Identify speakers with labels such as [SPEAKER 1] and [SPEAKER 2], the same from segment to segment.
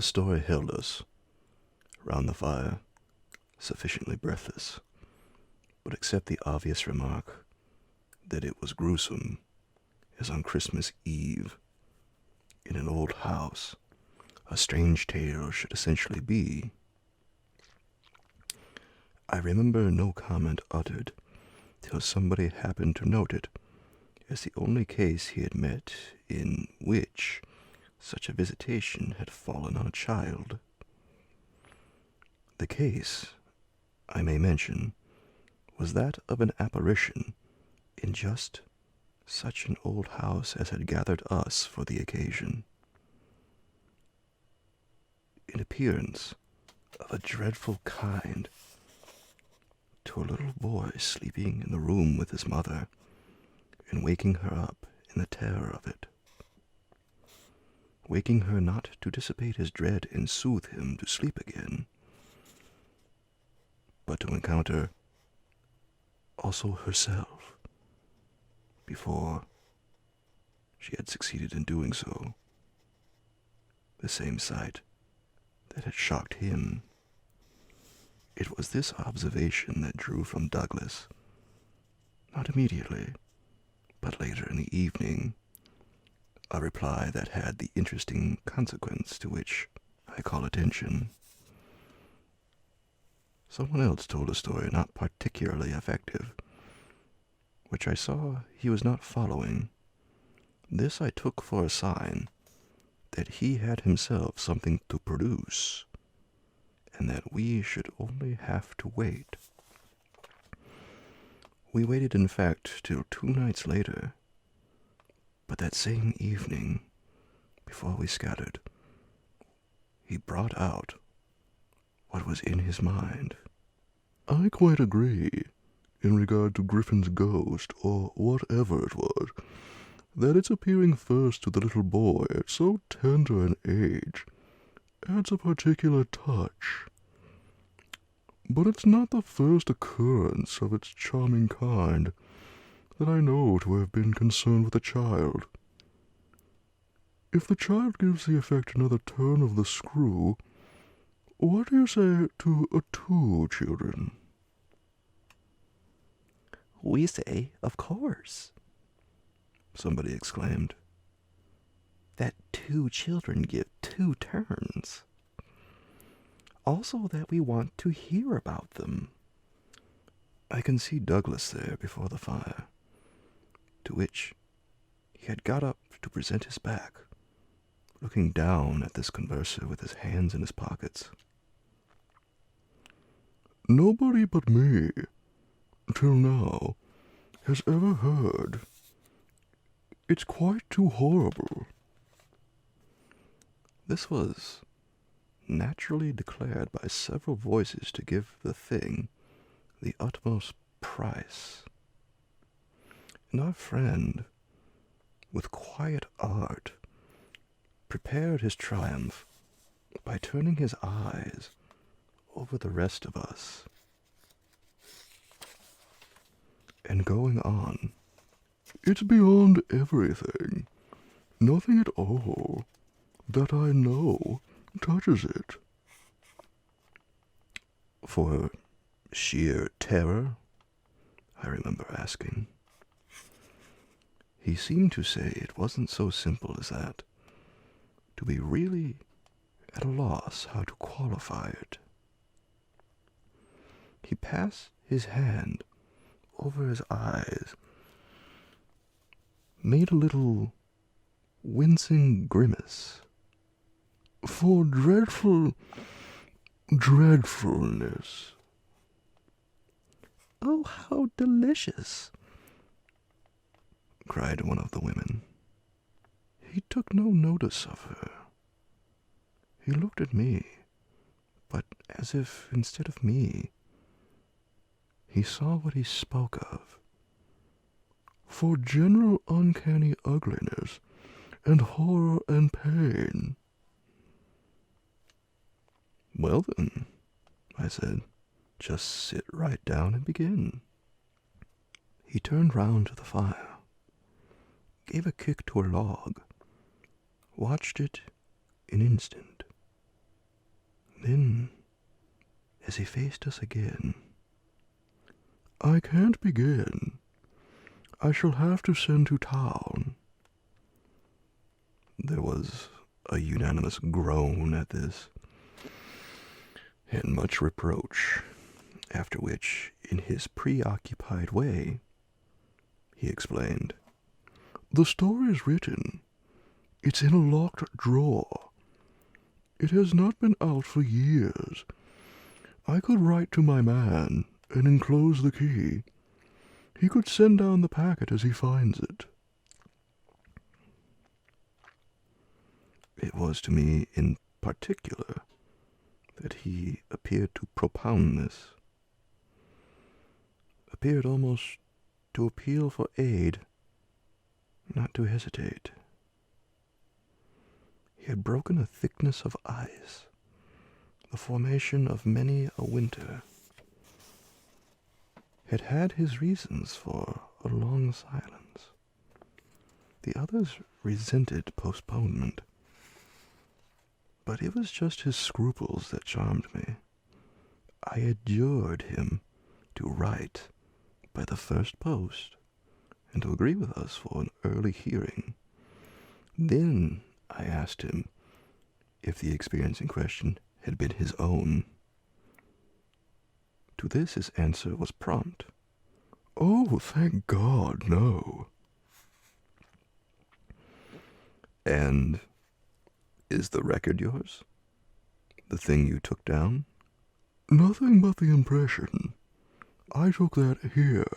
[SPEAKER 1] The story held us, round the fire, sufficiently breathless, but except the obvious remark that it was gruesome, as on Christmas Eve, in an old house, a strange tale should essentially be, I remember no comment uttered till somebody happened to note it as the only case he had met in which such a visitation had fallen on a child. The case, I may mention, was that of an apparition in just such an old house as had gathered us for the occasion. In appearance of a dreadful kind, to a little boy sleeping in the room with his mother, and waking her up in the terror of it. Waking her not to dissipate his dread and soothe him to sleep again, but to encounter also herself, before she had succeeded in doing so, the same sight that had shocked him. It was this observation that drew from Douglas, not immediately, but later in the evening, a reply that had the interesting consequence to which I call attention. Someone else told a story not particularly effective, which I saw he was not following. This I took for a sign that he had himself something to produce, and that we should only have to wait. We waited, in fact, till 2 nights later, but that same evening, before we scattered, he brought out what was in his mind. I quite agree, in regard to Griffin's ghost, or whatever it was, that its appearing first to the little boy at so tender an age adds a particular touch. But it's not the first occurrence of its charming kind that I know to have been concerned with a child. If the child gives the effect another turn of the screw, what do you say to 2 children?
[SPEAKER 2] We say, of course,
[SPEAKER 1] somebody exclaimed,
[SPEAKER 2] that 2 children give 2 turns. Also that we want to hear about them.
[SPEAKER 1] I can see Douglas there before the fire, to which he had got up to present his back, looking down at this converser with his hands in his pockets. Nobody but me, till now, has ever heard. It's quite too horrible. This was naturally declared by several voices to give the thing the utmost price. And our friend, with quiet art, prepared his triumph by turning his eyes over the rest of us and going on. It's beyond everything. Nothing at all that I know touches it. For sheer terror? I remember asking. He seemed to say it wasn't so simple as that, to be really at a loss how to qualify it. He passed his hand over his eyes, made a little wincing grimace. For dreadfulness.
[SPEAKER 2] Oh, how delicious,
[SPEAKER 1] cried one of the women. He took no notice of her. He looked at me, but as if instead of me, he saw what he spoke of. For general uncanny ugliness and horror and pain. Well then, I said, just sit right down and begin. He turned round to the fire, gave a kick to a log, watched it an instant, Then, as he faced us again, "I can't begin. I shall have to send to town." There was a unanimous groan at this, and much reproach, after which, in his preoccupied way, he explained, "The story's written. It's in a locked drawer. It has not been out for years. I could write to my man and enclose the key. He could send down the packet as he finds it." It was to me in particular that he appeared to propound this, appeared almost to appeal for aid, not to hesitate. He had broken a thickness of ice, the formation of many a winter, had had his reasons for a long silence. The others resented postponement, but it was just his scruples that charmed me. I adjured him to write by the first post, and to agree with us for an early hearing. Then I asked him if the experience in question had been his own. To this his answer was prompt. "Oh, thank God, no." "And is the record yours? The thing you took down?" "Nothing but the impression. I took that here."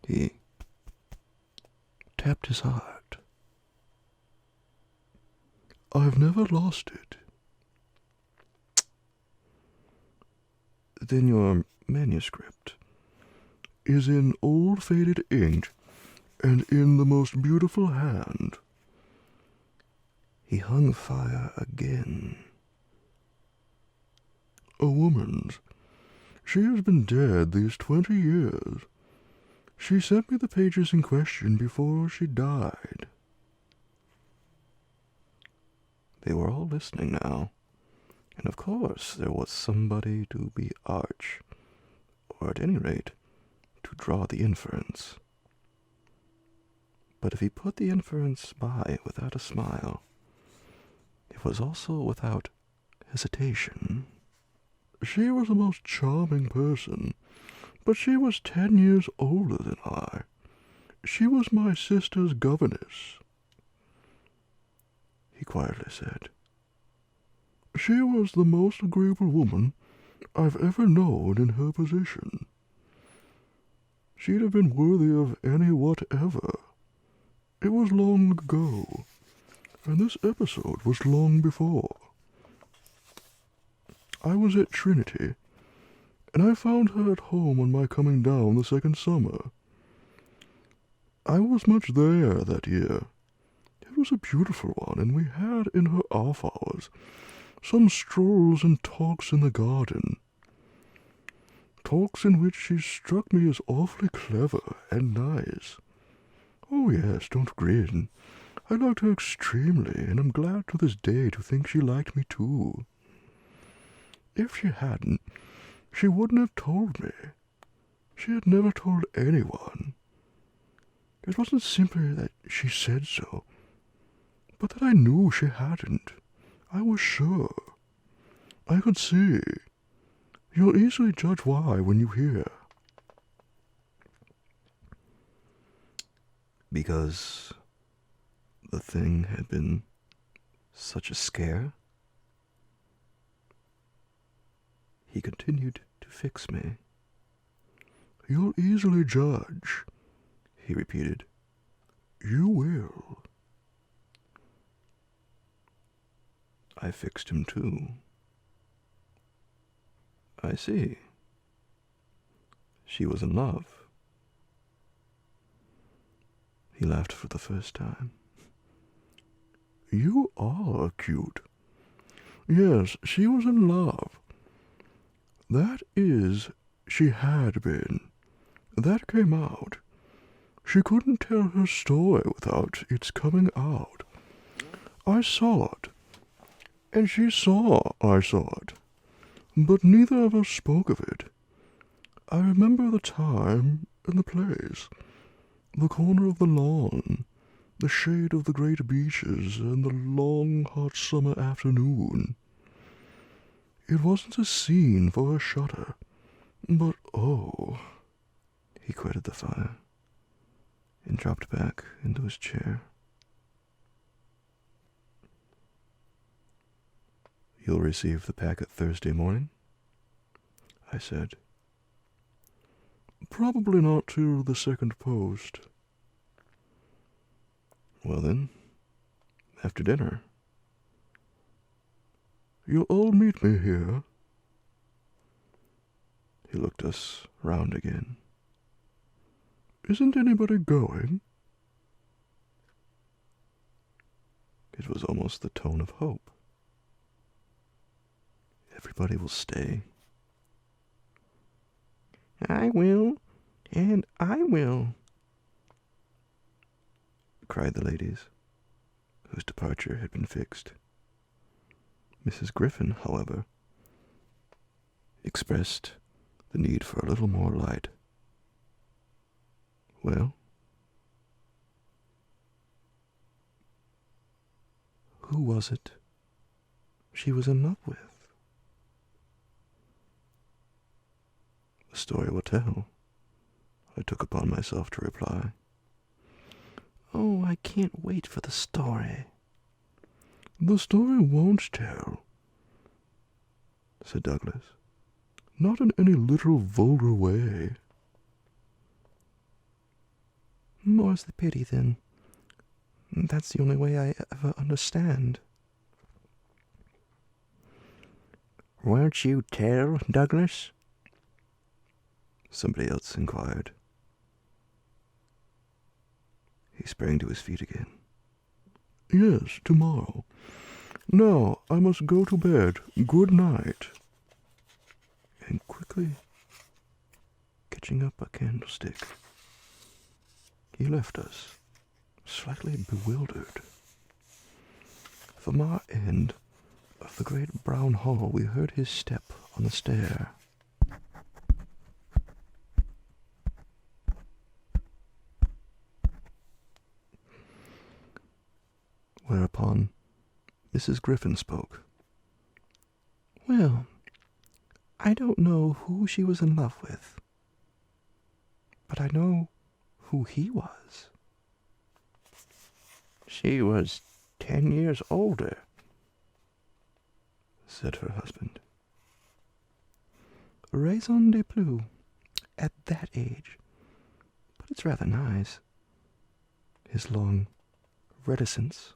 [SPEAKER 1] He tapped his heart. "I've never lost it." "Then your manuscript is in old faded ink and in the most beautiful hand." He hung fire again. "A woman's. She has been dead these 20 years. She sent me the pages in question before she died." They were all listening now, and of course there was somebody to be arch, or at any rate, to draw the inference. But if he put the inference by without a smile, it was also without hesitation. "She was a most charming person, but she was 10 years older than I. She was my sister's governess," he quietly said. "She was the most agreeable woman I've ever known in her position. She'd have been worthy of any whatever. It was long ago, and this episode was long before. I was at Trinity, and I found her at home on my coming down the second summer. I was much there that year. It was a beautiful one, and we had in her off hours some strolls and talks in the garden. Talks in which she struck me as awfully clever and nice. Oh yes, don't grin. I liked her extremely, and am glad to this day to think she liked me too. If she hadn't, she wouldn't have told me. She had never told anyone. It wasn't simply that she said so, but that I knew she hadn't. I was sure. I could see. You'll easily judge why when you hear." "Because the thing had been such a scare?" He continued to fix me. "You'll easily judge," he repeated. "You will." I fixed him too. "I see. She was in love." He laughed for the first time. "You are cute. Yes, she was in love. That is, she had been. That came out. She couldn't tell her story without its coming out. I saw it. and she saw I saw it, but neither of us spoke of it. I remember the time and the place, the corner of the lawn, the shade of the great beeches, and the long, hot summer afternoon. It wasn't a scene for a shudder, but oh. He quitted the fire and dropped back into his chair. You'll receive the packet Thursday morning? I said. Probably not till the second post. Well then, after dinner. You'll all meet me here. He looked us round again. Isn't anybody going? It was almost the tone of hope. Everybody will stay. I will, and I will, cried the ladies, whose departure had been fixed. Mrs. Griffin, however, expressed the need for a little more light. Well, who was it she was in love with? The story will tell, I took upon myself to reply. Oh, I can't wait for the story. The story won't tell, said Douglas. Not in any little vulgar way. More's the pity, then. That's the only way I ever understand. Won't you tell, Douglas? Somebody else inquired. He sprang to his feet again. Yes, tomorrow. Now I must go to bed. Good night. And quickly catching up a candlestick, he left us, slightly bewildered. From our end of the great brown hall we heard his step on the stair. Whereupon Mrs. Griffin spoke. Well, I don't know who she was in love with, but I know who he was. She was 10 years older, said her husband. Raison de plus, at that age, but it's rather nice. His long reticence.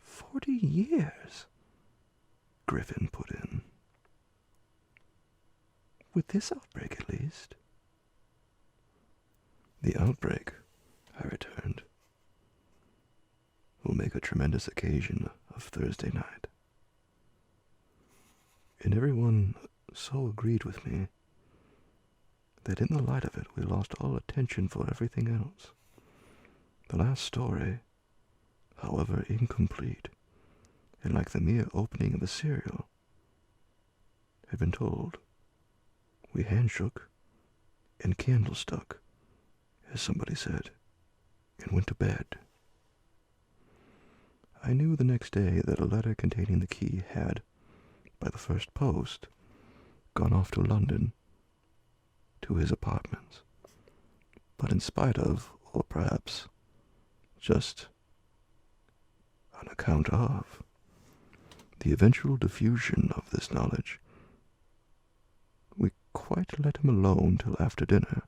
[SPEAKER 1] 40 years, Griffin put in. With this outbreak, at least. The outbreak, I returned, will make a tremendous occasion of Thursday night. And everyone so agreed with me that in the light of it we lost all attention for everything else. The last story, however incomplete, and like the mere opening of a serial, had been told. We handshook and candlestuck, as somebody said, and went to bed. I knew the next day that a letter containing the key had, by the first post, gone off to London, to his apartments. But in spite of, or perhaps just on account of, the eventual diffusion of this knowledge, we quite let him alone till after dinner,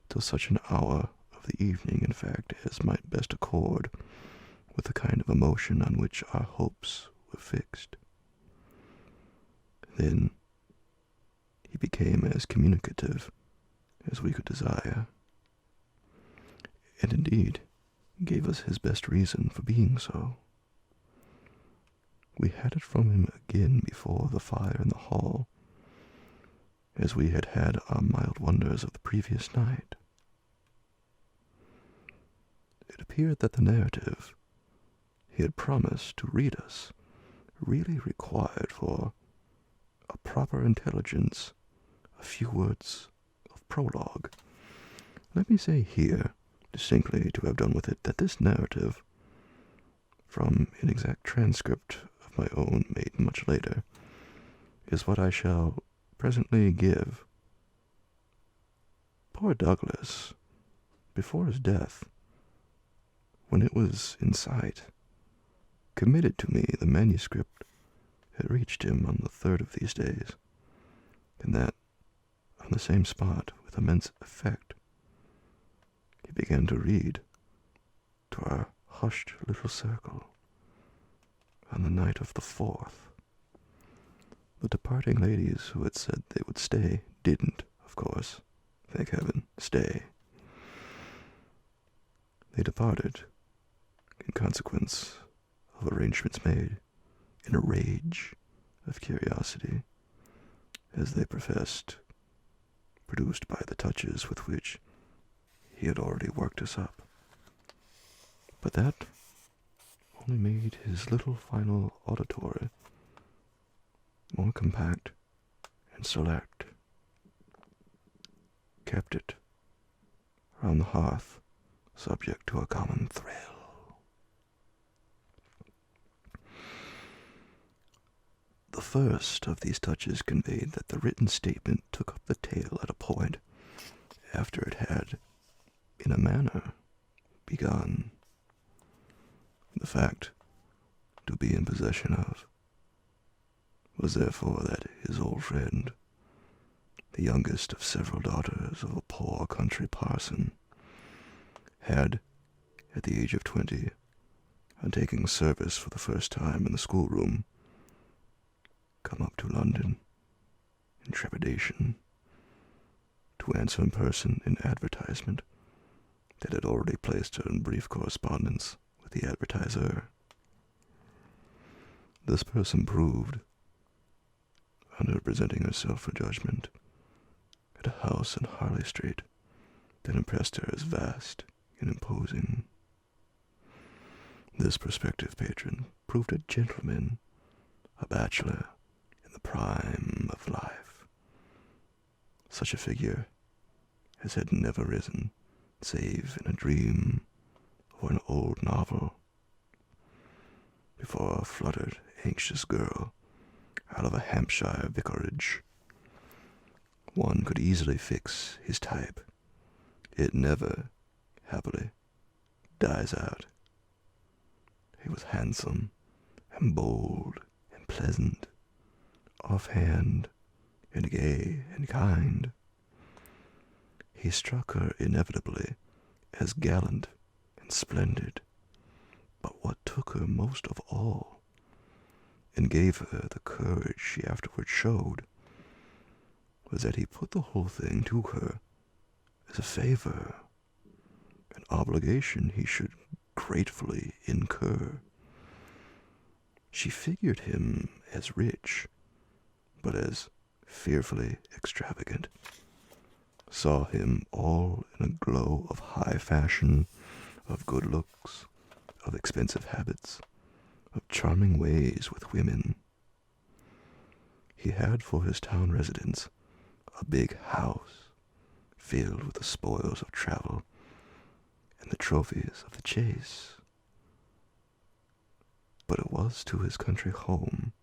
[SPEAKER 1] till such an hour of the evening, in fact, as might best accord with the kind of emotion on which our hopes were fixed. Then he became as communicative as we could desire, and indeed gave us his best reason for being so. We had it from him again before the fire in the hall, as we had had our mild wonders of the previous night. It appeared that the narrative he had promised to read us really required for a proper intelligence a few words of prologue. Let me say here, distinctly to have done with it, that this narrative, from an exact transcript of my own made much later, is what I shall presently give. Poor Douglas, before his death, when it was in sight, committed to me the manuscript had reached him on the 3rd of these days, and that, on the same spot, with immense effect, he began to read to our hushed little circle on the night of the 4th. The departing ladies who had said they would stay didn't, of course, thank heaven, stay. They departed in consequence of arrangements made in a rage of curiosity, as they professed, produced by the touches with which he had already worked us up. But that only made his little final auditory more compact and select, kept it around the hearth, subject to a common thrill. The first of these touches conveyed that the written statement took up the tale at a point after it had, in a manner, begun. The fact to be in possession of was therefore that his old friend, the youngest of several daughters of a poor country parson, had, at the age of 20, on taking service for the first time in the schoolroom, come up to London in trepidation to answer in person an advertisement that had already placed her in brief correspondence with the advertiser. This person proved, under presenting herself for judgment, at a house in Harley Street that impressed her as vast and imposing. This prospective patron proved a gentleman, a bachelor, in the prime of life, such a figure as had never risen, save in a dream or an old novel, before a fluttered, anxious girl out of a Hampshire vicarage. One could easily fix his type. It never, happily, dies out. He was handsome and bold and pleasant, offhand and gay and kind. He struck her inevitably as gallant and splendid, but what took her most of all, and gave her the courage she afterward showed, was that he put the whole thing to her as a favor, an obligation he should gratefully incur. She figured him as rich, but as fearfully extravagant, saw him all in a glow of high fashion, of good looks, of expensive habits, of charming ways with women. He had for his town residence a big house filled with the spoils of travel and the trophies of the chase. But it was to his country home,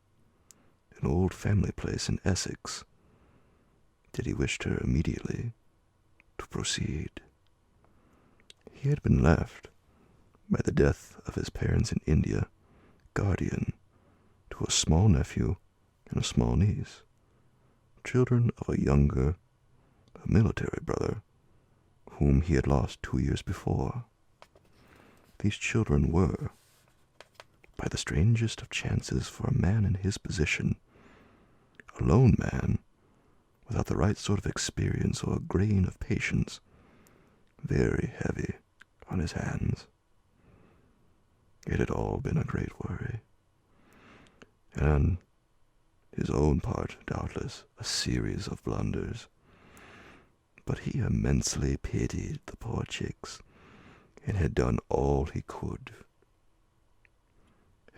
[SPEAKER 1] an old family place in Essex, that he wished her immediately to proceed. He had been left, by the death of his parents in India, guardian to a small nephew and a small niece, children of a younger, a military brother, whom he had lost 2 years before. These children were, by the strangest of chances for a man in his position, a lone man, without the right sort of experience or a grain of patience, very heavy on his hands. It had all been a great worry, and on his own part, doubtless, a series of blunders. But he immensely pitied the poor chicks, and had done all he could.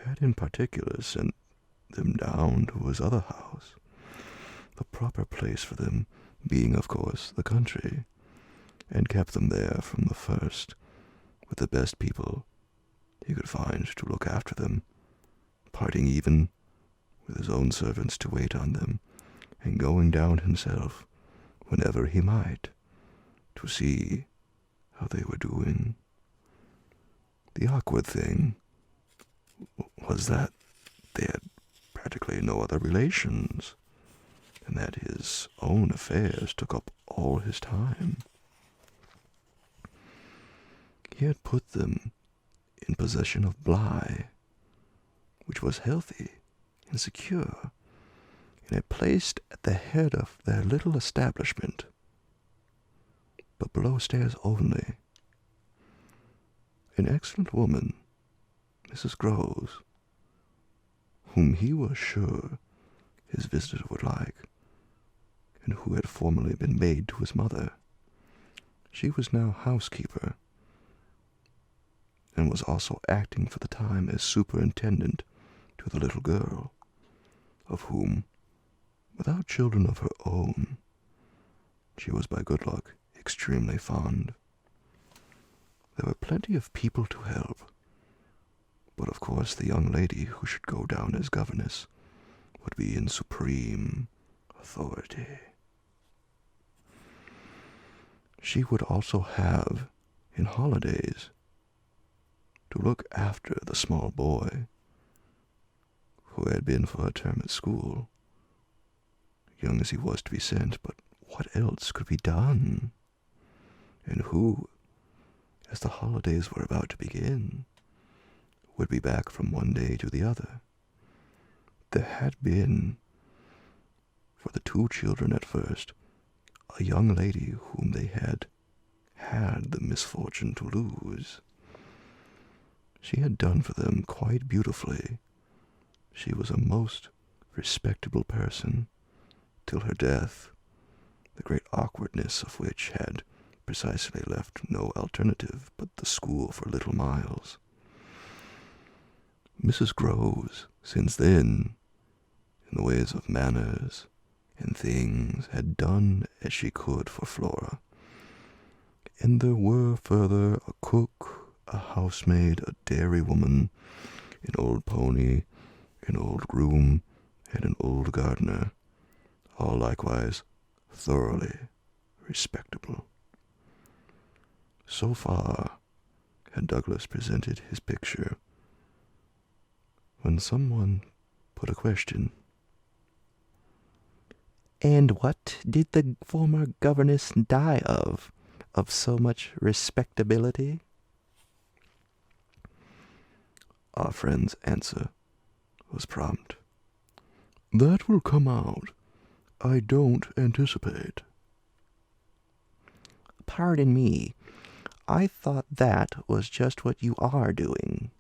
[SPEAKER 1] Had in particular sent them down to his other house, the proper place for them being, of course, the country, and kept them there from the first, with the best people he could find to look after them, parting even with his own servants to wait on them, and going down himself whenever he might to see how they were doing. The awkward thing was that they had practically no other relations, and that his own affairs took up all his time. He had put them in possession of Bly, which was healthy and secure, and had placed at the head of their little establishment, but below stairs only, an excellent woman, Mrs. Groves, whom he was sure his visitor would like, and who had formerly been maid to his mother. She was now housekeeper, and was also acting for the time as superintendent to the little girl, of whom, without children of her own, she was by good luck extremely fond. There were plenty of people to help, but of course the young lady who should go down as governess would be in supreme authority. She would also have, in holidays, to look after the small boy who had been for a term at school, young as he was to be sent, but what else could be done? And who, as the holidays were about to begin, would be back from one day to the other. There had been, for the two children at first, a young lady whom they had the misfortune to lose. She had done for them quite beautifully. She was a most respectable person, till her death, the great awkwardness of which had precisely left no alternative but the school for little Miles. Mrs. Groves, since then, in the ways of manners and things, had done as she could for Flora, and there were further a cook, a housemaid, a dairywoman, an old pony, an old groom, and an old gardener, all likewise thoroughly respectable. So far had Douglas presented his picture, when someone put a question.
[SPEAKER 2] And what did the former governess die of so much respectability?
[SPEAKER 1] Our friend's answer was prompt. That will come out. I don't anticipate.
[SPEAKER 2] Pardon me, I thought that was just what you are doing.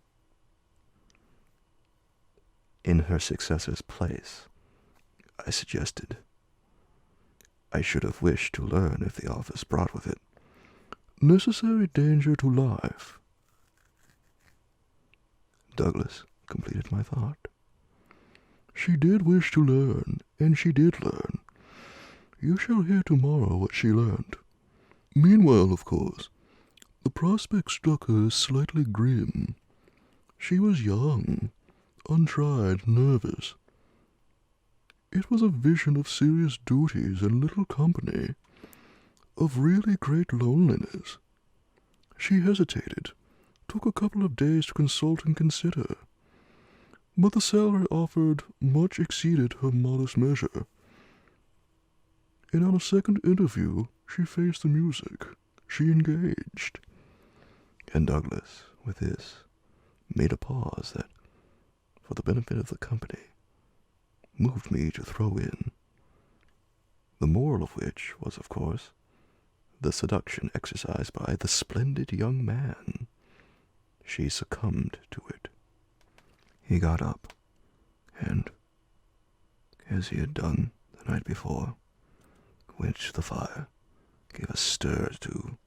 [SPEAKER 1] In her successor's place, I suggested. I should have wished to learn if the office brought with it necessary danger to life. Douglas completed my thought. She did wish to learn, and she did learn. You shall hear tomorrow what she learned. Meanwhile, of course, the prospect struck her as slightly grim. She was young, untried, nervous. It was a vision of serious duties and little company, of really great loneliness. She hesitated, took a couple of days to consult and consider, but the salary offered much exceeded her modest measure, and on a second interview she faced the music. She engaged. And Douglas, with this, made a pause that, for the benefit of the company, moved me to throw in, the moral of which was, of course, the seduction exercised by the splendid young man. She succumbed to it. He got up, and, as he had done the night before, went to the fire, gave a stir to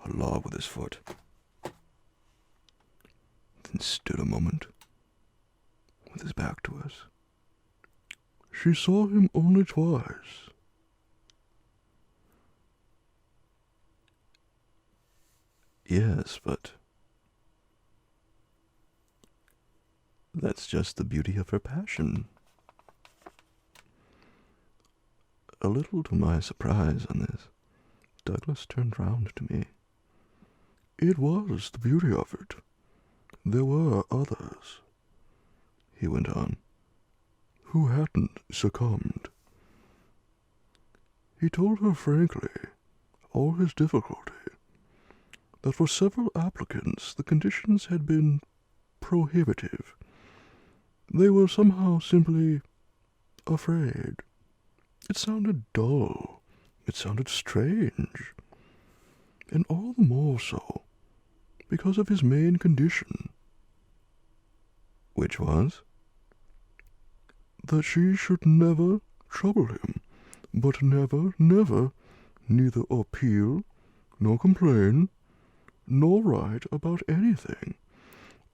[SPEAKER 1] a log with his foot, then stood a moment with his back to us. She saw him only twice. Yes, but that's just the beauty of her passion. A little to my surprise on this, Douglas turned round to me. It was the beauty of it. There were others, he went on, who hadn't succumbed. He told her frankly all his difficulty, that for several applicants the conditions had been prohibitive. They were somehow simply afraid. It sounded dull. It sounded strange. And all the more so because of his main condition. Which was? That she should never trouble him, but never, neither appeal, nor complain, nor write about anything.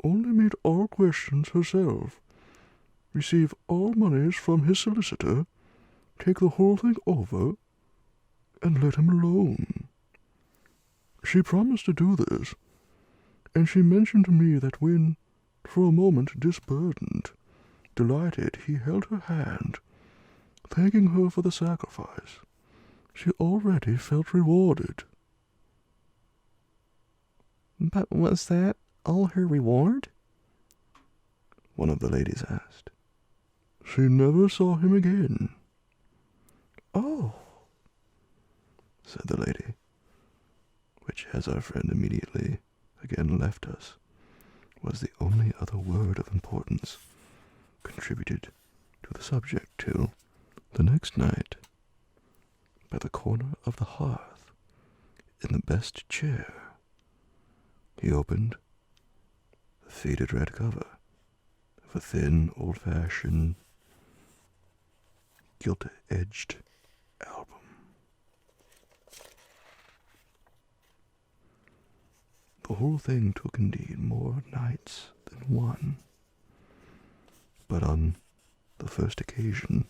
[SPEAKER 1] Only meet all questions herself, receive all monies from his solicitor, take the whole thing over, and let him alone. She promised to do this, and she mentioned to me that when, for a moment disburdened, delighted, he held her hand, thanking her for the sacrifice, she already felt rewarded.
[SPEAKER 2] But was that all her reward?
[SPEAKER 1] One of the ladies asked. She never saw him again.
[SPEAKER 2] Oh,
[SPEAKER 1] said the lady, which, as our friend immediately again left us, was the only other word of importance contributed to the subject till the next night, by the corner of the hearth, in the best chair, he opened the faded red cover of a thin, old-fashioned, gilt-edged album. The whole thing took indeed more nights than one, but on the first occasion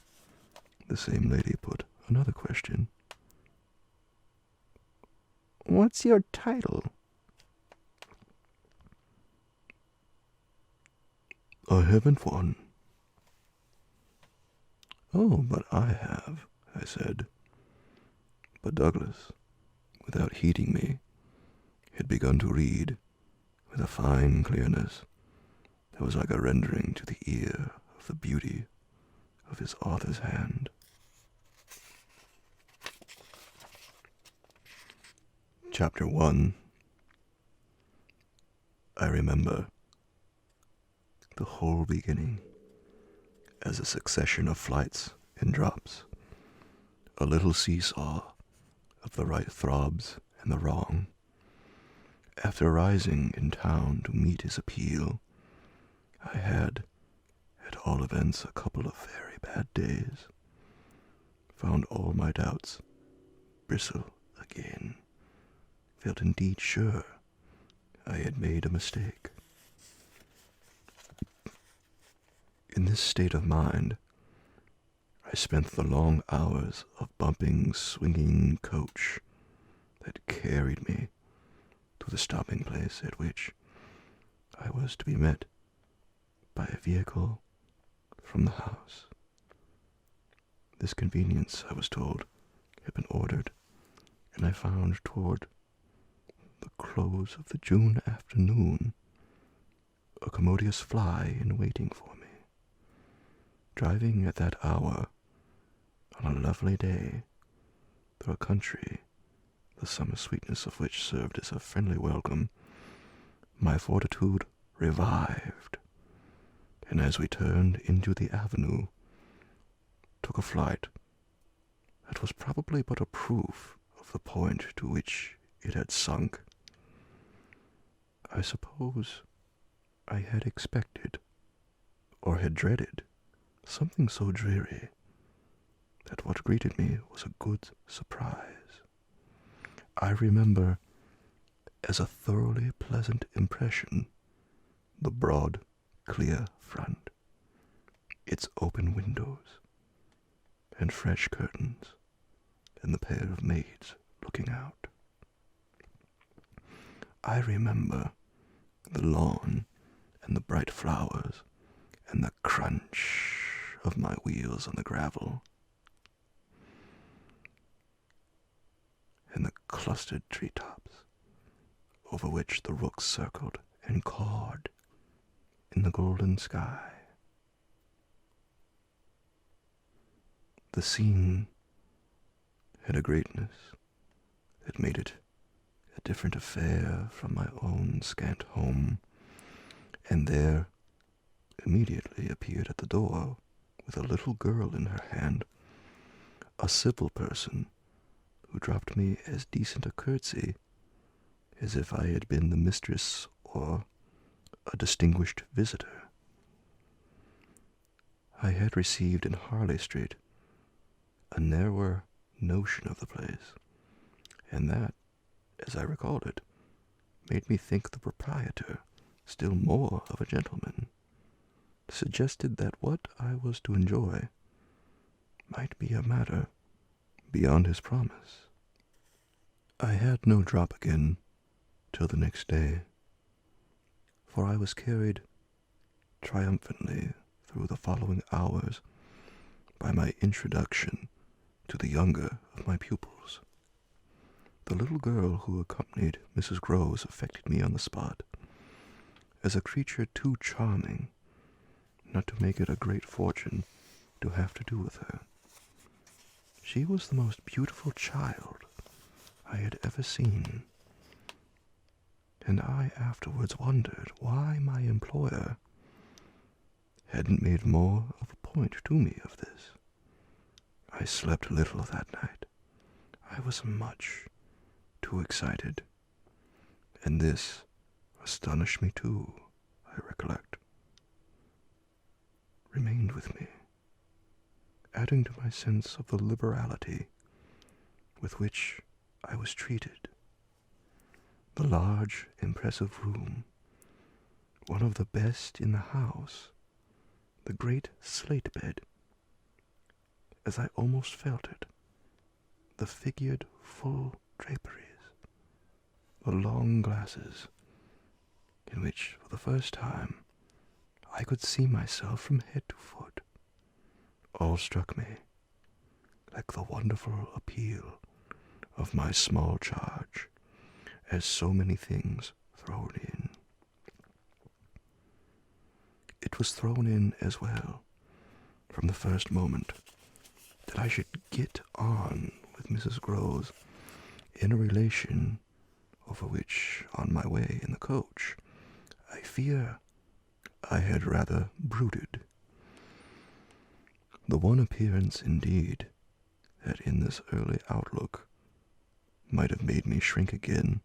[SPEAKER 1] the same lady put another question.
[SPEAKER 2] what's your title?
[SPEAKER 1] I haven't one. Oh, but I have, I said. But Douglas, without heeding me, had begun to read with a fine clearness that was like a rendering to the ear of the beauty of his author's hand. Chapter 1. I remember the whole beginning as a succession of flights and drops, a little seesaw of the right throbs and the wrong. After rising in town to meet his appeal, I had, at all events, a couple of very bad days, found all my doubts bristle again, felt indeed sure I had made a mistake. In this state of mind, I spent the long hours of bumping, swinging coach that carried me to the stopping place at which I was to be met by a vehicle from the house. This convenience, I was told, had been ordered, and I found toward the close of the June afternoon a commodious fly in waiting for me. Driving at that hour, on a lovely day, through a country, the summer sweetness of which served as a friendly welcome, my fortitude revived, and as we turned into the avenue, took a flight that was probably but a proof of the point to which it had sunk. I suppose I had expected, or had dreaded, something so dreary that what greeted me was a good surprise. I remember as a thoroughly pleasant impression the broad, clear front, its open windows, and fresh curtains, and the pair of maids looking out. I remember the lawn and the bright flowers and the crunch of my wheels on the gravel and the clustered treetops over which the rooks circled and cawed in the golden sky. The scene had a greatness that made it a different affair from my own scant home, and there immediately appeared at the door with a little girl in her hand, a civil person who dropped me as decent a curtsy as if I had been the mistress or a distinguished visitor. I had received in Harley Street a narrower notion of the place, and that, as I recalled it, made me think the proprietor still more of a gentleman, suggested that what I was to enjoy might be a matter beyond his promise. I had no drop again till the next day, for I was carried triumphantly through the following hours by my introduction to the younger of my pupils. The little girl who accompanied Mrs. Groves affected me on the spot as a creature too charming not to make it a great fortune to have to do with her. She was the most beautiful child I had ever seen, and I afterwards wondered why my employer hadn't made more of a point to me of this. I slept little that night. I was much too excited, and this astonished me too, I recollect. Remained with me, adding to my sense of the liberality with which I was treated. The large, impressive room, one of the best in the house, the great slate bed, as I almost felt it, the figured full draperies, the long glasses, in which, for the first time, I could see myself from head to foot, all struck me like the wonderful appeal of my small charge, as so many things thrown in. It was thrown in as well, from the first moment, that I should get on with Mrs. Groves in a relation over which, on my way in the coach, I fear I had rather brooded. The one appearance, indeed, that in this early outlook might have made me shrink again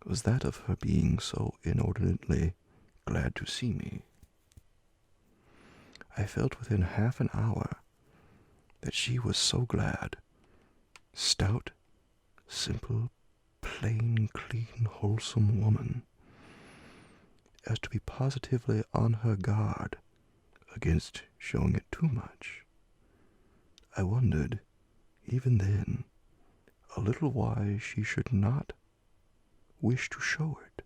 [SPEAKER 1] was that of her being so inordinately glad to see me. I felt within half an hour that she was so glad, stout, simple, plain, clean, wholesome woman, as to be positively on her guard against showing it too much. I wondered, even then, a little why she should not wish to show it,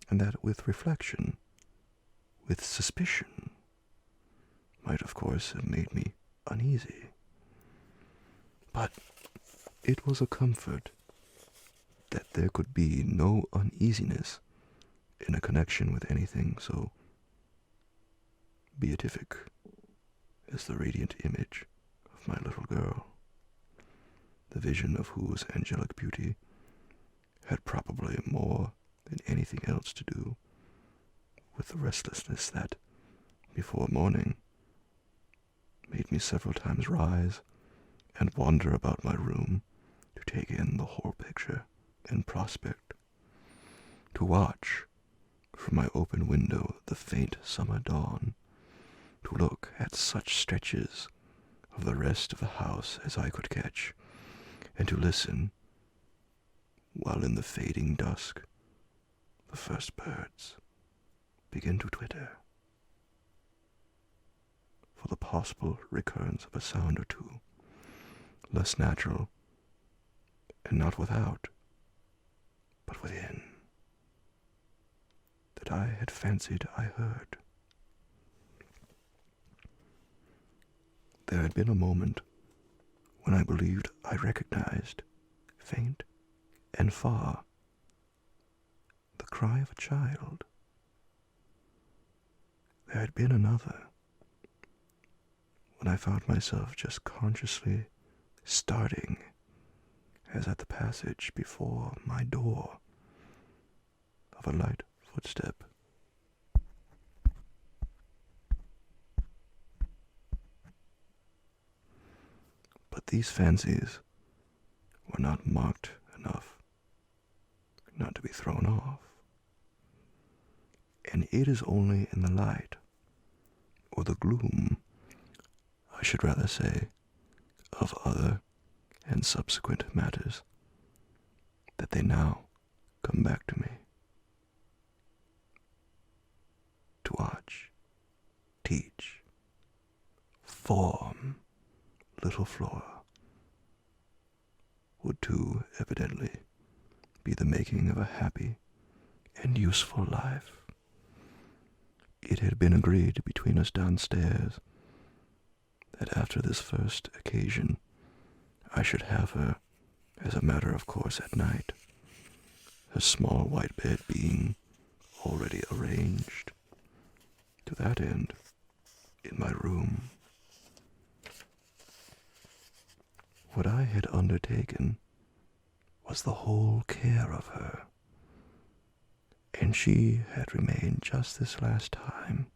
[SPEAKER 1] and that with reflection, with suspicion, might of course have made me uneasy. But it was a comfort that there could be no uneasiness in a connection with anything so beatific as the radiant image of my little girl, the vision of whose angelic beauty had probably more than anything else to do with the restlessness that, before morning, made me several times rise and wander about my room to take in the whole picture and prospect, to watch from my open window the faint summer dawn, to look at such stretches of the rest of the house as I could catch, and to listen, while in the fading dusk the first birds begin to twitter for the possible recurrence of a sound or two, less natural, and not without, but within, that I had fancied I heard. There had been a moment when I believed I recognized, faint and far, the cry of a child. There had been another when I found myself just consciously starting as at the passage before my door of a light footstep. But these fancies were not marked enough not to be thrown off. And it is only in the light, or the gloom, I should rather say, of other and subsequent matters, that they now come back to me. To watch, teach, form little Flora would too evidently be the making of a happy and useful life. It had been agreed between us downstairs that after this first occasion I should have her, as a matter of course, at night, her small white bed being already arranged. To that end, in my room, what I had undertaken was the whole care of her, and she had remained just this last time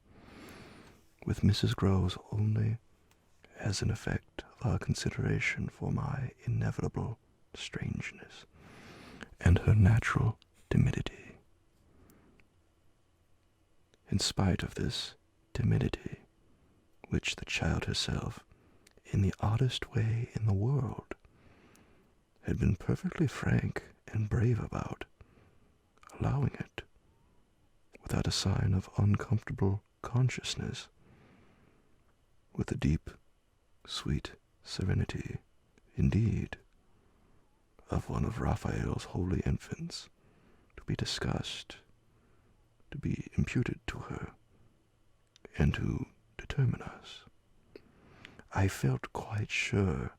[SPEAKER 1] with Mrs. Groves only as an effect of our consideration for my inevitable strangeness and her natural timidity. In spite of this timidity, which the child herself, in the oddest way in the world, had been perfectly frank and brave about, allowing it, without a sign of uncomfortable consciousness, with a deep, sweet serenity, indeed, of one of Raphael's holy infants, to be discussed, to be imputed to her, and to determine us. I felt quite sure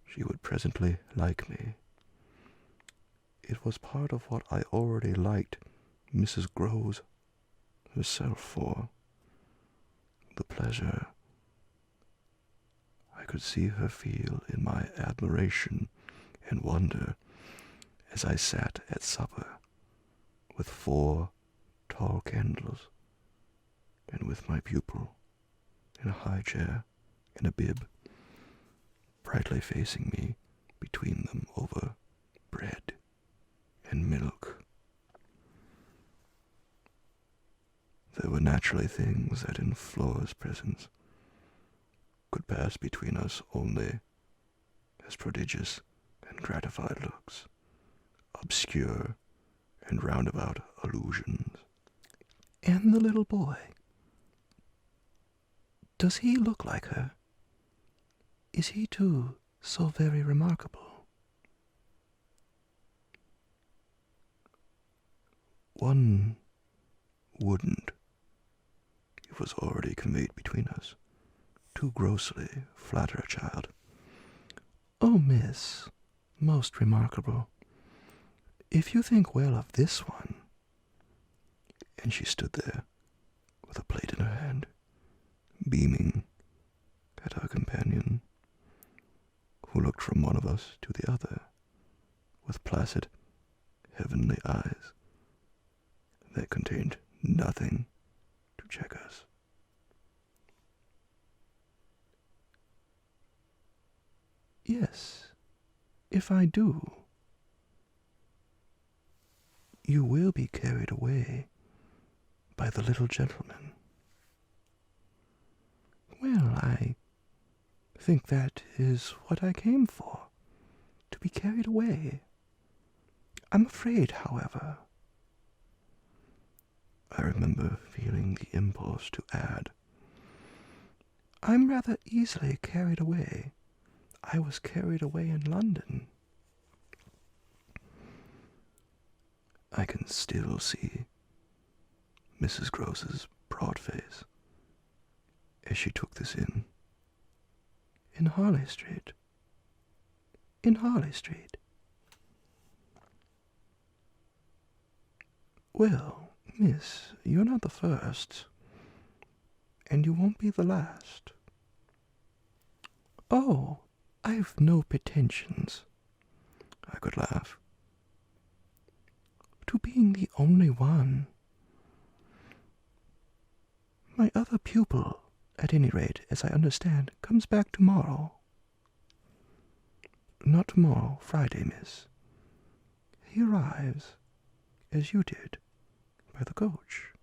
[SPEAKER 1] she would presently like me. It was part of what I already liked Mrs. Groves herself for, the pleasure I could see her feel in my admiration and wonder as I sat at supper with 4 tall candles and with my pupil in a high chair and a bib brightly facing me between them over bread and milk. There were naturally things that in Flora's presence could pass between us only as prodigious and gratified looks, obscure and roundabout allusions. And the little boy, does he look like her? Is he too so very remarkable? One wouldn't, it was already conveyed between us, too grossly flatter a child. Oh, miss, most remarkable. If you think well of this one. And she stood there, with a plate in her hand, beaming at our companion, who looked from one of us to the other, with placid, heavenly eyes that contained nothing to check us. Yes, if I do, you will be carried away by the little gentleman. Well, I think that is what I came for, to be carried away. I'm afraid, however, I remember feeling the impulse to add,
[SPEAKER 2] I'm rather easily carried away. I was carried away in London.
[SPEAKER 1] I can still see Mrs. Gross's broad face as she took this in.
[SPEAKER 2] In Harley Street. In Harley Street. Well, miss, you're not the first, and you won't be the last. Oh, I've no pretensions,
[SPEAKER 1] I could laugh.
[SPEAKER 2] to being the only one. My other pupil, at any rate, as I understand, comes back tomorrow. Not tomorrow, Friday, miss. He arrives, as you did, by the coach,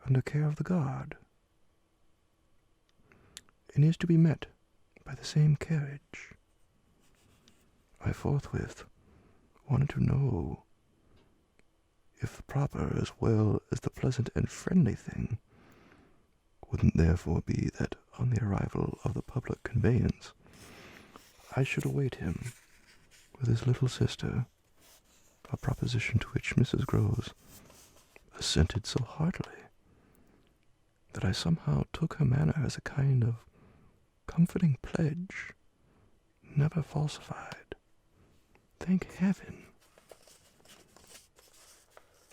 [SPEAKER 2] under care of the guard, and is to be met by the same carriage.
[SPEAKER 1] I forthwith wanted to know if the proper as well as the pleasant and friendly thing wouldn't therefore be that on the arrival of the public conveyance I should await him with his little sister, a proposition to which Mrs. Groves assented so heartily that I somehow took her manner as a kind of comforting pledge, never falsified. Thank heaven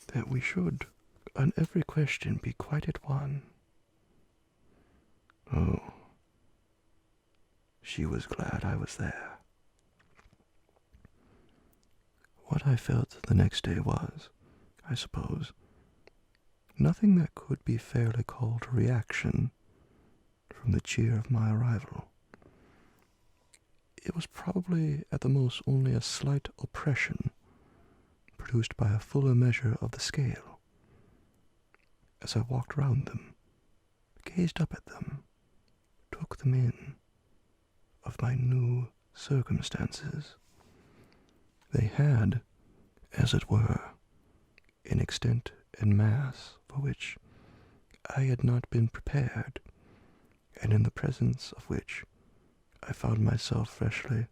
[SPEAKER 1] that we should on every question be quite at one. Oh, she was glad I was there. What I felt the next day was, I suppose, nothing that could be fairly called a reaction from the cheer of my arrival. It was probably at the most only a slight oppression produced by a fuller measure of the scale. As I walked round them, gazed up at them, took them in, of my new circumstances, they had, as it were, an extent and mass for which I had not been prepared, and in the presence of which I found myself freshly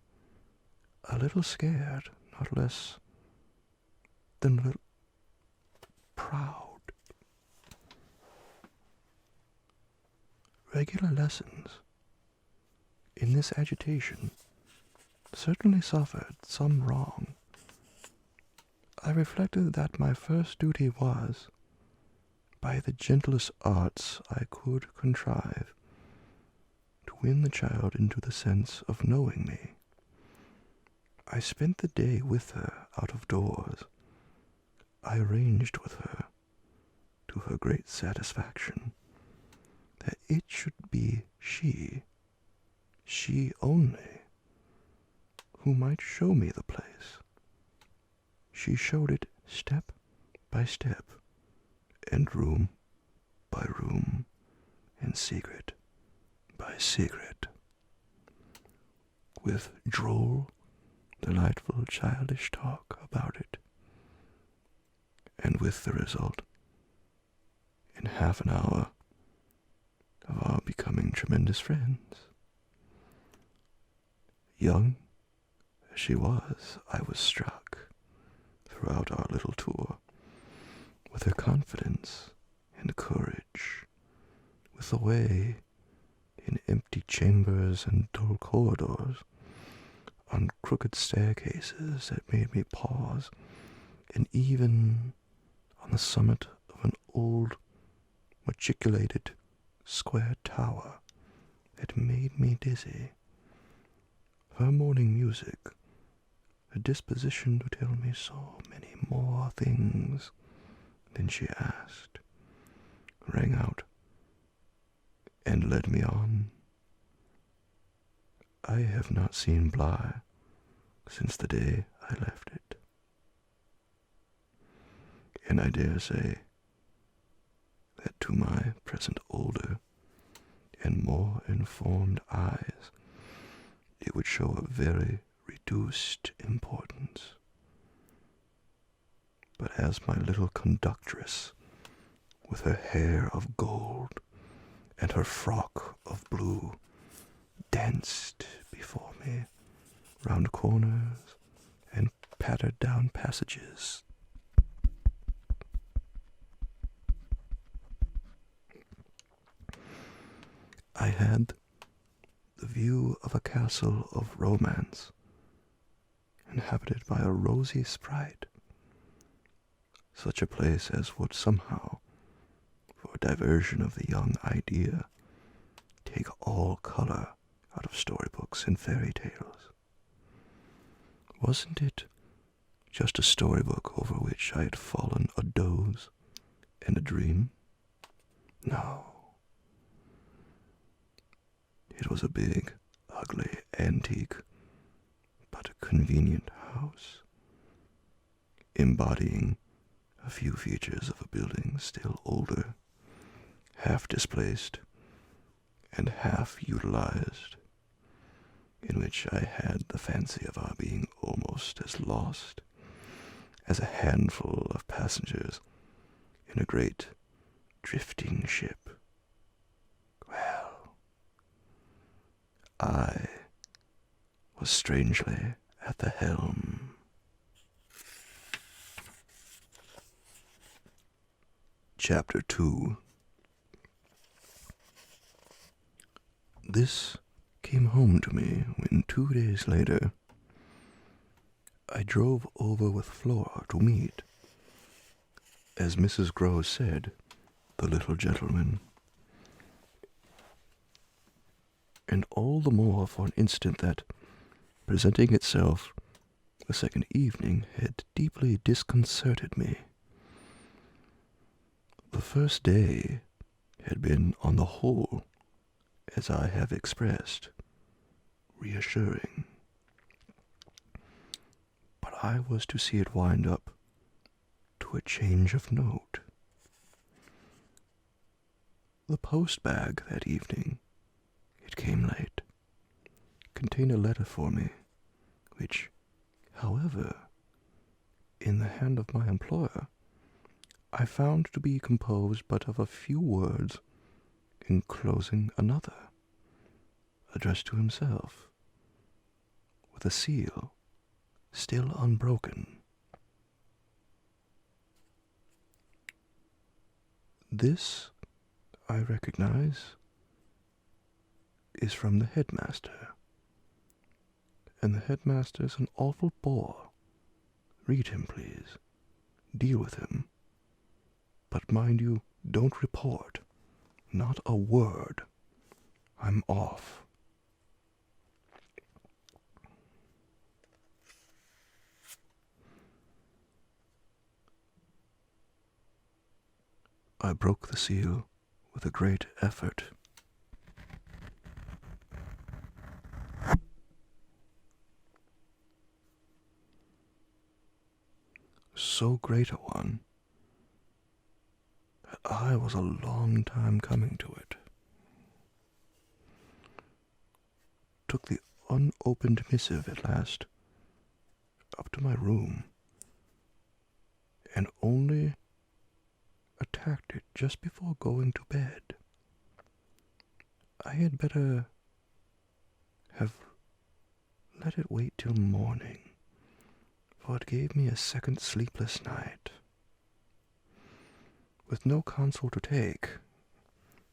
[SPEAKER 1] a little scared, not less than a little proud. Regular lessons in this agitation certainly suffered some wrong. I reflected that my first duty was, by the gentlest arts I could contrive, to win the child into the sense of knowing me. I spent the day with her out of doors. I arranged with her, to her great satisfaction, that it should be she only, who might show me the place. She showed it step by step, and room by room, and secret by secret, with droll, delightful childish talk about it, and with the result, in half an hour, of our becoming tremendous friends. Young as she was, I was struck, throughout our little tour, with her confidence and courage, with the way, in empty chambers and dull corridors, on crooked staircases that made me pause, and even on the summit of an old, matriculated square tower that made me dizzy. Her morning music, a disposition to tell me so many more things than she asked, rang out and led me on. I have not seen Bly since the day I left it, and I dare say that to my present older and more informed eyes it would show a very reduced importance. But as my little conductress with her hair of gold and her frock of blue, danced before me round corners and pattered down passages. I had the view of a castle of romance, inhabited by a rosy sprite, such a place as would somehow, for diversion of the young idea, take all color out of storybooks and fairy tales. Wasn't it just a storybook over which I had fallen a doze and a dream? No. It was a big, ugly, antique, but convenient house, embodying a few features of a building still older, half displaced and half utilized, in which I had the fancy of our being almost as lost as a handful of passengers in a great drifting ship. Well, I was strangely at the helm. Chapter 2. This came home to me when 2 days later I drove over with Flora to meet, as Mrs. Groves said, the little gentleman. And all the more for an instant that, presenting itself the second evening, had deeply disconcerted me. The first day had been, on the whole, as I have expressed, reassuring. But I was to see it wind up to a change of note. The post bag that evening, it came late, contained a letter for me, which, however, in the hand of my employer, I found to be composed but of a few words enclosing another, addressed to himself, with a seal still unbroken. This, I recognize, is from the headmaster, and the headmaster's an awful bore. Read him, please. Deal with him. But mind you, don't report. Not a word. I'm off. I broke the seal with a great effort. So great a one that I was a long time coming to it. Took the unopened missive at last up to my room, and only attacked it just before going to bed. I had better have let it wait till morning, for it gave me a second sleepless night. With no counsel to take,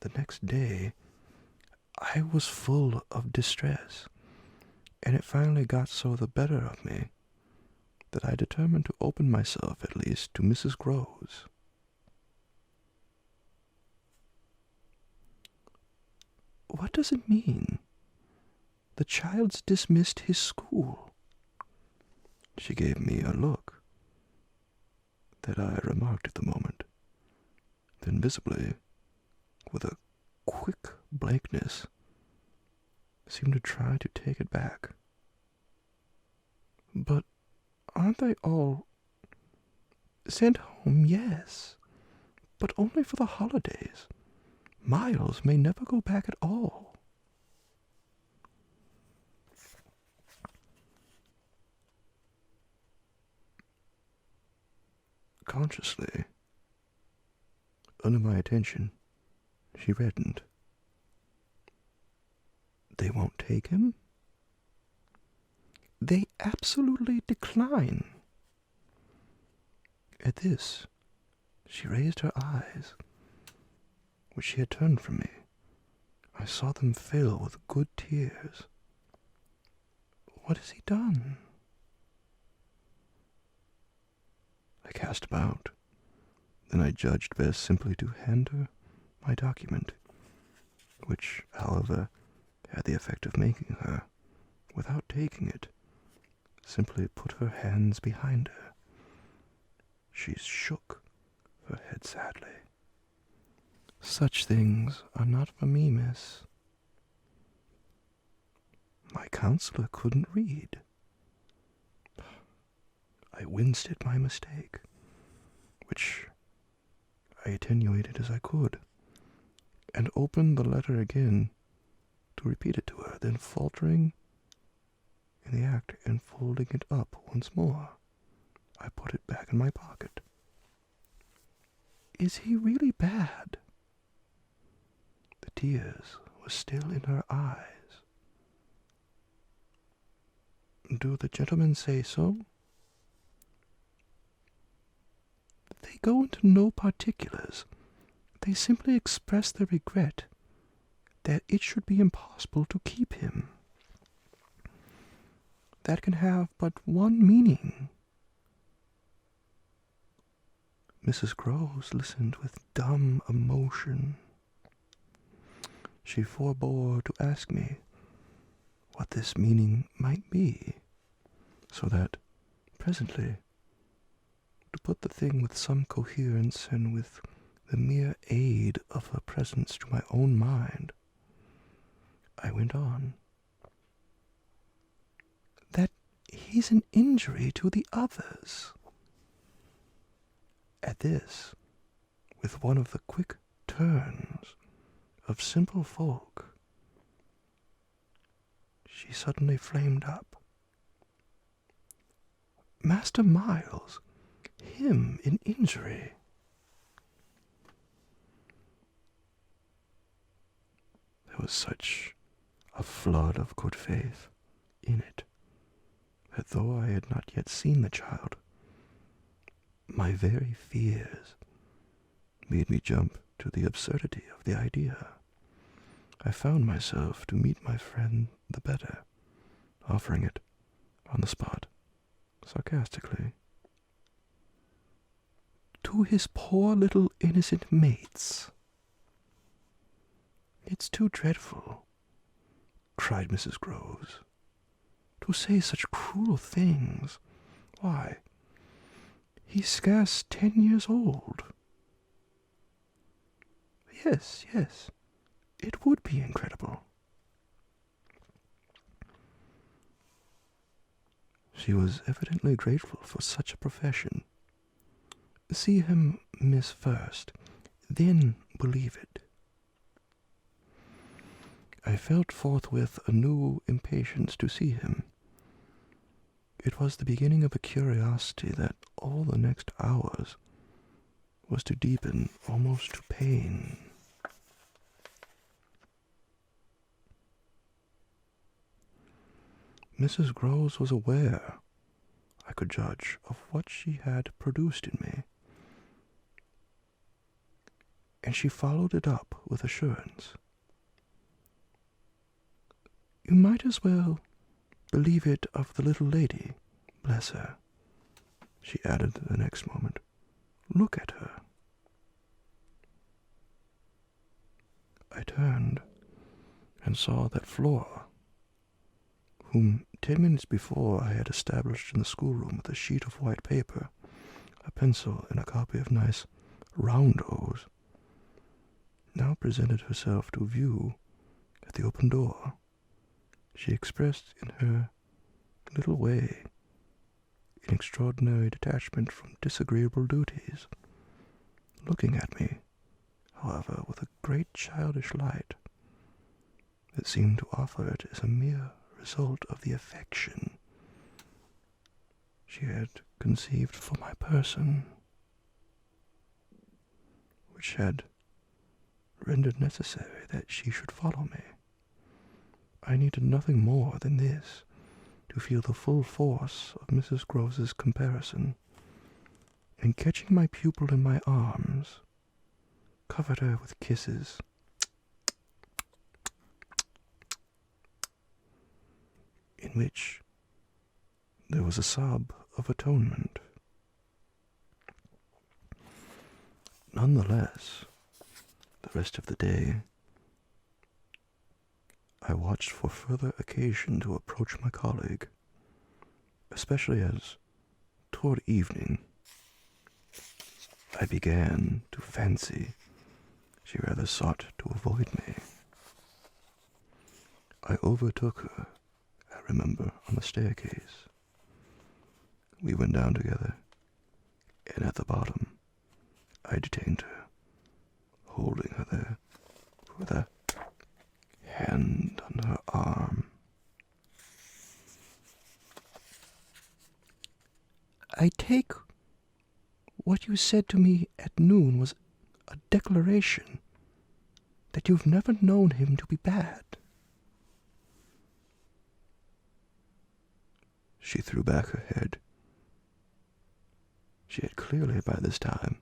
[SPEAKER 1] the next day I was full of distress, and it finally got so the better of me that I determined to open myself at least to Mrs. Groves. What does it mean? The child's dismissed his school. She gave me a look that I remarked at the moment, then visibly, with a quick blankness, seemed to try to take it back. But aren't they all sent home? Yes, but only for the holidays. Miles may never go back at all. Consciously, Under my attention, she reddened.
[SPEAKER 2] They won't take him? They absolutely decline.
[SPEAKER 1] At this, she raised her eyes, which she had turned from me. I saw them fill with good tears. What has he done? I cast about. Then I judged best simply to hand her my document, which, however, had the effect of making her, without taking it, simply put her hands behind her. She shook her head sadly. Such things are not for me, miss. My counselor couldn't read. I winced at my mistake, which I attenuated as I could, and opened the letter again to repeat it to her, then faltering in the act and folding it up once more, I put it back in my pocket.
[SPEAKER 2] Is he really bad?
[SPEAKER 1] The tears were still in her eyes. Do the gentlemen say so?
[SPEAKER 2] They go into no particulars. They simply express their regret that it should be impossible to keep him. That can have but one meaning.
[SPEAKER 1] Mrs. Groves listened with dumb emotion. She forbore to ask me what this meaning might be, so that presently, to put the thing with some coherence and with the mere aid of her presence to my own mind, I went on.
[SPEAKER 2] That he's an injury to the others.
[SPEAKER 1] At this, with one of the quick turns of simple folk, she suddenly flamed up.
[SPEAKER 2] Master Miles, him an injury?
[SPEAKER 1] There was such a flood of good faith in it that though I had not yet seen the child, my very fears made me jump to the absurdity of the idea. I found myself to meet my friend the better, offering it on the spot, sarcastically.
[SPEAKER 2] To his poor little innocent mates.
[SPEAKER 1] It's too dreadful, cried Mrs. Groves, to say such cruel things. Why,
[SPEAKER 2] he's scarce 10 years old.
[SPEAKER 1] Yes, it would be incredible. She was evidently grateful for such a profession. See him, miss, first, then believe it. I felt forthwith a new impatience to see him. It was the beginning of a curiosity that all the next hours was to deepen almost to pain. Mrs. Groves was aware, I could judge, of what she had produced in me, and she followed it up with assurance.
[SPEAKER 2] You might as well believe it of the little lady, bless her,
[SPEAKER 1] she added the next moment. Look at her. I turned and saw that Flora, whom 10 minutes before I had established in the schoolroom with a sheet of white paper, a pencil, and a copy of nice roundos, now presented herself to view at the open door. She expressed in her little way an extraordinary detachment from disagreeable duties, looking at me, however, with a great childish light that seemed to offer it as a mere result of the affection she had conceived for my person.
[SPEAKER 2] which had rendered necessary that she should follow me. I needed nothing more than this to feel the full force of Mrs. Grove's comparison, and catching my pupil in my arms, covered her with kisses. In which there was a sob of atonement. Nonetheless, the rest of the day, I watched for further occasion to approach my colleague, especially as, toward evening, I began to fancy she rather sought to avoid me. I overtook her, I remember, on the staircase. We went down together, and at the bottom, I detained her, holding her there, with a hand on her arm. I take what you said to me at noon was a declaration that you've never known him to be bad. She threw back her head. She had clearly by this time,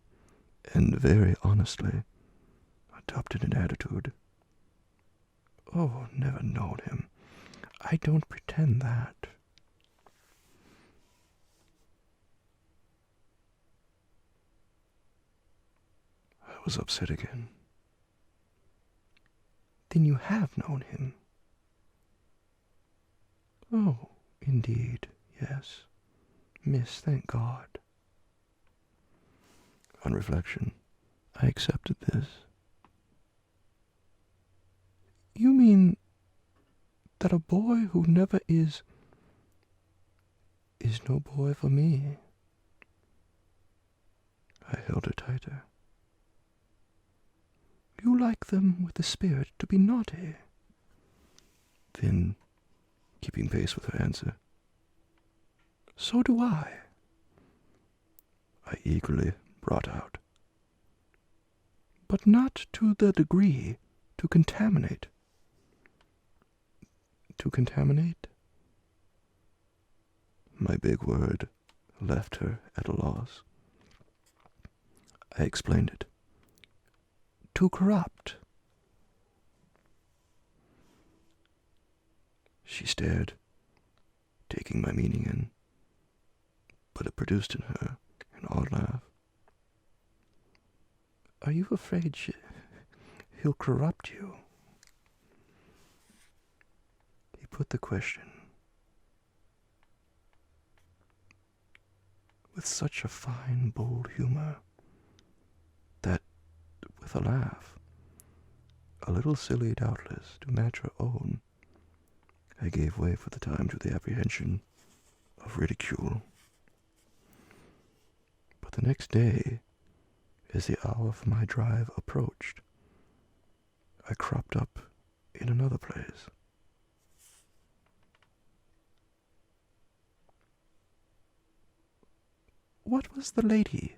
[SPEAKER 2] and very honestly, adopted an attitude. Oh, never known him. I don't pretend that. I was upset again. Then you have known him? Oh, indeed, yes. Miss, thank God. On reflection, I accepted this. You mean that a boy who never is no boy for me? I held her tighter. You like them with the spirit to be naughty? Then, keeping pace with her answer, so do I eagerly brought out. But not to the degree to contaminate. To contaminate? My big word left her at a loss. I explained it. To corrupt. She stared, taking my meaning in, but it produced in her an odd laugh. Are you afraid he'll corrupt you? He put the question with such a fine, bold humor that, with a laugh, a little silly doubtless to match her own, I gave way for the time to the apprehension of ridicule. But the next day, as the hour for my drive approached, I cropped up in another place. What was the lady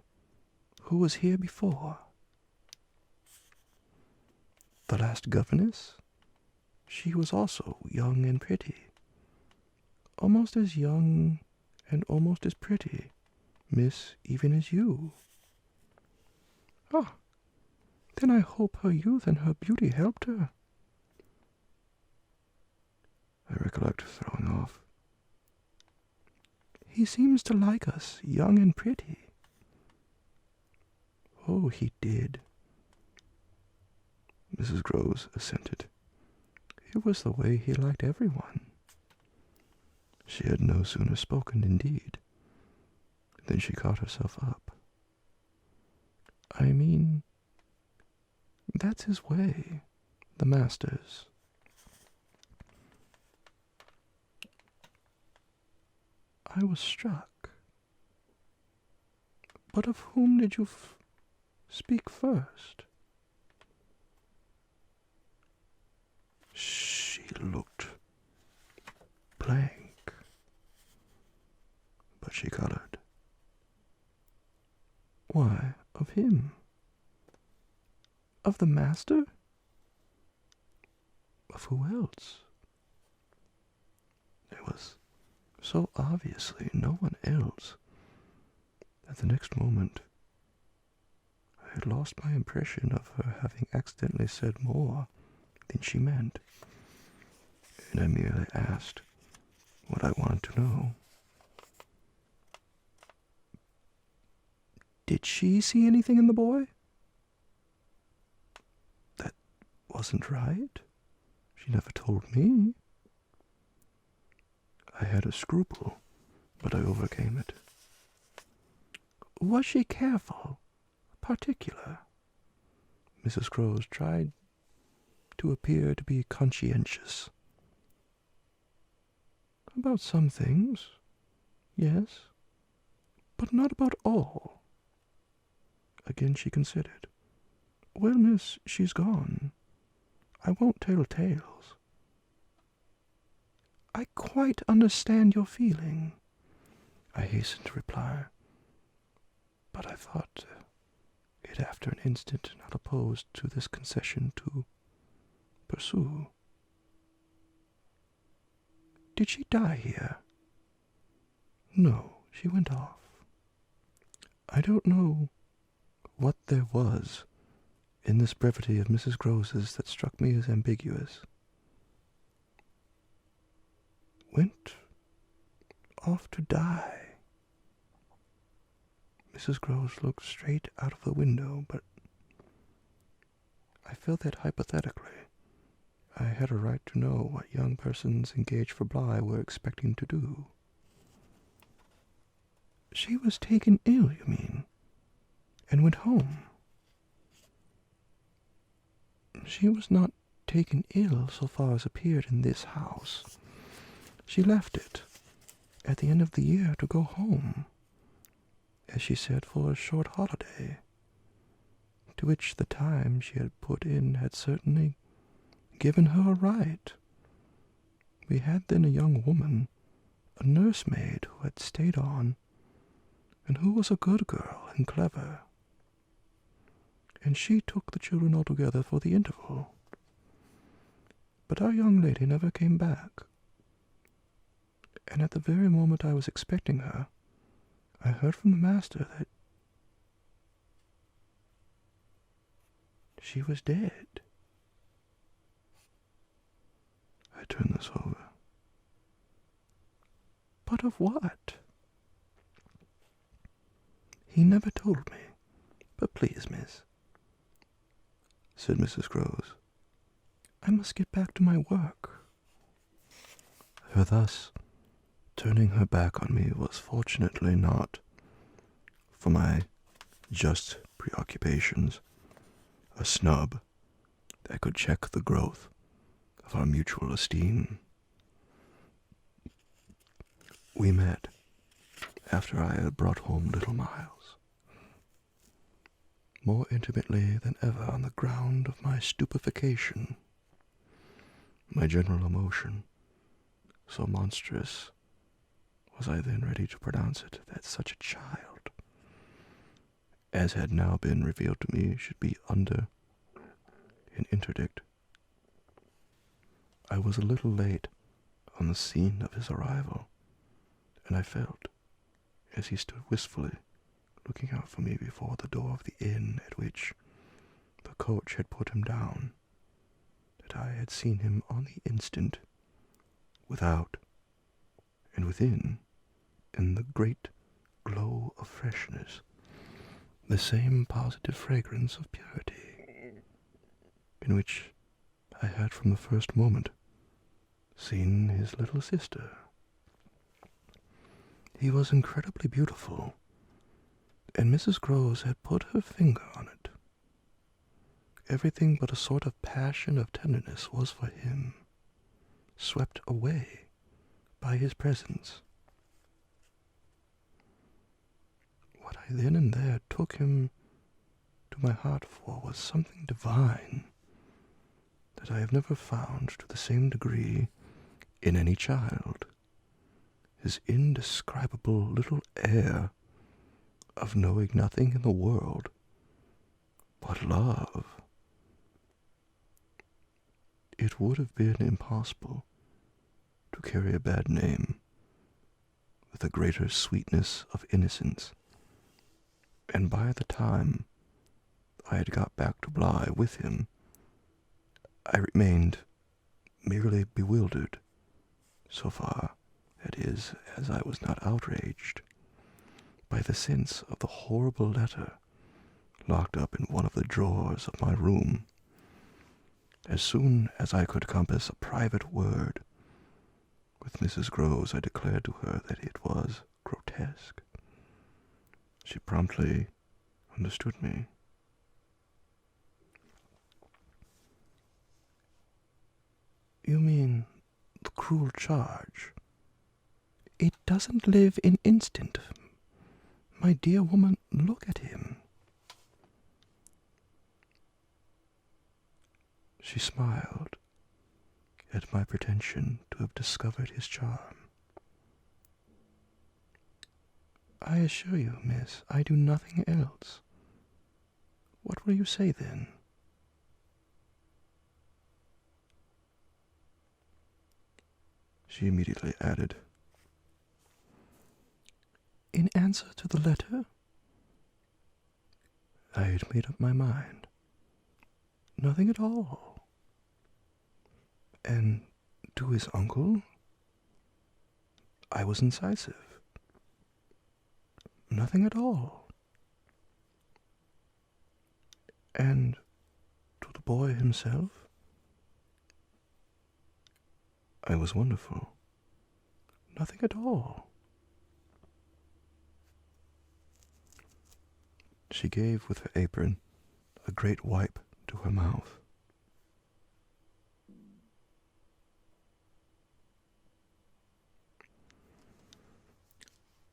[SPEAKER 2] who was here before? The last governess? She was also young and pretty. Almost as young and almost as pretty, miss, even as you. Ah, then I hope her youth and her beauty helped her. I recollect throwing off. He seems to like us, young and pretty. Oh, he did. Mrs. Groves assented. It was the way he liked everyone. She had no sooner spoken, indeed, than she caught herself up. I mean, that's his way, the master's. I was struck. But of whom did you speak first? She looked blank, but she colored. Why, of him. Of the master? Of who else? There was so obviously no one else that the next moment I had lost my impression of her having accidentally said more than she meant, and I merely asked what I wanted to know. Did she see anything in the boy? That wasn't right. She never told me. I had a scruple, but I overcame it. Was she careful? Particular? Mrs. Groves tried to appear to be conscientious. About some things, yes, but not about all. Again she considered. Well, miss, she's gone. I won't tell tales. I quite understand your feeling, I hastened to reply, but I thought it after an instant not opposed to this concession to pursue. Did she die here? No, she went off. I don't know what there was in this brevity of Mrs. Groves's that struck me as ambiguous. Went off to die. Mrs. Groves looked straight out of the window, but I felt that hypothetically I had a right to know what young persons engaged for Bly were expecting to do. She was taken ill, you mean, and went home? She was not taken ill so far as appeared in this house. She left it at the end of the year to go home, as she said, for a short holiday, to which the time she had put in had certainly given her a right. We had then a young woman, a nursemaid, who had stayed on, and who was a good girl and clever, and she took the children altogether for the interval. But our young lady never came back, and at the very moment I was expecting her, I heard from the master that she was dead. I turned this over. But of what? He never told me. But please, miss, said Mrs. Groves, I must get back to my work. Her thus turning her back on me was fortunately not, for my just preoccupations, a snub that could check the growth of our mutual esteem. We met after I had brought home little Miles, more intimately than ever on the ground of my stupefaction, my general emotion, so monstrous was I then ready to pronounce it, that such a child, as had now been revealed to me, should be under an interdict. I was a little late on the scene of his arrival, and I felt, as he stood wistfully looking out for me before the door of the inn at which the coach had put him down, that I had seen him on the instant, without and within, in the great glow of freshness, the same positive fragrance of purity, in which I had from the first moment seen his little sister. He was incredibly beautiful, and Mrs. Groves had put her finger on it. Everything but a sort of passion of tenderness was for him swept away by his presence. What I then and there took him to my heart for was something divine that I have never found to the same degree in any child. His indescribable little air of knowing nothing in the world but love It would have been impossible to carry a bad name with a greater sweetness of innocence, and by the time I had got back to Bly with him, I remained merely bewildered, so far, that is, as I was not outraged, by the sense of the horrible letter locked up in one of the drawers of my room. As soon as I could compass a private word with Mrs. Groves, I declared to her that it was grotesque. She promptly understood me. You mean the cruel charge? It doesn't live in instant. My dear woman, look at him. She smiled at my pretension to have discovered his charm. I assure you, miss, I do nothing else. What will you say, then? She immediately added, in answer to the letter? I had made up my mind. Nothing at all. And to his uncle? I was incisive. Nothing at all. And to the boy himself? I was wonderful. Nothing at all. She gave with her apron a great wipe to her mouth.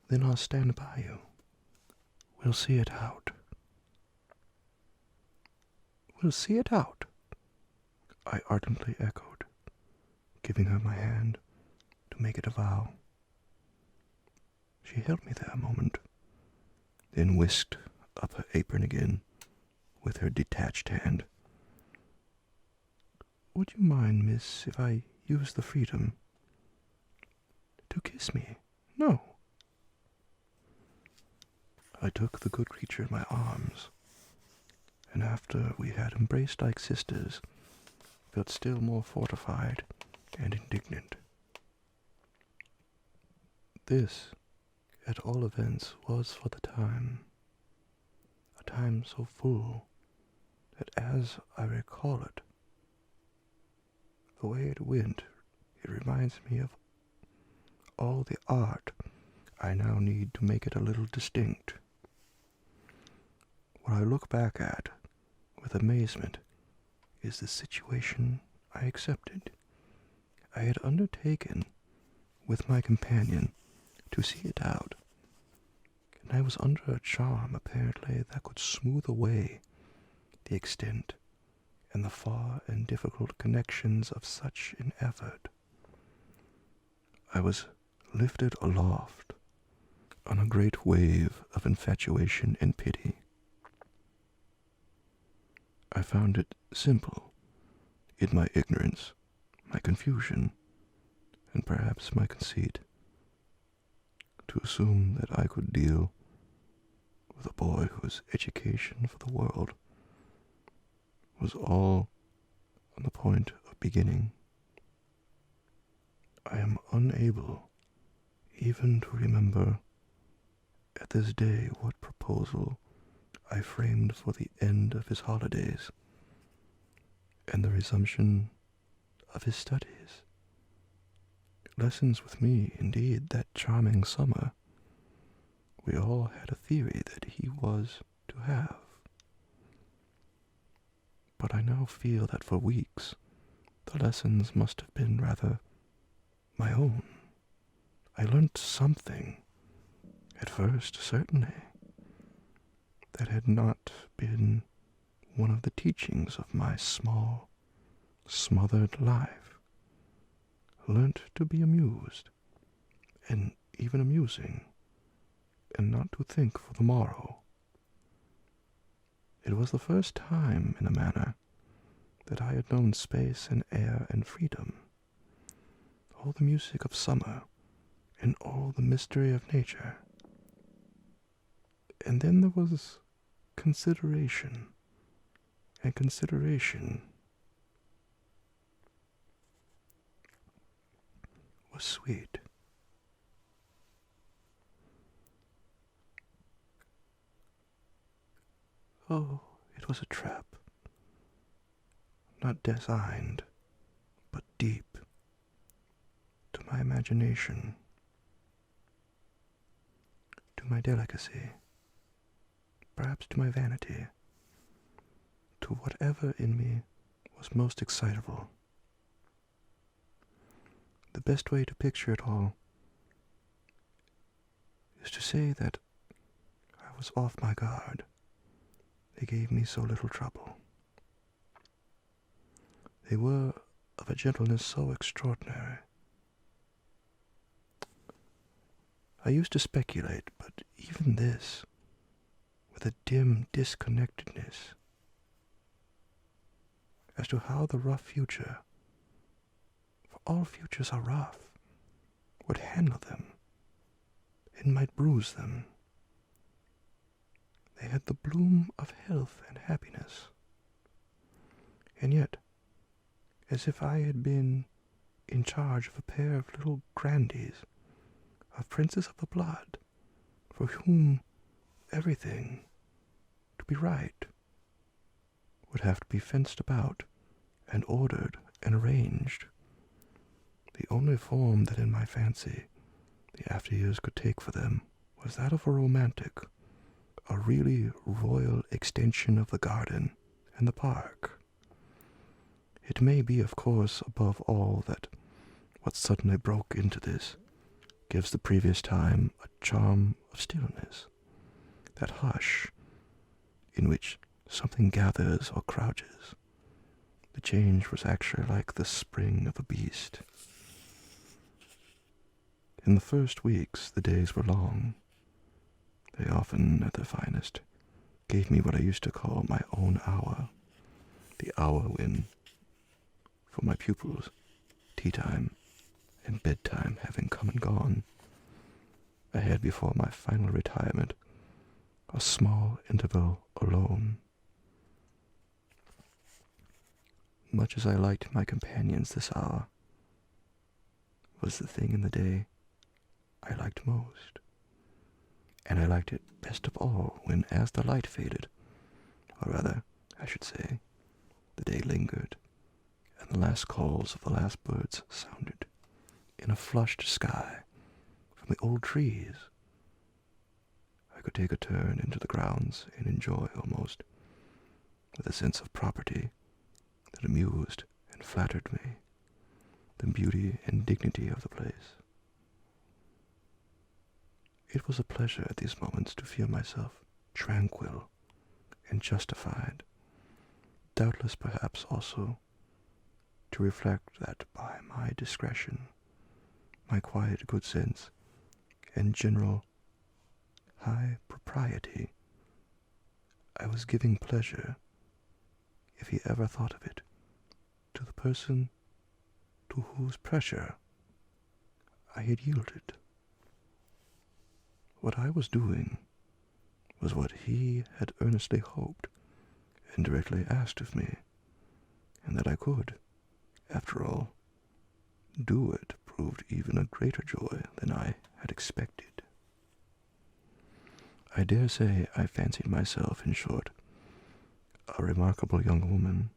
[SPEAKER 2] Then I'll stand by you. We'll see it out. We'll see it out, I ardently echoed, giving her my hand to make it a vow. She held me there a moment, then whisked up her apron again with her detached hand. Would you mind, miss, if I use the freedom to kiss me? No. I took the good creature in my arms, and after we had embraced like sisters, felt still more fortified and indignant. This, at all events, was for the time, a time so full that as I recall it, the way it went, it reminds me of all the art I now need to make it a little distinct. What I look back at with amazement is the situation I accepted. I had undertaken with my companion to see it out, and I was under a charm apparently that could smooth away the extent and the far and difficult connections of such an effort. I was lifted aloft on a great wave of infatuation and pity. I found it simple in my ignorance, my confusion, and perhaps my conceit, to assume that I could deal with a boy whose education for the world was all on the point of beginning. I am unable even to remember at this day what proposal I framed for the end of his holidays and the resumption of his studies. Lessons with me, indeed, that charming summer, we all had a theory that he was to have. But I now feel that for weeks the lessons must have been rather my own. I learnt something, at first certainly, that had not been one of the teachings of my small, smothered life. Learnt to be amused, and even amusing, and not to think for the morrow. It was the first time, in a manner, that I had known space and air and freedom, all the music of summer, and all the mystery of nature. And then there was consideration, and consideration was sweet. Oh, it was a trap, not designed, but deep, to my imagination, to my delicacy, perhaps to my vanity, to whatever in me was most excitable. The best way to picture it all is to say that I was off my guard. They gave me so little trouble. They were of a gentleness so extraordinary. I used to speculate, but even this, with a dim disconnectedness, as to how the rough future, for all futures are rough, would handle them, and might bruise them. They had the bloom of health and happiness, and yet, as if I had been in charge of a pair of little grandees, of princes of the blood, for whom everything, to be right, would have to be fenced about, and ordered, and arranged. The only form that in my fancy the after years could take for them was that of a romantic, a really royal extension of the garden and the park. It may be, of course, above all, that what suddenly broke into this gives the previous time a charm of stillness, that hush in which something gathers or crouches. The change was actually like the spring of a beast. In the first weeks the days were long. They often, at their finest, gave me what I used to call my own hour, the hour when, for my pupils, tea time and bedtime having come and gone, I had before my final retirement a small interval alone. Much as I liked my companions, this hour was the thing in the day I liked most. And I liked it best of all when, as the light faded, or rather, I should say, the day lingered, and the last calls of the last birds sounded in a flushed sky from the old trees, I could take a turn into the grounds and enjoy almost, with a sense of property that amused and flattered me, the beauty and dignity of the place. It was a pleasure at these moments to feel myself tranquil and justified, doubtless perhaps also to reflect that by my discretion, my quiet good sense, and general high propriety, I was giving pleasure, if he ever thought of it, to the person to whose pressure I had yielded. What I was doing was what he had earnestly hoped and directly asked of me, and that I could, after all, do it proved even a greater joy than I had expected. I dare say I fancied myself, in short, a remarkable young woman,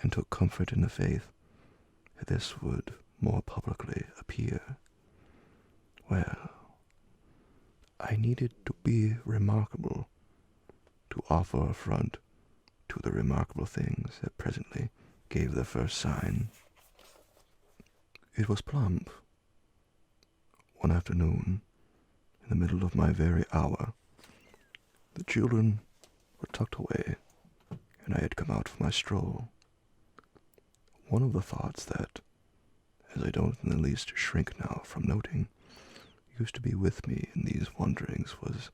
[SPEAKER 2] and took comfort in the faith that this would more publicly appear. Well, I needed to be remarkable to offer a front to the remarkable things that presently gave the first sign. It was plump. One afternoon, in the middle of my very hour, the children were tucked away, and I had come out for my stroll. One of the thoughts that, as I don't in the least shrink now from noting, used to be with me in these wanderings was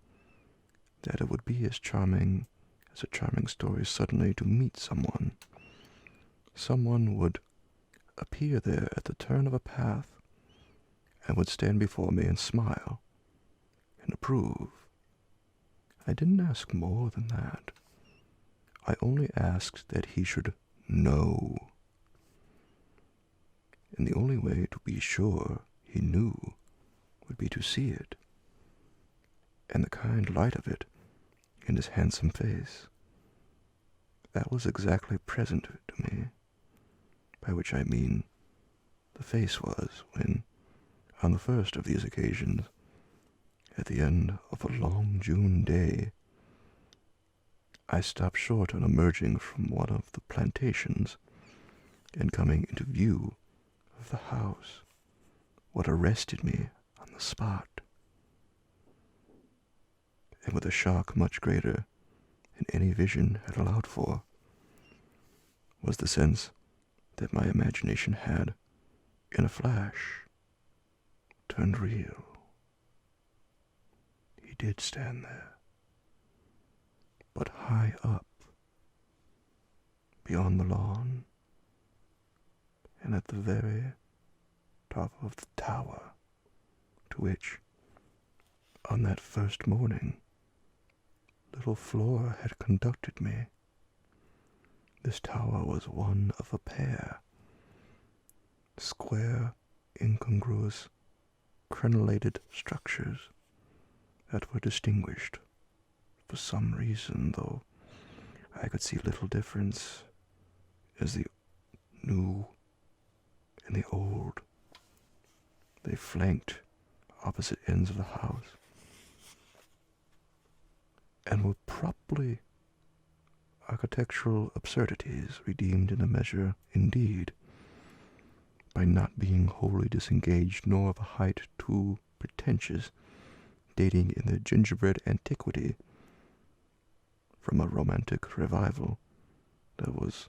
[SPEAKER 2] that it would be as charming as a charming story suddenly to meet someone someone would appear there at the turn of a path and would stand before me and smile and approve. I didn't ask more than that. I only asked that he should know. And the only way to be sure he knew would be to see it, and the kind light of it in his handsome face. That was exactly present to me, by which I mean the face was when, on the first of these occasions, at the end of a long June day, I stopped short on emerging from one of the plantations and coming into view of the house, what arrested me on the spot, and with a shock much greater than any vision had allowed for, was the sense that my imagination had, in a flash, turned real. He did stand there, but high up, beyond the lawn, and at the very top of the tower to which, on that first morning, little Flora had conducted me. This tower was one of a pair, square, incongruous, crenellated structures that were distinguished, for some reason, though I could see little difference, as the new and the old. They flanked opposite ends of the house, and were probably architectural absurdities redeemed in a measure, indeed, by not being wholly disengaged, nor of a height too pretentious, dating in their gingerbread antiquity from a romantic revival that was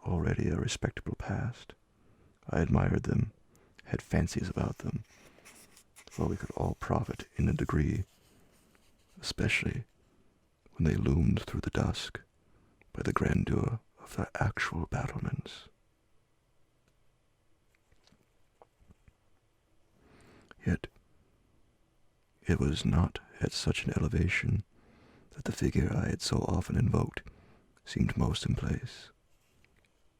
[SPEAKER 2] already a respectable past. I admired them, had fancies about them, for we could all profit in a degree, especially when they loomed through the dusk by the grandeur of their actual battlements. Yet it was not at such an elevation that the figure I had so often invoked seemed most in place.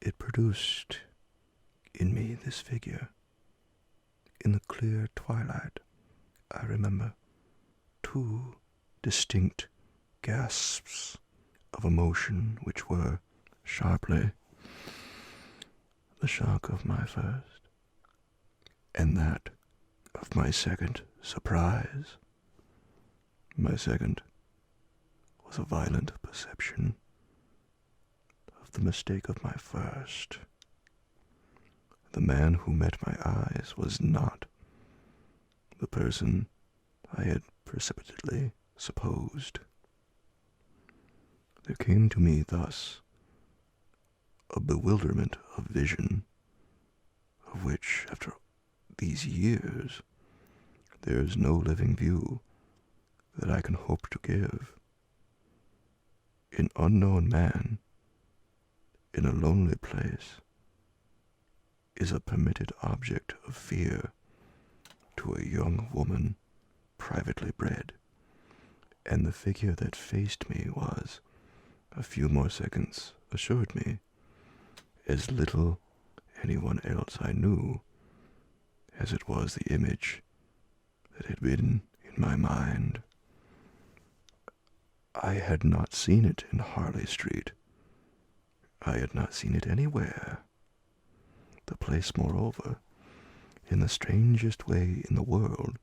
[SPEAKER 2] It produced in me, this figure, in the clear twilight, I remember, two distinct gasps of emotion which were, sharply, the shock of my first, and that of my second surprise. My second was a violent perception of the mistake of my first. The man who met my eyes was not the person I had precipitately supposed. There came to me thus a bewilderment of vision, of which, after these years, there is no living view that I can hope to give. An unknown man, in a lonely place, is a permitted object of fear to a young woman privately bred, and the figure that faced me was, a few more seconds assured me, as little anyone else I knew as it was the image that had been in my mind. I had not seen it in Harley Street. I had not seen it anywhere. The place, moreover, in the strangest way in the world,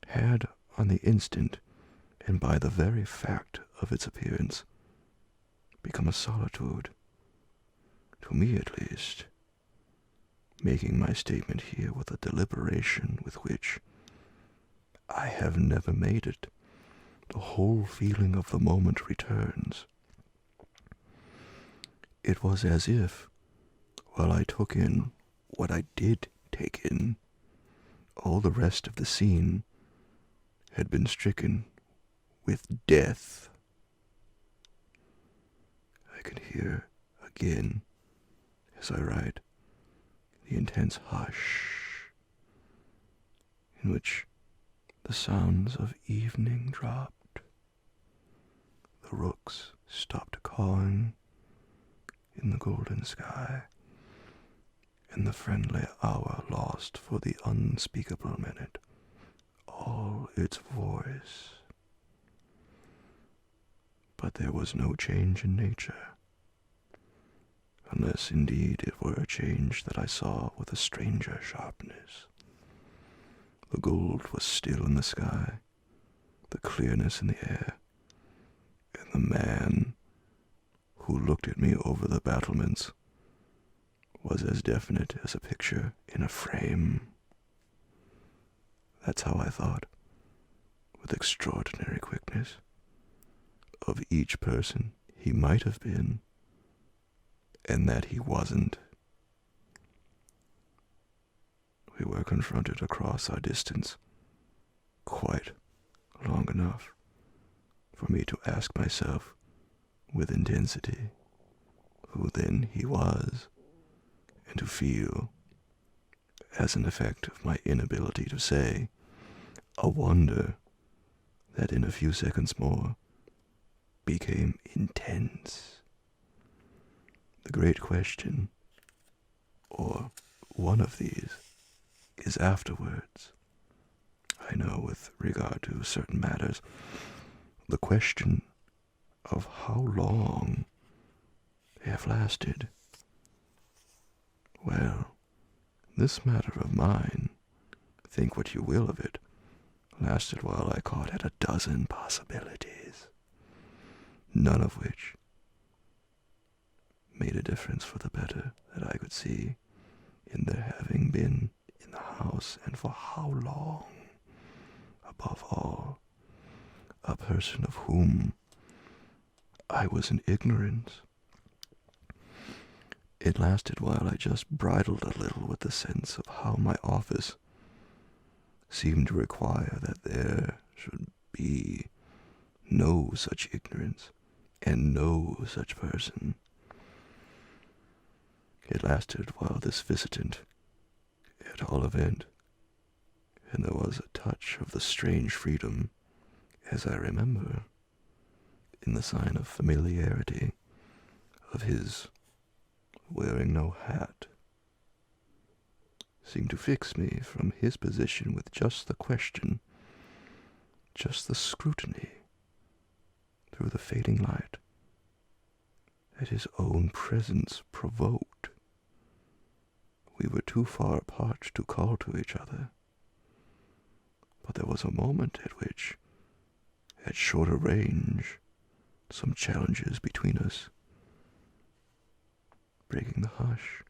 [SPEAKER 2] had on the instant, and by the very fact of its appearance, become a solitude, to me at least, making my statement here with a deliberation with which I have never made it. The whole feeling of the moment returns. It was as if, while I took in what I did take in, all the rest of the scene had been stricken with death. I could hear again,
[SPEAKER 1] as I write, the intense hush in which the sounds of evening dropped. The rooks stopped cawing in the golden sky, and the friendly hour lost for the unspeakable minute all its voice. But there was no change in nature, unless indeed it were a change that I saw with a stranger sharpness. The gold was still in the sky, the clearness in the air, and the man who looked at me over the battlements was as definite as a picture in a frame. That's how I thought, with extraordinary quickness, of each person he might have been, and that he wasn't. We were confronted across our distance quite long enough for me to ask myself with intensity who then he was, and to feel, as an effect of my inability to say, a wonder that in a few seconds more became intense. The great question, or one of these, is afterwards. I know with regard to certain matters, the question of how long they have lasted. Well, this matter of mine, think what you will of it, lasted while I caught at a dozen possibilities, none of which made a difference for the better that I could see in their having been in the house, and for how long. Above all, a person of whom I was in ignorance. It lasted while I just bridled a little with the sense of how my office seemed to require that there should be no such ignorance and no such person. It lasted while this visitant, at all event, and there was a touch of the strange freedom, as I remember, in the sign of familiarity of his wearing no hat, seemed to fix me from his position with just the question, just the scrutiny, through the fading light, that his own presence provoked. We were too far apart to call to each other, but there was a moment at which, at shorter range, some challenges between us, breaking the hush,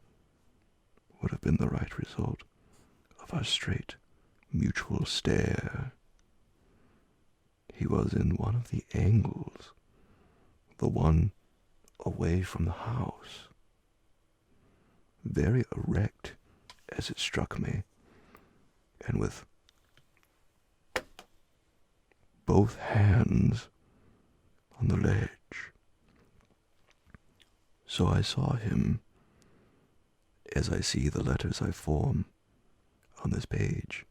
[SPEAKER 1] would have been the right result of our straight, mutual stare. He was in one of the angles, the one away from the house, very erect as it struck me, and with both hands on the ledge. So I saw him as I see the letters I form on this page.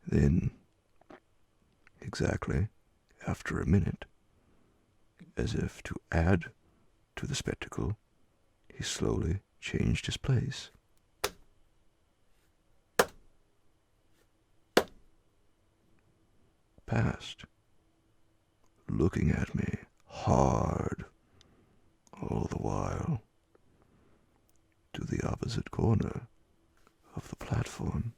[SPEAKER 1] Then, exactly after a minute, as if to add to the spectacle, he slowly changed his place. Passed, looking at me hard all the while, to the opposite corner of the platform.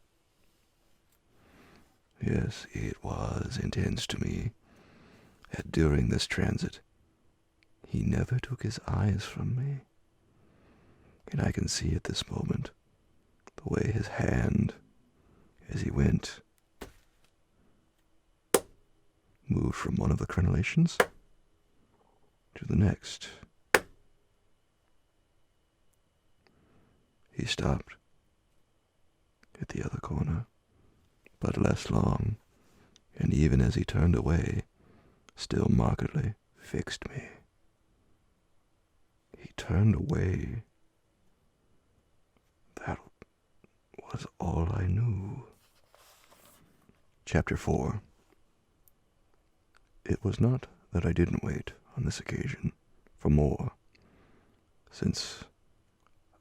[SPEAKER 1] Yes, it was intense to me that during this transit he never took his eyes from me, and I can see at this moment the way his hand, as he went, moved from one of the crenellations to the next. He stopped at the other corner, but less long, and even as he turned away, still markedly fixed me. He turned away all I knew. Chapter 4. It was not that I didn't wait on this occasion for more, since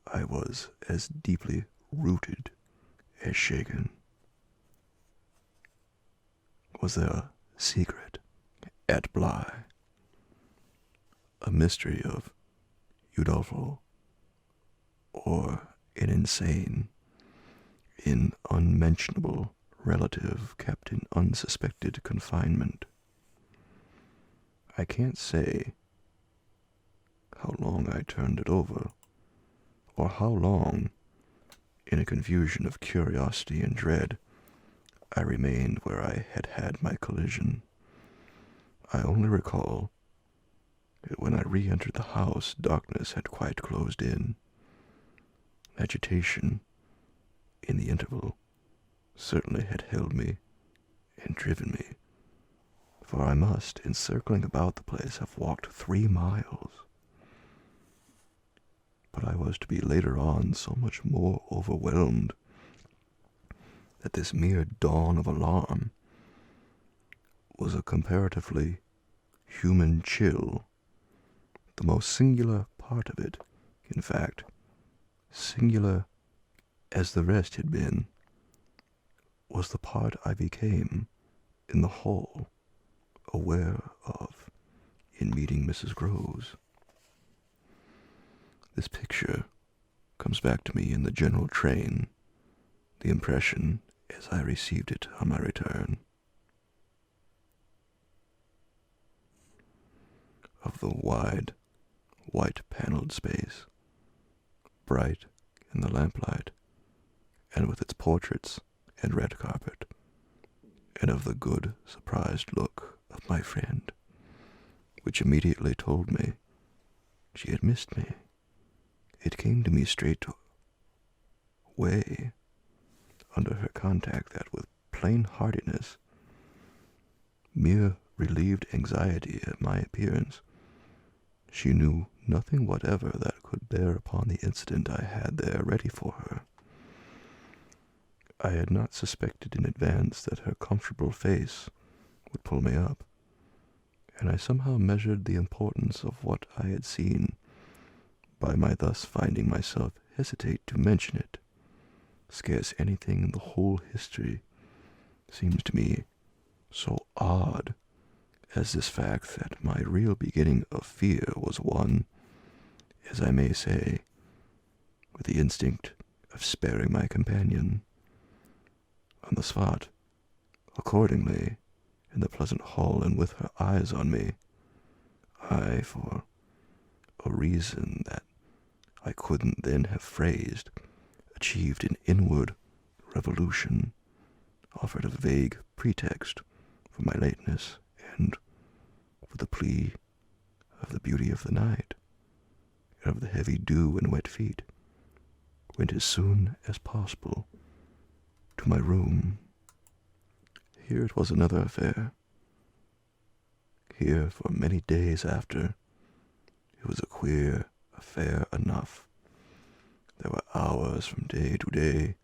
[SPEAKER 1] I was as deeply rooted as shaken. Was there a secret at Bly? A mystery of Udolpho, or an insane, unmentionable relative kept in unsuspected confinement? I can't say how long I turned it over, or how long, in a confusion of curiosity and dread, I remained where I had had my collision. I only recall that when I re-entered the house, darkness had quite closed in. Agitation, in the interval, certainly had held me and driven me, for I must, in circling about the place, have walked 3 miles. But I was to be later on so much more overwhelmed that this mere dawn of alarm was a comparatively human chill. The most singular part of it, in fact, singular as the rest had been, was the part I became in the hall aware of in meeting Mrs. Groves. This picture comes back to me in the general train, the impression as I received it on my return. Of the wide, white-paneled space, bright in the lamplight, and with its portraits and red carpet, and of the good, surprised look of my friend, which immediately told me she had missed me. It came to me straightway, under her contact, that with plain heartiness, mere relieved anxiety at my appearance, she knew nothing whatever that could bear upon the incident I had there ready for her. I had not suspected in advance that her comfortable face would pull me up, and I somehow measured the importance of what I had seen by my thus finding myself hesitate to mention it. Scarce anything in the whole history seems to me so odd as this fact that my real beginning of fear was one, as I may say, with the instinct of sparing my companion. On the spot, accordingly, in the pleasant hall and with her eyes on me, I, for a reason that I couldn't then have phrased, achieved an inward revolution, offered a vague pretext for my lateness, and, with the plea of the beauty of the night, and of the heavy dew and wet feet, went as soon as possible to my room. Here it was another affair. Here, for many days after, it was a queer affair enough. There were hours from day to day,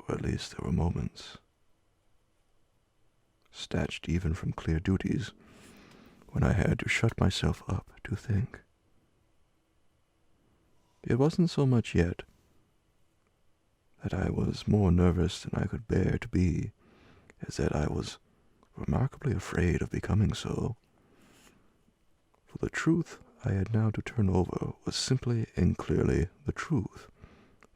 [SPEAKER 1] or at least there were moments, snatched even from clear duties, when I had to shut myself up to think. It wasn't so much yet that I was more nervous than I could bear to be, as that I was remarkably afraid of becoming so. For the truth I had now to turn over was simply and clearly the truth,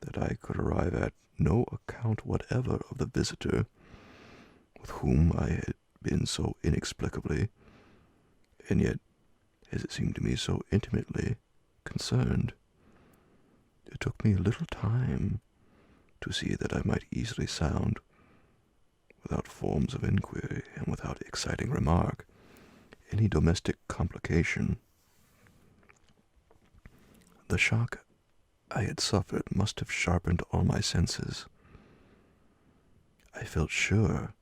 [SPEAKER 1] that I could arrive at no account whatever of the visitor with whom I had been so inexplicably, and yet, as it seemed to me, so intimately concerned. It took me a little time to see that I might easily sound, without forms of inquiry and without exciting remark, any domestic complication. The shock I had suffered must have sharpened all my senses. I felt sure,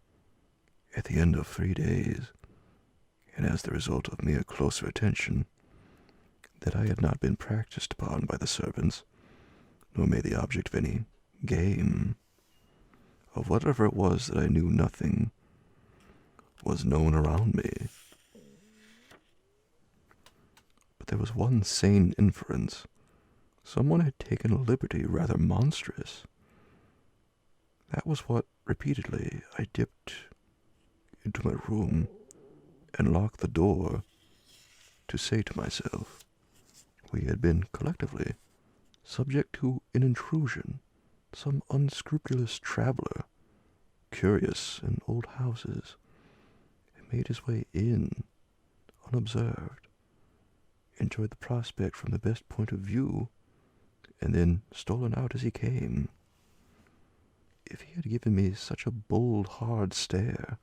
[SPEAKER 1] at the end of 3 days, and as the result of mere closer attention, that I had not been practiced upon by the servants, nor made the object of any game of whatever it was that I knew nothing was known around me. But there was one sane inference. Someone had taken a liberty rather monstrous. That was what, repeatedly, I dipped into my room and locked the door to say to myself. We had been, collectively, subject to an intrusion, some unscrupulous traveler, curious in old houses, had made his way in, unobserved, enjoyed the prospect from the best point of view, and then stolen out as he came. If he had given me such a bold, hard stare,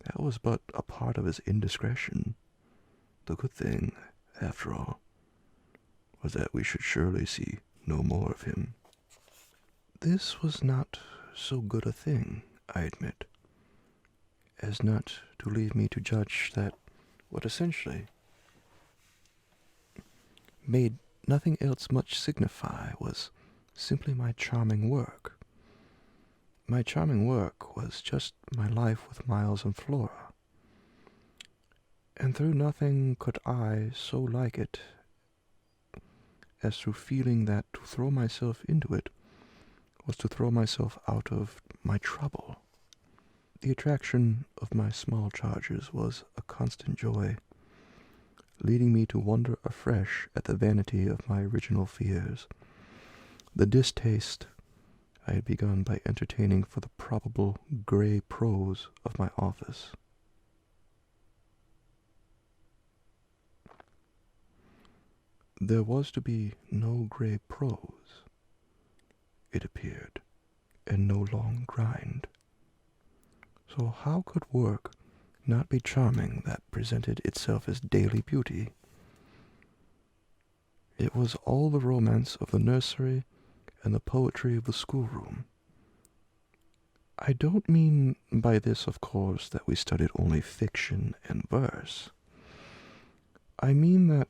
[SPEAKER 1] that was but a part of his indiscretion. The good thing, after all, was that we should surely see no more of him. This was not so good a thing, I admit, as not to leave me to judge that what essentially made nothing else much signify was simply my charming work. My charming work was just my life with Miles and Flora, and through nothing could I so like it as through feeling that to throw myself into it was to throw myself out of my trouble. The attraction of my small charges was a constant joy, leading me to wonder afresh at the vanity of my original fears, the distaste I had begun by entertaining for the probable gray prose of my office. There was to be no gray prose, it appeared, and no long grind. So how could work not be charming that presented itself as daily beauty? It was all the romance of the nursery and the poetry of the schoolroom. I don't mean by this, of course, that we studied only fiction and verse. I mean that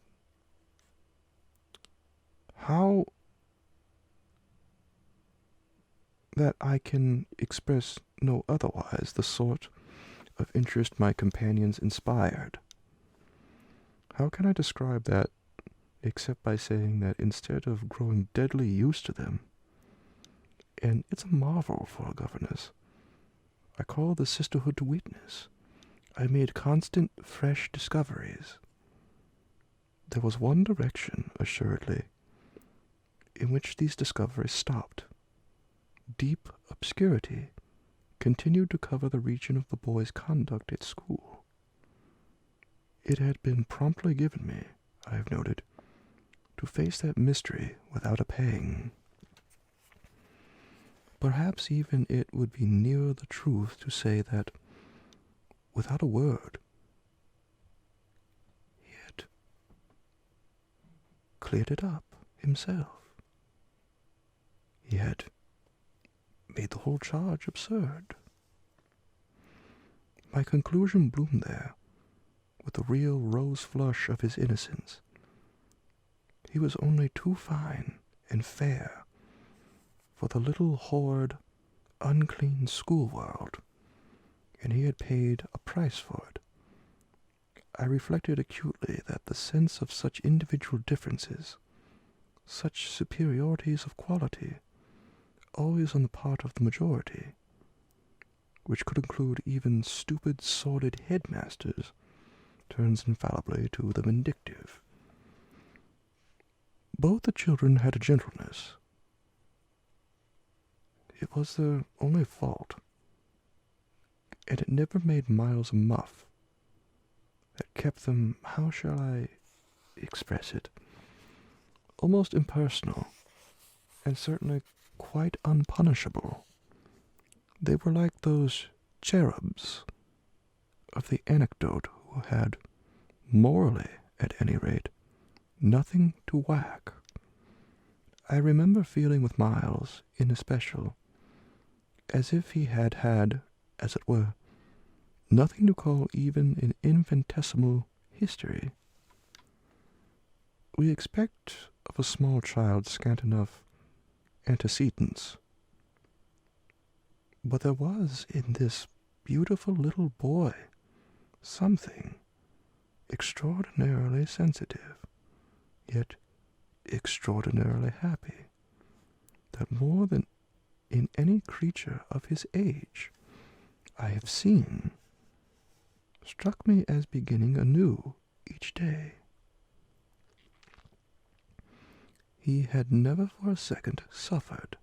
[SPEAKER 1] how that I can express no otherwise the sort of interest my companions inspired. How can I describe that except by saying that instead of growing deadly used to them, and it's a marvel for a governess, I called the sisterhood to witness. I made constant, fresh discoveries. There was one direction, assuredly, in which these discoveries stopped. Deep obscurity continued to cover the region of the boy's conduct at school. It had been promptly given me, I have noted, to face that mystery without a pang. Perhaps even it would be nearer the truth to say that, without a word, he had cleared it up himself. He had made the whole charge absurd. My conclusion bloomed there, with the real rose flush of his innocence. He was only too fine and fair for the little horrid, unclean school world, and he had paid a price for it. I reflected acutely that the sense of such individual differences, such superiorities of quality, always on the part of the majority, which could include even stupid, sordid headmasters, turns infallibly to the vindictive. Both the children had a gentleness. It was their only fault, and it never made Miles a muff, that kept them, how shall I express it, almost impersonal, and certainly quite unpunishable. They were like those cherubs of the anecdote who had, morally at any rate, nothing to whack. I remember feeling with Miles, in especial, as if he had had, as it were, nothing to call even an infinitesimal history. We expect of a small child scant enough antecedents.
[SPEAKER 2] But there was in this beautiful little boy something extraordinarily sensitive, yet extraordinarily happy, that more than in any creature of his age I have seen, struck me as beginning anew each day. He had never for a second suffered.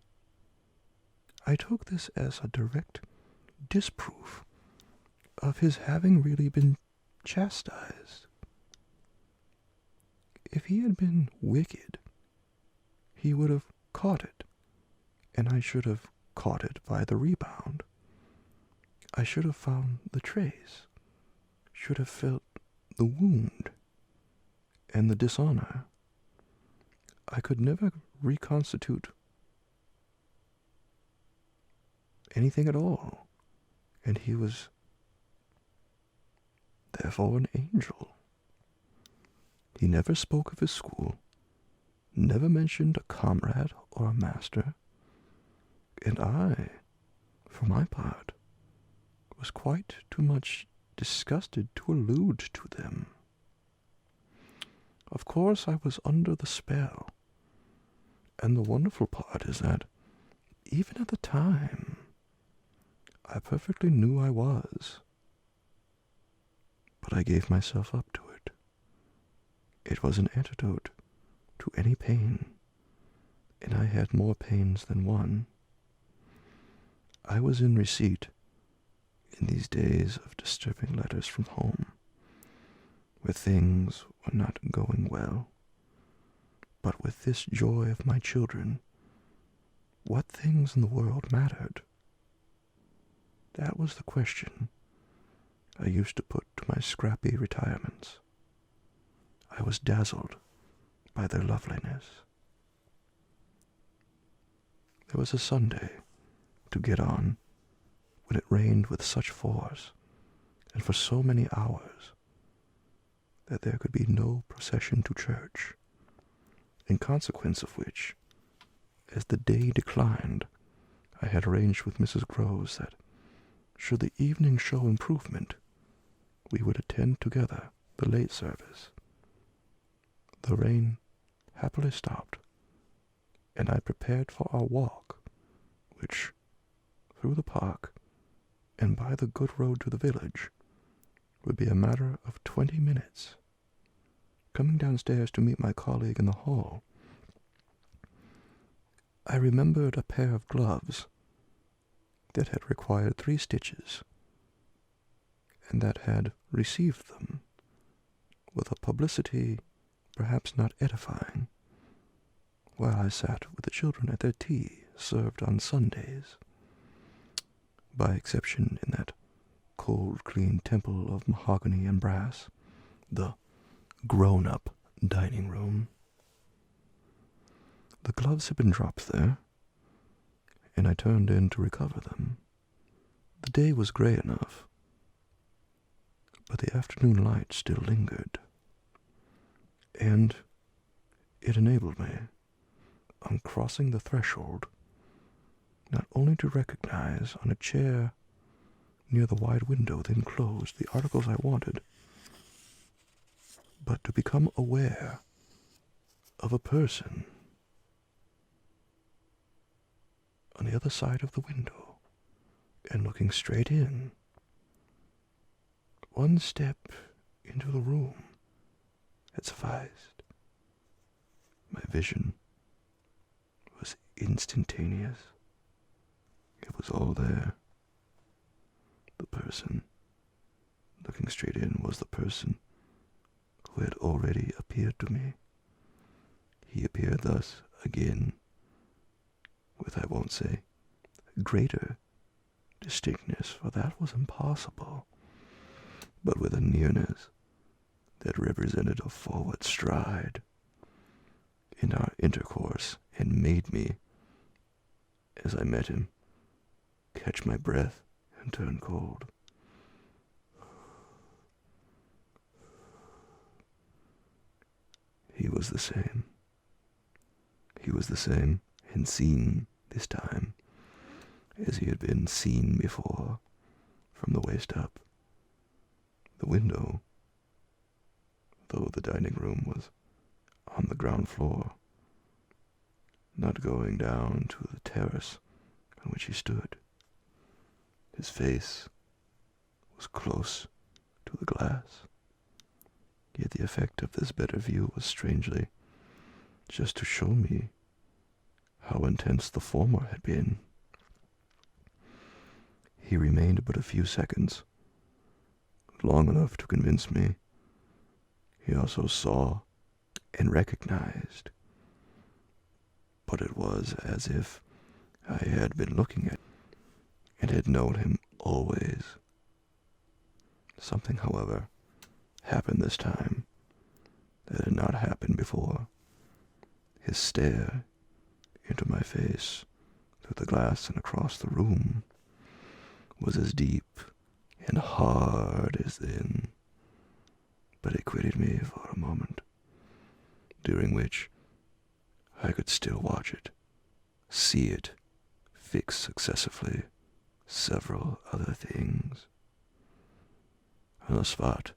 [SPEAKER 2] I took this as a direct disproof of his having really been chastised. If he had been wicked, he would have caught it, and I should have caught it by the rebound. I should have found the trace, should have felt the wound and the dishonor. I could never reconstitute anything at all, and he was therefore an angel. He never spoke of his school, never mentioned a comrade or a master, and I, for my part, was quite too much disgusted to allude to them. Of course I was under the spell, and the wonderful part is that, even at the time, I perfectly knew I was. But I gave myself up to it. It was an antidote to any pain, and I had more pains than one. I was in receipt, in these days of disturbing letters from home, where things were not going well. But with this joy of my children, what things in the world mattered? That was the question I used to put to my scrappy retirements. I was dazzled by their loveliness. There was a Sunday to get on when it rained with such force and for so many hours that there could be no procession to church, in consequence of which, as the day declined, I had arranged with Mrs. Groves that, should the evening show improvement, we would attend together the late service. The rain happily stopped, and I prepared for our walk, which, through the park and by the good road to the village, would be a matter of 20 minutes. Coming downstairs to meet my colleague in the hall, I remembered a pair of gloves that had required 3 stitches, and that had received them with a publicity perhaps not edifying, while I sat with the children at their tea served on Sundays, by exception in that cold, clean temple of mahogany and brass, the grown-up dining room. The gloves had been dropped there, and I turned in to recover them. The day was gray enough, but the afternoon light still lingered, and it enabled me, on crossing the threshold, not only to recognize on a chair near the wide window then closed the articles I wanted, but to become aware of a person on the other side of the window and looking straight in. One step into the room had sufficed. My vision was instantaneous. It was all there. The person looking straight in was the person who had already appeared to me. He appeared thus again, with, I won't say, greater distinctness, for that was impossible, but with a nearness that represented a forward stride in our intercourse, and made me, as I met him, catch my breath and turn cold. He was the same. He was the same, and seen this time, as he had been seen before, from the waist up. The window, though the dining room was on the ground floor, not going down to the terrace on which he stood. His face was close to the glass, yet the effect of this better view was strangely just to show me how intense the former had been. He remained but a few seconds, long enough to convince me he also saw and recognized, but it was as if I had been looking at and had known him always. Something, however, happened this time that had not happened before. His stare into my face through the glass and across the room was as deep and hard as then, but it quitted me for a moment, during which I could still watch it, see it, fix successively several other things. On the spot,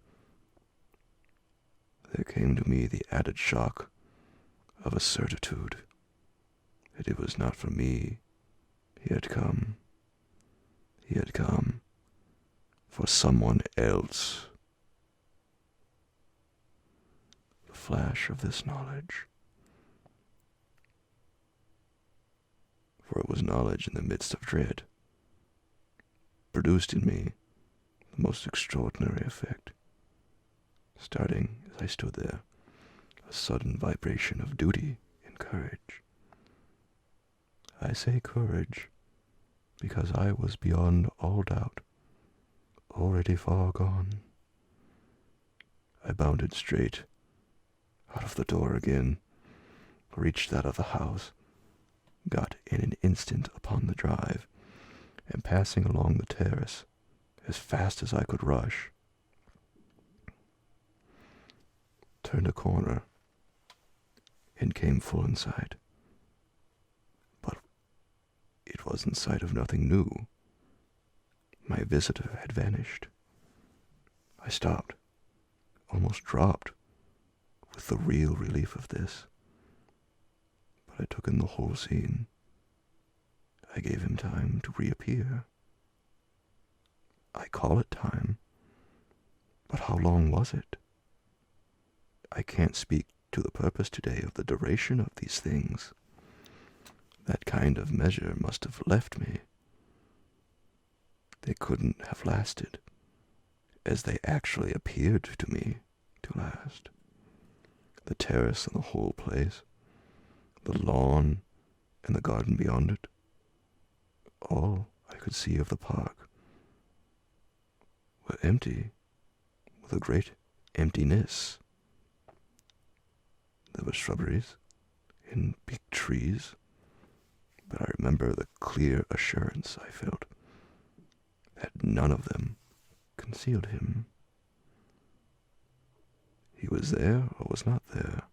[SPEAKER 2] there came to me the added shock of a certitude that it was not for me he had come. He had come for someone else. The flash of this knowledge, for it was knowledge in the midst of dread, produced in me the most extraordinary effect. Starting as I stood there, a sudden vibration of duty and courage. I say courage because I was beyond all doubt, already far gone. I bounded straight out of the door again, reached that of the house, got in an instant upon the drive, and passing along the terrace as fast as I could rush, turned a corner and came full in sight. But it was in sight of nothing new. My visitor had vanished. I stopped, almost dropped, with the real relief of this. But I took in the whole scene. I gave him time to reappear. I call it time, but how long was it? I can't speak to the purpose today of the duration of these things. That kind of measure must have left me. They couldn't have lasted, as they actually appeared to me to last. The terrace and the whole place, the lawn and the garden beyond it, all I could see of the park, were empty, with a great emptiness. There were shrubberies and big trees, but I remember the clear assurance I felt that none of them concealed him. He was there or was not there.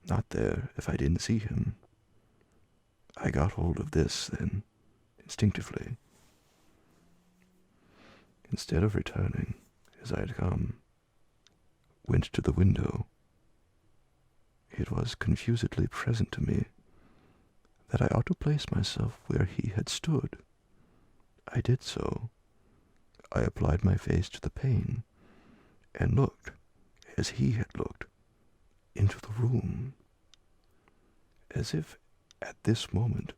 [SPEAKER 2] Not there if I didn't see him. I got hold of this then, instinctively. Instead of returning as I had come, went to the window. It was confusedly present to me that I ought to place myself where he had stood. I did so. I applied my face to the pane, and looked, as he had looked, into the room, as if at this moment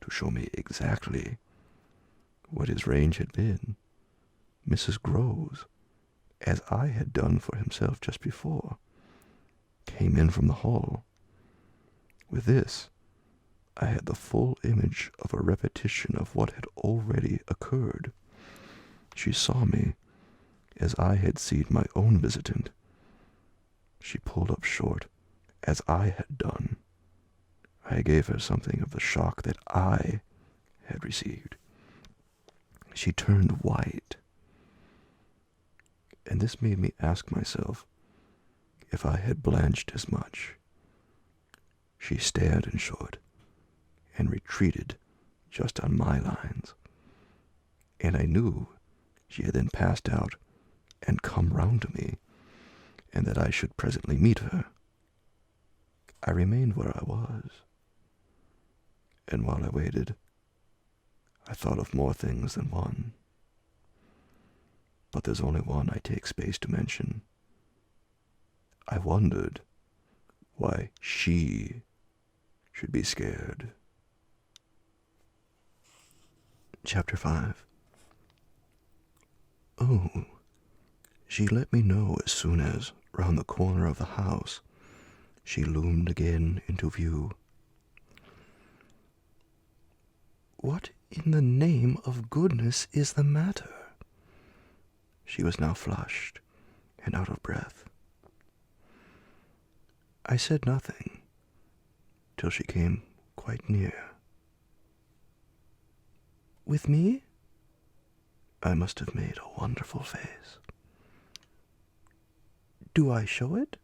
[SPEAKER 2] to show me exactly what his range had been. Mrs. Groves, as I had done for himself just before, came in from the hall. With this, I had the full image of a repetition of what had already occurred. She saw me as I had seen my own visitant. She pulled up short as I had done. I gave her something of the shock that I had received. She turned white, and this made me ask myself if I had blanched as much. She stared in short, and retreated just on my lines, and I knew she had then passed out and come round to me, and that I should presently meet her. I remained where I was, and while I waited, I thought of more things than one. But there's only one I take space to mention. I wondered why she should be scared. Chapter 5. Oh, she let me know as soon as, round the corner of the house, she loomed again into view. What in the name of goodness is the matter? She was now flushed and out of breath. I said nothing till she came quite near. With me? I must have made a wonderful face. Do I show it?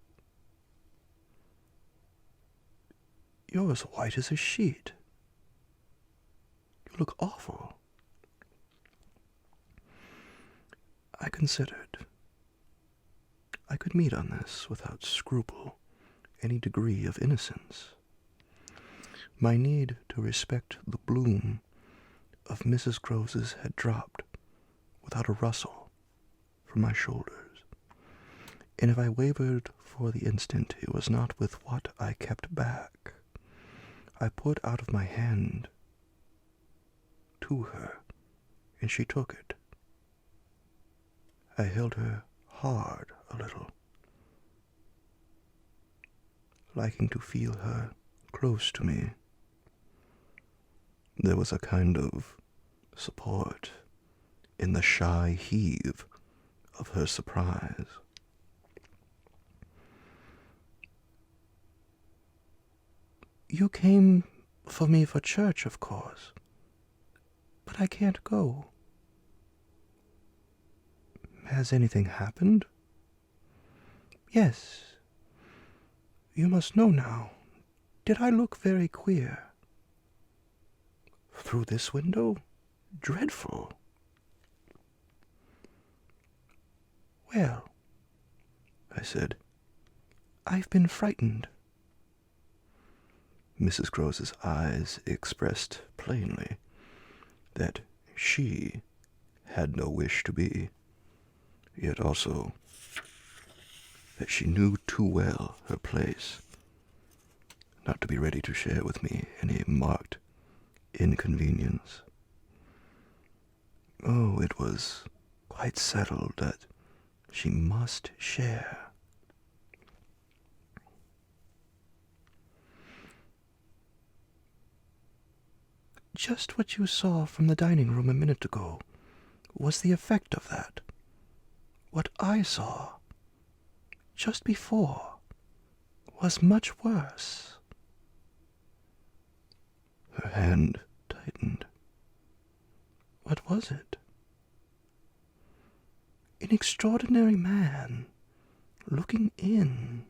[SPEAKER 2] You're as white as a sheet. You look awful. I considered. I could meet on this without scruple any degree of innocence. My need to respect the bloom of Mrs. Grove's had dropped without a rustle from my shoulders, and if I wavered for the instant, it was not with what I kept back. I put out of my hand to her, and she took it. I held her hard a little, liking to feel her close to me. There was a kind of support in the shy heave of her surprise. You came for me for church, of course, but I can't go. Has anything happened? Yes. You must know now. Did I look very queer? Through this window? Dreadful. Well, I said, I've been frightened. Mrs. Grove's eyes expressed plainly that she had no wish to be, yet also that she knew too well her place not to be ready to share with me any marked inconvenience. Oh, it was quite settled that she must share. Just what you saw from the dining room a minute ago was the effect of that. What I saw just before was much worse. Her hand tightened. What was it? An extraordinary man looking in.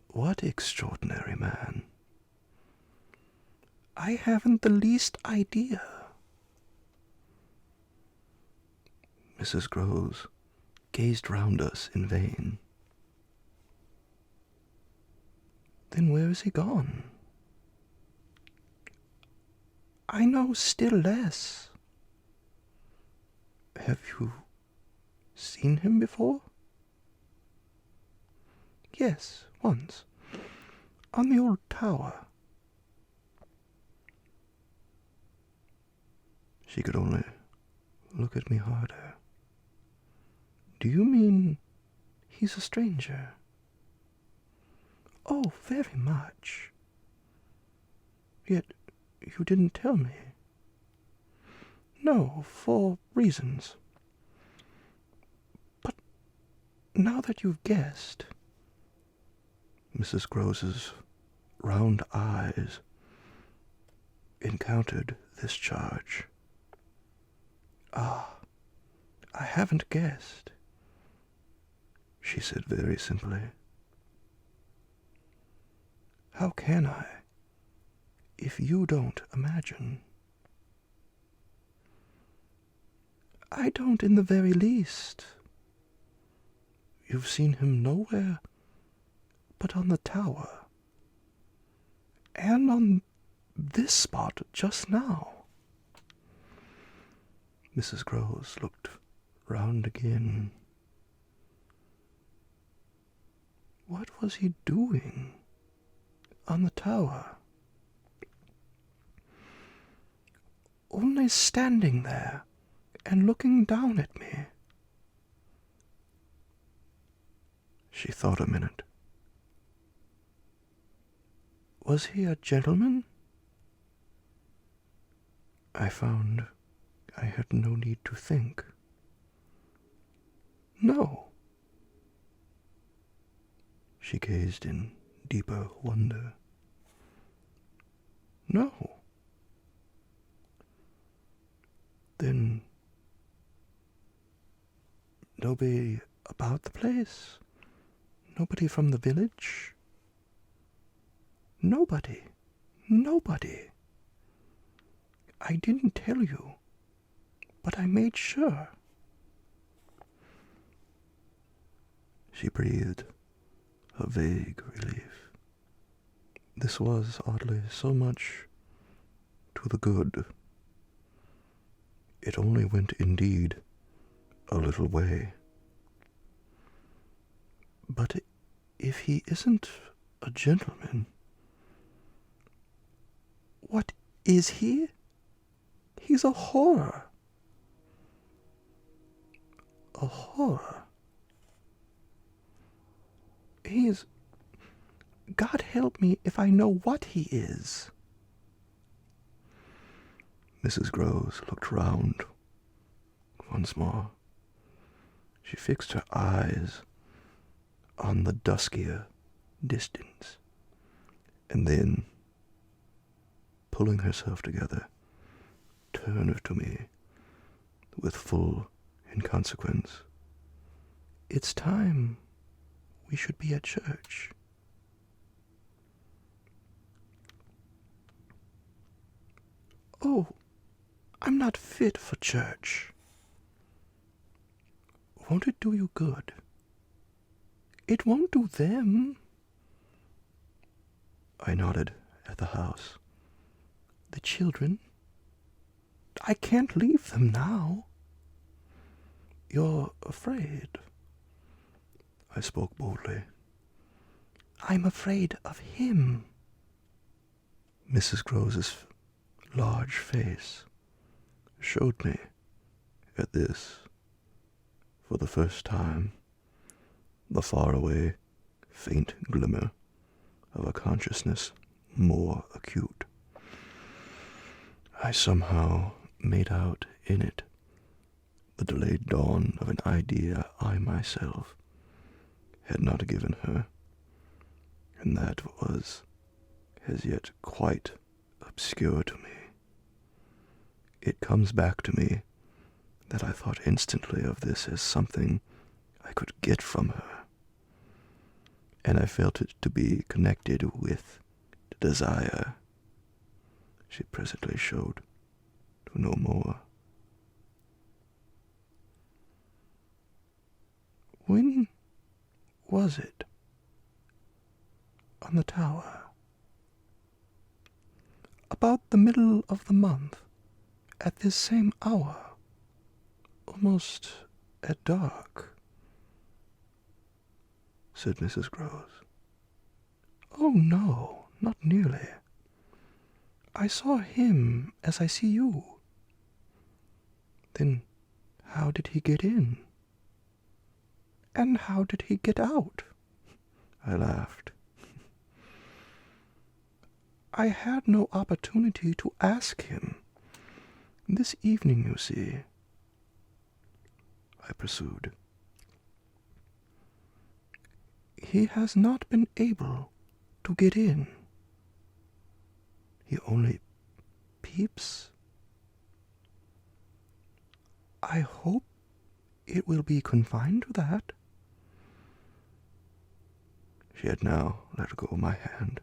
[SPEAKER 2] What extraordinary man? I haven't the least idea. Mrs. Groves gazed round us in vain. Then where is he gone? I know still less. Have you seen him before? Yes, once. On the old tower. She could only look at me harder. Do you mean he's a stranger? Oh, very much. Yet you didn't tell me. No, for reasons. But now that you've guessed, Mrs. Grove's round eyes encountered this charge. Ah, I haven't guessed, she said very simply. How can I? if you don't imagine. I don't in the very least. You've seen him nowhere but on the tower, and on this spot just now. Mrs. Groves looked round again. What was he doing on the tower? Only standing there and looking down at me. She thought a minute. Was he a gentleman? I found I had no need to think. No. She gazed in deeper wonder. No. Then nobody about the place? Nobody from the village? Nobody. Nobody. I didn't tell you, but I made sure. She breathed a vague relief. This was, oddly, so much to the good. It only went, indeed, a little way. But if he isn't a gentleman, what is he? He's a horror. A horror. He's... God help me if I know what he is. Mrs. Groves looked round once more. She fixed her eyes on the duskier distance, and then, pulling herself together, turned to me with full inconsequence. It's time we should be at church. Oh, I'm not fit for church. Won't it do you good? It won't do them. I nodded at the house. The children? I can't leave them now. You're afraid. I spoke boldly. I'm afraid of him. Mrs. Groves's large face showed me, at this, for the first time, the faraway, faint glimmer of a consciousness more acute. I somehow made out in it the delayed dawn of an idea I myself had not given her, and that was as yet quite obscure to me. It comes back to me that I thought instantly of this as something I could get from her, and I felt it to be connected with the desire she presently showed to know more. When was it? On the tower? About the middle of the month, at this same hour, almost at dark, said Mrs. Groves. Oh, no, not nearly. I saw him as I see you. Then how did he get in? And how did he get out? I laughed. I had no opportunity to ask him. This evening, you see, I pursued. He has not been able to get in. He only peeps. I hope it will be confined to that. She had now let go my hand.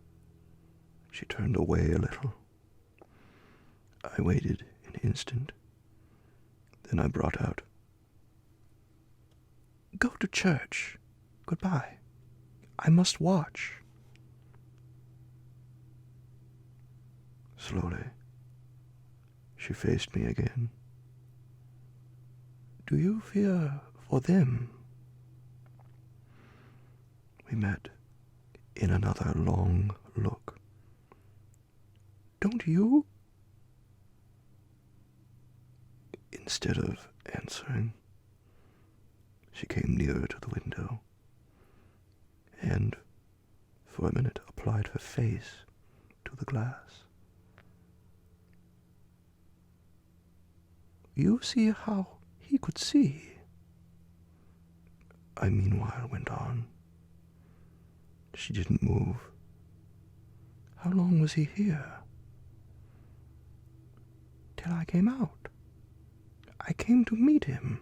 [SPEAKER 2] She turned away a little I waited an instant. Then I brought out, "Go to church. Goodbye. I must watch." Slowly, she faced me again. "Do you fear for them?" We met in another long look. "Don't you?" Instead of answering, she came nearer to the window and, for a minute, applied her face to the glass. "You see how he could see," I meanwhile went on. She didn't move. "How long was he here?" "Till I came out. I came to meet him."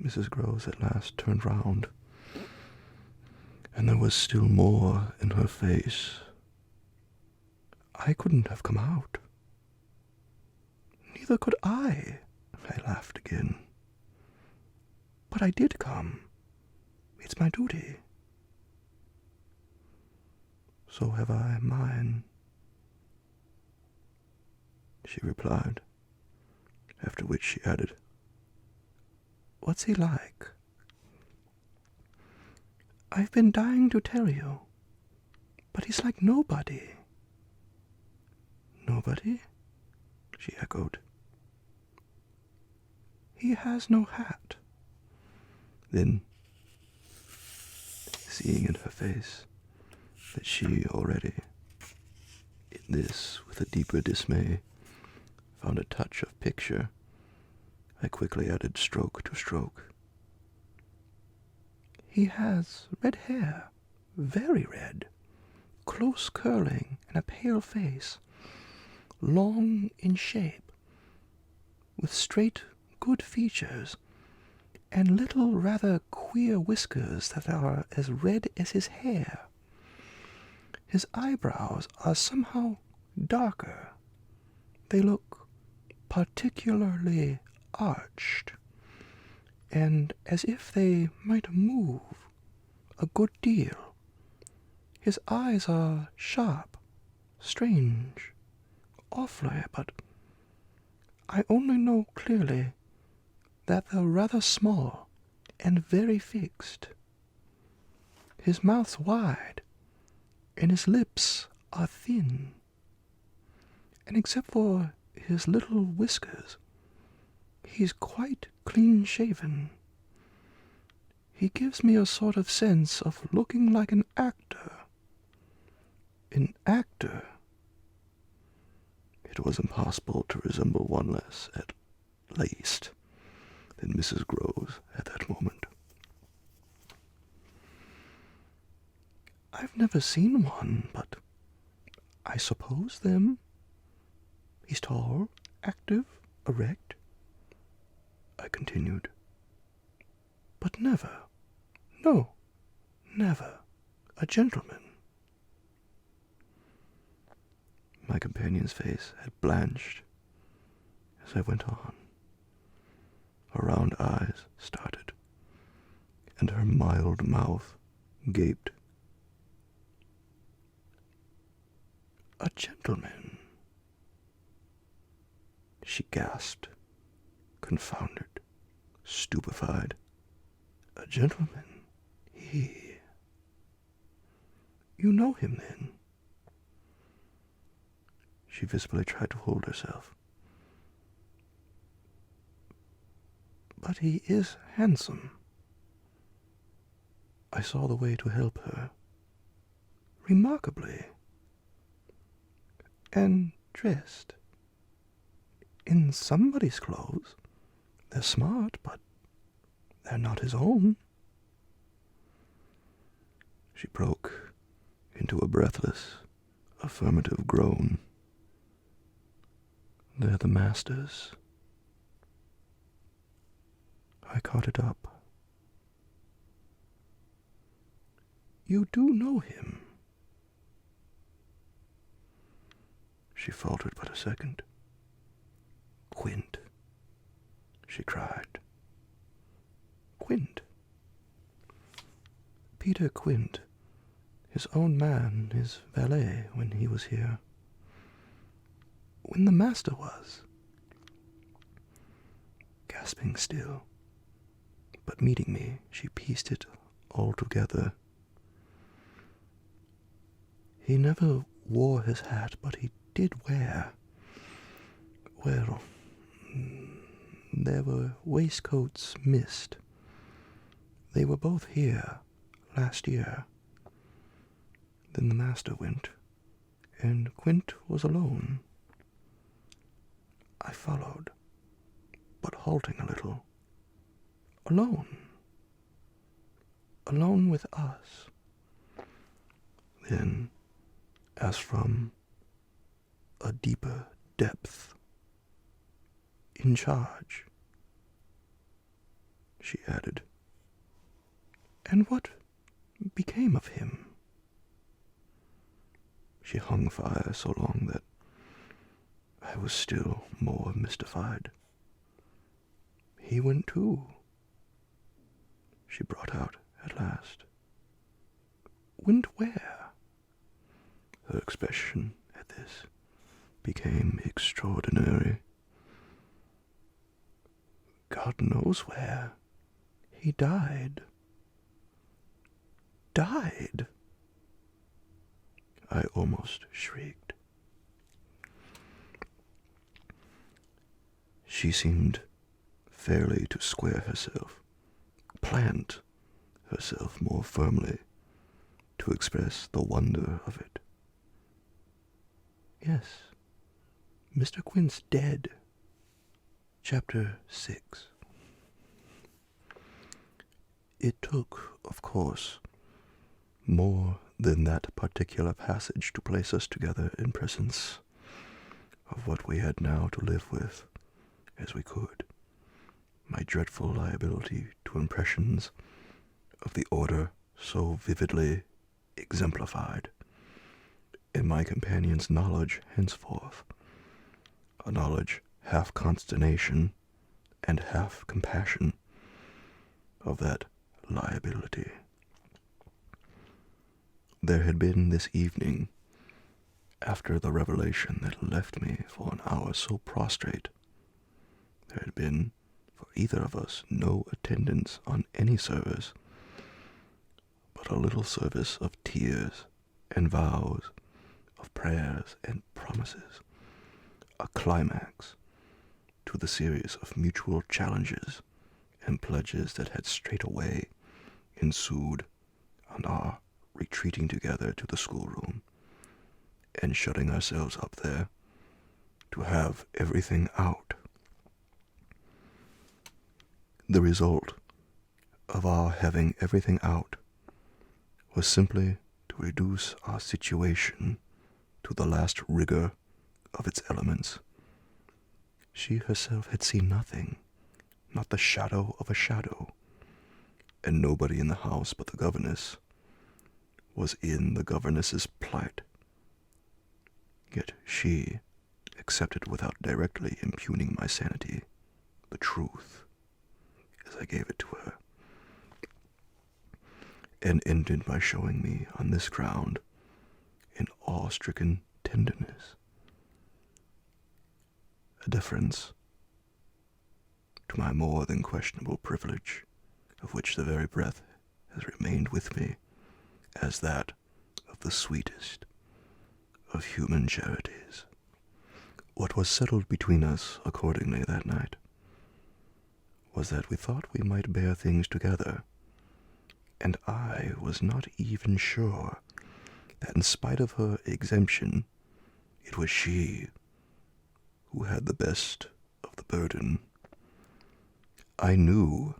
[SPEAKER 2] Mrs. Groves at last turned round, and there was still more in her face. "I couldn't have come out." "Neither could I," I laughed again. "But I did come. It's my duty." "So have I mine," she replied, after which she added, "What's he like?" "I've been dying to tell you, but he's like nobody." "Nobody?" she echoed. "He has no hat." Then, seeing in her face that she already, in this with a deeper dismay, found a touch of picture, I quickly added stroke to stroke. "He has red hair, very red, close curling, and a pale face, long in shape, with straight, good features, and little rather queer whiskers that are as red as his hair. His eyebrows are somehow darker. They look particularly arched, and as if they might move a good deal. His eyes are sharp, strange, awfully, but I only know clearly that they're rather small and very fixed. His mouth's wide, and his lips are thin, and except for his little whiskers, he's quite clean-shaven. He gives me a sort of sense of looking like an actor. An actor." It was impossible to resemble one less, at least, than Mrs. Groves at that moment. "I've never seen one, but I suppose them. He's tall, active, erect," I continued. "But never, no, never, a gentleman." My companion's face had blanched as I went on. Her round eyes started, and her mild mouth gaped. "A gentleman," she gasped, confounded, stupefied. "A gentleman? He... You know him, then?" She visibly tried to hold herself. "But he is handsome." I saw the way to help her. "Remarkably. And dressed in somebody's clothes. They're smart, but they're not his own." She broke into a breathless, affirmative groan. "They're the master's." I caught it up. "You do know him?" She faltered but a second. "Quint," she cried. "Quint. Peter Quint, his own man, his valet, when he was here. When the master was." Gasping still, but meeting me, she pieced it all together. "He never wore his hat, but he did wear, well, there were waistcoats missed. They were both here last year. Then the master went, and Quint was alone. I followed, but halting a little. Alone. Alone with us. Then, as from a deeper depth, in charge, she added. And what became of him? She hung fire so long that I was still more mystified. He went too, she brought out at last. Went where? Her expression at this became extraordinary. God knows where. He died. Died? I almost shrieked. She seemed fairly to square herself, plant herself more firmly, to express the wonder of it. Yes, Mr. Quint's dead. Chapter 6. It took, of course, more than that particular passage to place us together in presence of what we had now to live with as we could. My dreadful liability to impressions of the order so vividly exemplified, and my companion's knowledge henceforth, a knowledge half consternation and half compassion of that liability. There had been this evening, after the revelation that left me for an hour so prostrate, there had been for either of us no attendance on any service, but a little service of tears and vows, of prayers and promises, a climax to the series of mutual challenges and pledges that had straightway ensued on our retreating together to the schoolroom and shutting ourselves up there to have everything out. The result of our having everything out was simply to reduce our situation to the last rigor of its elements. She herself had seen nothing, not the shadow of a shadow, and nobody in the house but the governess was in the governess's plight. Yet she accepted without directly impugning my sanity the truth as I gave it to her, and ended by showing me on this ground an awe-stricken tenderness, a deference to my more than questionable privilege, of which the very breath has remained with me as that of the sweetest of human charities. What was settled between us accordingly that night was that we thought we might bear things together, and I was not even sure that in spite of her exemption, it was she who had the best of the burden. I knew,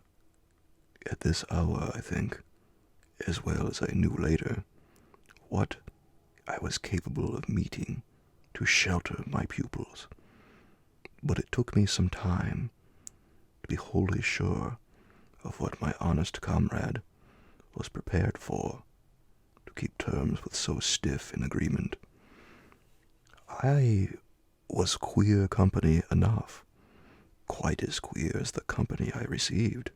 [SPEAKER 2] at this hour, I think, as well as I knew later, what I was capable of meeting to shelter my pupils, but it took me some time to be wholly sure of what my honest comrade was prepared for, to keep terms with so stiff an agreement.
[SPEAKER 1] I was queer company enough, quite as queer as the company I received.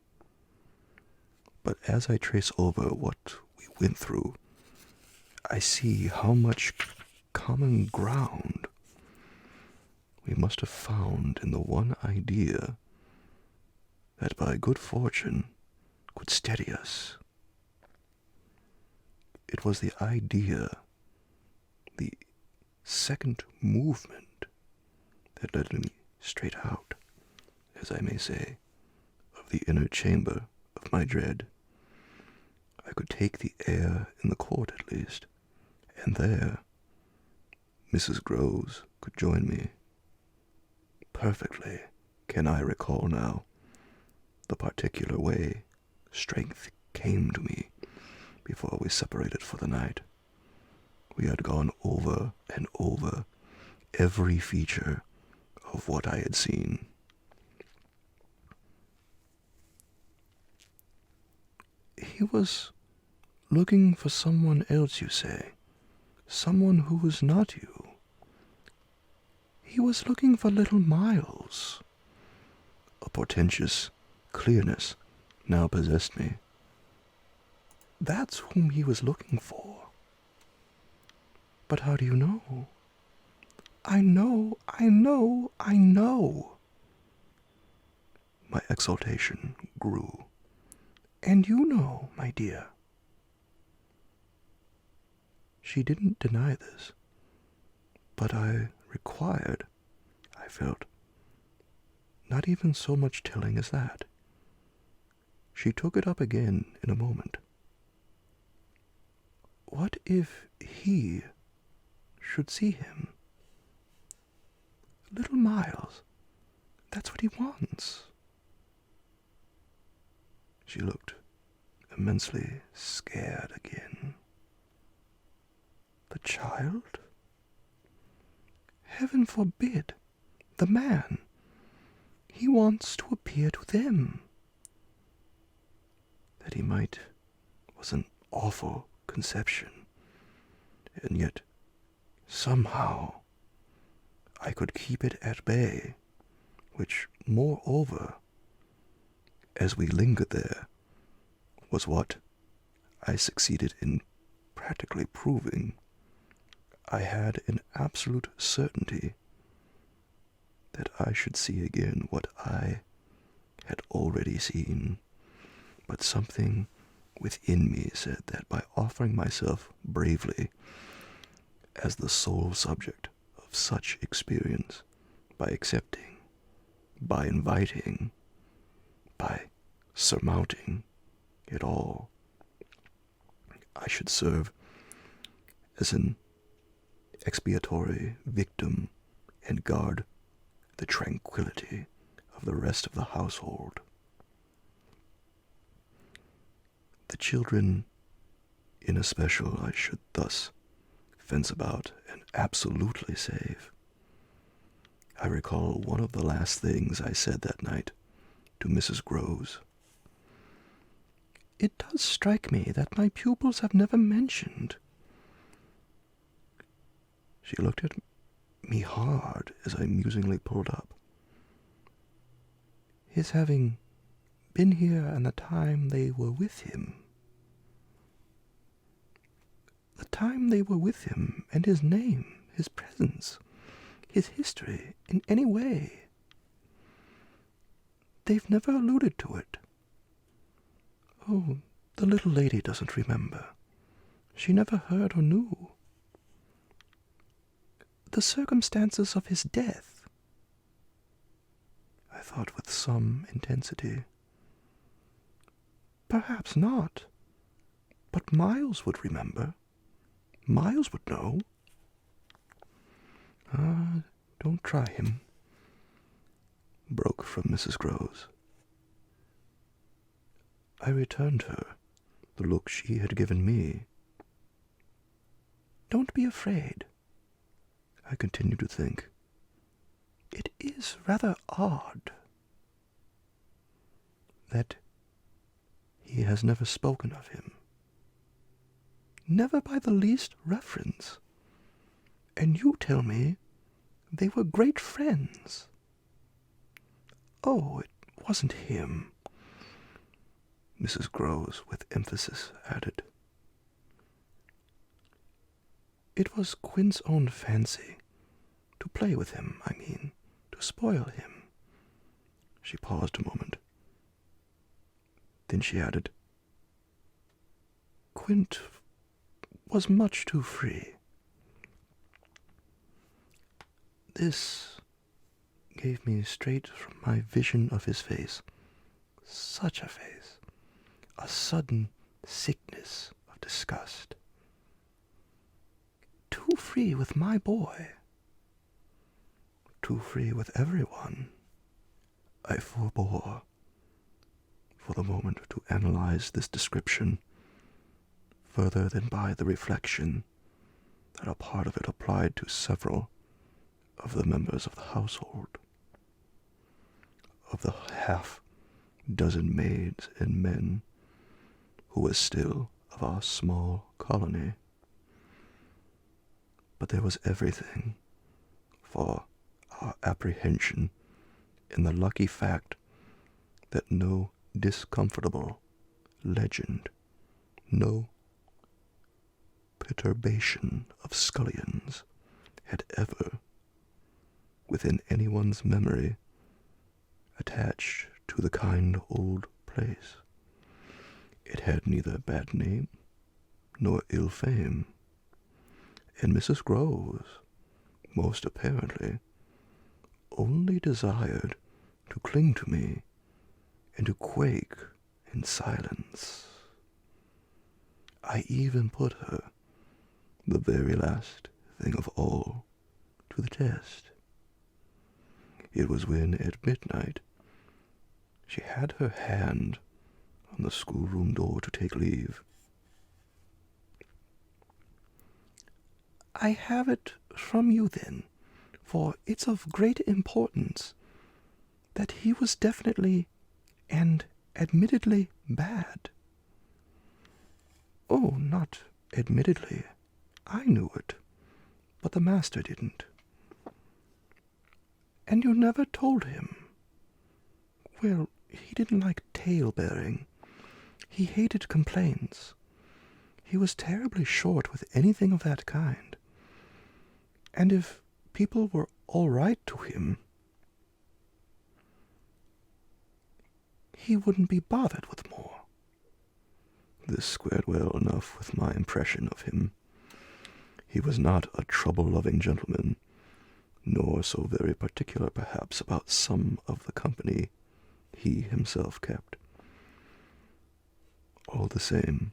[SPEAKER 1] But as I trace over what we went through, I see how much common ground we must have found in the one idea that by good fortune could steady us. It was the idea, the second movement, that led me straight out, as I may say, of the inner chamber of my dread. I could take the air in the court at least, and there Mrs. Groves could join me. Perfectly can I recall now the particular way strength came to me before we separated for the night. We had gone over and over every feature of what I had seen. He was looking for someone else, you say? Someone who was not you? He was looking for little Miles. A portentous clearness now possessed me. That's whom he was looking for. But how do you know? I know. My exultation grew. And you know, my dear. She didn't deny this, but I felt, not even so much telling as that. She took it up again in a moment. What if he should see him? Little Miles, that's what he wants. She looked immensely scared again. The child? Heaven forbid! The man. He wants to appear to them. That he might was an awful conception, and yet somehow I could keep it at bay, which, moreover, as we lingered there, was what I succeeded in practically proving. I had an absolute certainty that I should see again what I had already seen, but something within me said that by offering myself bravely as the sole subject of such experience, by accepting, by inviting, by surmounting it all, I should serve as an expiatory victim and guard the tranquility of the rest of the household. The children, in especial, I should thus fence about and absolutely save. I recall one of the last things I said that night to Mrs. Groves. It does strike me that my pupils have never mentioned. She looked at me hard as I musingly pulled up. His having been here and the time they were with him. The time they were with him, and his name, his presence, his history, in any way. They've never alluded to it. Oh, the little lady doesn't remember. She never heard or knew. The circumstances of his death, I thought with some intensity. Perhaps not, but Miles would remember. Miles would know. Don't try him, broke from Mrs. Groves. I returned her the look she had given me. Don't be afraid, I continued to think. It is rather odd that he has never spoken of him. Never by the least reference. And you tell me
[SPEAKER 2] They were great friends. Oh, it wasn't him, Mrs. Groves with emphasis added. It was Quint's own fancy. To play with him, I mean, to spoil him. She paused a moment. Then she added, Quint was much too free. This gave me straight from my vision of his face. Such a face. A sudden sickness of disgust. Too free with my boy. Too free with everyone. I forbore, for the moment, to analyze this description further than by the reflection that a part of it applied to several of the members of the household, of the half-dozen maids and men who were still of our small colony. But there was everything for our apprehension in the lucky fact that no discomfortable legend, no perturbation of scullions had ever, within anyone's memory, attached to the kind old place. It had neither bad name nor ill fame, and Mrs. Groves, most apparently, only desired to cling to me and to quake in silence. I even put her, the very last thing of all, to the test. It was when, at midnight, she had her hand on the schoolroom door to take leave. I have it from you, then, for it's of great importance, that he was definitely and admittedly bad. Oh, not admittedly. I knew it, but the master didn't. And you never told him. Well, he didn't like tale-bearing. He hated complaints. He was terribly short with anything of that kind. And if people were all right to him, he wouldn't be bothered with more. This squared well enough with my impression of him. He was not a trouble-loving gentleman, nor so very particular, perhaps, about some of the company he himself kept. All the same,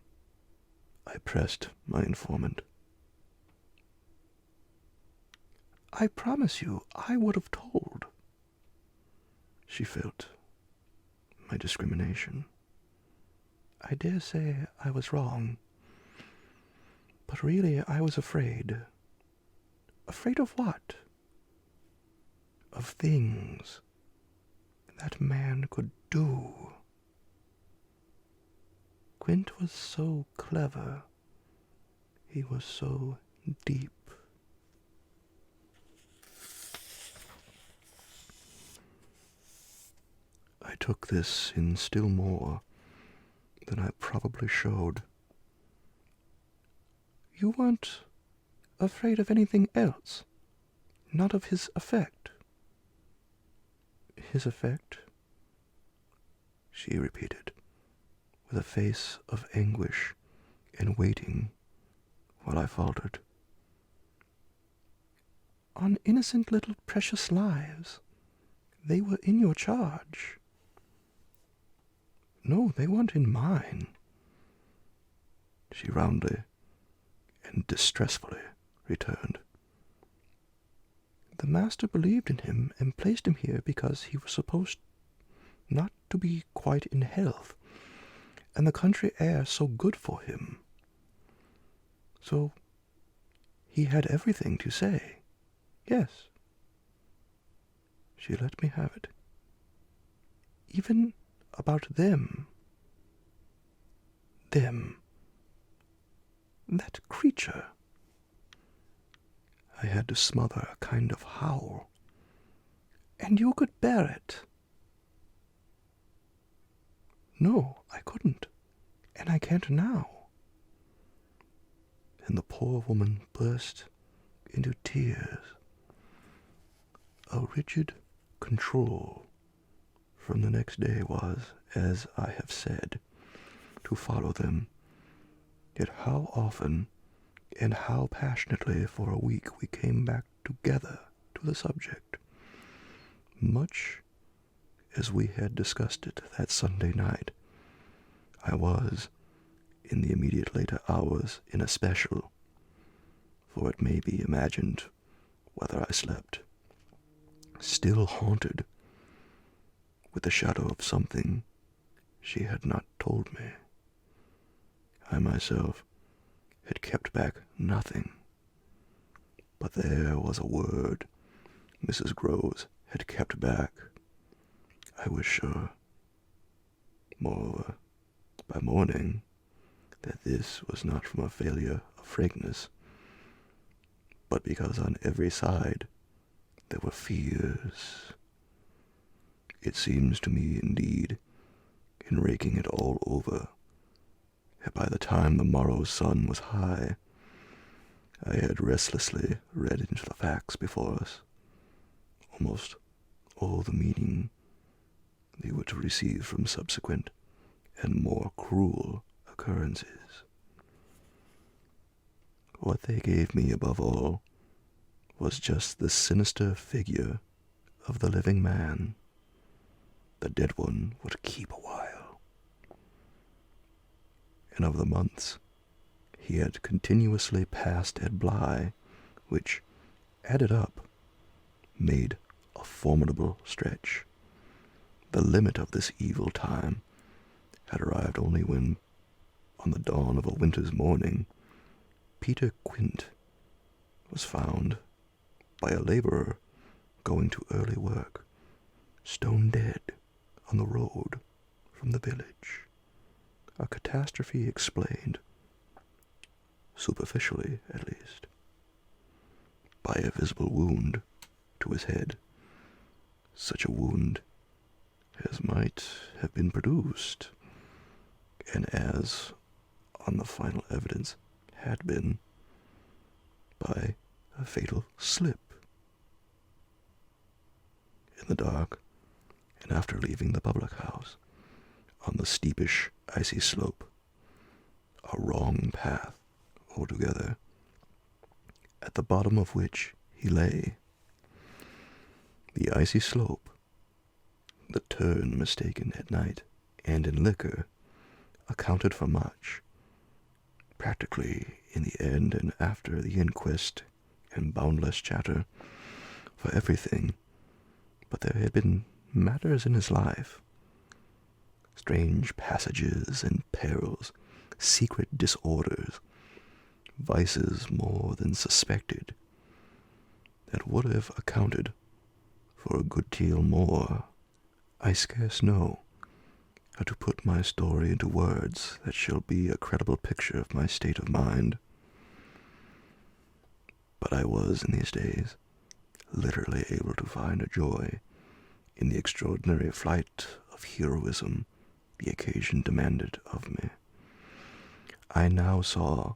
[SPEAKER 2] I pressed my informant. I promise you I would have told. She felt my discrimination. I dare say I was wrong, but really I was afraid. Afraid of what? Of things that man could do. Quint was so clever. He was so deep. I took this in still more than I probably showed. You weren't afraid of anything else? Not of his effect? His effect? She repeated, with a face of anguish and waiting while I faltered. On innocent little precious lives. They were in your charge. No, they weren't in mine. She roundly and distressfully returned. The master believed in him and placed him here because he was supposed not to be quite in health, and the country air so good for him. So he had everything to say. Yes. She let me have it. Even about them. Them. That creature. I had to smother a kind of howl. "And you could bear it?" "No, I couldn't, and I can't now." And the poor woman burst into tears. A rigid control from the next day was, as I have said, to follow them. Yet how often and how passionately for a week we came back together to the subject, much as we had discussed it that Sunday night. I was, in the immediate later hours in especial, for it may be imagined whether I slept, still haunted with the shadow of something she had not told me. I myself had kept back nothing, but there was a word Mrs. Groves had kept back, I was sure. Moreover, by morning, that this was not from a failure of frankness, but because on every side there were fears. It seems to me, indeed, in raking it all over, that by the time the morrow's sun was high, I had restlessly read into the facts before us almost all the meaning they were to receive from subsequent and more cruel occurrences. What they gave me above all was just the sinister figure of the living man. The dead one would keep a while, and of the months he had continuously passed at Bly, which, added up, made a formidable stretch. The limit of this evil time had arrived only when, on the dawn of a winter's morning, Peter Quint was found by a laborer going to early work, stone dead on the road from the village. A catastrophe explained, superficially at least, by a visible wound to his head, such a wound as might have been produced, and as, on the final evidence, had been, by a fatal slip. In the dark, and after leaving the public house, on the steepish, icy slope, a wrong path altogether, at the bottom of which he lay. The icy slope, the turn mistaken at night and in liquor, accounted for much. Practically, in the end and after the inquest and boundless chatter, for everything. But there had been matters in his life, strange passages and perils, secret disorders, vices more than suspected, that would have accounted for a good deal more. I scarce know how to put my story into words that shall be a credible picture of my state of mind. But I was, in these days, literally able to find a joy in the extraordinary flight of heroism the occasion demanded of me. I now saw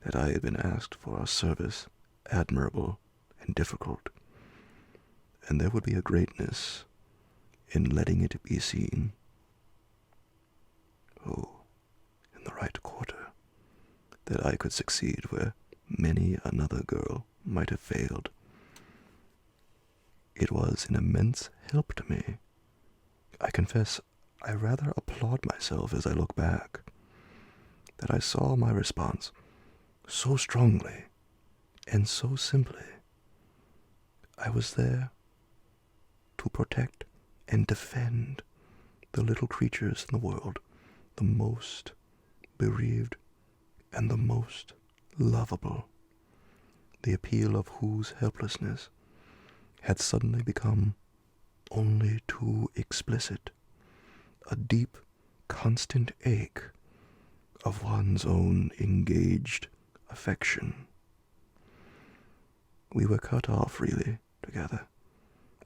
[SPEAKER 2] that I had been asked for a service admirable and difficult, and there would be a greatness in letting it be seen. Oh, in the right quarter, that I could succeed where many another girl might have failed. It was an immense help to me. I confess I rather applaud myself as I look back, that I saw my response so strongly and so simply. I was there to protect and defend the little creatures in the world, the most bereaved and the most lovable, the appeal of whose helplessness had suddenly become only too explicit, a deep, constant ache of one's own engaged affection. We were cut off, really, together.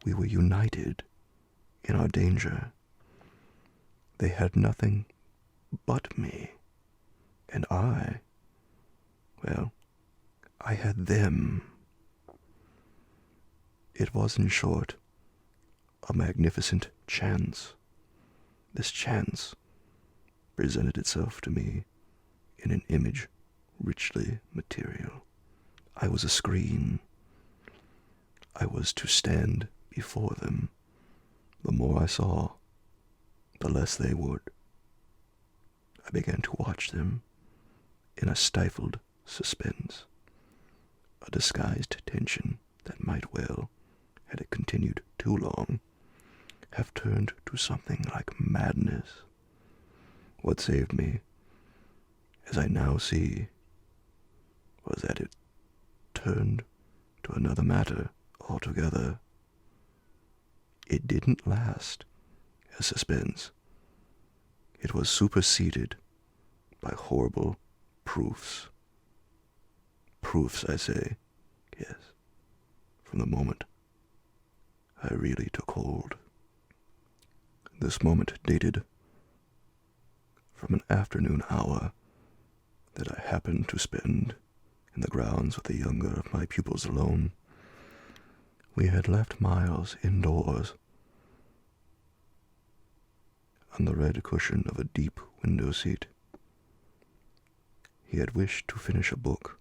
[SPEAKER 2] We were united in our danger. They had nothing but me, and I had them. It was, in short, a magnificent chance. This chance presented itself to me in an image richly material. I was a screen. I was to stand before them. The more I saw, the less they would. I began to watch them in a stifled suspense, a disguised tension that might well, had it continued too long, have turned to something like madness. What saved me, as I now see, was that it turned to another matter altogether. It didn't last as suspense. It was superseded by horrible proofs. Proofs, I say, yes, from the moment I really took hold. This moment dated from an afternoon hour that I happened to spend in the grounds with the younger of my pupils alone. We had left Miles indoors on the red cushion of a deep window seat. He had wished to finish a book,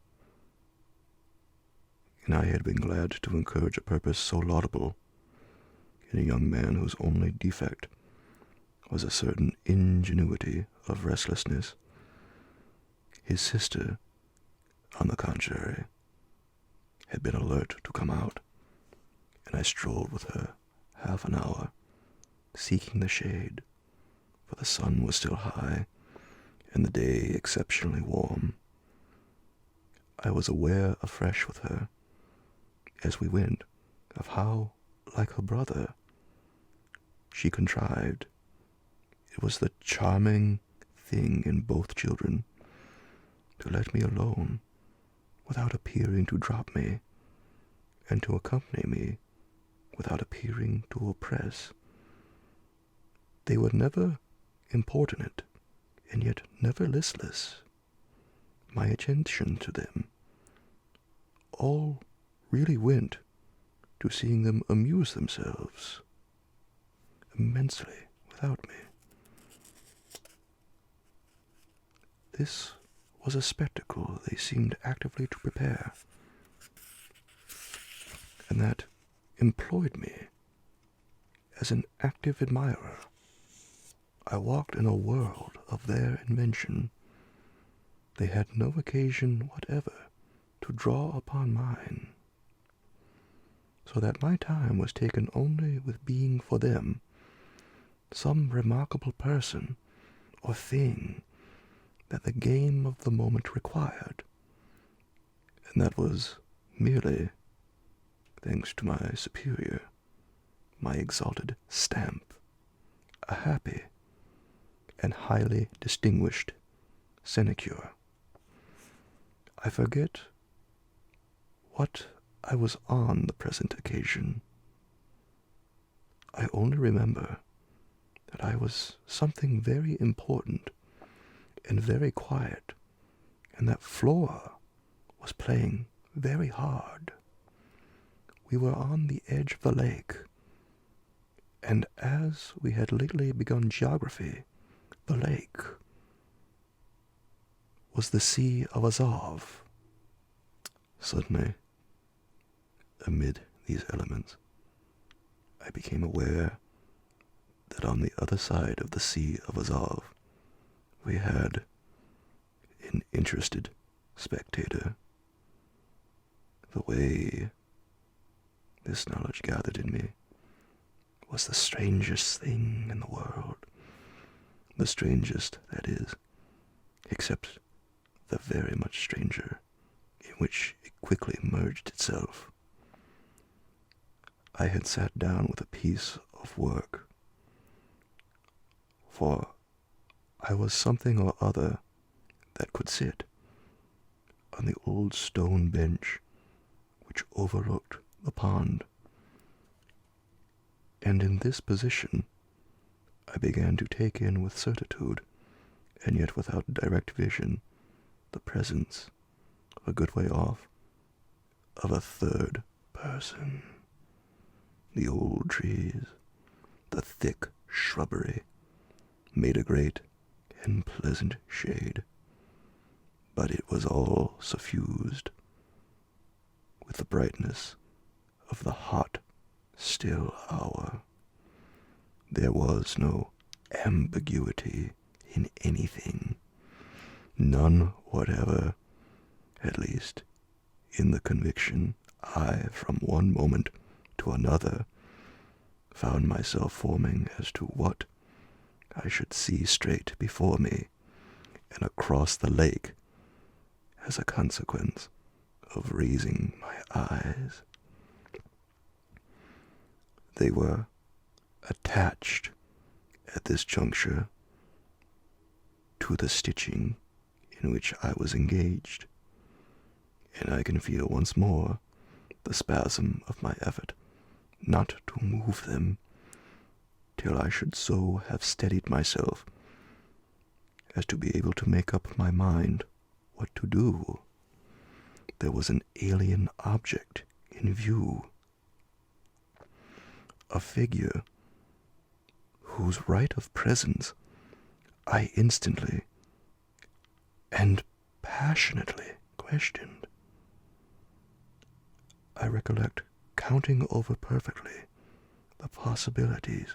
[SPEAKER 2] and I had been glad to encourage a purpose so laudable in a young man whose only defect was a certain ingenuity of restlessness. His sister, on the contrary, had been alert to come out, and I strolled with her half an hour, seeking the shade, for the sun was still high, and the day exceptionally warm. I was aware afresh with her, as we went, of how, like her brother, she contrived. It was the charming thing in both children to let me alone without appearing to drop me, and to accompany me without appearing to oppress. They were never importunate, and yet never listless. My attention to them all really went to seeing them amuse themselves immensely without me. This was a spectacle they seemed actively to prepare, and that employed me as an active admirer. I walked in a world of their invention. They had no occasion whatever to draw upon mine, so that my time was taken only with being for them some remarkable person or thing that the game of the moment required, and that was merely thanks to my superior, my exalted stamp, a happy and highly distinguished sinecure. I forget what I was on the present occasion. I only remember that I was something very important and very quiet, and that Flora was playing very hard. We were on the edge of the lake, and as we had lately begun geography, the lake was the Sea of Azov. Suddenly, amid these elements, I became aware that on the other side of the Sea of Azov we had an interested spectator. The way this knowledge gathered in me was the strangest thing in the world. The strangest, that is, except the very much stranger in which it quickly merged itself. I had sat down with a piece of work, for I was something or other that could sit on the old stone bench which overlooked the pond. And in this position, I began to take in with certitude, and yet without direct vision, the presence, a good way off, of a third person. The old trees, the thick shrubbery, made a great and pleasant shade, but it was all suffused with the brightness of the hot, still hour. There was no ambiguity in anything, none whatever, at least in the conviction I, from one moment to another, found myself forming as to what I should see straight before me and across the lake as a consequence of raising my eyes. They were attached at this juncture to the stitching in which I was engaged, and I can feel once more the spasm of my effort not to move them till I should so have steadied myself as to be able to make up my mind what to do. There was an alien object in view, a figure whose right of presence I instantly and passionately questioned. I recollect counting over perfectly the possibilities,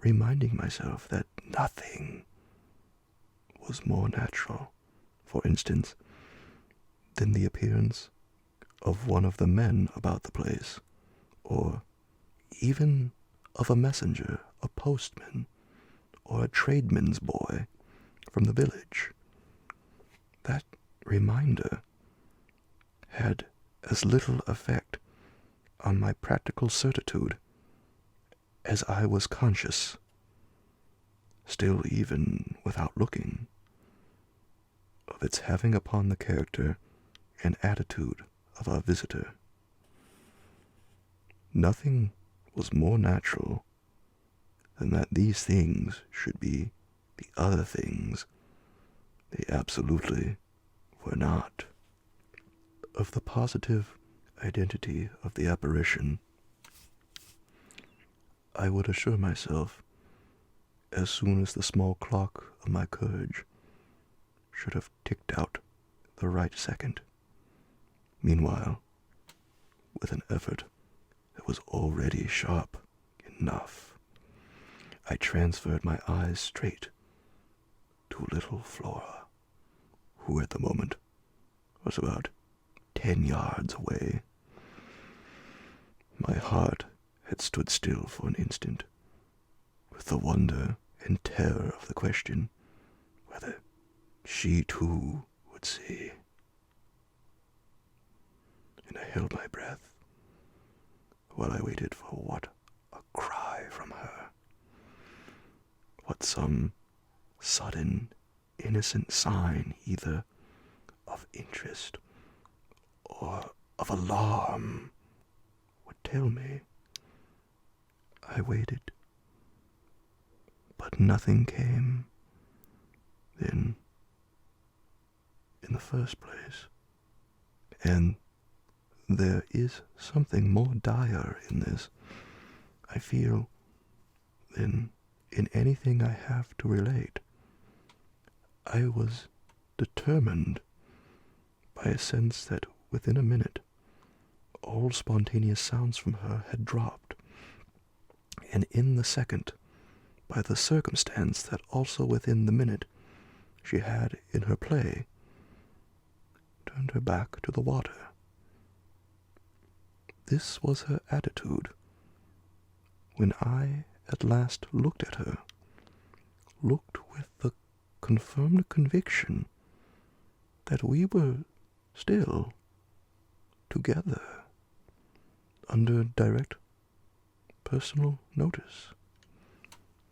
[SPEAKER 2] reminding myself that nothing was more natural, for instance, than the appearance of one of the men about the place, or even of a messenger, a postman, or a tradesman's boy from the village. That reminder had as little effect on my practical certitude as I was conscious, still even without looking, of its having upon the character and attitude of our visitor. Nothing was more natural than that these things should be the other things they absolutely were not. Of the positive identity of the apparition, I would assure myself as soon as the small clock of my courage should have ticked out the right second. Meanwhile, with an effort that was already sharp enough, I transferred my eyes straight to little Flora, who at the moment was about 10 yards away. My heart had stood still for an instant, with the wonder and terror of the question whether she too would see. And I held my breath while I waited for what a cry from her, what some sudden, innocent sign either of interest or of alarm would tell me. I waited, but nothing came. Then, in the first place, and there is something more dire in this, I feel, than in anything I have to relate, I was determined by a sense that within a minute all spontaneous sounds from her had dropped, and in the second, by the circumstance that also within the minute she had in her play turned her back to the water. This was her attitude when I at last looked at her, looked with the confirmed conviction that we were still together under direct personal notice.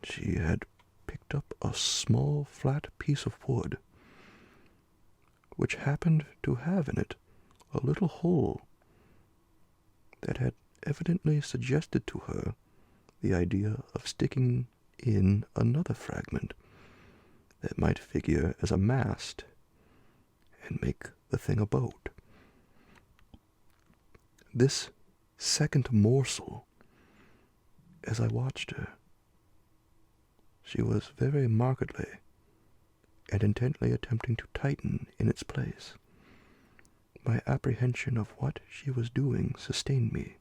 [SPEAKER 2] She had picked up a small flat piece of wood, which happened to have in it a little hole that had evidently suggested to her the idea of sticking in another fragment that might figure as a mast and make the thing a boat. This second morsel, as I watched her, she was very markedly and intently attempting to tighten in its place. My apprehension of what she was doing sustained me,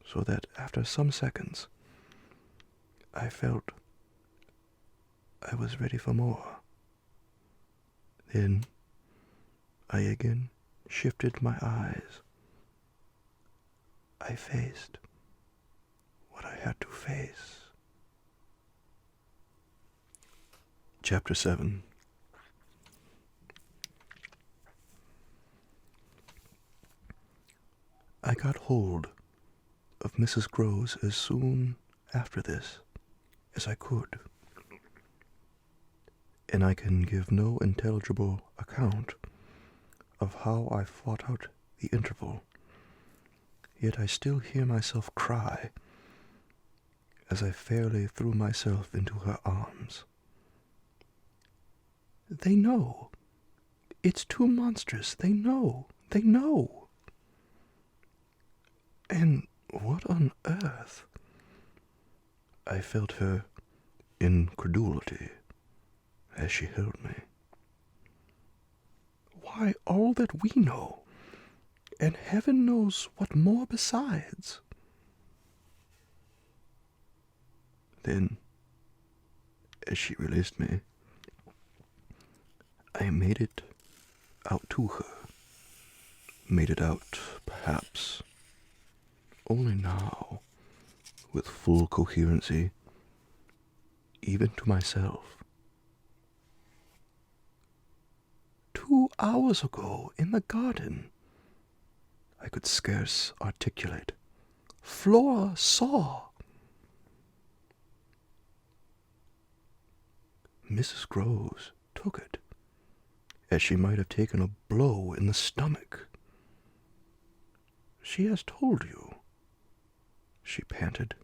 [SPEAKER 2] so that after some seconds I felt I was ready for more. Then I again shifted my eyes. I faced what I had to face.
[SPEAKER 1] Chapter 7.
[SPEAKER 2] I got hold of Mrs. Groves as soon after this as I could, and I can give no intelligible account of how I fought out the interval, yet I still hear myself cry as I fairly threw myself into her arms. They know. It's too monstrous. They know. They know. And what on earth? I felt her incredulity as she held me. Why, all that we know, and heaven knows what more besides.
[SPEAKER 1] Then, as she released me, I made it out to her. Made it out, perhaps, only now, with full coherency, even to myself.
[SPEAKER 2] 2 hours ago in the garden, I could scarce articulate. Flora saw. Mrs. Groves took it as she might have taken a blow in the stomach. She has told you, she panted.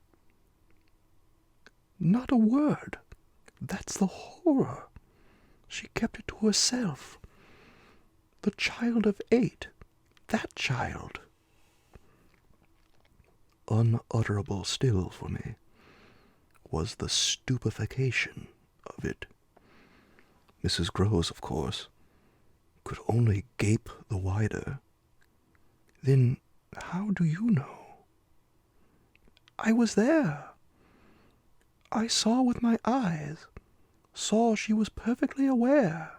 [SPEAKER 2] Not a word. That's the horror. She kept it to herself. The child of 8, that child. Unutterable still for me was the stupefaction of it. Mrs. Groves, of course, could only gape the wider. Then how do you know? I was there. I saw with my eyes, saw she was perfectly aware.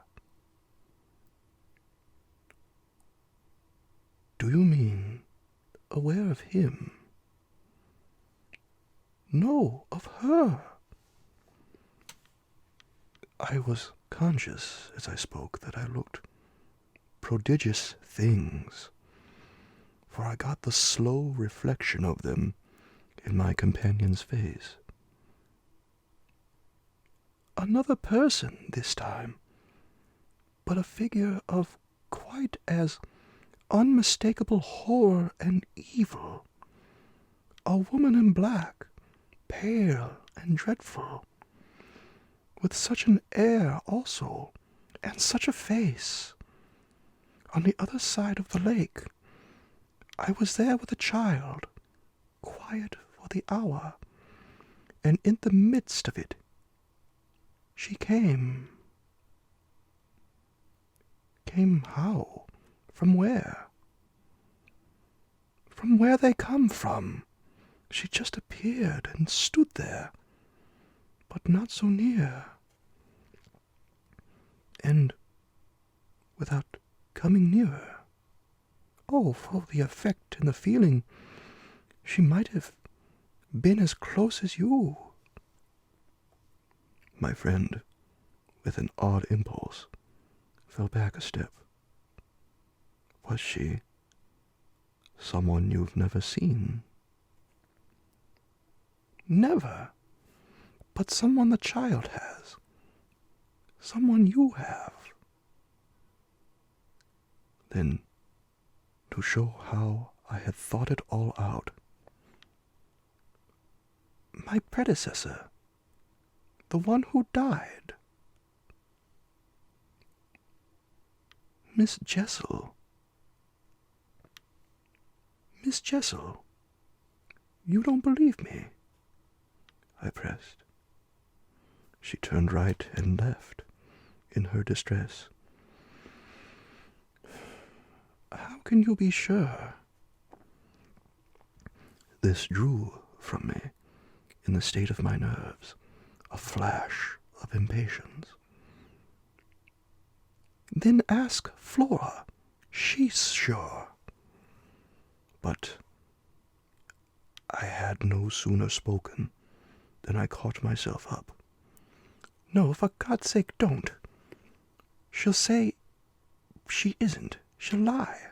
[SPEAKER 2] Do you mean aware of him? No, of her. I was conscious as I spoke that I looked prodigious things, for I got the slow reflection of them in my companion's face. Another person this time, but a figure of quite as unmistakable horror and evil. A woman in black, pale and dreadful, with such an air also, and such a face. On the other side of the lake, I was there with a child, quiet for the hour, and in the midst of it, she came. Came how? From where? From where they come from. She just appeared and stood there, but not so near. And without coming nearer. Oh, for the effect and the feeling, she might have been as close as you.
[SPEAKER 1] My friend, with an odd impulse, fell back a step. Was she someone you've never seen?
[SPEAKER 2] Never. But someone the child has. Someone you have.
[SPEAKER 1] Then, to show how
[SPEAKER 2] I had thought it all out. My predecessor, the one who died, Miss Jessel. Miss Jessel, you don't believe me? I pressed. She turned right and left in her distress. How can you be sure? This drew from me, in the state of my nerves, a flash of impatience. Then ask Flora. She's sure. But I had no sooner spoken than I caught myself up. No, for God's sake, don't. She'll say she isn't. She'll lie.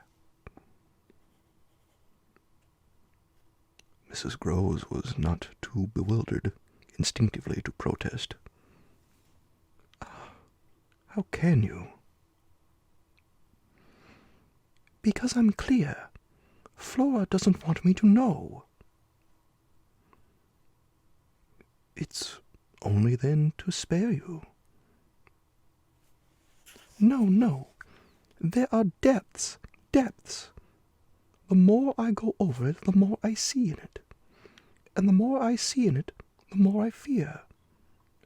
[SPEAKER 2] Mrs. Groves was not too bewildered instinctively to protest. How can you? Because I'm clear. Flora doesn't want me to know. It's only then to spare you. No. There are depths. The more I go over it, the more I see in it. And the more I see in it, the more I fear.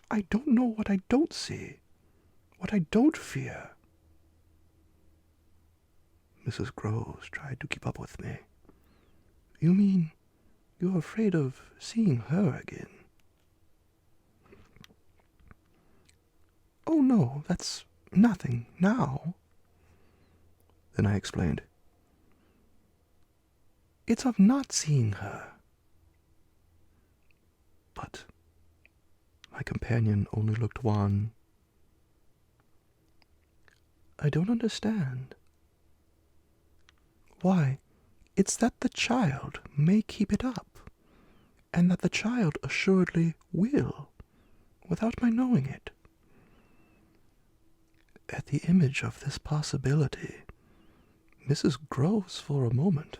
[SPEAKER 2] I don't know what I don't see, what I don't fear. Mrs. Groves tried to keep up with me. You mean you're afraid of seeing her again? Oh, no, that's nothing now. Then I explained. It's of not seeing her. But my companion only looked wan. I don't understand. Why, it's that the child may keep it up, and that the child assuredly will, without my knowing it. At the image of this possibility, Mrs. Groves for a moment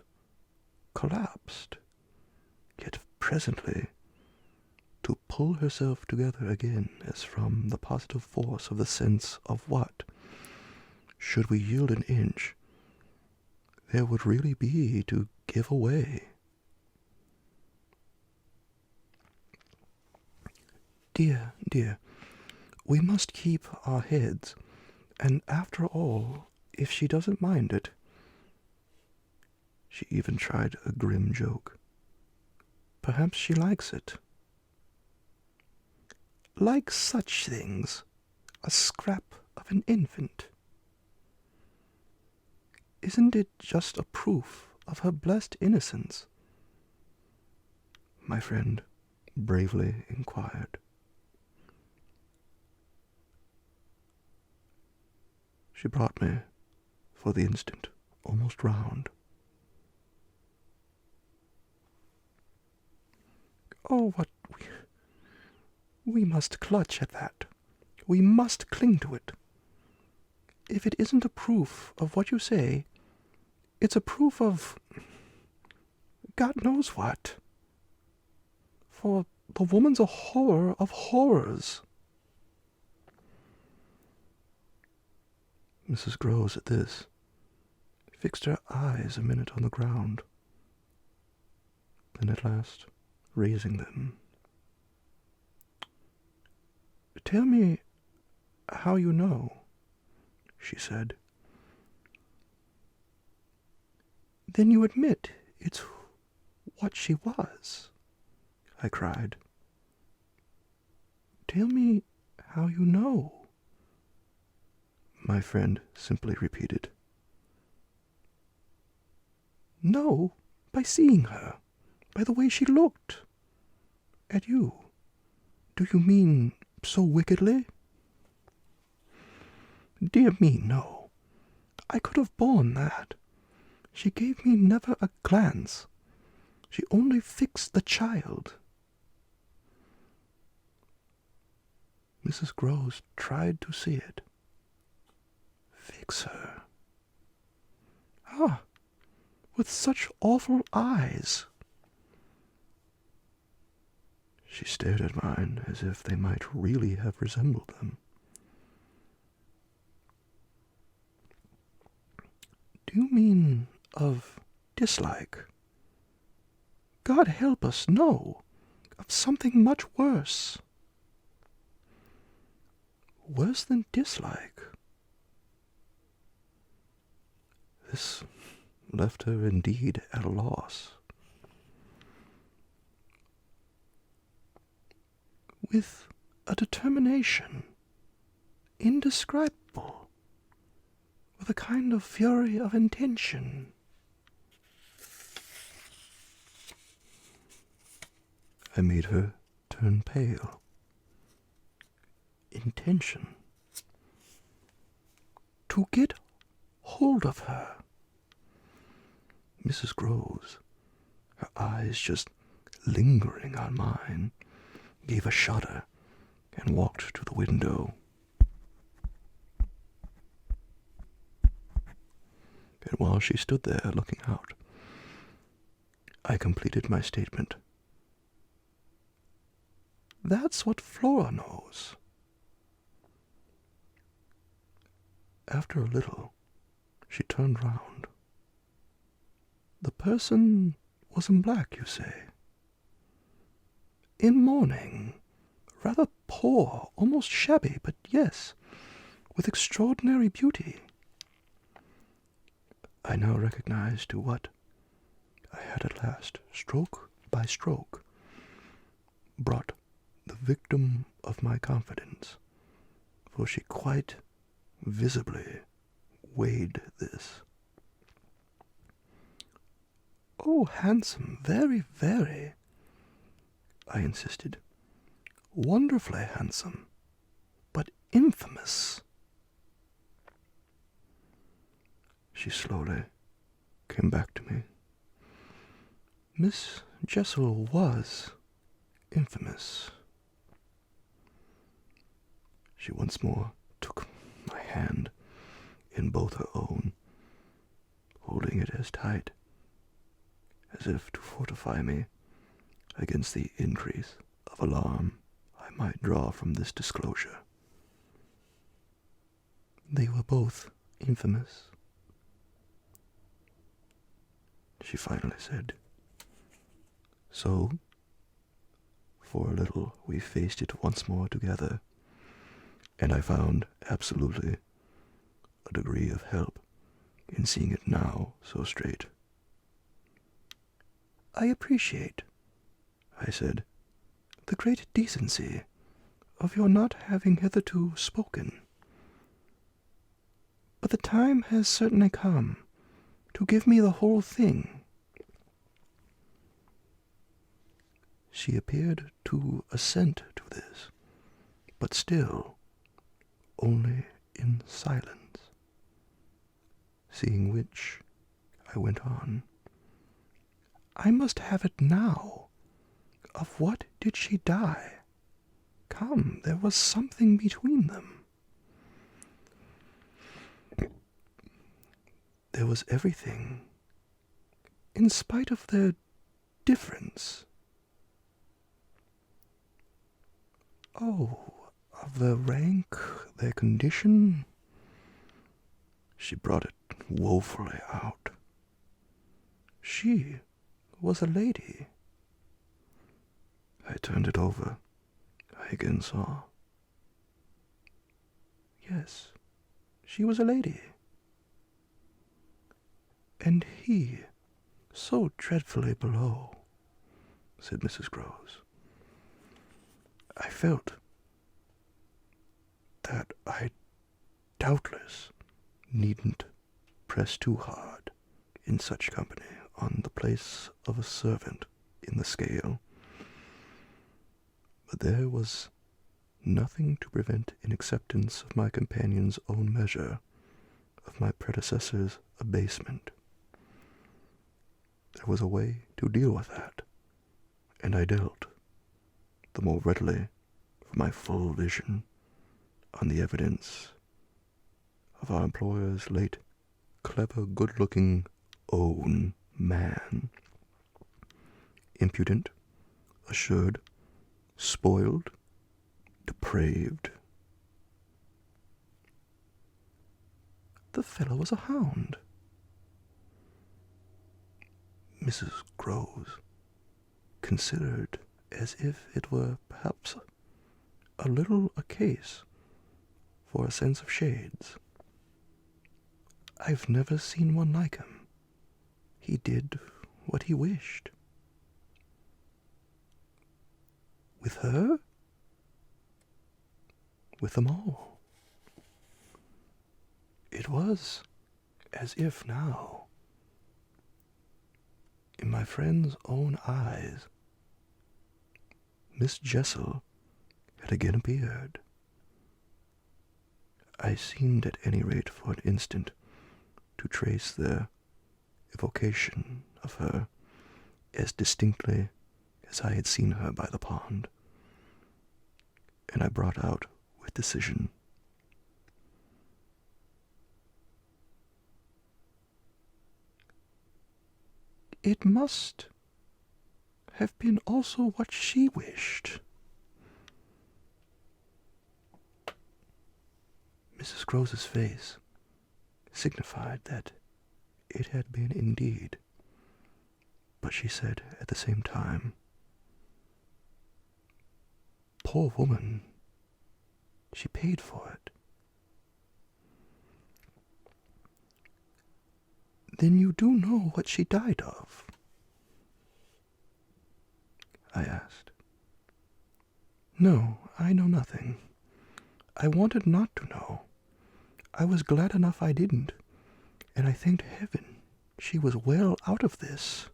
[SPEAKER 2] collapsed, yet presently, to pull herself together again as from the positive force of the sense of what, should we yield an inch, there would really be to give away. Dear, we must keep our heads, and after all, if she doesn't mind it. She even tried a grim joke. Perhaps she likes it. Like such things, a scrap of an infant. Isn't it just a proof of her blessed innocence? My friend bravely inquired. She brought me, for the instant, almost round. Oh, what we must clutch at that. We must cling to it. If it isn't a proof of what you say, it's a proof of God knows what. For the woman's a horror of horrors. Mrs. Groves, at this, fixed her eyes a minute on the ground, then at last, raising them. Tell me how you know, she said. Then you admit it's what she was, I cried. Tell me how you know. My friend simply repeated. No, by seeing her, by the way she looked at you. Do you mean so wickedly? Dear me, no. I could have borne that. She gave me never a glance. She only fixed the child. Mrs. Groves tried to see it. Fix her. Ah, with such awful eyes?"
[SPEAKER 1] She stared at mine as if they might really have resembled them.
[SPEAKER 2] "Do you mean of dislike?" "God help us, no! Of something much worse." "Worse than dislike?"
[SPEAKER 1] This left her indeed at a loss.
[SPEAKER 2] "With a determination indescribable, with a kind of fury of intention."
[SPEAKER 1] I made her turn pale.
[SPEAKER 2] "Intention? To get hold of her."
[SPEAKER 1] Mrs. Groves, her eyes just lingering on mine, gave a shudder and walked to the window. And while she stood there looking out, I completed my statement.
[SPEAKER 2] "That's what Flora knows."
[SPEAKER 1] After a little, she turned round.
[SPEAKER 2] "The person was in black, you say?" "In mourning. Rather poor, almost shabby, but yes, with extraordinary beauty."
[SPEAKER 1] I now recognized to what I had at last, stroke by stroke, brought the victim of my confidence, for she quite visibly weighed this.
[SPEAKER 2] "Oh, handsome, very, very,"
[SPEAKER 1] I insisted.
[SPEAKER 2] "Wonderfully handsome, but infamous."
[SPEAKER 1] She slowly came back to me.
[SPEAKER 2] "Miss Jessel was infamous."
[SPEAKER 1] She once more took my hand in both her own, holding it as tight as if to fortify me against the increase of alarm I might draw from this disclosure.
[SPEAKER 2] "They were both infamous,"
[SPEAKER 1] she finally said. So, for a little we faced it once more together, and I found absolutely a degree of help in seeing it now so straight.
[SPEAKER 2] "I appreciate,"
[SPEAKER 1] I said,
[SPEAKER 2] "the great decency of your not having hitherto spoken. But the time has certainly come to give me the whole thing."
[SPEAKER 1] She appeared to assent to this, but still only in silence, seeing which I went on.
[SPEAKER 2] "I must have it now. Of what did she die? Come, there was something between them."
[SPEAKER 1] There was everything.
[SPEAKER 2] "In spite of their difference." "Oh, of their rank, their condition."
[SPEAKER 1] She brought it woefully out.
[SPEAKER 2] "She was a lady."
[SPEAKER 1] I turned it over. I again saw.
[SPEAKER 2] "Yes, she was a lady." "And he, so dreadfully below,"
[SPEAKER 1] said Mrs. Groves. I felt that I doubtless needn't press too hard in such company on the place of a servant in the scale, but there was nothing to prevent an acceptance of my companion's own measure of my predecessor's abasement. There was a way to deal with that, and I dealt the more readily for my full vision on the evidence of our employer's late clever, good-looking own
[SPEAKER 2] man. Impudent, assured, spoiled, depraved. The fellow was a hound. Mrs. Groves considered as if it were perhaps a little a case for a sense of shades. I've never seen one like him. He did what he wished. With her? With them all. It was as if now, in my friend's own eyes, Miss Jessel had again appeared. I seemed at any rate for an instant to trace the evocation of her as distinctly as I had seen her by the pond, and I brought out with decision, "It must have been also what she wished." Mrs. Grove's face signified that it had been indeed, but she said at the same time, "Poor woman, she paid for it." "Then you do know what she died of?" I asked. "No, I know nothing. I wanted not to know. I was glad enough I didn't, and I thanked heaven she was well out of this."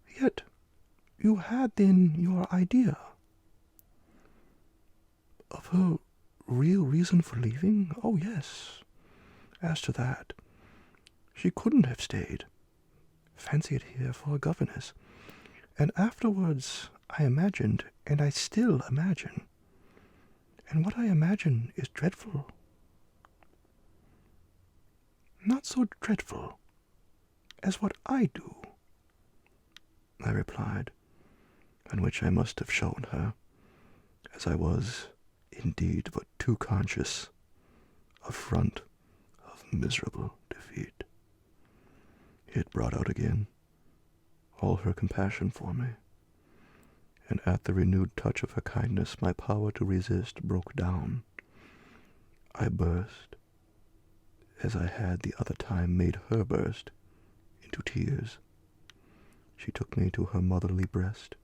[SPEAKER 2] "Yet you had then your idea of her real reason for leaving?" "Oh, yes. As to that, she couldn't have stayed. Fancy it here for a governess. And afterwards I imagined, and I still imagine, and what I imagine is dreadful." "Not so dreadful as what I do," I replied, on which I must have shown her, as I was indeed but too conscious, a front of miserable defeat. It brought out again all her compassion for me, and at the renewed touch of her kindness my power to resist broke down. I burst, as I had the other time made her burst, into tears. She took me to her motherly breast,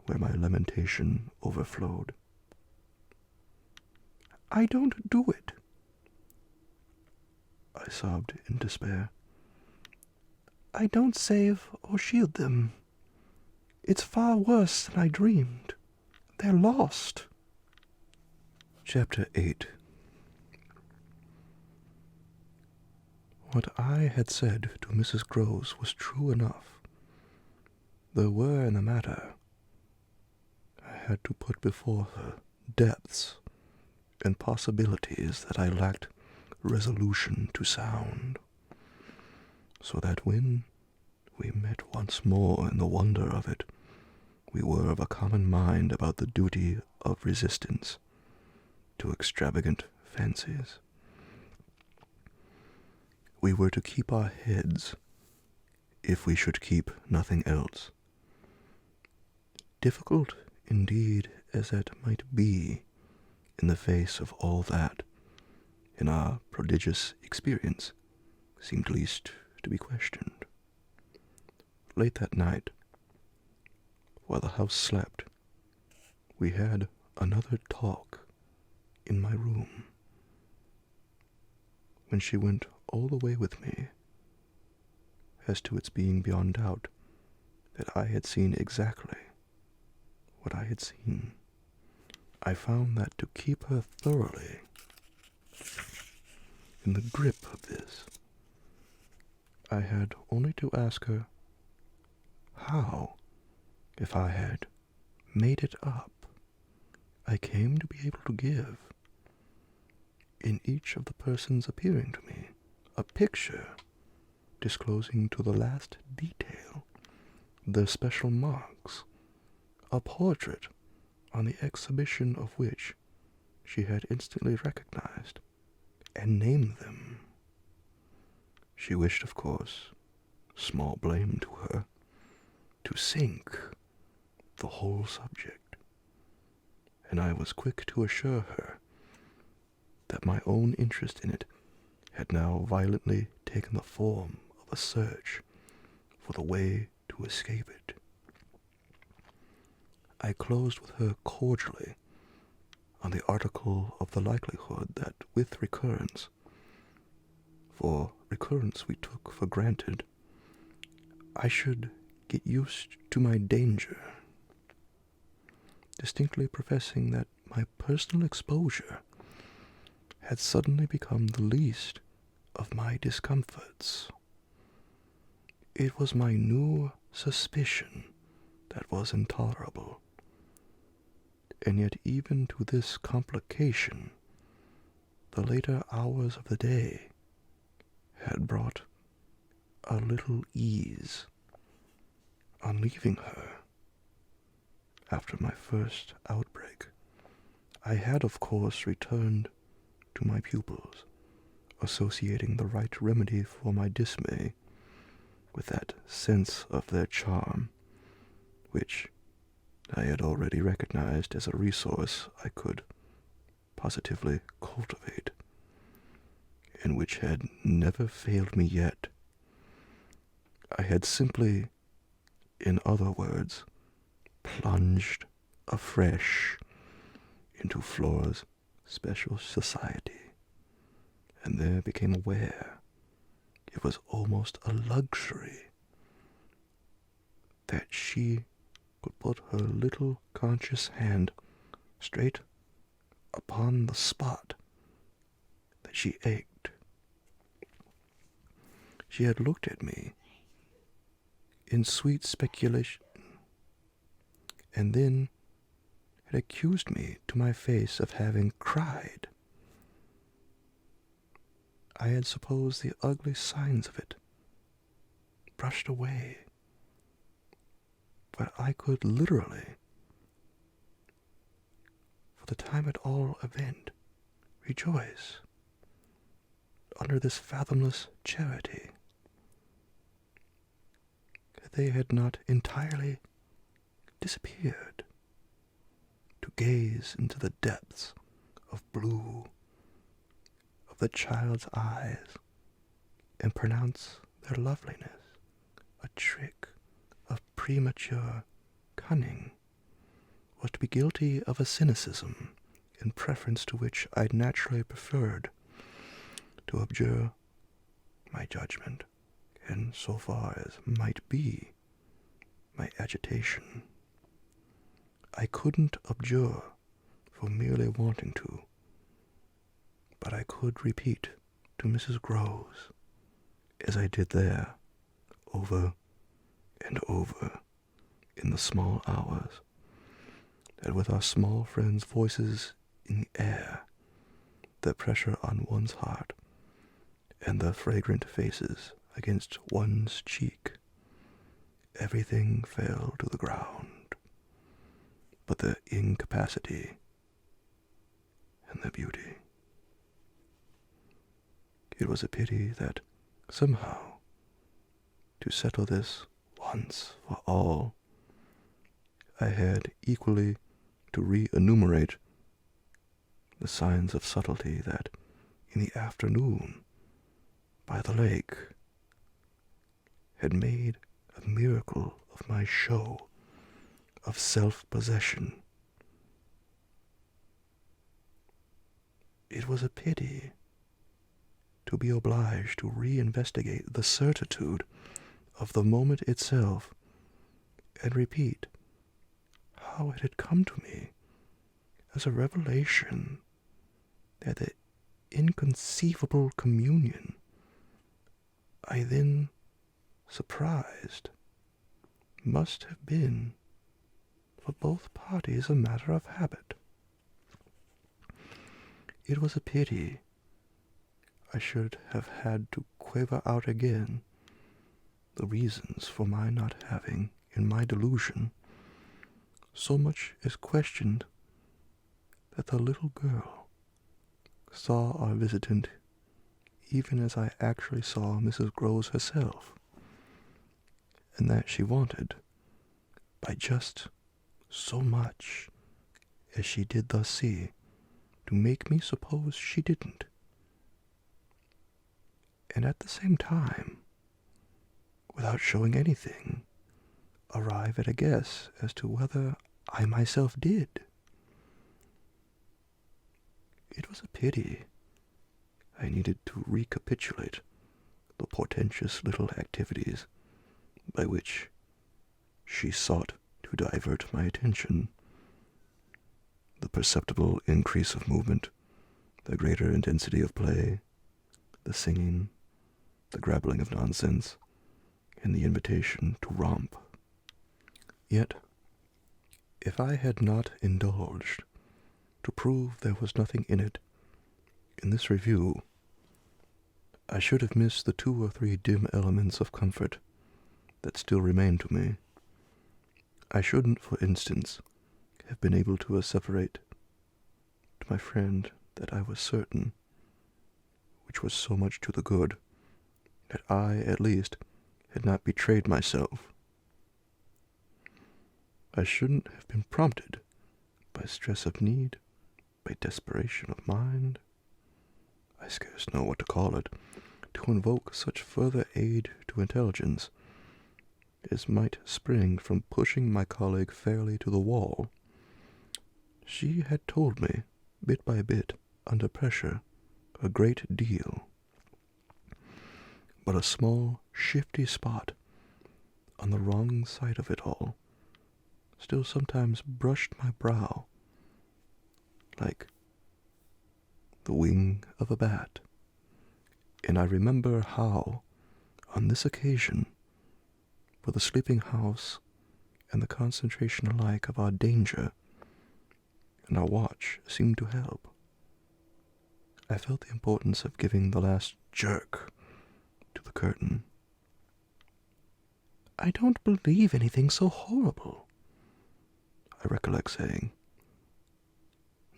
[SPEAKER 2] where my lamentation overflowed. "I don't do it," I sobbed in despair. "I don't save or shield them. It's far worse than I dreamed. They're lost." Chapter 8. What I had said to Mrs. Groves was true enough. There were in the matter, I had to put before her, depths and possibilities that I lacked resolution to sound, so that when we met once more in the wonder of it, we were of a common mind about the duty of resistance to extravagant fancies. We were to keep our heads, if we should keep nothing else. Difficult, indeed, as that might be, in the face of all that, in our prodigious experience, seemed least to be questioned. Late that night, while the house slept, we had another talk in my room, when she went all the way with me, as to its being beyond doubt that I had seen exactly what I had seen. I found that to keep her thoroughly in the grip of this, I had only to ask her how, if I had made it up, I came to be able to give, in each of the persons appearing to me, a picture disclosing to the last detail the special marks, a portrait on the exhibition of which she had instantly recognized and named them. She wished, of course, small blame to her, to sink the whole subject, and I was quick to assure her that my own interest in it had now violently taken the form of a search for the way to escape it. I closed with her cordially on the article of the likelihood that with recurrence, for recurrence we took for granted, I should get used to my danger, distinctly professing that my personal exposure had suddenly become the least of my discomforts. It was my new suspicion that was intolerable, and yet even to this complication, the later hours of the day had brought a little ease. On leaving her, after my first outbreak, I had of course returned to my pupils, associating the right remedy for my dismay with that sense of their charm, which I had already recognized as a resource I could positively cultivate, and which had never failed me yet. I had simply, in other words, plunged afresh into Flora's special society, and there became aware it was almost a luxury that she could put her little conscious hand straight upon the spot that she ached. She had looked at me in sweet speculation, and then had accused me to my face of having cried. I had supposed the ugly signs of it brushed away, but I could literally, for the time at all event, rejoice under this fathomless charity that they had not entirely disappeared, to gaze into the depths of blue of the child's eyes and pronounce their loveliness a trick of premature cunning, was to be guilty of a cynicism in preference to which I naturally preferred to abjure my judgment, and so far as might be, my agitation. I couldn't abjure for merely wanting to, but I could repeat to Mrs. Groves, as I did there, over and over in the small hours, that with our small friends' voices in the air, the pressure on one's heart, and the fragrant faces against one's cheek, everything fell to the ground but the incapacity and the beauty. It was a pity that somehow, to settle this once for all, I had equally to re-enumerate the signs of subtlety that, in the afternoon, by the lake, had made a miracle of my show of self-possession. It was a pity to be obliged to re-investigate the certitude of the moment itself, and repeat how it had come to me as a revelation that the inconceivable communion I then surprised must have been for both parties a matter of habit. It was a pity I should have had to quaver out again the reasons for my not having, in my delusion, so much as questioned that the little girl saw our visitant even as I actually saw Mrs. Groves herself, and that she wanted, by just so much as she did thus see, to make me suppose she didn't, and at the same time, without showing anything, arrive at a guess as to whether I myself did. It was a pity I needed to recapitulate the portentous little activities by which she sought to divert my attention. The perceptible increase of movement, the greater intensity of play, the singing, the grabbling of nonsense, and the invitation to romp. Yet, if I had not indulged to prove there was nothing in it, in this review, I should have missed the 2 or 3 dim elements of comfort that still remain to me. I shouldn't, for instance, have been able to asseverate to my friend that I was certain, which was so much to the good, that I, at least, had not betrayed myself. I shouldn't have been prompted by stress of need, by desperation of mind, I scarce know what to call it, to invoke such further aid to intelligence as might spring from pushing my colleague fairly to the wall. She had told me, bit by bit, under pressure, a great deal. But a small, shifty spot on the wrong side of it all still sometimes brushed my brow like the wing of a bat, and I remember how, on this occasion, for the sleeping house and the concentration alike of our danger and our watch seemed to help, I felt the importance of giving the last jerk to the curtain. "I don't believe anything so horrible," I recollect saying.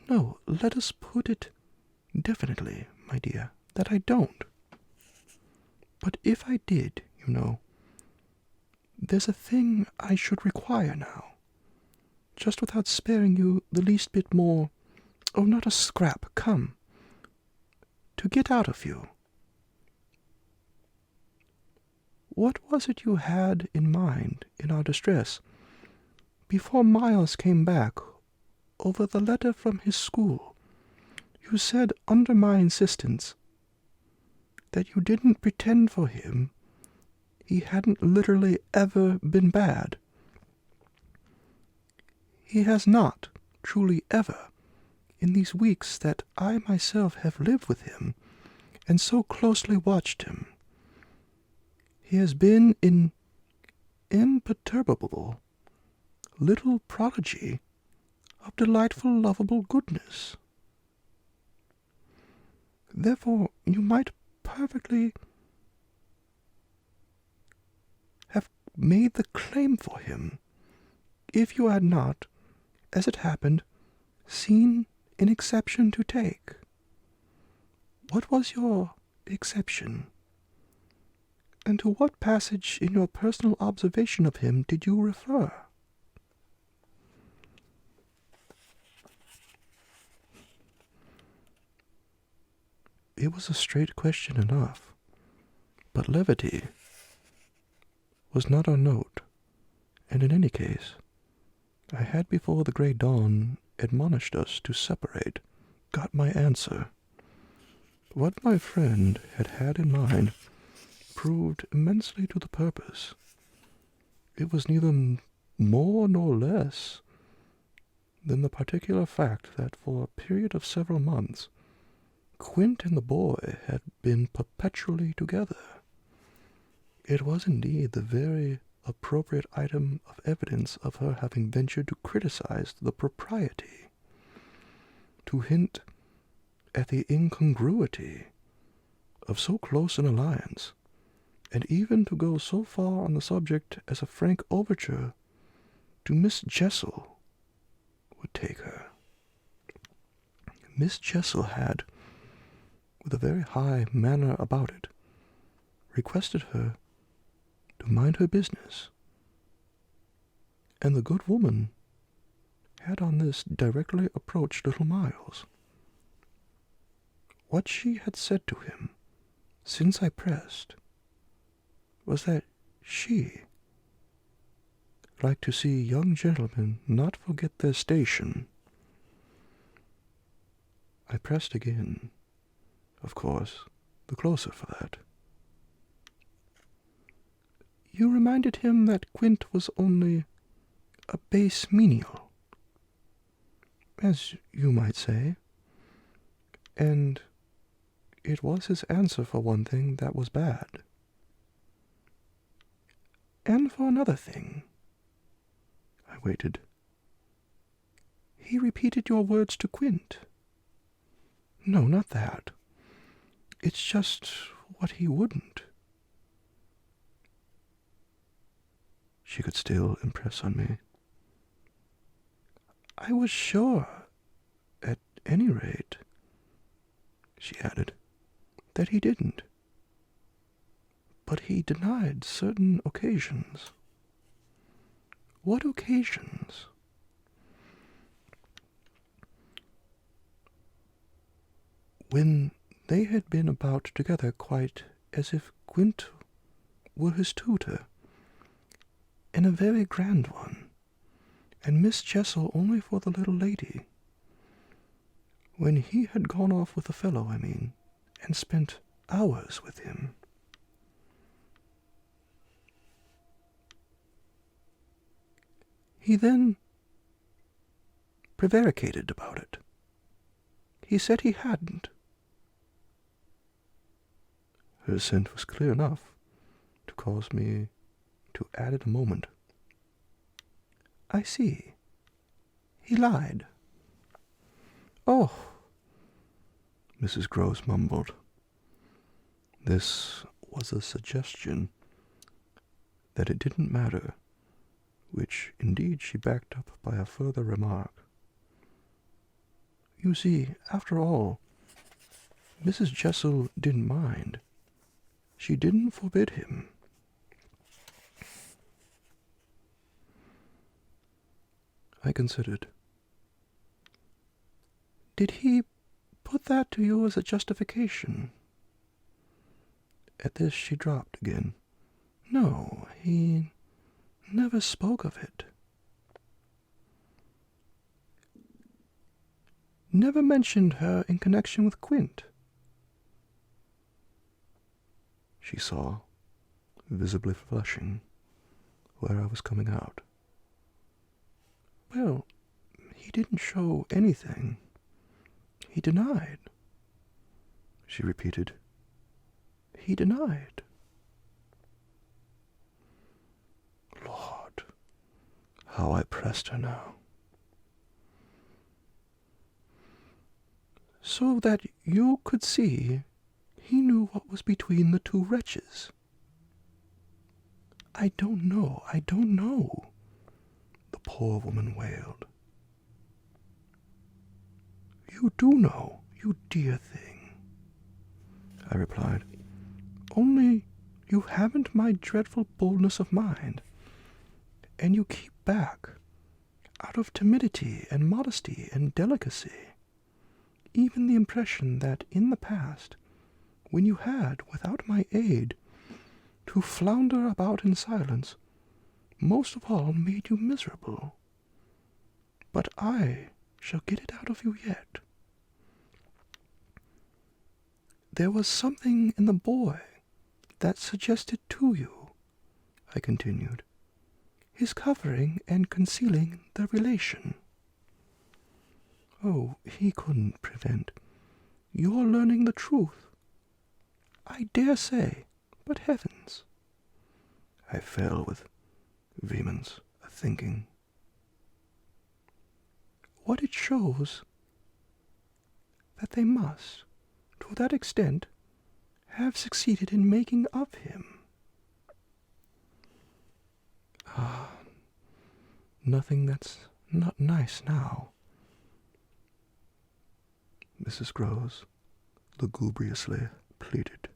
[SPEAKER 2] "No, let us put it definitely, my dear, that I don't. But if I did, you know, there's a thing I should require now, just without sparing you the least bit more, oh, not a scrap, come, to get out of you. What was it you had in mind in our distress, before Miles came back over the letter from his school? You said, under my insistence, that you didn't pretend for him he hadn't literally ever been bad. He has not truly ever, in these weeks that I myself have lived with him and so closely watched him. He has been an imperturbable little prodigy of delightful, lovable goodness. Therefore, you might perfectly have made the claim for him, if you had not, as it happened, seen an exception to take. What was your exception? And to what passage in your personal observation of him did you refer?" It was a straight question enough, but levity was not our note, and in any case, I had before the grey dawn admonished us to separate, got my answer. What my friend had had in mind proved immensely to the purpose. It was neither more nor less than the particular fact that for a period of several months Quint and the boy had been perpetually together. It was indeed the very appropriate item of evidence of her having ventured to criticize the propriety, to hint at the incongruity of so close an alliance, and even to go so far on the subject as a frank overture to Miss Jessel would take her. Miss Jessel had, with a very high manner about it, requested her to mind her business, and the good woman had on this directly approached little Miles. What she had said to him, since I pressed, was that she liked to see young gentlemen not forget their station. I pressed again, of course, the closer for that. You reminded him that Quint was only a base menial, as you might say, and it was his answer for one thing that was bad. And for another thing. I waited. He repeated your words to Quint. No, not that. It's just what he wouldn't. She could still impress on me. I was sure, at any rate, she added, that he didn't. But he denied certain occasions. What occasions? When they had been about together quite as if Quint were his tutor, and a very grand one, and Miss Jessel only for the little lady. When he had gone off with a fellow, I mean, and spent hours with him. He then prevaricated about it. He said he hadn't. Her assent was clear enough to cause me to add in a moment. I see. He lied. Oh, Mrs. Groves mumbled. This was a suggestion that it didn't matter, which indeed she backed up by a further remark. You see, after all, Mrs. Jessel didn't mind. She didn't forbid him. I considered. Did he put that to you as a justification? At this she dropped again. No, he never spoke of it. Never mentioned her in connection with Quint. She saw, visibly flushing, where I was coming out. Well, he didn't show anything. He denied. She repeated. He denied. Lord, how I pressed her now. So that you could see he knew what was between the two wretches. I don't know, the poor woman wailed. You do know, you dear thing, I replied. Only you haven't my dreadful boldness of mind, and you keep back, out of timidity and modesty and delicacy, even the impression that in the past, when you had, without my aid, to flounder about in silence, most of all made you miserable. But I shall get it out of you yet. There was something in the boy that suggested to you, I continued, his covering and concealing the relation. Oh, he couldn't prevent your learning the truth. I dare say, but heavens! I fell with vehemence a thinking. What it shows that they must, to that extent, have succeeded in making of him. Nothing that's not nice now. Mrs. Groves lugubriously pleaded.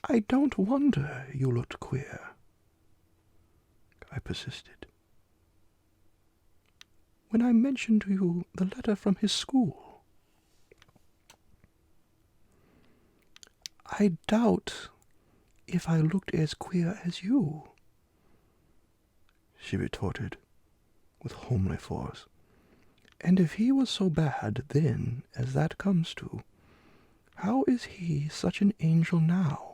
[SPEAKER 2] I don't wonder you looked queer, I persisted. When I mentioned to you the letter from his school, I doubt if I looked as queer as you, she retorted with homely force. And if he was so bad then as that comes to, how is he such an angel now?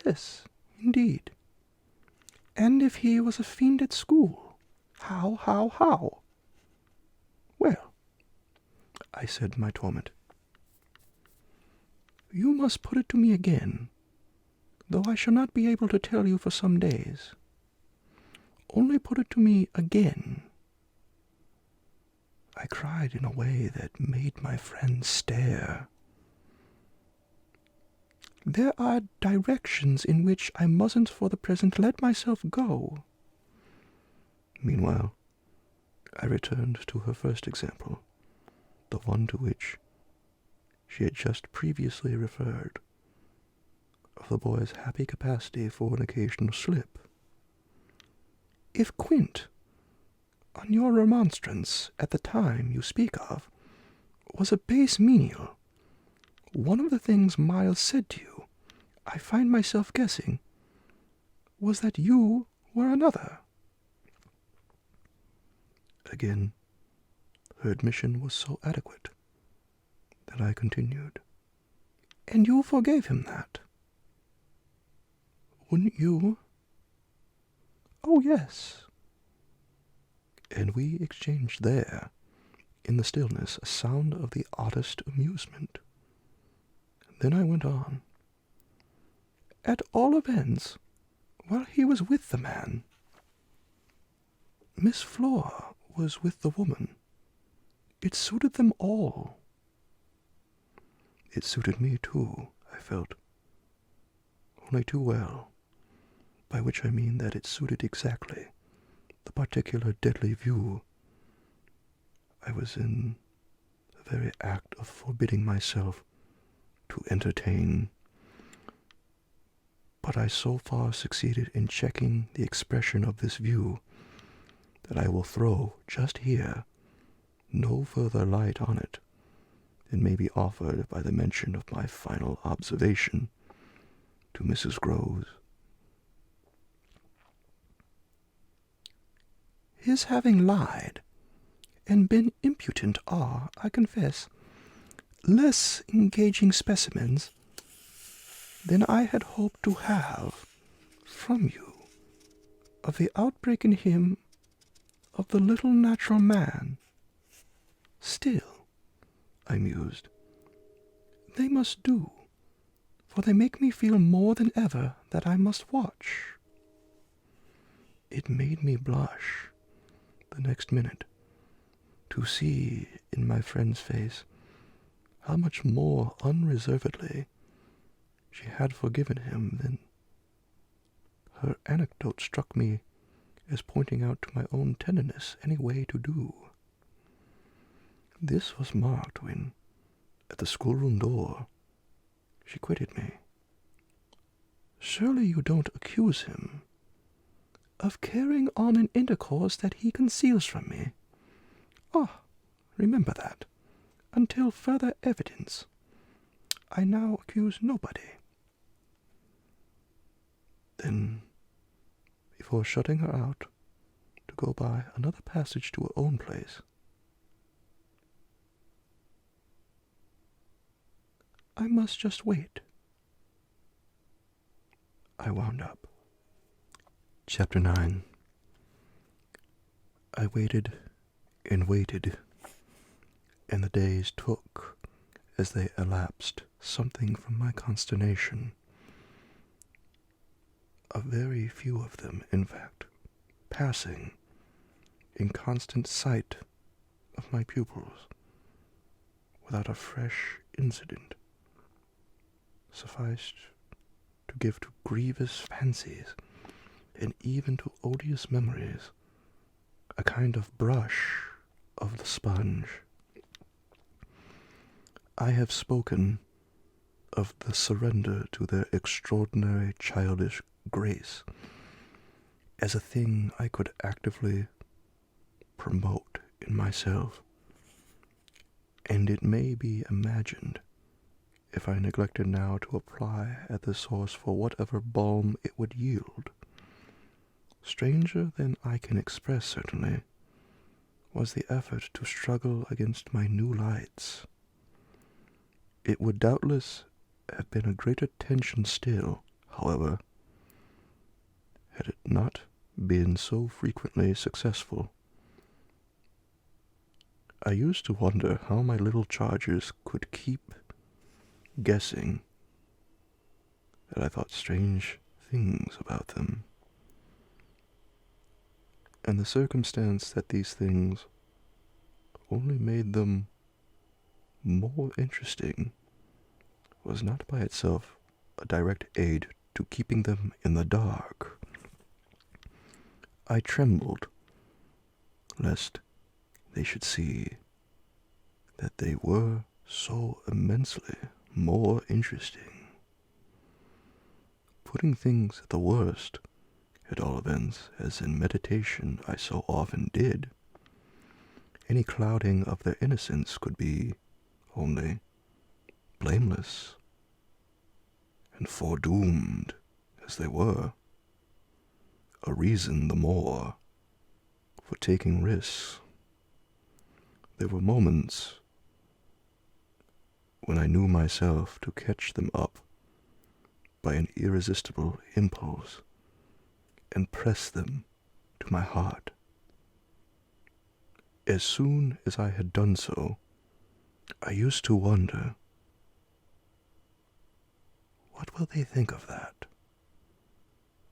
[SPEAKER 2] Yes, indeed. And if he was a fiend at school, how? Well, I said in my torment, you must put it to me again, though I shall not be able to tell you for some days. Only put it to me again. I cried in a way that made my friend stare. There are directions in which I mustn't for the present let myself go. Meanwhile, I returned to her first example, the one to which she had just previously referred, of the boy's happy capacity for an occasional slip. If Quint, on your remonstrance at the time you speak of, was a base menial, one of the things Miles said to you, I find myself guessing, was that you were another. Again, her admission was so adequate that I continued. And you forgave him that? Wouldn't you? Oh, yes. And we exchanged there, in the stillness, a sound of the oddest amusement. Then I went on. At all events, while he was with the man, Miss Flora was with the woman. It suited them all. It suited me, too, I felt. Only too well, by which I mean that it suited exactly the particular deadly view I was in the very act of forbidding myself to entertain. But I so far succeeded in checking the expression of this view that I will throw just here no further light on it than may be offered by the mention of my final observation to Mrs. Groves. His having lied and been impudent are, I confess, less engaging specimens than I had hoped to have from you of the outbreak in him of the little natural man. Still, I mused, they must do, for they make me feel more than ever that I must watch. It made me blush the next minute to see in my friend's face how much more unreservedly she had forgiven him than her anecdote struck me as pointing out to my own tenderness any way to do. This was marked when, at the schoolroom door, she quitted me. Surely you don't accuse him of carrying on an intercourse that he conceals from me? Ah, remember that, until further evidence, I now accuse nobody. Then, before shutting her out to go by another passage to her own place, I must just wait, I wound up. Chapter 9. I waited and waited, and the days took, as they elapsed, something from my consternation. A very few of them, in fact, passing in constant sight of my pupils, without a fresh incident. sufficed to give to grievous fancies, and even to odious memories, a kind of brush of the sponge. I have spoken of the surrender to their extraordinary childish grace as a thing I could actively promote in myself, and it may be imagined, if I neglected now to apply at the source for whatever balm it would yield, stranger than I can express certainly, was the effort to struggle against my new lights. It would doubtless have been a greater tension still, however, had it not been so frequently successful. I used to wonder how my little charges could keep guessing that I thought strange things about them, and the circumstance that these things only made them more interesting was not by itself a direct aid to keeping them in the dark. I trembled lest they should see that they were so immensely more interesting. Putting things at the worst, at all events, as in meditation I so often did, any clouding of their innocence could be only blameless, and foredoomed as they were, a reason the more for taking risks. There were moments when I knew myself to catch them up by an irresistible impulse and press them to my heart. As soon as I had done so, I used to wonder, what will they think of that?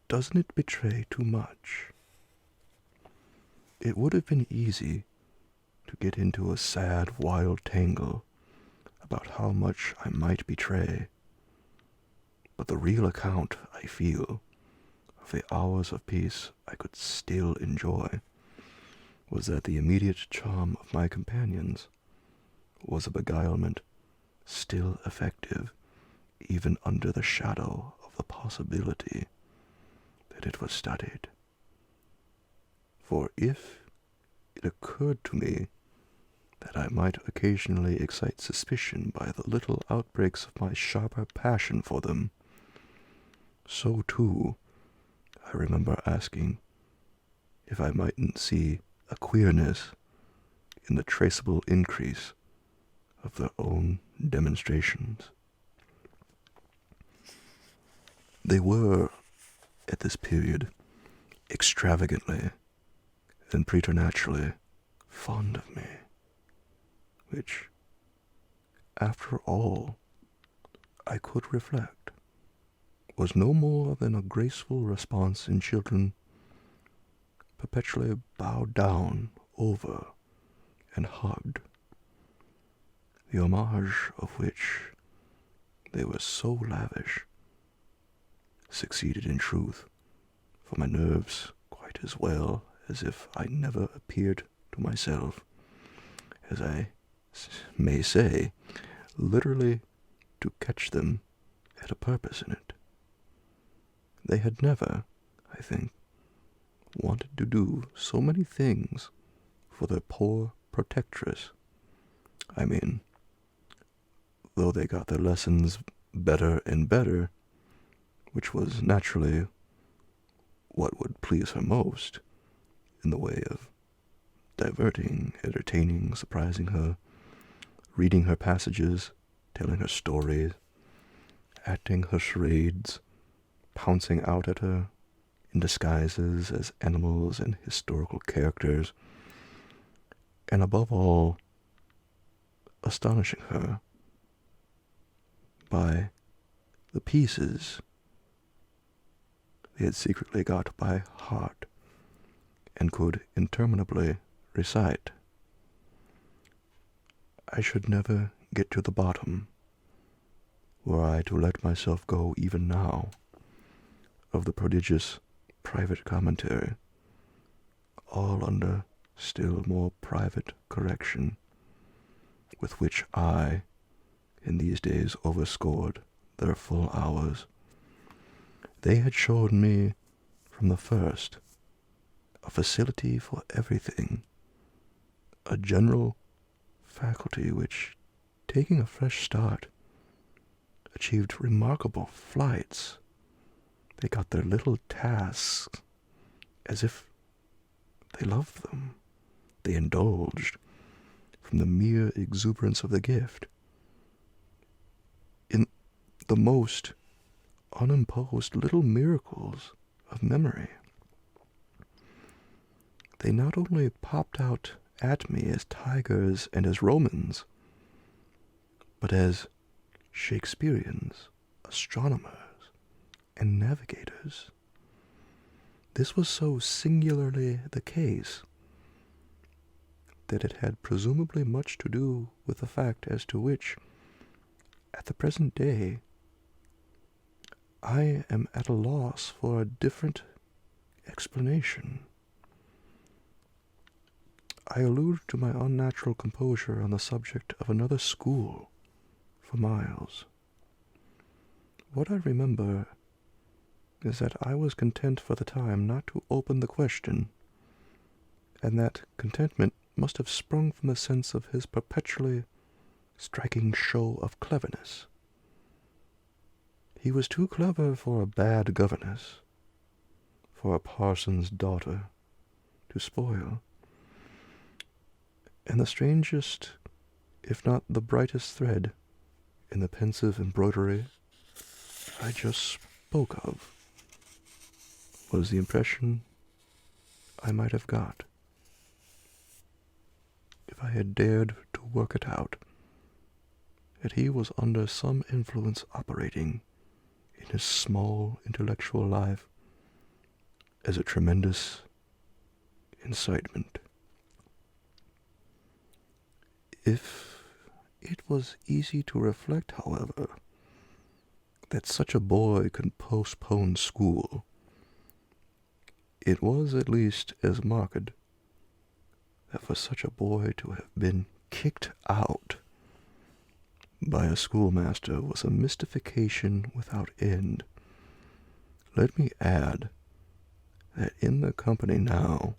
[SPEAKER 2] Doesn't it betray too much? It would have been easy to get into a sad, wild tangle about how much I might betray, but the real account, I feel, of the hours of peace I could still enjoy was that the immediate charm of my companions was a beguilement still effective even under the shadow of the possibility that it was studied. For if it occurred to me that I might occasionally excite suspicion by the little outbreaks of my sharper passion for them, so too I remember asking if I mightn't see a queerness in the traceable increase of their own demonstrations. They were, at this period, extravagantly and preternaturally fond of me, which, after all, I could reflect, was no more than a graceful response in children perpetually bowed down over and hugged, the homage of which they were so lavish succeeded in truth for my nerves quite as well as if I never appeared to myself, as I may say, literally to catch them at a purpose in it. They had never, I think, wanted to do so many things for their poor protectress. I mean, though they got their lessons better and better, which was naturally what would please her most, in the way of diverting, entertaining, surprising her, reading her passages, telling her stories, acting her charades, pouncing out at her in disguises as animals and historical characters, and above all, astonishing her by the pieces they had secretly got by heart and could interminably recite. I should never get to the bottom were I to let myself go even now, of the prodigious private commentary, all under still more private correction, with which I, in these days, overscored their full hours. They had shown me from the first a facility for everything, a general faculty which, taking a fresh start, achieved remarkable flights. They got their little tasks as if they loved them. They indulged from the mere exuberance of the gift in the most unimposed little miracles of memory. They not only popped out at me as tigers and as Romans, but as Shakespeareans, astronomers, and navigators. This was so singularly the case that it had presumably much to do with the fact as to which, at the present day, I am at a loss for a different explanation. I allude to my unnatural composure on the subject of another school for miles. What I remember is that I was content for the time not to open the question, and that contentment must have sprung from the sense of his perpetually striking show of cleverness. He was too clever for a bad governess, for a parson's daughter to spoil. And the strangest, if not the brightest thread in the pensive embroidery I just spoke of was the impression I might have got, if I had dared to work it out, that he was under some influence operating in his small intellectual life as a tremendous incitement. If it was easy to reflect, however, that such a boy could postpone school, it was at least as marked that for such a boy to have been kicked out by a schoolmaster was a mystification without end. Let me add that in the company now,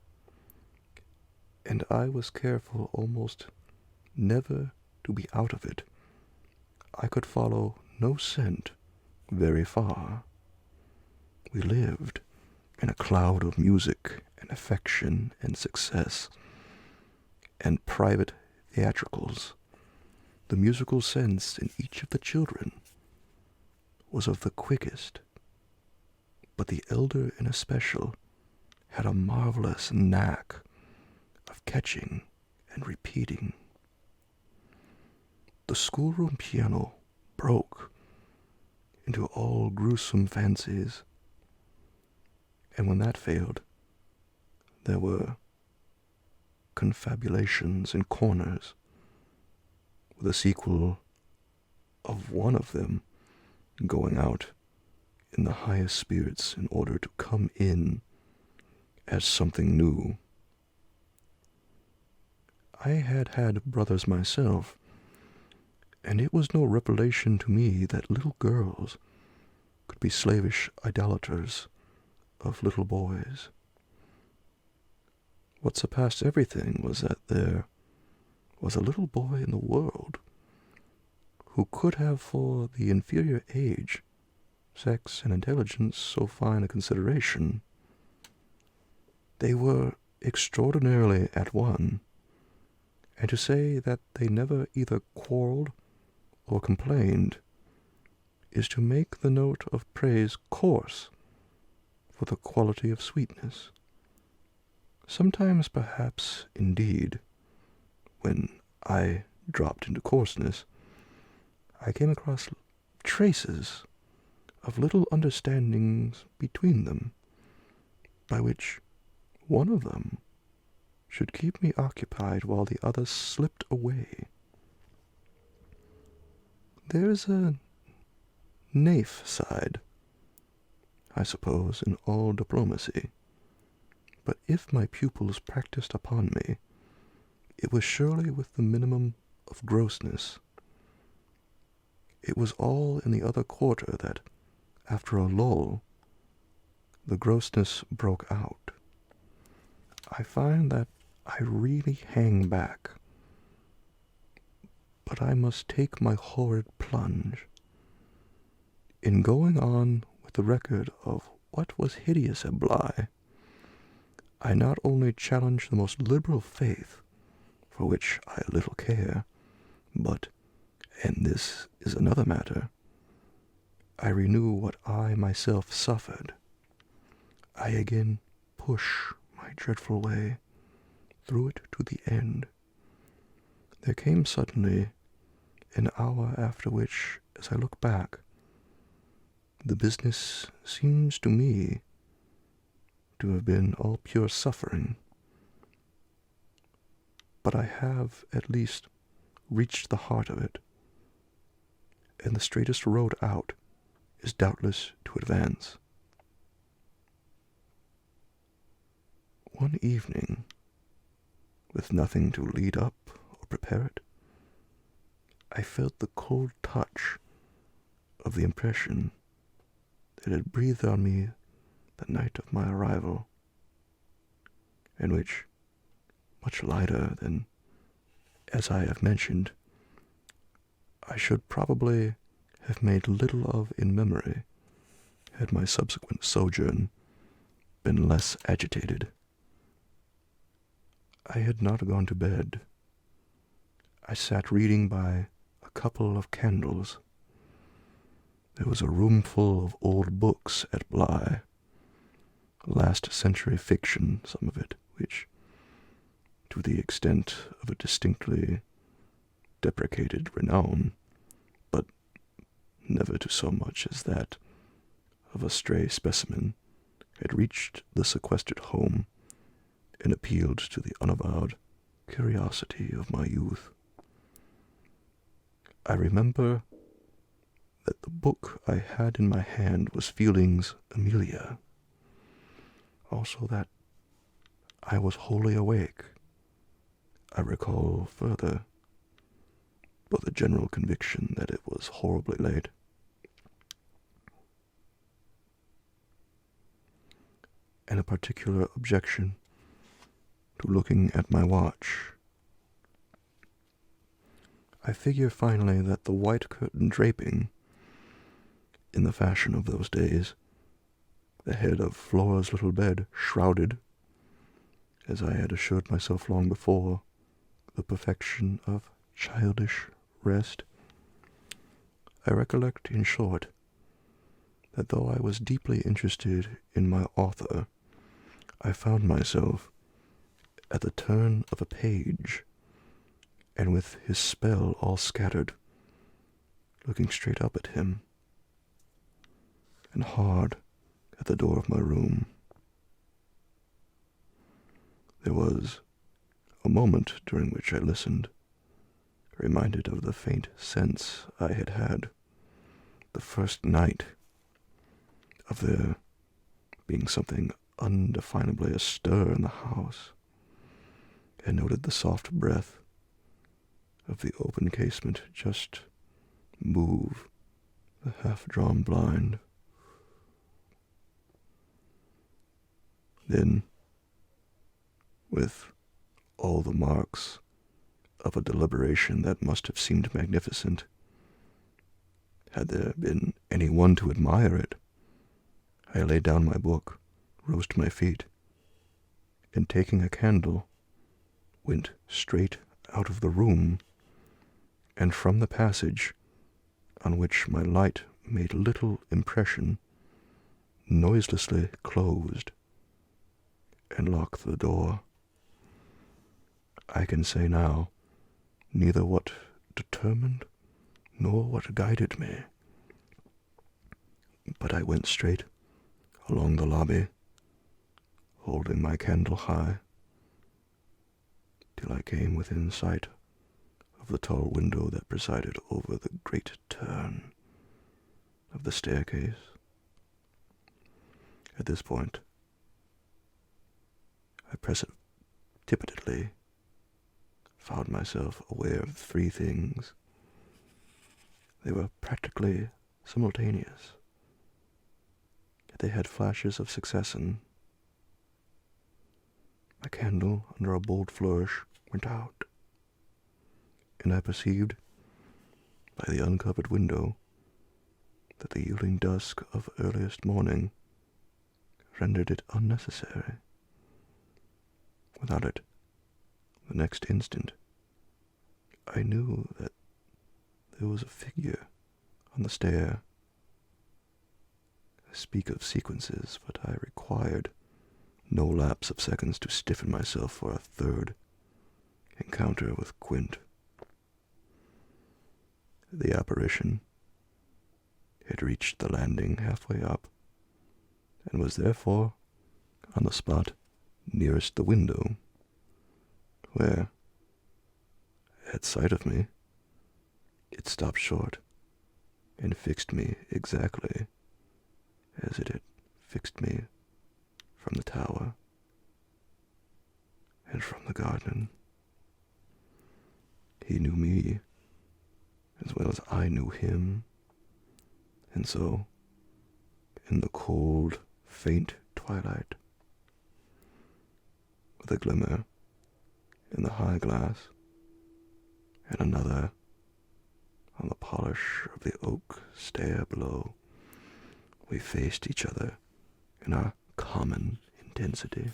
[SPEAKER 2] and I was careful almost never to be out of it, I could follow no scent very far. We lived in a cloud of music and affection and success and private theatricals. The musical sense in each of the children was of the quickest, but the elder in especial had a marvelous knack of catching and repeating. The schoolroom piano broke into all gruesome fancies, and when that failed, there were confabulations in corners, with a sequel of one of them going out in the highest spirits in order to come in as something new. I had brothers myself, and it was no revelation to me that little girls could be slavish idolaters of little boys. What surpassed everything was that there was a little boy in the world who could have for the inferior age, sex, and intelligence so fine a consideration. They were extraordinarily at one, and to say that they never either quarreled or complained is to make the note of praise coarse for the quality of sweetness. Sometimes, perhaps, indeed, when I dropped into coarseness, I came across traces of little understandings between them, by which one of them should keep me occupied while the other slipped away. There's a naif side, I suppose, in all diplomacy. But if my pupils practiced upon me, it was surely with the minimum of grossness. It was all in the other quarter that, after a lull, the grossness broke out. I find that I really hang back, but I must take my horrid plunge. In going on with the record of what was hideous at Bly, I not only challenge the most liberal faith, for which I little care, but, and this is another matter, I renew what I myself suffered. I again push my dreadful way through it to the end. There came suddenly an hour after which, as I look back, the business seems to me to have been all pure suffering. But I have at least reached the heart of it, and the straightest road out is doubtless to advance. One evening, with nothing to lead up or prepare it, I felt the cold touch of the impression that had breathed on me the night of my arrival, and which, much lighter than, as I have mentioned, I should probably have made little of in memory had my subsequent sojourn been less agitated. I had not gone to bed. I sat reading by a couple of candles. There was a room full of old books at Bly, last century fiction, some of it, which, to the extent of a distinctly deprecated renown, but never to so much as that of a stray specimen, had reached the sequestered home and appealed to the unavowed curiosity of my youth. I remember that the book I had in my hand was Fielding's Amelia. Also that I was wholly awake. I recall further, but the general conviction that it was horribly late. And a particular objection to looking at my watch. I figure finally that the white curtain draping, in the fashion of those days, the head of Flora's little bed shrouded, as I had assured myself long before, the perfection of childish rest. I recollect, in short, that though I was deeply interested in my author, I found myself, at the turn of a page, and with his spell all scattered, looking straight up at him, and hard at the door of my room. There was a moment during which I listened, reminded of the faint sense I had had the first night of there being something undefinably astir in the house, and noted the soft breath of the open casement just move the half-drawn blind. Then, with all the marks of a deliberation that must have seemed magnificent, had there been any one to admire it, I laid down my book, rose to my feet, and taking a candle, went straight out of the room, and from the passage, on which my light made little impression, noiselessly closed and locked the door. I can say now neither what determined nor what guided me, but I went straight along the lobby, holding my candle high, till I came within sight of the tall window that presided over the great turn of the staircase. At this point, I precipitately found myself aware of three things. They were practically simultaneous, yet they had flashes of succession. My candle, under a bold flourish, went out, and I perceived, by the uncovered window, that the yielding dusk of earliest morning rendered it unnecessary. Without it, the next instant, I knew that there was a figure on the stair. I speak of sequences, but I required no lapse of seconds to stiffen myself for a third encounter with Quint. The apparition had reached the landing halfway up, and was therefore on the spot nearest the window, where, at sight of me, it stopped short and fixed me exactly as it had fixed me from the tower and from the garden. He knew me as well as I knew him, and so, in the cold, faint twilight, with a glimmer in the high glass, and another on the polish of the oak stair below, we faced each other in our common intensity.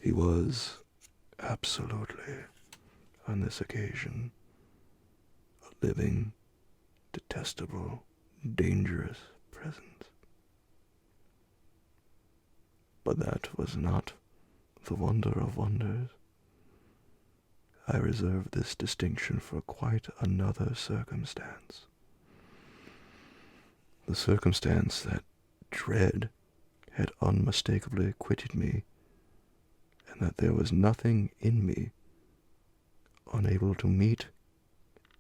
[SPEAKER 2] He was absolutely, on this occasion, a living, detestable, dangerous presence. But that was not the wonder of wonders. I reserve this distinction for quite another circumstance. The circumstance that dread had unmistakably quitted me, and that there was nothing in me unable to meet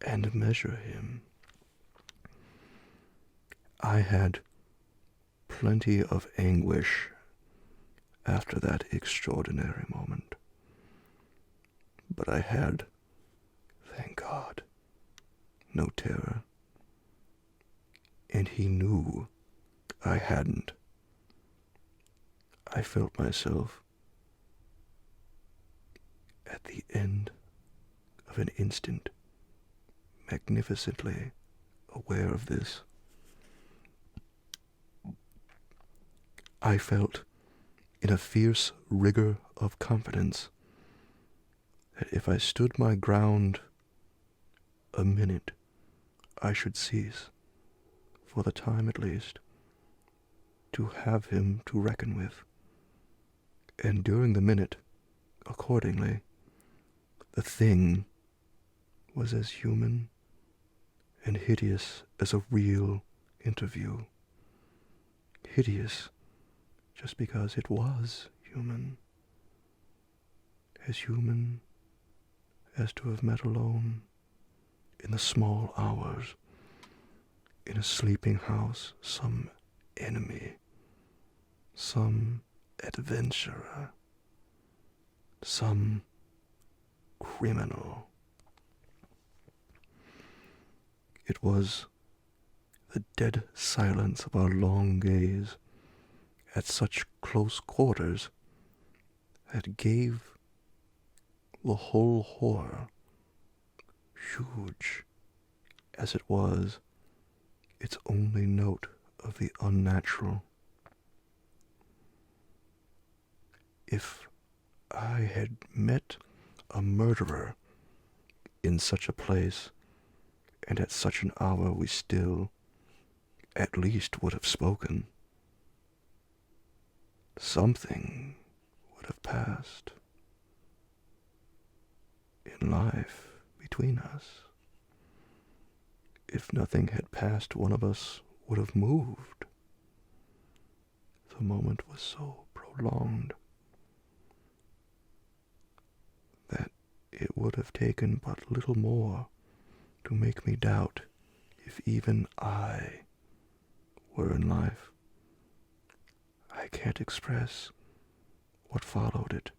[SPEAKER 2] and measure him. I had plenty of anguish after that extraordinary moment, but I had, thank God, no terror, and he knew I hadn't. I felt myself, at the end of an instant, magnificently aware of this. I felt, in a fierce rigor of confidence, that if I stood my ground a minute, I should cease, for the time at least, to have him to reckon with. And during the minute, accordingly, the thing was as human and hideous as a real interview. Hideous just because it was human. As human as to have met alone in the small hours in a sleeping house some enemy, some adventurer, some criminal. It was the dead silence of our long gaze at such close quarters that gave the whole horror, huge as it was, its only note of the unnatural. If I had met a murderer in such a place, and at such an hour, we still, at least, would have spoken. Something would have passed in life between us. If nothing had passed, one of us would have moved. The moment was so prolonged that it would have taken but little more to make me doubt if even I were in life. I can't express what followed it,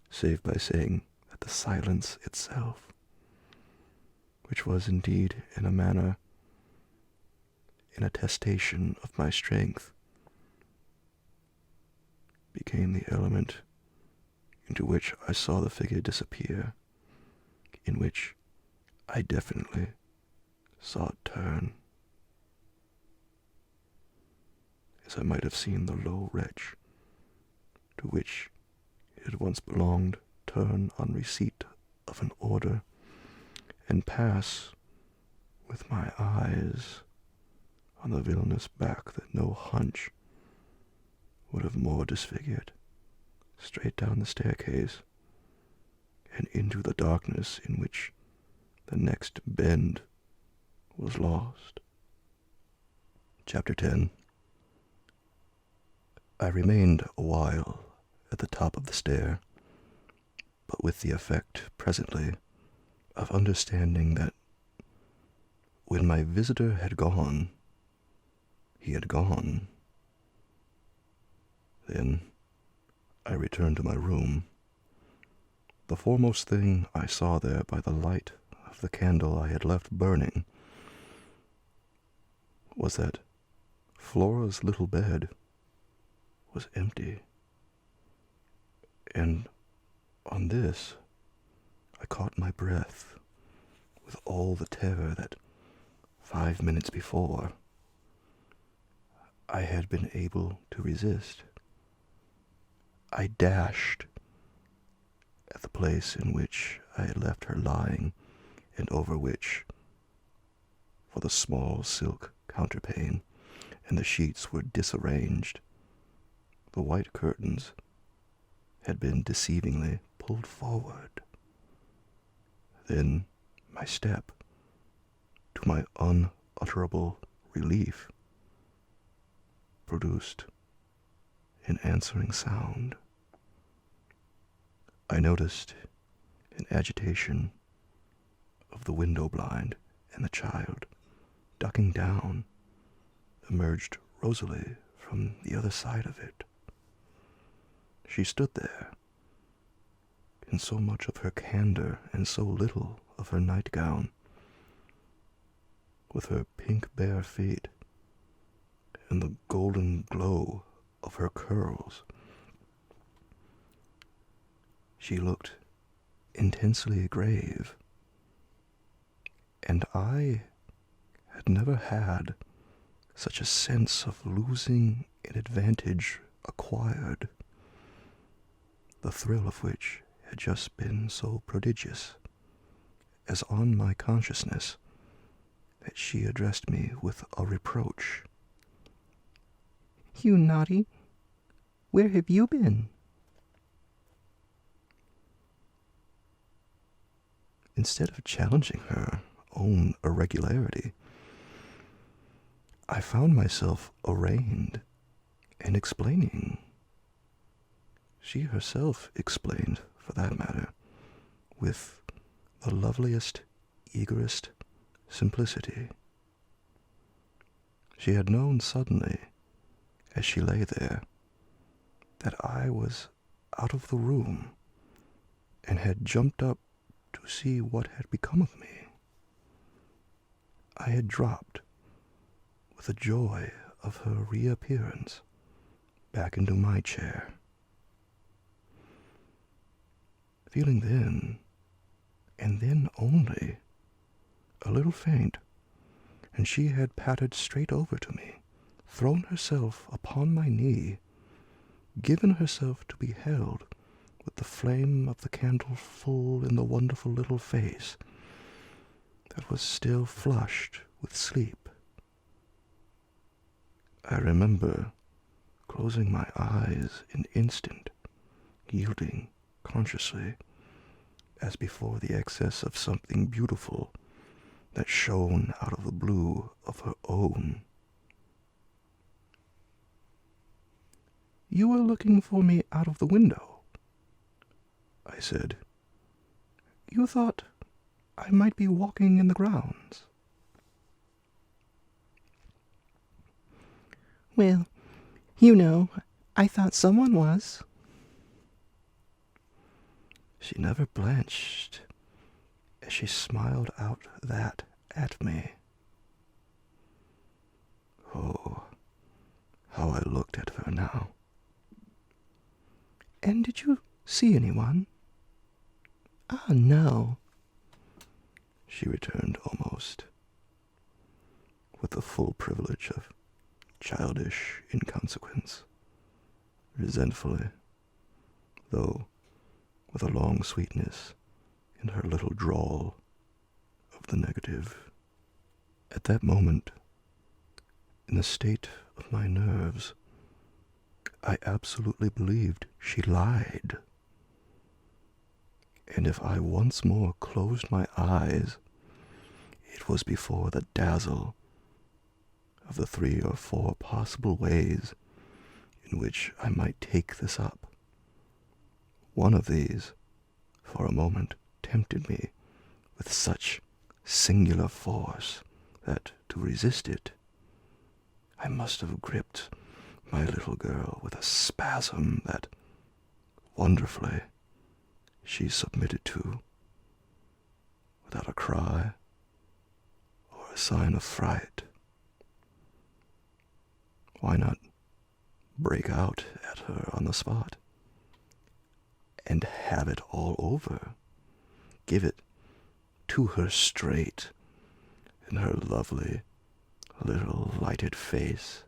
[SPEAKER 2] save by saying that the silence itself, which was indeed in a manner an attestation of my strength, became the element into which I saw the figure disappear, in which I definitely saw it turn, as I might have seen the low wretch to which it had once belonged turn on receipt of an order and pass with my eyes on the villainous back that no hunch would have more disfigured, straight down the staircase and into the darkness in which the next bend was lost. Chapter 10. I remained a while at the top of the stair, but with the effect presently of understanding that when my visitor had gone, he had gone. Then I returned to my room. The foremost thing I saw there by the light of the candle I had left burning was that Flora's little bed was empty. And on this I caught my breath with all the terror that 5 minutes before I had been able to resist. I dashed at the place in which I had left her lying, and over which, for the small silk counterpane and the sheets were disarranged, the white curtains had been deceivingly pulled forward. Then my step, to my unutterable relief, produced an answering sound. I noticed an agitation of the window blind, and the child, ducking down, emerged rosily from the other side of it. She stood there, in so much of her candor and so little of her nightgown, with her pink bare feet and the golden glow of her curls. She looked intensely grave, and I had never had such a sense of losing an advantage acquired, the thrill of which had just been so prodigious, as on my consciousness that she addressed me with a reproach.
[SPEAKER 3] "You naughty! Where have you been?"
[SPEAKER 2] Instead of challenging her own irregularity, I found myself arraigned and explaining. She herself explained, for that matter, with the loveliest, eagerest simplicity. She had known suddenly, as she lay there, that I was out of the room, and had jumped up to see what had become of me. I had dropped, with the joy of her reappearance, back into my chair, feeling then, and then only, a little faint, and she had pattered straight over to me, thrown herself upon my knee, given herself to be held with the flame of the candle full in the wonderful little face that was still flushed with sleep. I remember closing my eyes an instant, yielding consciously, as before the excess of something beautiful that shone out of the blue of her own. "You were looking for me out of the window," I said. "You thought I might be walking in the grounds.
[SPEAKER 3] Well, you know, I thought someone was.
[SPEAKER 2] She never blanched as she smiled out that at me. Oh, how I looked at her now.
[SPEAKER 3] And did you see anyone?
[SPEAKER 2] Ah, no, she returned almost, with the full privilege of childish inconsequence, resentfully, though with a long sweetness in her little drawl of the negative. At that moment, in the state of my nerves, I absolutely believed she lied. And if I once more closed my eyes, it was before the dazzle of the 3 or 4 possible ways in which I might take this up. One of these, for a moment, tempted me with such singular force that, to resist it, I must have gripped my little girl with a spasm that, wonderfully, she submitted to, without a cry or a sign of fright. Why not break out at her on the spot and have it all over? Give it to her straight in her lovely little lighted face.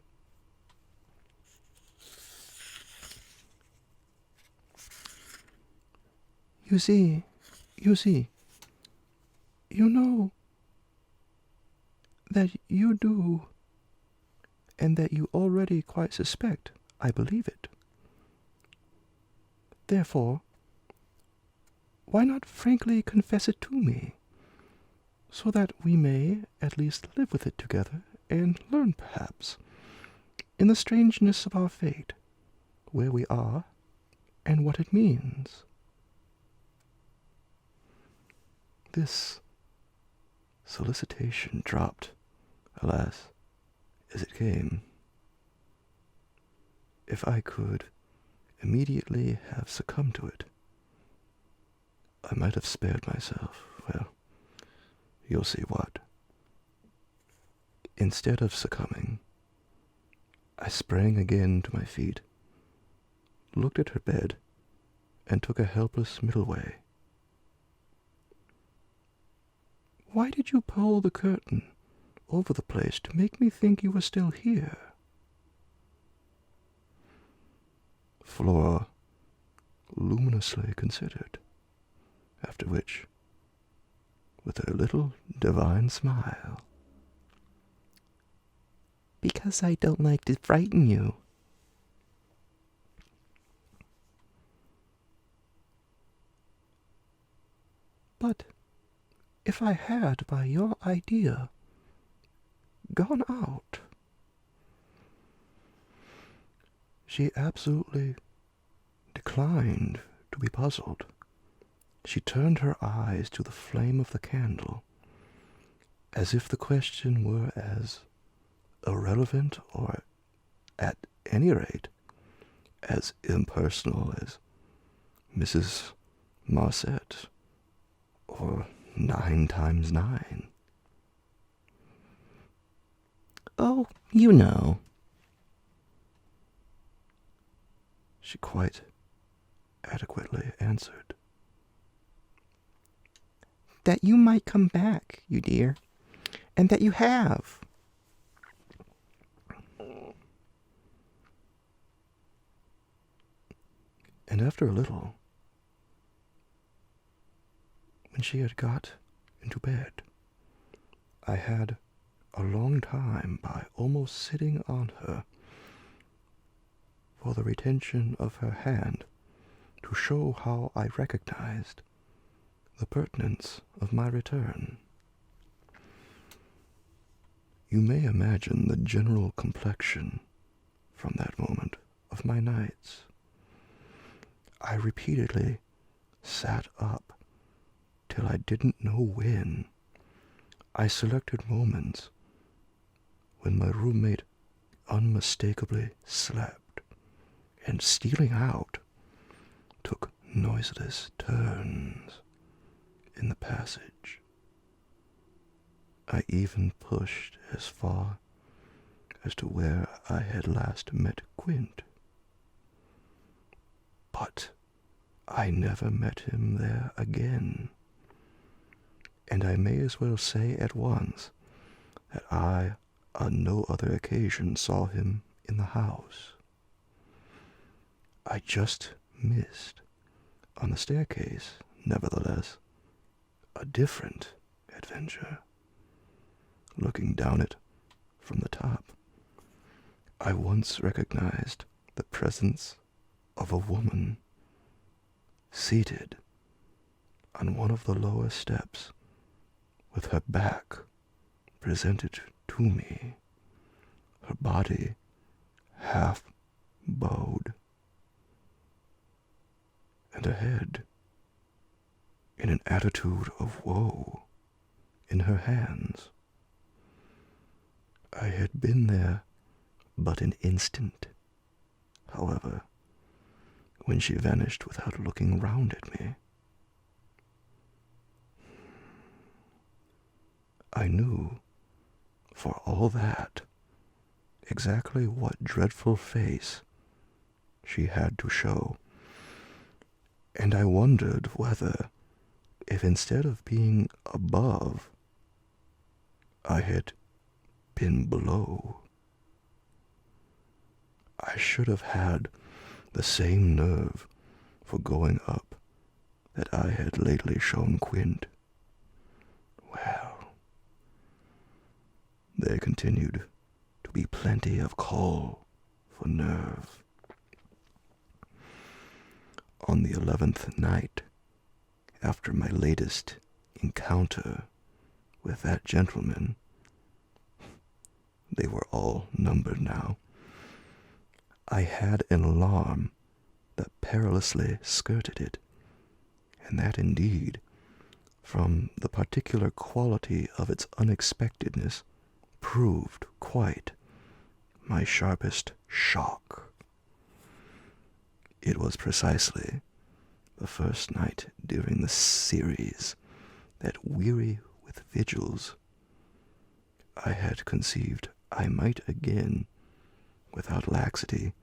[SPEAKER 3] You see, you know that you do, and that you already quite suspect I believe it. Therefore, why not frankly confess it to me, so that we may at least live with it together and learn, perhaps, in the strangeness of our fate, where we are and what it means.
[SPEAKER 2] This solicitation dropped, alas, as it came. If I could immediately have succumbed to it, I might have spared myself, well, you'll see what. Instead of succumbing, I sprang again to my feet, looked at her bed, and took a helpless middle way.
[SPEAKER 3] Why did you pull the curtain over the place to make me think you were still here?
[SPEAKER 2] Flora luminously considered, after which, with her little divine smile,
[SPEAKER 3] Because I don't like to frighten you. But if I had, by your idea, gone out...
[SPEAKER 2] She absolutely declined to be puzzled. She turned her eyes to the flame of the candle, as if the question were as irrelevant, or, at any rate, as impersonal as Mrs. Marset, or 9 times 9.
[SPEAKER 3] Oh, you know.
[SPEAKER 2] She quite adequately answered.
[SPEAKER 3] That you might come back, you dear, and that you have.
[SPEAKER 2] And after a little, when she had got into bed, I had a long time by almost sitting on her for the retention of her hand to show how I recognized the pertinence of my return. You may imagine the general complexion from that moment of my nights. I repeatedly sat up until I didn't know when. I selected moments when my roommate unmistakably slept, and stealing out, took noiseless turns in the passage. I even pushed as far as to where I had last met Quint. But I never met him there again, and I may as well say at once that I on no other occasion saw him in the house. I just missed, on the staircase, nevertheless, a different adventure. Looking down it from the top, I once recognized the presence of a woman seated on one of the lower steps with her back presented to me, her body half bowed, and her head in an attitude of woe in her hands. I had been there but an instant, however, when she vanished without looking round at me. I knew, for all that, exactly what dreadful face she had to show, and I wondered whether, if instead of being above, I had been below, I should have had the same nerve for going up that I had lately shown Quint. Well, there continued to be plenty of call for nerve. On the 11th night, after my latest encounter with that gentleman, they were all numbered now, I had an alarm that perilously skirted it, and that indeed, from the particular quality of its unexpectedness, proved quite my sharpest shock. It was precisely the first night during the series that, weary with vigils, I had conceived I might again, without laxity,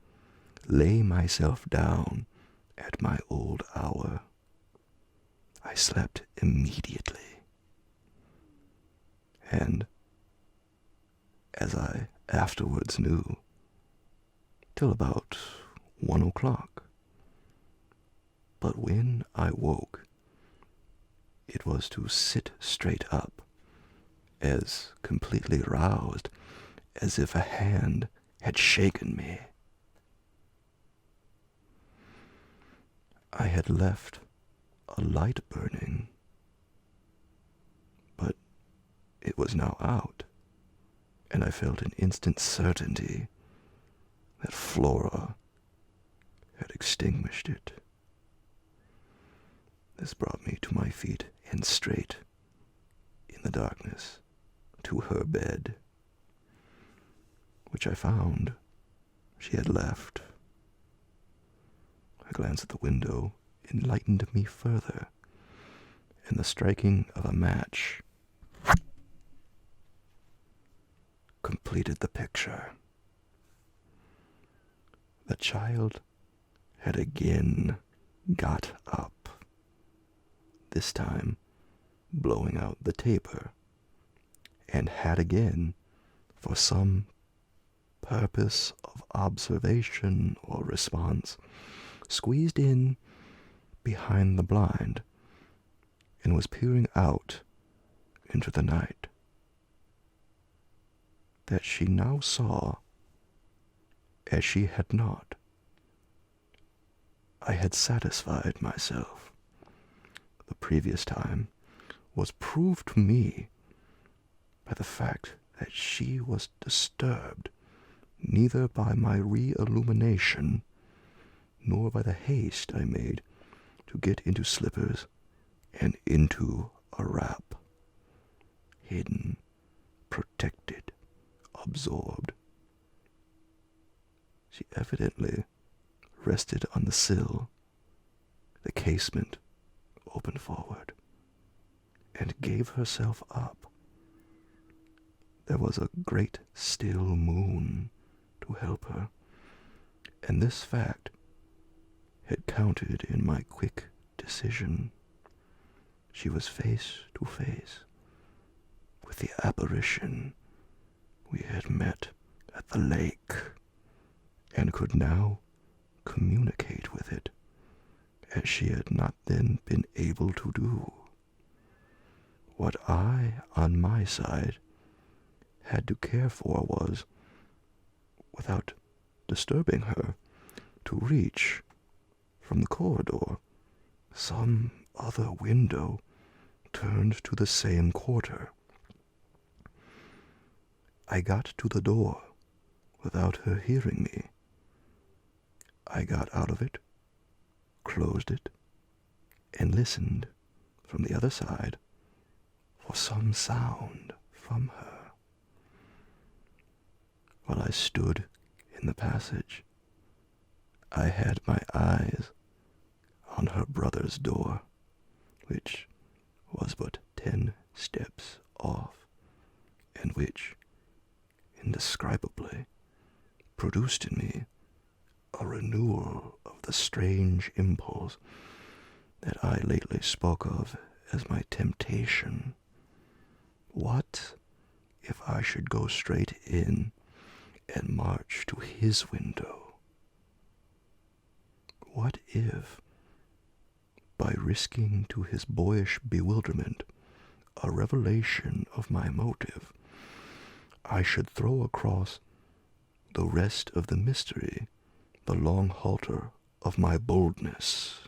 [SPEAKER 2] lay myself down at my old hour. I slept immediately, and, as I afterwards knew, till about 1 o'clock. But when I woke, it was to sit straight up, as completely roused as if a hand had shaken me. I had left a light burning, but it was now out, and I felt an instant certainty that Flora had extinguished it. This brought me to my feet and straight, in the darkness, to her bed, which I found she had left. A glance at the window enlightened me further, and the striking of a match completed the picture. The child had again got up, this time blowing out the taper, and had again, for some purpose of observation or response, squeezed in behind the blind, and was peering out into the night. That she now saw, as she had not, I had satisfied myself. The previous time was proved to me by the fact that she was disturbed neither by my re-illumination nor by the haste I made to get into slippers
[SPEAKER 1] and into a wrap. Hidden, protected, absorbed. She evidently rested on the sill, the casement open forward, and gave herself up. There was a great still moon to help her, and this fact had counted in my quick decision. She was face to face with the apparition we had met at the lake, and could now communicate with it as she had not then been able to do. What I, on my side, had to care for was, without disturbing her, to reach, from the corridor, some other window turned to the same quarter. I got to the door without her hearing me. I got out of it, closed it, and listened from the other side for some sound from her. While I stood in the passage, I had my eyes on her brother's door, which was but 10 steps off, and which, indescribably, produced in me a renewal of the strange impulse that I lately spoke of as my temptation. What if I should go straight in and march to his window? What if, by risking to his boyish bewilderment a revelation of my motive, I should throw across the rest of the mystery the long halter of my boldness?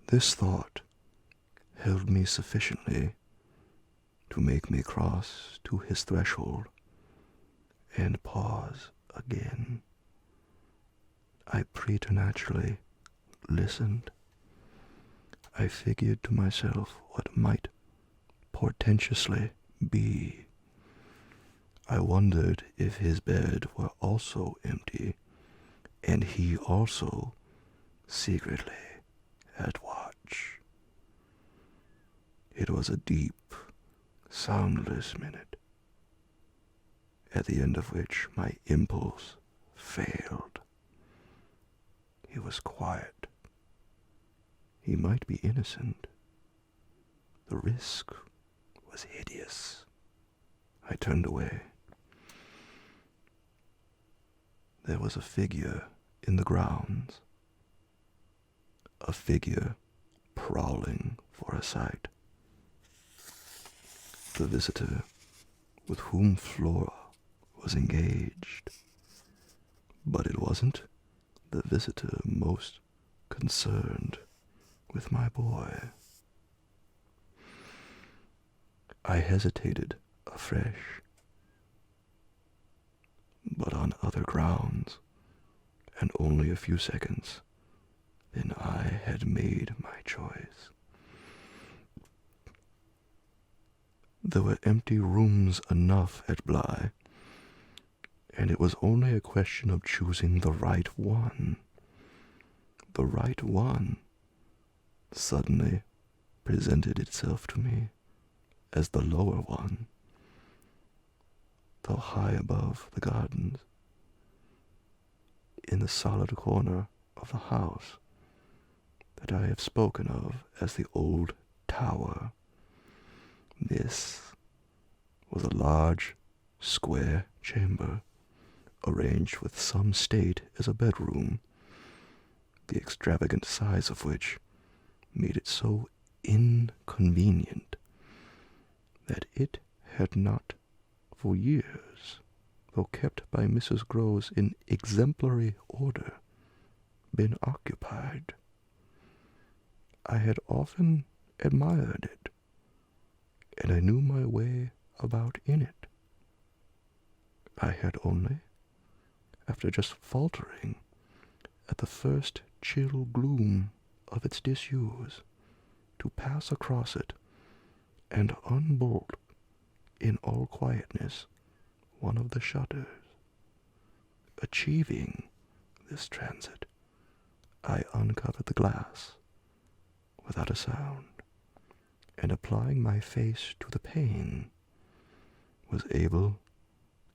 [SPEAKER 1] This thought held me sufficiently to make me cross to his threshold and pause again. I preternaturally listened. I figured to myself what might portentously be. I wondered if his bed were also empty, and he also secretly at watch. It was a deep, soundless minute, at the end of which my impulse failed. He was quiet. He might be innocent. The risk was hideous. I turned away. There was a figure in the grounds, a figure prowling for a sight. The visitor with whom Flora was engaged. But it wasn't the visitor most concerned with my boy. I hesitated afresh, but on other grounds, and only a few seconds, then I had made my choice. There were empty rooms enough at Bly, and it was only a question of choosing the right one. The right one suddenly presented itself to me as the lower one, though high above the gardens, in the solid corner of the house that I have spoken of as the old tower. This was a large, square chamber, arranged with some state as a bedroom, the extravagant size of which made it so inconvenient that it had not for years, though kept by Mrs. Groves in exemplary order, been occupied. I had often admired it, and I knew my way about in it. I had only, after just faltering at the first chill gloom of its disuse,
[SPEAKER 2] to pass across it and unbolt in all quietness one of the shutters. Achieving this transit, I uncovered the glass without a sound, and applying my face to the pane, was able,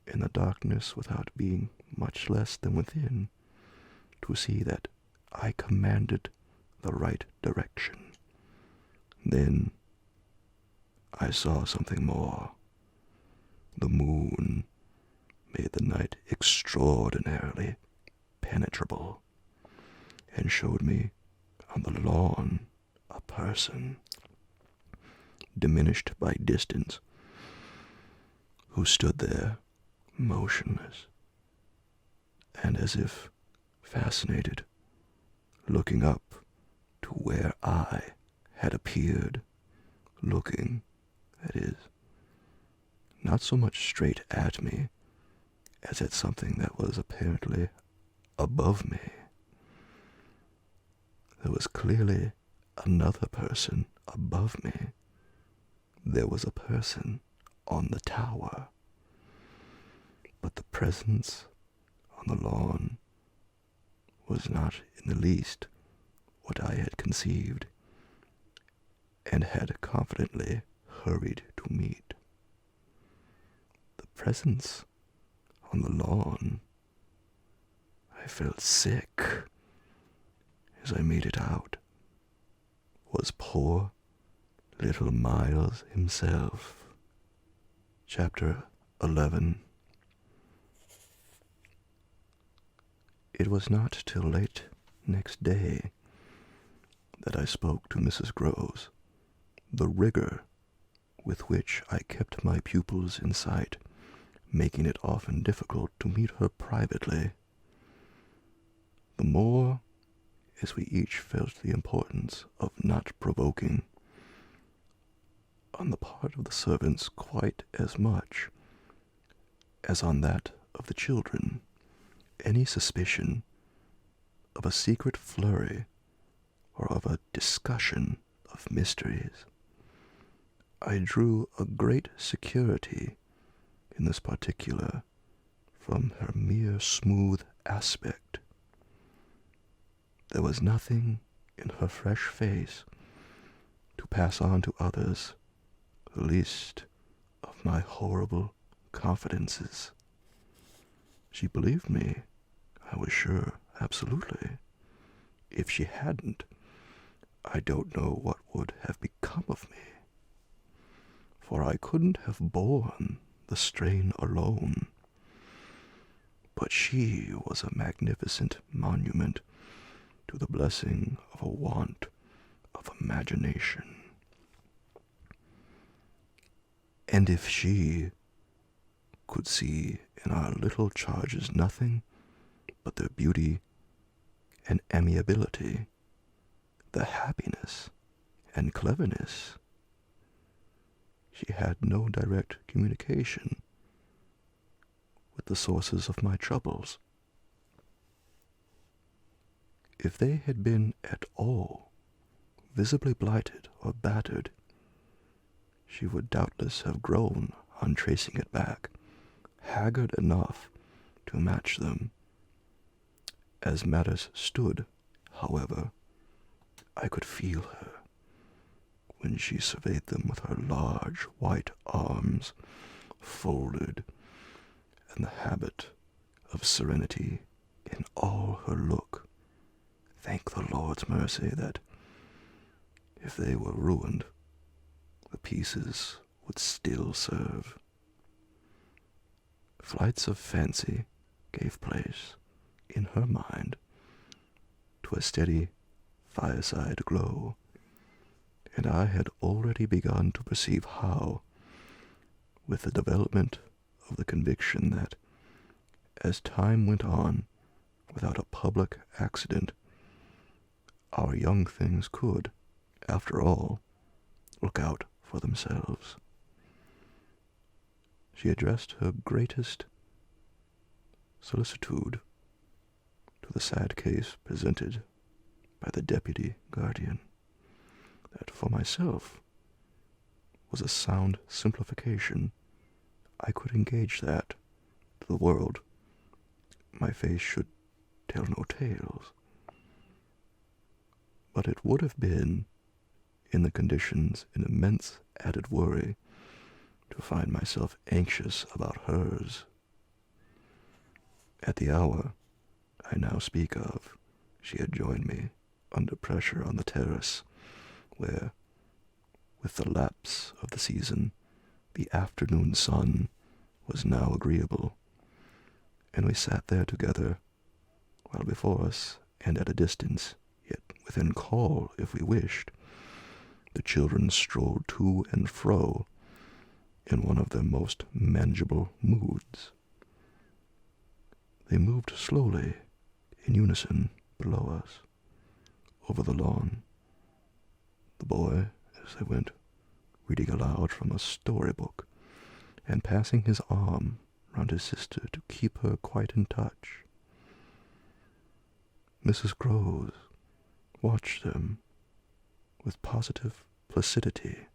[SPEAKER 2] in the darkness without being much less than within, to see that I commanded the right direction. Then I saw something more. The moon made the night extraordinarily penetrable, and showed me on the lawn a person, diminished by distance, who stood there motionless, and as if fascinated, looking up to where I had appeared, looking, that is, not so much straight at me as at something that was apparently above me. There was clearly another person above me. There was a person on the tower, but the presence on the lawn was not in the least what I had conceived and had confidently hurried to meet. The presence on the lawn, I felt sick as I made it out, was poor little Miles himself. Chapter 11. It was not till late next day that I spoke to Mrs. Groves. The rigor with which I kept my pupils in sight, making it often difficult to meet her privately. The more as we each felt the importance of not provoking, on the part of the servants quite as much as on that of the children, any suspicion of a secret flurry or of a discussion of mysteries. I drew a great security in this particular from her mere smooth aspect. There was nothing in her fresh face to pass on to others the least of my horrible confidences. She believed me, I was sure, absolutely. If she hadn't, I don't know what would have become of me, for I couldn't have borne the strain alone. But she was a magnificent monument to the blessing of a want of imagination. And if she could see in our little charges nothing but their beauty and amiability, the happiness and cleverness, she had no direct communication with the sources of my troubles. If they had been at all visibly blighted or battered, she would doubtless have grown on tracing it back, haggard enough to match them. As matters stood, however, I could feel her when she surveyed them with her large white arms folded, and the habit of serenity in all her look. Thank the Lord's mercy that, if they were ruined, the pieces would still serve. Flights of fancy gave place, in her mind, to a steady fireside glow, and I had already begun to perceive how, with the development of the conviction that, as time went on, without a public accident, our young things could, after all, look out for themselves, she addressed her greatest solicitude to the sad case presented by the deputy guardian, that for myself was a sound simplification. I could engage that to the world. My face should tell no tales. But it would have been, in the conditions, an immense added worry to find myself anxious about hers. At the hour I now speak of, she had joined me under pressure on the terrace, where, with the lapse of the season, the afternoon sun was now agreeable, and we sat there together, while before us, and at a distance, yet within call if we wished, the children strolled to and fro in one of their most manageable moods. They moved slowly, in unison, below us, over the lawn. The boy, as they went, reading aloud from a storybook, and passing his arm round his sister to keep her quite in touch. Mrs. Groves watched them with positive placidity.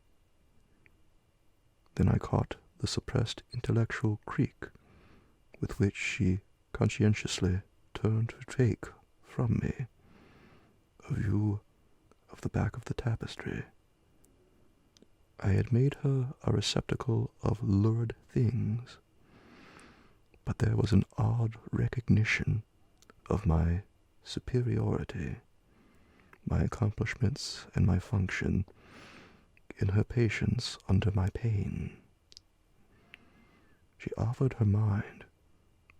[SPEAKER 2] Then I caught the suppressed intellectual creak with which she conscientiously turned to take from me a view of the back of the tapestry. I had made her a receptacle of lurid things, but there was an odd recognition of my superiority, my accomplishments and my function, in her patience under my pain. She offered her mind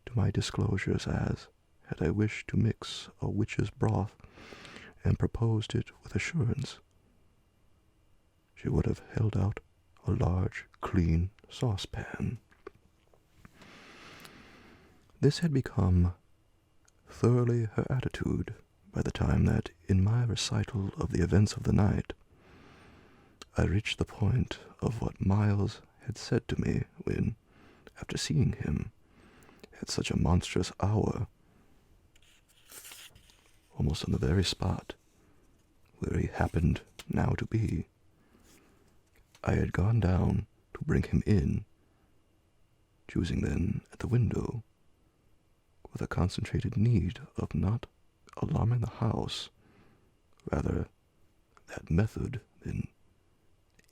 [SPEAKER 2] to my disclosures as, had I wished to mix a witch's broth and proposed it with assurance, she would have held out a large, clean saucepan. This had become thoroughly her attitude by the time that, in my recital of the events of the night, I reached the point of what Miles had said to me when, after seeing him at such a monstrous hour, almost on the very spot where he happened now to be, I had gone down to bring him in, choosing then at the window, with a concentrated need of not alarming the house, rather that method than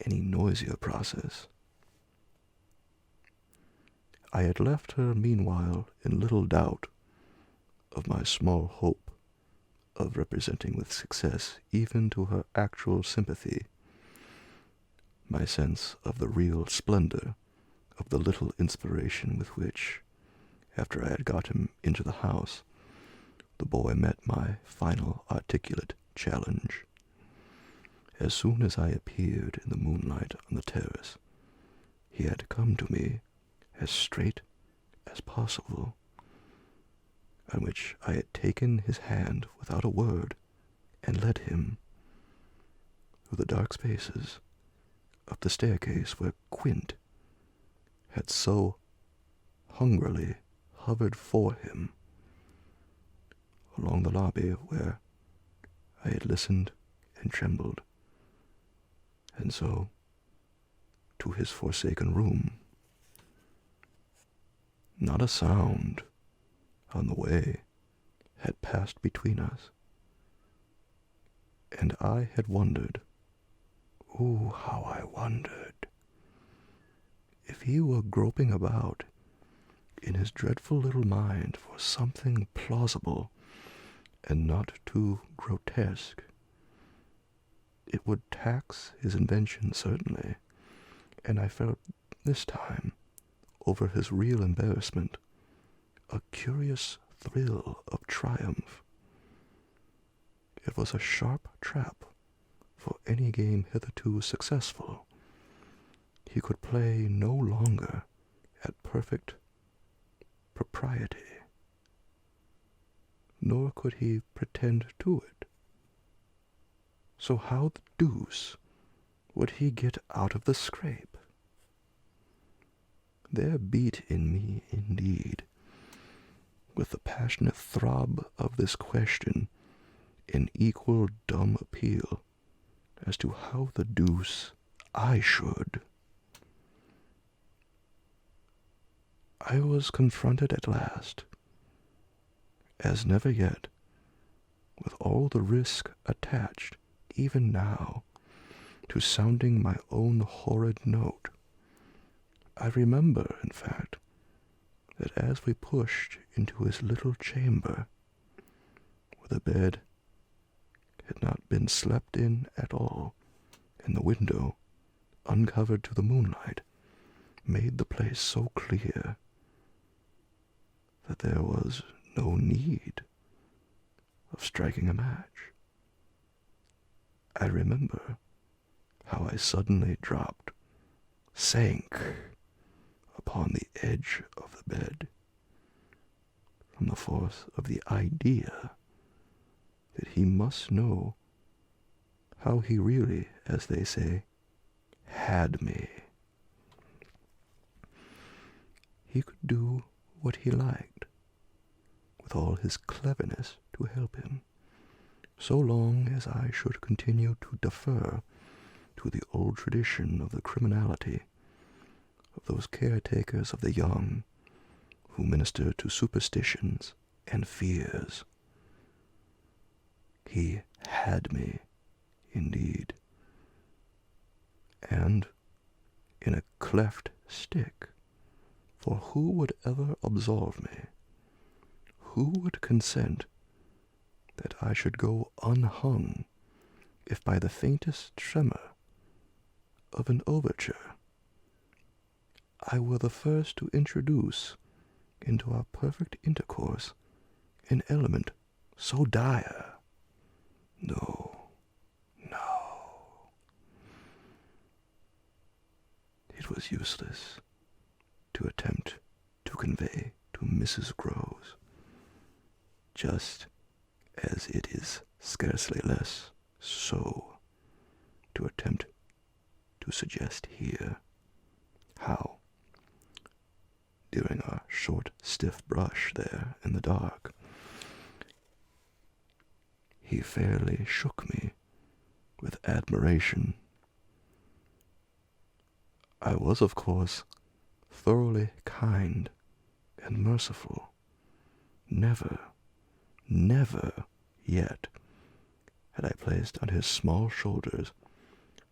[SPEAKER 2] any noisier process. I had left her meanwhile in little doubt of my small hope of representing with success even to her actual sympathy my sense of the real splendor of the little inspiration with which, after I had got him into the house, the boy met my final articulate challenge. As soon as I appeared in the moonlight on the terrace, he had come to me as straight as possible, on which I had taken his hand without a word and led him through the dark spaces up the staircase where Quint had so hungrily hovered for him, along the lobby where I had listened and trembled, and so to his forsaken room. Not a sound on the way had passed between us, and I had wondered, oh, how I wondered, if he were groping about in his dreadful little mind for something plausible and not too grotesque. It would tax his invention, certainly, and I felt this time, over his real embarrassment, a curious thrill of triumph. It was a sharp trap for any game hitherto successful. He could play no longer at perfect propriety, nor could he pretend to it. So how the deuce would he get out of the scrape? There beat in me, indeed, with the passionate throb of this question, an equal dumb appeal as to how the deuce I should. I was confronted at last, as never yet, with all the risk attached, even now, to sounding my own horrid note. I remember, in fact, that as we pushed into his little chamber, where the bed had not been slept in at all, and the window, uncovered to the moonlight, made the place so clear that there was no need of striking a match. I remember how I suddenly sank upon the edge of the bed, from the force of the idea that he must know how he really, as they say, had me. He could do what he liked, with all his cleverness to help him, so long as I should continue to defer to the old tradition of the criminality of those caretakers of the young who minister to superstitions and fears. He had me, indeed, and in a cleft stick, for who would ever absolve me? Who would consent that I should go unhung if by the faintest tremor of an overture I were the first to introduce into our perfect intercourse an element so dire? No, no. It was useless to attempt to convey to Mrs. Groves, just as it is scarcely less so to attempt to suggest here how, during our short, stiff brush there in the dark, he fairly shook me with admiration. I was, of course, thoroughly kind and merciful. Never, never yet had I placed on his small shoulders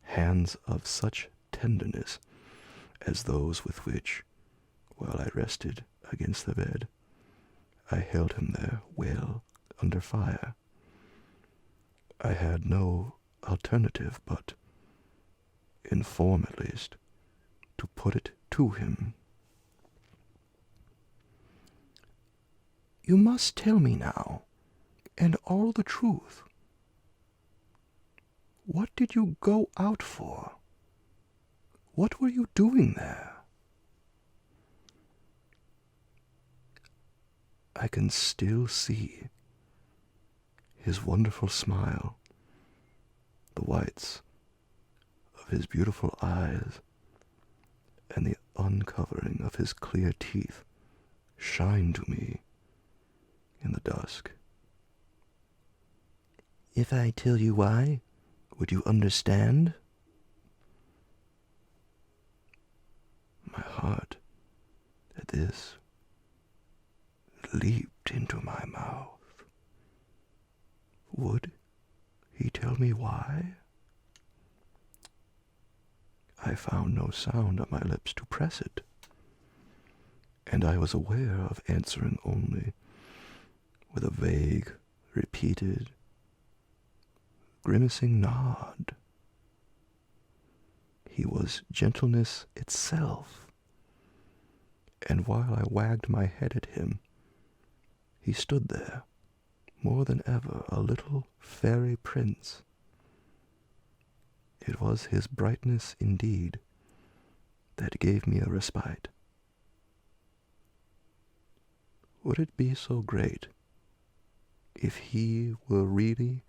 [SPEAKER 2] hands of such tenderness as those with which, while I rested against the bed, I held him there well under fire. I had no alternative but, in form at least, to put it to him. You must tell me now, and all the truth. What did you go out for? What were you doing there? I can still see his wonderful smile, the whites of his beautiful eyes, and the uncovering of his clear teeth shine to me in the dusk. If I tell you why, would you understand? My heart, at this, leaped into my mouth. Would he tell me why? I found no sound on my lips to press it, and I was aware of answering only with a vague, repeated, grimacing nod. He was gentleness itself, and while I wagged my head at him, he stood there, more than ever a little fairy prince. It was his brightness, indeed, that gave me a respite. Would it be so great if he were really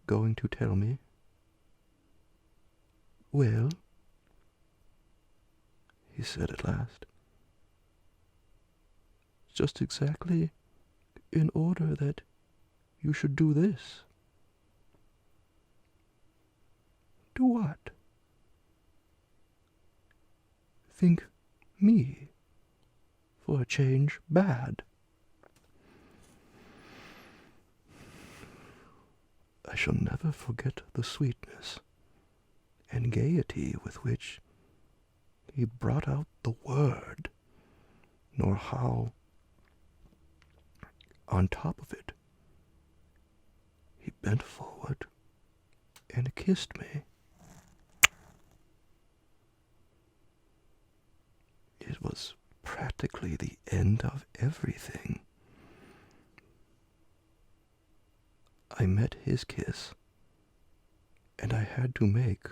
[SPEAKER 2] going to tell me? Well, he said at last, just exactly in order that you should do this.
[SPEAKER 3] Do what? Think me, for a change, bad. I shall never forget the sweetness and gaiety with which he brought out the word, nor how, on top of it, he bent forward and kissed me. It was practically the end of everything. I met his kiss, and I had to make,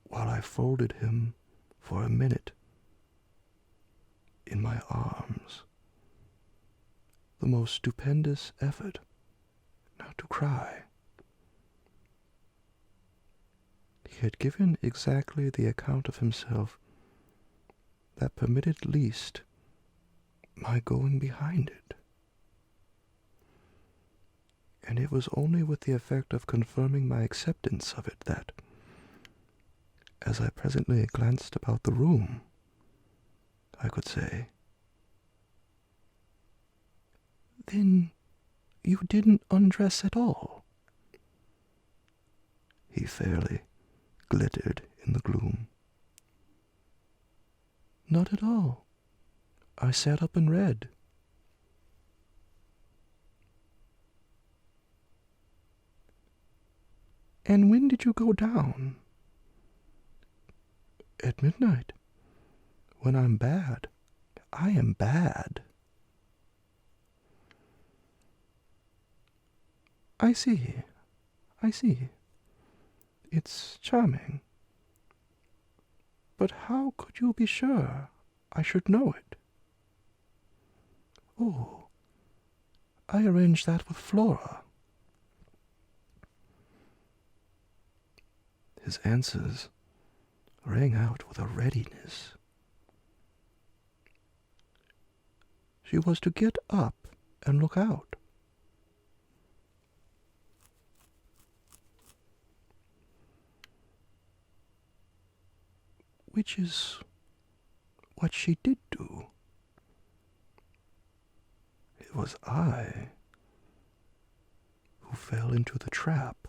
[SPEAKER 3] while I folded him for a minute in my arms, the most stupendous effort not to cry. He had given exactly the account of himself that permitted least my going behind it. And it was only with the effect of confirming my acceptance of it that, as I presently glanced about the room, I could say, "Then you didn't undress at all?" He fairly glittered in the gloom. "Not at all. I sat up and read." "And when did you go down?" "At midnight. When I'm bad. I am bad." I see. It's charming. But how could you be sure I should know it?" "Oh, I arranged that with Flora." His answers rang out with a readiness. She was to get up and look out. Which is what she did do. It was I who fell into the trap.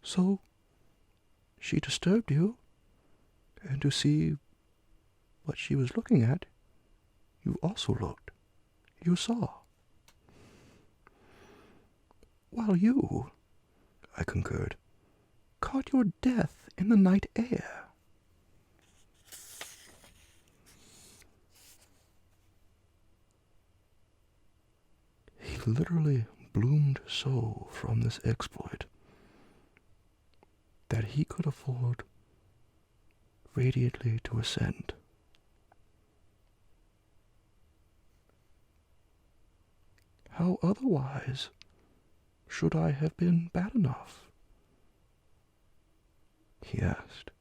[SPEAKER 3] So she disturbed you, and to see what she was looking at, you also looked. You saw. While you, I concurred, caught your death in the night air. He literally bloomed so from this exploit that he could afford radiantly to assent. How otherwise should I have been bad enough? He asked.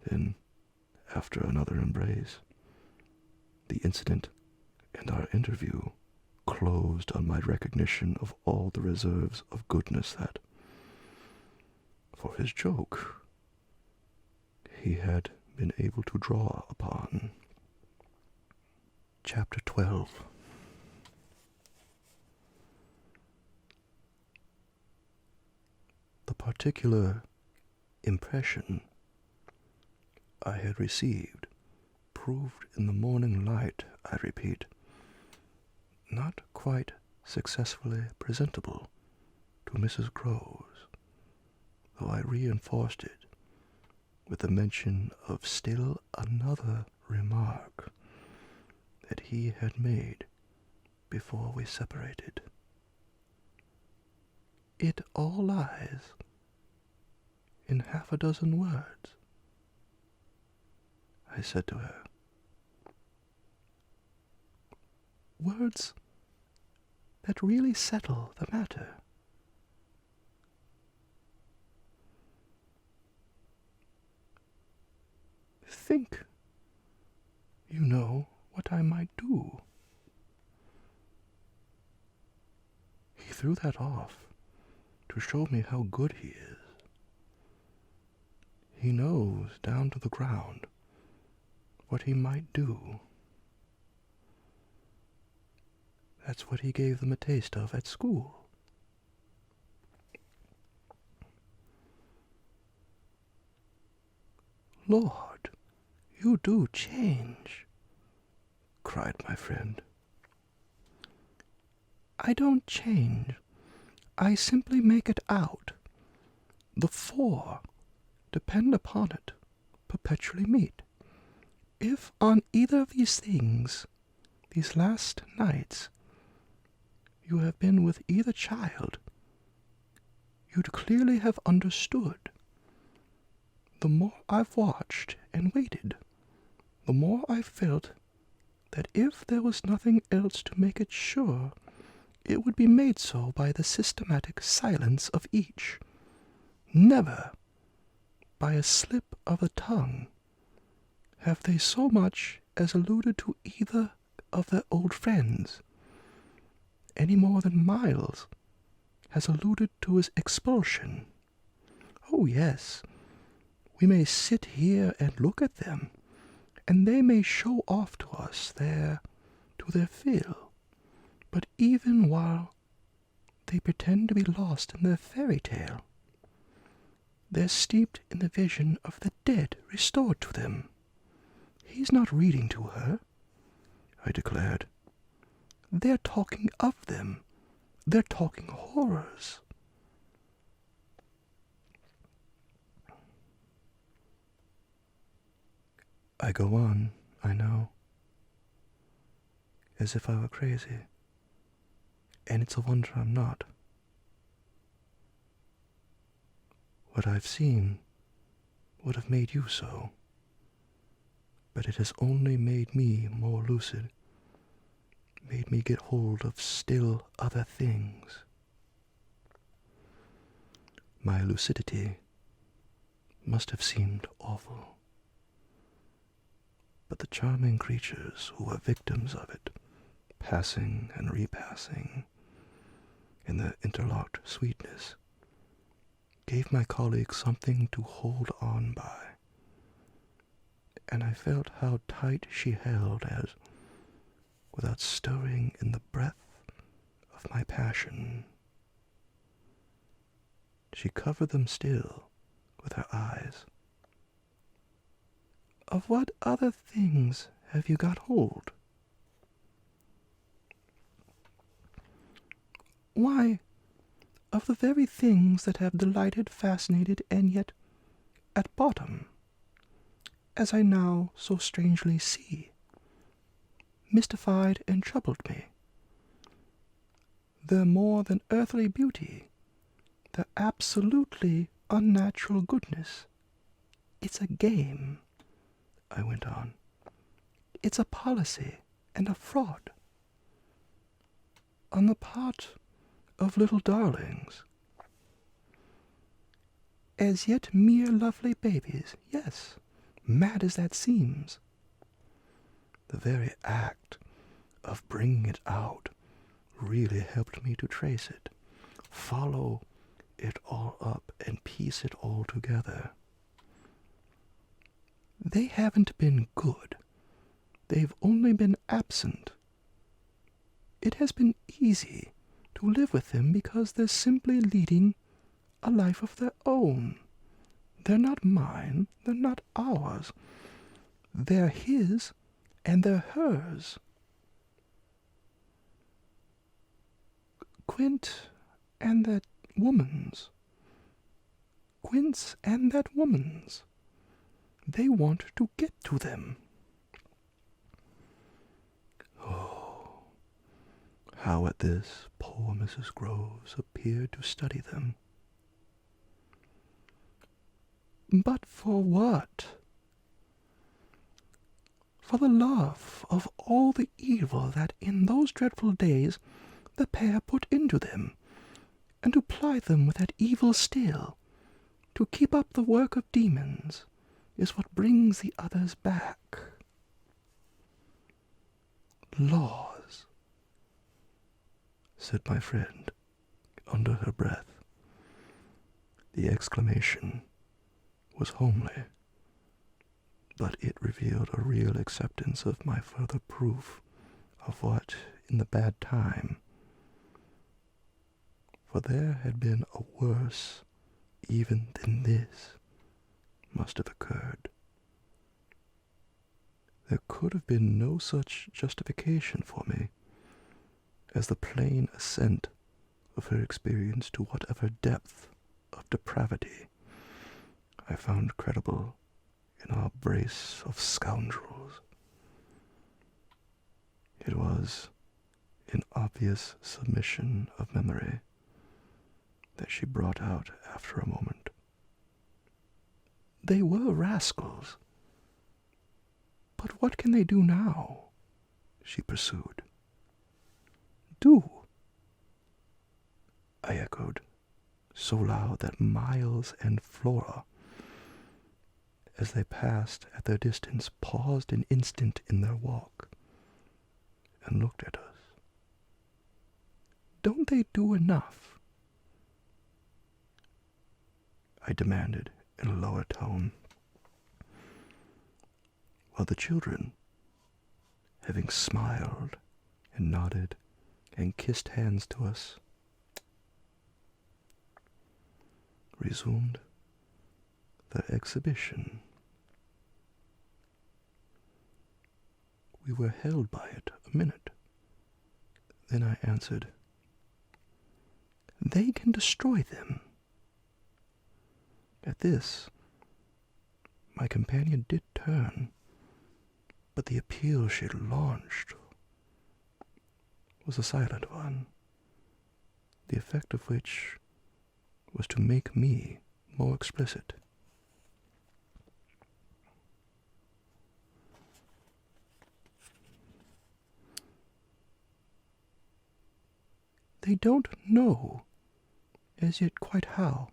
[SPEAKER 3] Then, after another embrace, the incident and our interview closed on my recognition of all the reserves of goodness that, for his joke, he had been able to draw upon. Chapter 12. The particular impression I had received proved in the morning light, I repeat, not quite successfully presentable to Mrs. Groves, though I reinforced it with the mention of still another remark that he had made before we separated. "It all lies in half a dozen words," I said to her. "Words that really settle the matter." "Think, you know, what I might do." He threw that off
[SPEAKER 2] to show me how good he is. He knows down to the ground what he might do. That's what he gave them a taste of at school. Lord, you do change, cried my friend. I don't change. I simply make it out. The four, depend upon it, perpetually meet. If on either of these things, these last nights, you have been with either child, you'd clearly have understood. The more I've watched and waited, the more I felt that if there was nothing else to make it sure, it would be made so by the systematic silence of each. Never, by a slip of the tongue, have they so much as alluded to either of their old friends, any more than Miles has alluded to his expulsion. Oh, yes, we may sit here and look at them, and they may show off to us to their fill, but even while they pretend to be lost in their fairy tale, they're steeped in the vision of the dead restored to them. He's not reading to her, I declared. They're talking of them. They're talking horrors. I go on, I know, as if I were crazy, and it's a wonder I'm not. What I've seen would have made you so, but it has only made me more lucid, made me get hold of still other things. My lucidity must have seemed awful, but the charming creatures who were victims of it, passing and repassing in their interlocked sweetness, gave my colleague something to hold on by, and I felt how tight she held as, without stirring in the breath of my passion, she covered them still with her eyes. Of what other things have you got hold? Why, of the very things that have delighted, fascinated, and yet, at bottom, as I now so strangely see, mystified and troubled me. Their more than earthly beauty, their absolutely unnatural goodness. It's a game, I went on. It's a policy and a fraud. On the part of little darlings, as yet mere lovely babies, yes, mad as that seems. The very act of bringing it out really helped me to trace it, follow it all up, and piece it all together. They haven't been good. They've only been absent. It has been easy to live with them because they're simply leading a life of their own. They're not mine, they're not ours. They're his, and they're hers. Quint and that woman's. Quint's and that woman's. They want to get to them. Oh, how at this poor Mrs. Groves appeared to study them. But for what? For the love of all the evil that in those dreadful days the pair put into them, and to ply them with that evil still, to keep up the work of demons, is what brings the others back. Laws, said my friend, under her breath, The exclamation was homely, but it revealed a real acceptance of my further proof of what, in the bad time, for there had been a worse even than this, must have occurred. There could have been no such justification for me as the plain assent of her experience to whatever depth of depravity I found credible in our brace of scoundrels. It was in obvious submission of memory that she brought out after a moment.
[SPEAKER 3] They were rascals. But what can they do now? She pursued. Do, I echoed, so loud that Miles and Flora, as they passed at their distance, paused an instant in their walk and looked at us. Don't they do enough? I demanded in a lower tone, while the children, having smiled and nodded and kissed hands to us, resumed their exhibition. We were held by it a minute. Then I answered, "They can destroy them." At this, my companion did turn, but the appeal she had launched was a silent one, the effect of which was to make me more explicit. They don't know as yet quite how,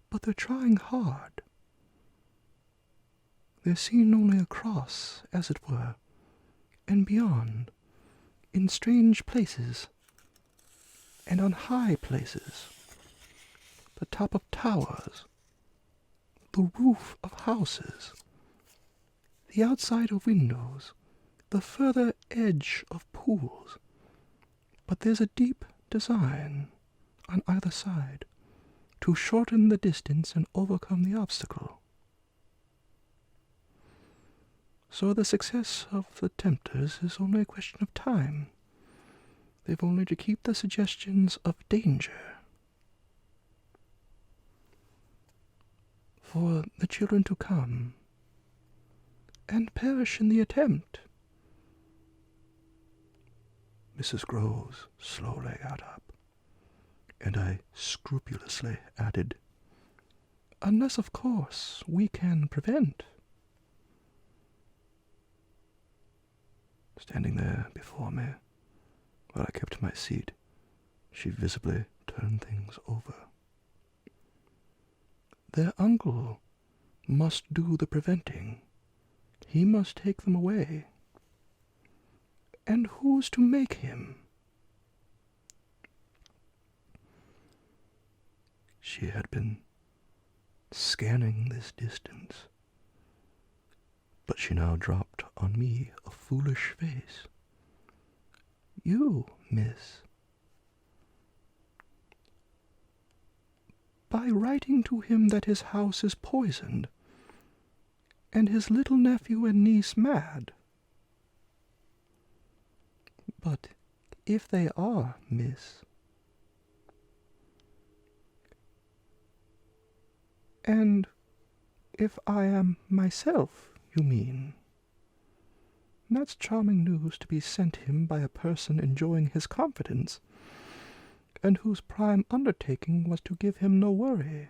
[SPEAKER 3] but they're trying hard. They're seen only across, as it were, and beyond, in strange places, and on high places, the top of towers, the roof of houses, the outside of windows, the further edge of pools. But there's a deep design on either side to shorten the distance and overcome the obstacle. So the success of the tempters is only a question of time. They've only to keep the suggestions of danger for the children to come and perish in the attempt. Mrs. Groves slowly got up, and I scrupulously added, "Unless, of course, we can prevent." Standing there before me, while I kept my seat, she visibly turned things over. Their uncle must do the preventing. He must take them away. And who's to make him? She had been scanning this distance, but she now dropped on me a foolish face. "You, miss. By writing to him that his house is poisoned, and his little nephew and niece mad. But if they are, miss, and if I am myself, you mean, that's charming news to be sent him by a person enjoying his confidence, and whose prime undertaking was to give him no worry."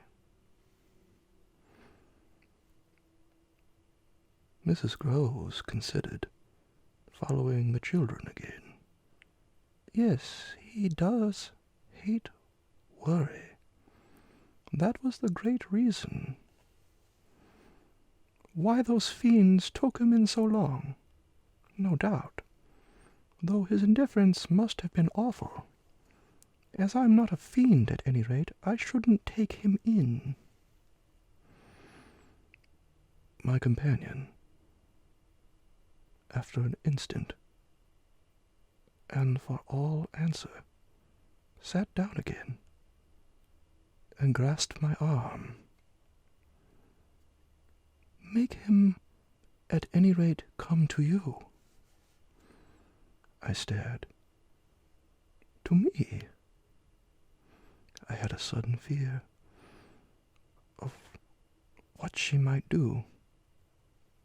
[SPEAKER 3] Mrs. Groves considered, following the children again. "Yes, he does hate worry. That was the great reason why those fiends took him in so long, no doubt, though his indifference must have been awful. As I'm not a fiend, at any rate, I shouldn't take him in. My companion, after an instant, and for all answer, sat down again and grasped my arm. Make him, at any rate, come to you. I stared. To me? I had a sudden fear of what she might do.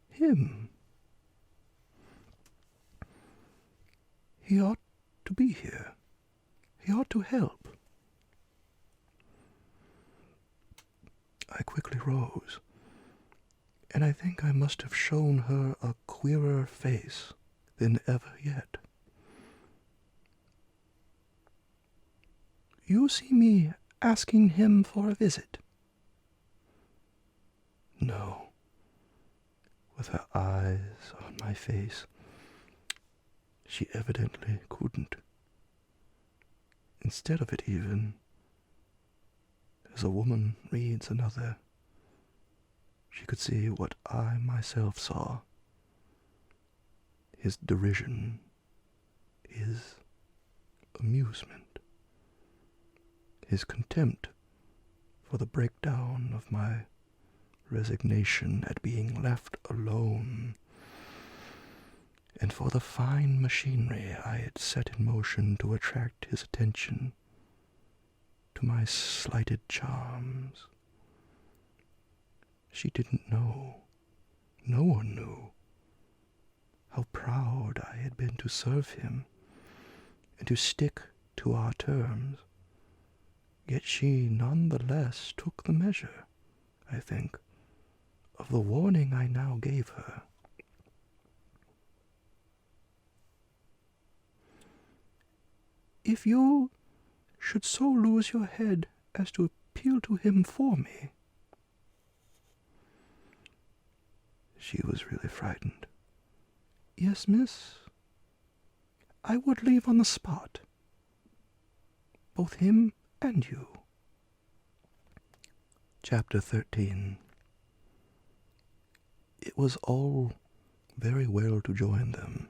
[SPEAKER 3] Him. He ought to be here. He ought to help. I quickly rose, and I think I must have shown her a queerer face than ever yet. You see me asking him for a visit? No. With her eyes on my face, she evidently couldn't. Instead of it even, as a woman reads another, she could see what I myself saw. His derision, his amusement, his contempt for the breakdown of my resignation at being left alone, and for the fine machinery I had set in motion to attract his attention to my slighted charms. She didn't know, no one knew, how proud I had been to serve him and to stick to our terms. Yet she none the less took the measure, I think, of the warning I now gave her. If you should so lose your head as to appeal to him for me. She was really frightened. Yes, miss, I would leave on the spot, both him and you. Chapter 13. It was all very well to join them,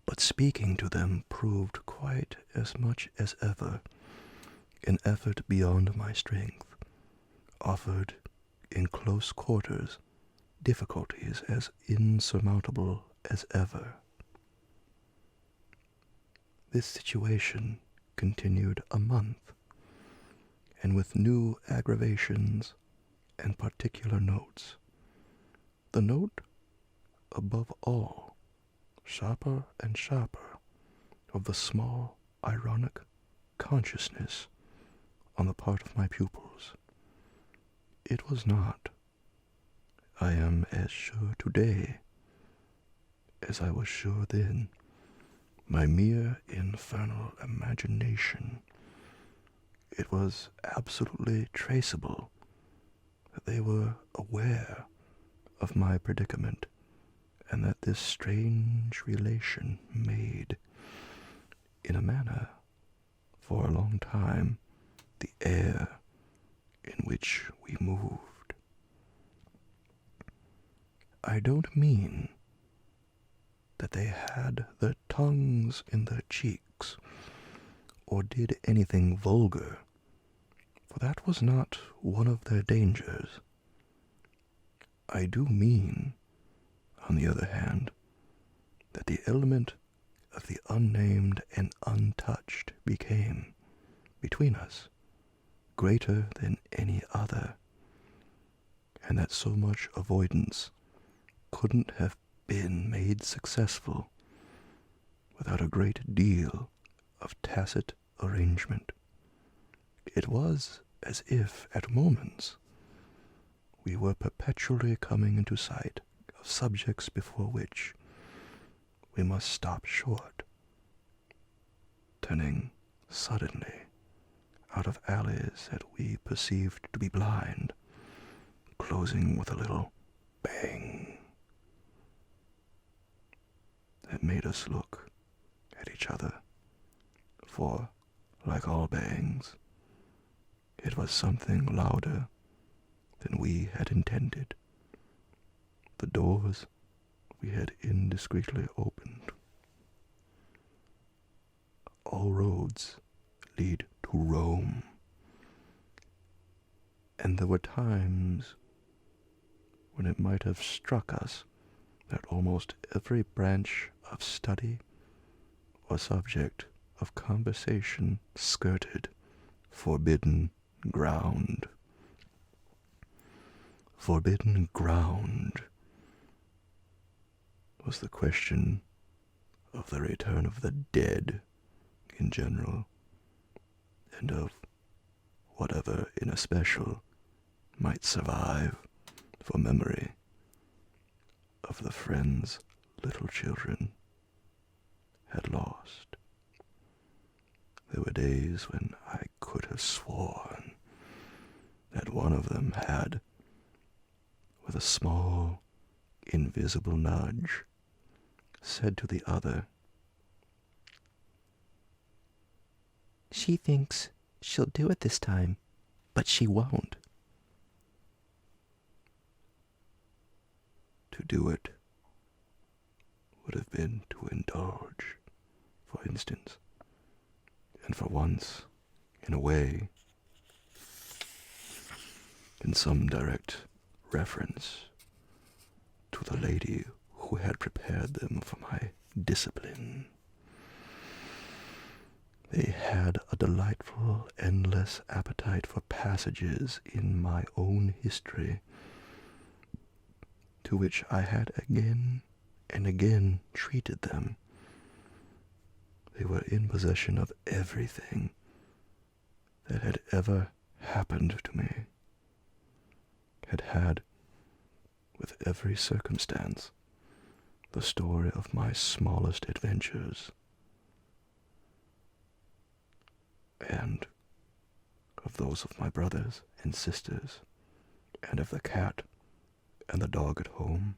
[SPEAKER 3] but speaking to them proved quite as much as ever an effort beyond my strength, offered in close quarters difficulties as insurmountable as ever. This situation continued a month, and with new aggravations and particular notes. The note, above all, sharper and sharper, of the small, ironic consciousness on the part of my pupils. It was not, I am as sure today as I was sure then, my mere infernal imagination. It was absolutely traceable that they were aware of my predicament, and that this strange relation made, in a manner, for a long time, the air in which we moved. I don't mean that they had their tongues in their cheeks, or did anything vulgar, for that was not one of their dangers. I do mean, on the other hand, that the element of the unnamed and untouched became, between us, greater than any other, and that so much avoidance couldn't have been made successful without a great deal of tacit arrangement. It was as if, at moments, we were perpetually coming into sight of subjects before which we must stop short, turning suddenly out of alleys that we perceived to be blind, closing with a little bang that made us look at each other for
[SPEAKER 2] like all bangs, it was something louder than we had intended. The doors we had indiscreetly opened. All roads lead to Rome, and there were times when it might have struck us that almost every branch of study or subject of conversation skirted forbidden ground. Forbidden ground was the question of the return of the dead in general, and of whatever in especial might survive for memory of the friends little children had lost. There were days when I could have sworn that one of them had, with a small, invisible nudge, said to the other,
[SPEAKER 3] "She thinks she'll do it this time, but she won't."
[SPEAKER 2] To do it would have been to indulge, for instance, and for once, in a way, in some direct reference to the lady who had prepared them for my discipline. They had a delightful, endless appetite for passages in my own history, to which I had again and again treated them. They were in possession of everything that had ever happened to me, had, with every circumstance, the story of my smallest adventures, and of those of my brothers and sisters, and of the cat and the dog at home,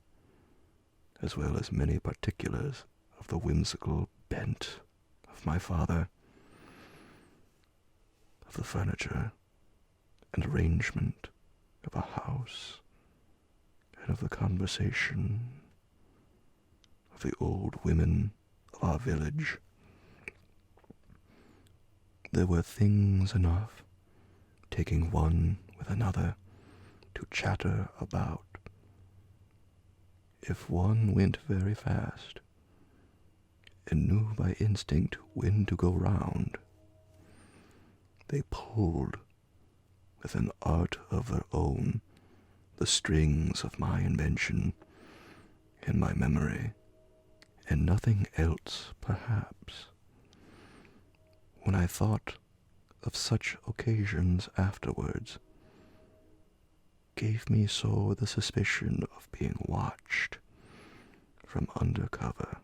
[SPEAKER 2] as well as many particulars of the whimsical bent of my father, of the furniture and arrangement of a house, and of the conversation of the old women of our village. There were things enough, taking one with another, to chatter about. If one went very fast, and knew by instinct when to go round, they pulled, with an art of their own, the strings of my invention and my memory, and nothing else, perhaps. When I thought of such occasions afterwards, gave me so the suspicion of being watched from under cover.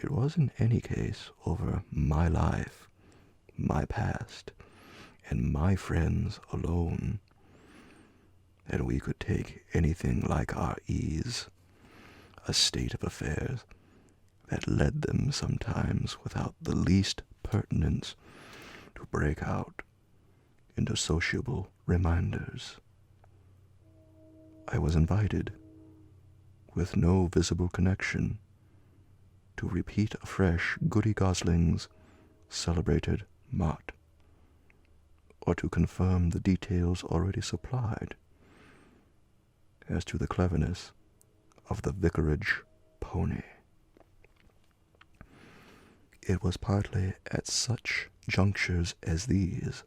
[SPEAKER 2] It was in any case over my life, my past, and my friends alone, that we could take anything like our ease, a state of affairs that led them sometimes without the least pertinence to break out into sociable reminders. I was invited, with no visible connection, to repeat afresh Goody Gosling's celebrated mot, or to confirm the details already supplied as to the cleverness of the vicarage pony. It was partly at such junctures as these,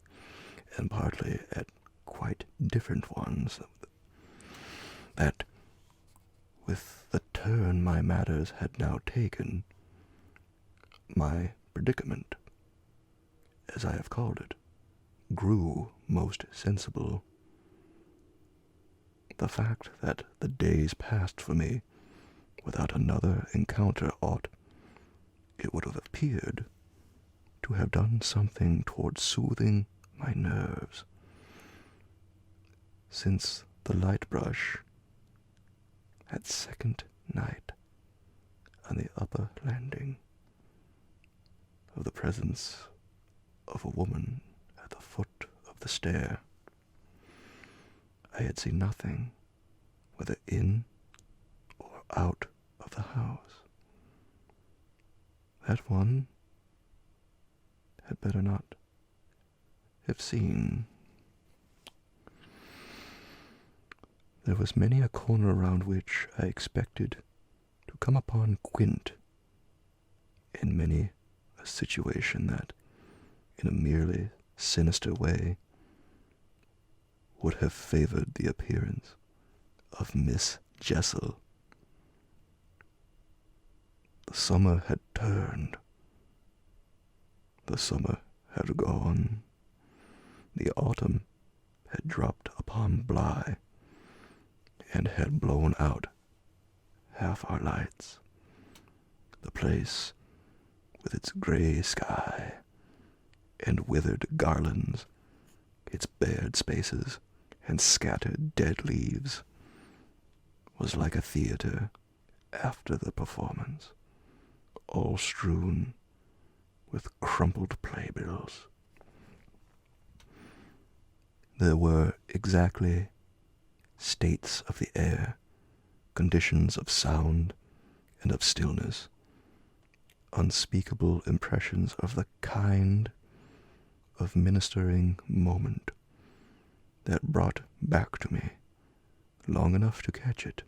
[SPEAKER 2] and partly at quite different ones, that, with the turn my matters had now taken, my predicament, as I have called it, grew most sensible. The fact that the days passed for me without another encounter ought, it would have appeared, to have done something towards soothing my nerves, since the light brush, that second night on the upper landing, of the presence of a woman at the foot of the stair. I had seen nothing, whether in or out of the house. That one had better not have seen. There was many a corner around which I expected to come upon Quint, and many a situation that, in a merely sinister way, would have favored the appearance of Miss Jessel. The summer had turned. The summer had gone. The autumn had dropped upon Bly, and had blown out half our lights. The place, with its gray sky and withered garlands, its bared spaces and scattered dead leaves, was like a theater after the performance, all strewn with crumpled playbills. There were exactly states of the air, conditions of sound and of stillness, unspeakable impressions of the kind of ministering moment that brought back to me, long enough to catch it,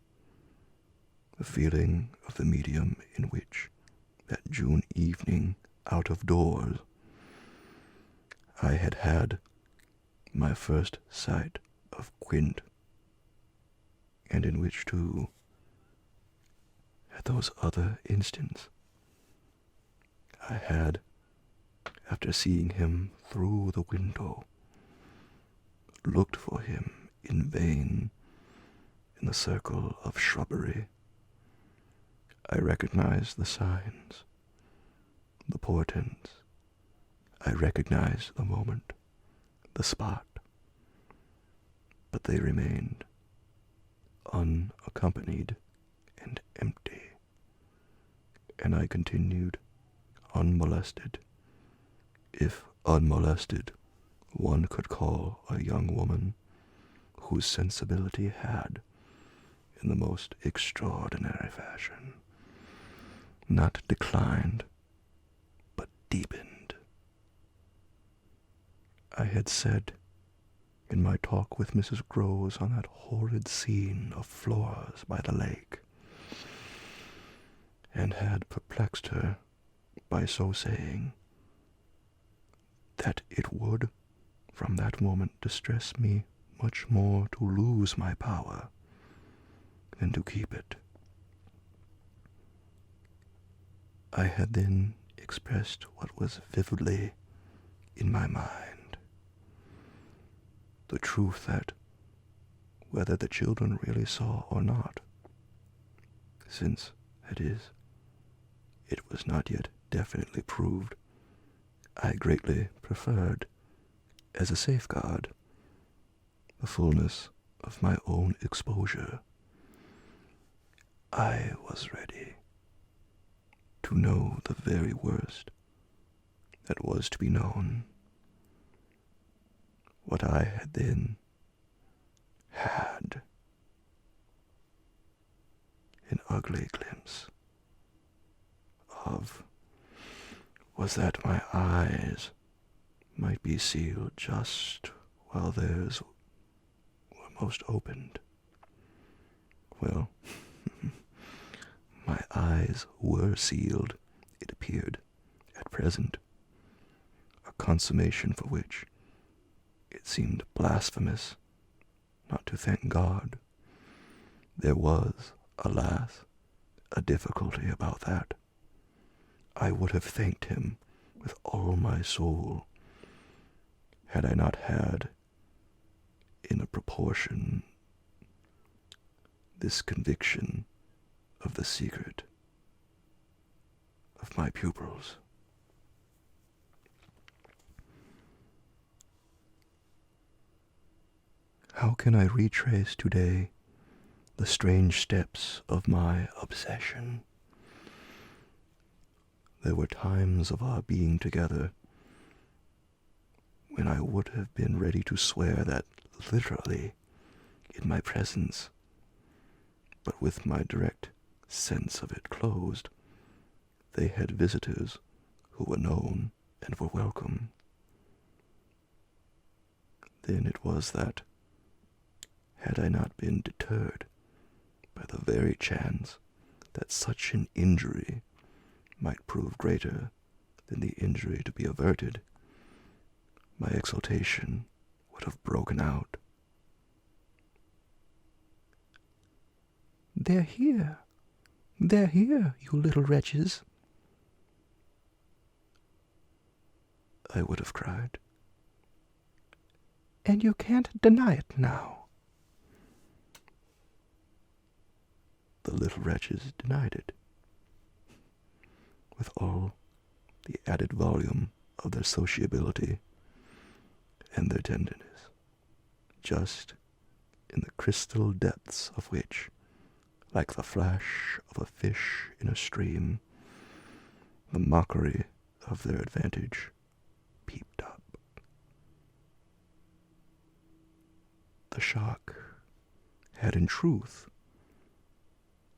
[SPEAKER 2] the feeling of the medium in which, that June evening out of doors, I had had my first sight of Quint, and in which, too, at those other instants, I had, after seeing him through the window, looked for him in vain in the circle of shrubbery. I recognized the signs, the portents. I recognized the moment, the spot, but they remained unaccompanied and empty, and I continued unmolested, if unmolested one could call a young woman whose sensibility had, in the most extraordinary fashion, not declined, but deepened. I had said, in my talk with Mrs. Groves on that horrid scene of Flora's by the lake, and had perplexed her by so saying, that it would from that moment distress me much more to lose my power than to keep it. I had then expressed what was vividly in my mind, the truth that, whether the children really saw or not, since, that is, it was not yet definitely proved, I greatly preferred, as a safeguard, the fullness of my own exposure. I was ready to know the very worst that was to be known. What I had then had an ugly glimpse of was that my eyes might be sealed just while theirs were most opened. Well, my eyes were sealed, it appeared, at present, a consummation for which it seemed blasphemous not to thank God. There was, alas, a difficulty about that. I would have thanked him with all my soul had I not had, in a proportion, this conviction of the secret of my pupils. How can I retrace today the strange steps of my obsession? There were times of our being together when I would have been ready to swear that literally in my presence, but with my direct sense of it closed, they had visitors who were known and were welcome. Then it was that, had I not been deterred by the very chance that such an injury might prove greater than the injury to be averted, my exultation would have broken out.
[SPEAKER 3] "They're here! They're here, you little wretches!"
[SPEAKER 2] I would have cried.
[SPEAKER 3] "And you can't deny it now."
[SPEAKER 2] The little wretches denied it, with all the added volume of their sociability and their tenderness, just in the crystal depths of which, like the flash of a fish in a stream, the mockery of their advantage peeped up. The shock had in truth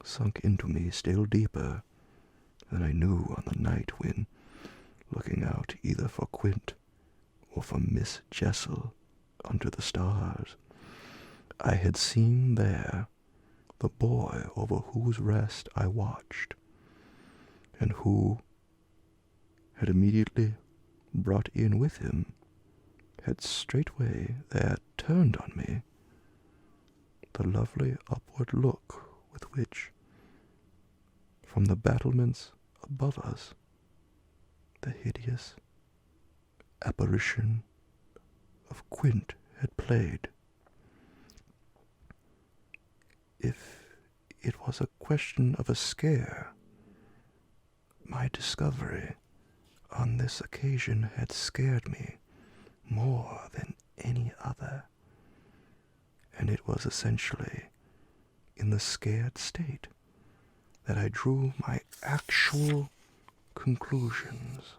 [SPEAKER 2] sunk into me still deeper than I knew on the night when, looking out either for Quint or for Miss Jessel under the stars, I had seen there the boy over whose rest I watched, and who had immediately brought in with him, had straightway there turned on me the lovely upward look with which, from the battlements above us, the hideous apparition of Quint had played. If it was a question of a scare, my discovery on this occasion had scared me more than any other, and it was essentially in the scared state that I drew my actual conclusions.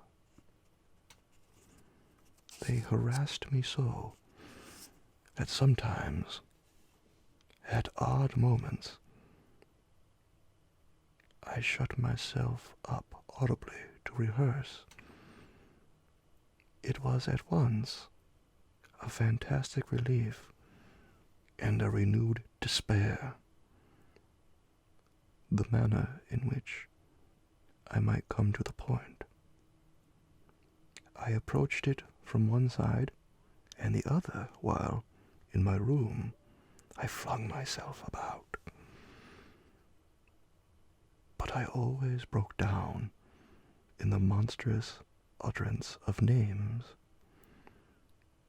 [SPEAKER 2] They harassed me so that sometimes, at odd moments, I shut myself up audibly to rehearse. It was at once a fantastic relief and a renewed despair, the manner in which I might come to the point. I approached it from one side and the other, while, in my room, I flung myself about. But I always broke down in the monstrous utterance of names.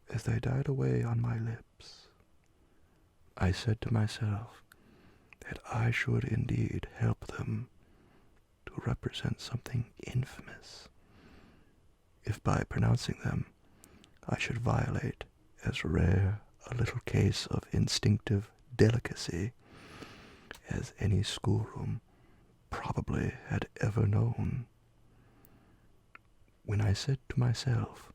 [SPEAKER 2] As they died away on my lips, I said to myself that I should indeed help them to represent something infamous, if by pronouncing them I should violate as rare a little case of instinctive delicacy as any schoolroom probably had ever known. When I said to myself,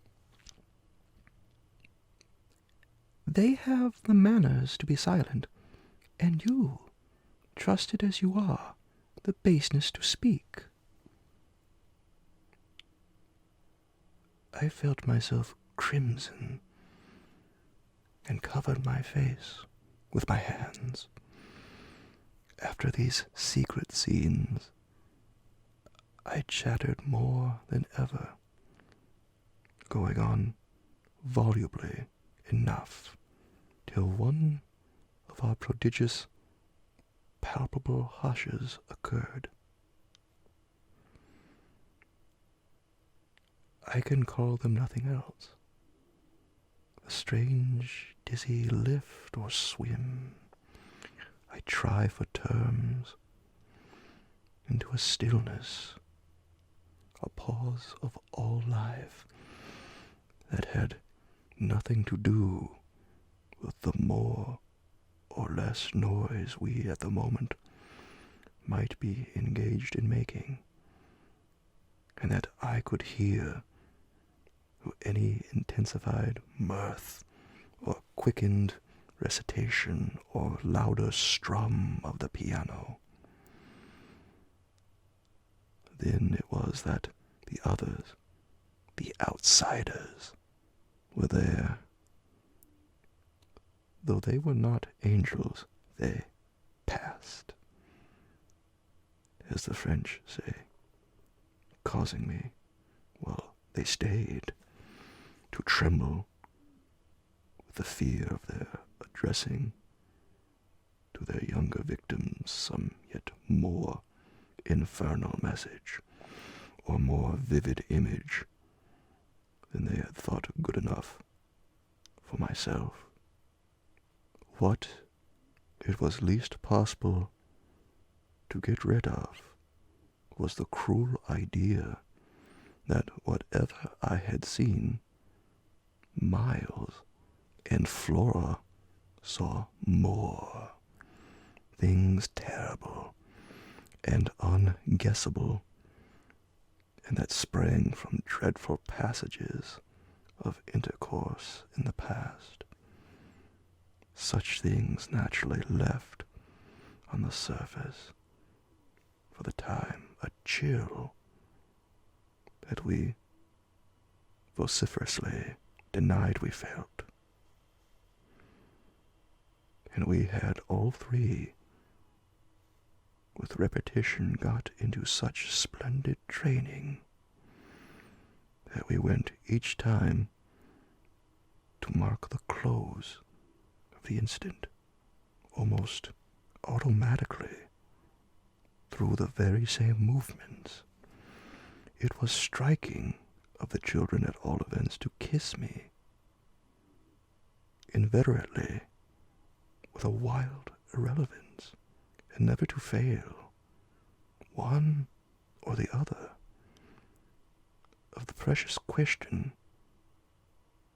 [SPEAKER 3] "They have the manners to be silent, and you, trusted as you are, the baseness to speak,"
[SPEAKER 2] I felt myself crimson and covered my face with my hands. After these secret scenes, I chattered more than ever, going on volubly enough till one of our prodigious palpable hushes occurred. I can call them nothing else. A strange, dizzy lift or swim, I try for terms, into a stillness, a pause of all life that had nothing to do with the more or less noise we at the moment might be engaged in making, and that I could hear or any intensified mirth, or quickened recitation, or louder strum of the piano. Then it was that the others, the outsiders, were there. Though they were not angels, they passed, as the French say, causing me, well, they stayed, to tremble with the fear of their addressing to their younger victims some yet more infernal message, or more vivid image than they had thought good enough for myself. What it was least possible to get rid of was the cruel idea that whatever I had seen, Miles and Flora saw more. Things terrible and unguessable, and that sprang from dreadful passages of intercourse in the past. Such things naturally left on the surface, for the time, a chill that we vociferously denied we felt. And we had all three, with repetition, got into such splendid training that we went each time to mark the close of the instant, almost automatically, through the very same movements. It was striking of the children, at all events, to kiss me inveterately, with a wild irrelevance, and never to fail, one or the other, of the precious question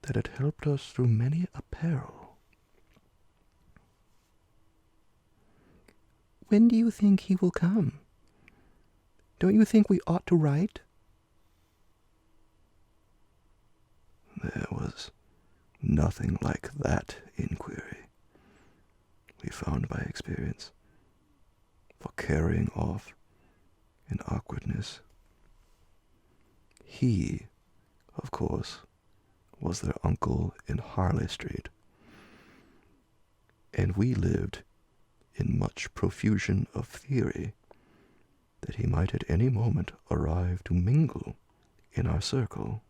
[SPEAKER 2] that had helped us through many a peril.
[SPEAKER 3] When do you think he will come? Don't you think we ought to write?
[SPEAKER 2] There was nothing like that inquiry, we found by experience, for carrying off in awkwardness. He, of course, was their uncle in Harley Street, and we lived in much profusion of theory that he might at any moment arrive to mingle in our circle.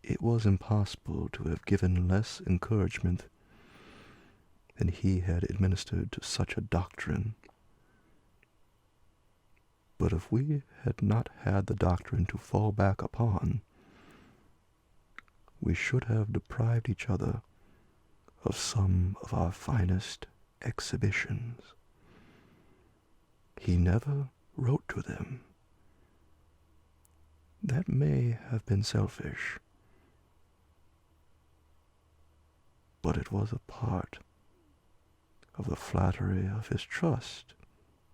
[SPEAKER 2] It was impossible to have given less encouragement than he had administered to such a doctrine. But if we had not had the doctrine to fall back upon, we should have deprived each other of some of our finest exhibitions. He never wrote to them. That may have been selfish, but it was a part of the flattery of his trust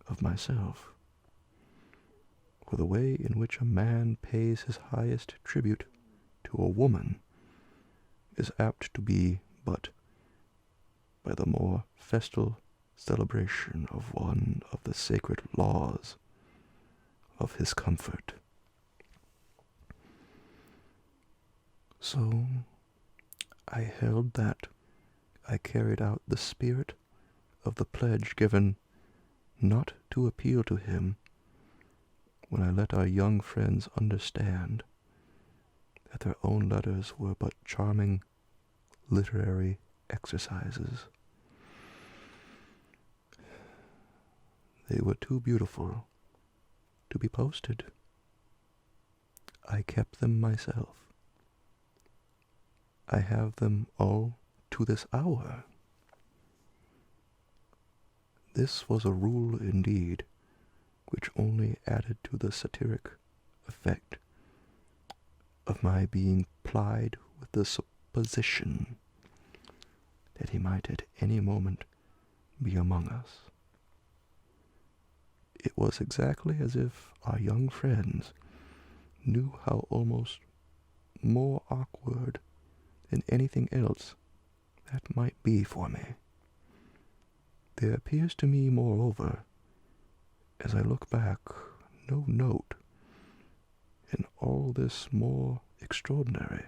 [SPEAKER 2] of myself. For the way in which a man pays his highest tribute to a woman is apt to be but by the more festal celebration of one of the sacred laws of his comfort. So I held that I carried out the spirit of the pledge given not to appeal to him when I let our young friends understand that their own letters were but charming literary exercises. They were too beautiful to be posted. I kept them myself. I have them all to this hour. This was a rule indeed, which only added to the satiric effect of my being plied with the supposition that he might at any moment be among us. It was exactly as if our young friends knew how almost more awkward than anything else that might be for me. There appears to me, moreover, as I look back, no note in all this more extraordinary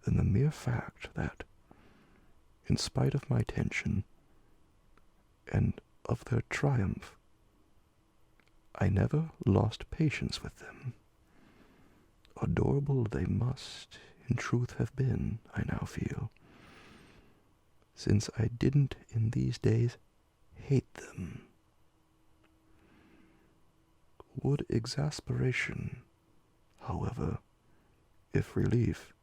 [SPEAKER 2] than the mere fact that, in spite of my tension and of their triumph, I never lost patience with them. Adorable they must, in truth, have been, I now feel, since I didn't in these days hate them. Would exasperation, however, if relief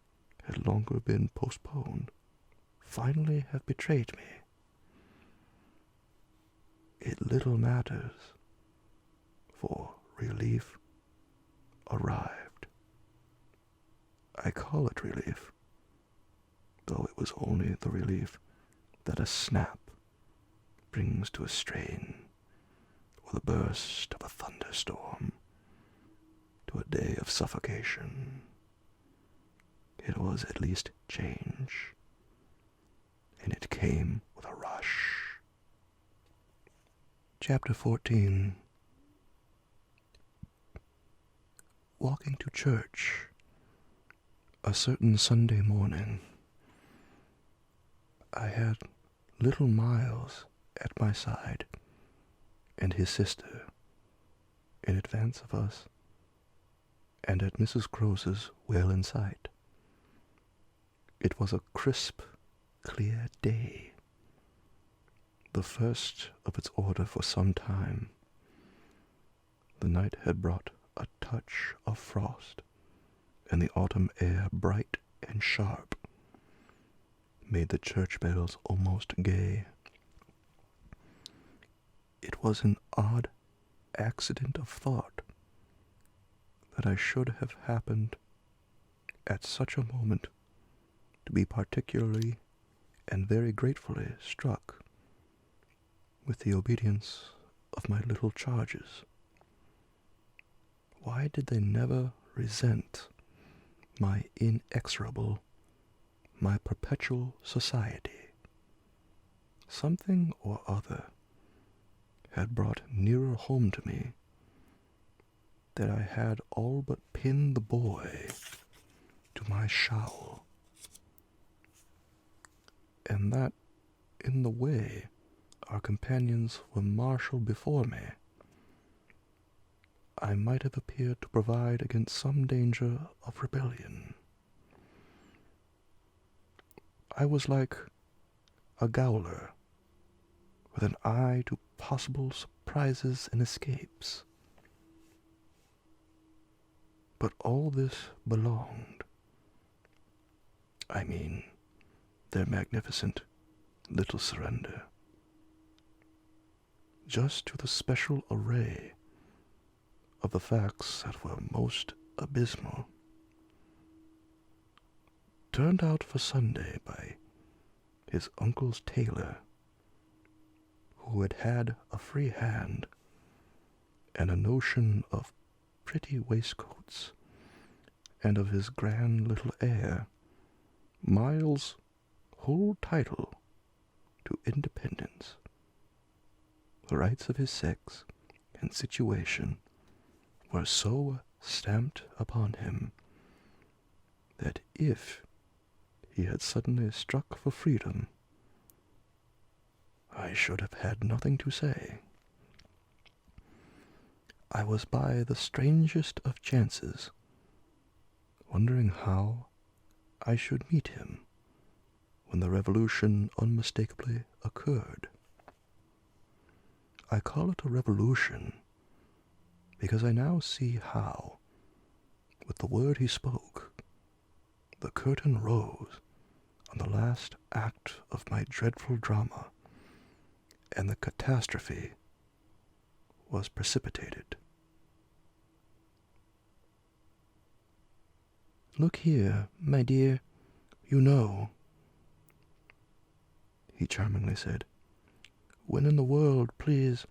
[SPEAKER 2] had longer been postponed, finally have betrayed me? It little matters, for relief arrived. I call it relief, though it was only the relief that a snap brings to a strain, or the burst of a thunderstorm to a day of suffocation. It was at least change, and it came with a rush. Chapter 14. Walking to church a certain Sunday morning, I had little Miles at my side and his sister in advance of us, and at Mrs. Grose's well in sight. It was a crisp, clear day, the first of its order for some time. The night had brought a touch of frost, and the autumn air, bright and sharp, made the church bells almost gay. It was an odd accident of thought that I should have happened at such a moment to be particularly and very gratefully struck with the obedience of my little charges. Why did they never resent my inexorable, my perpetual society? Something or other had brought nearer home to me that I had all but pinned the boy to my shawl, and that in the way our companions were marshaled before me, I might have appeared to provide against some danger of rebellion. I was like a gaoler with an eye to possible surprises and escapes. But all this belonged, I mean, their magnificent little surrender, just to the special array of the facts that were most abysmal. Turned out for Sunday by his uncle's tailor, who had had a free hand and a notion of pretty waistcoats, and of his grand little air, Miles' whole title to independence, the rights of his sex and situation, were so stamped upon him that if he had suddenly struck for freedom, I should have had nothing to say. I was by the strangest of chances wondering how I should meet him when the revolution unmistakably occurred. I call it a revolution because I now see how, with the word he spoke, the curtain rose on the last act of my dreadful drama, and the catastrophe was precipitated. "Look here, my dear, you know," he charmingly said, "when in the world, please,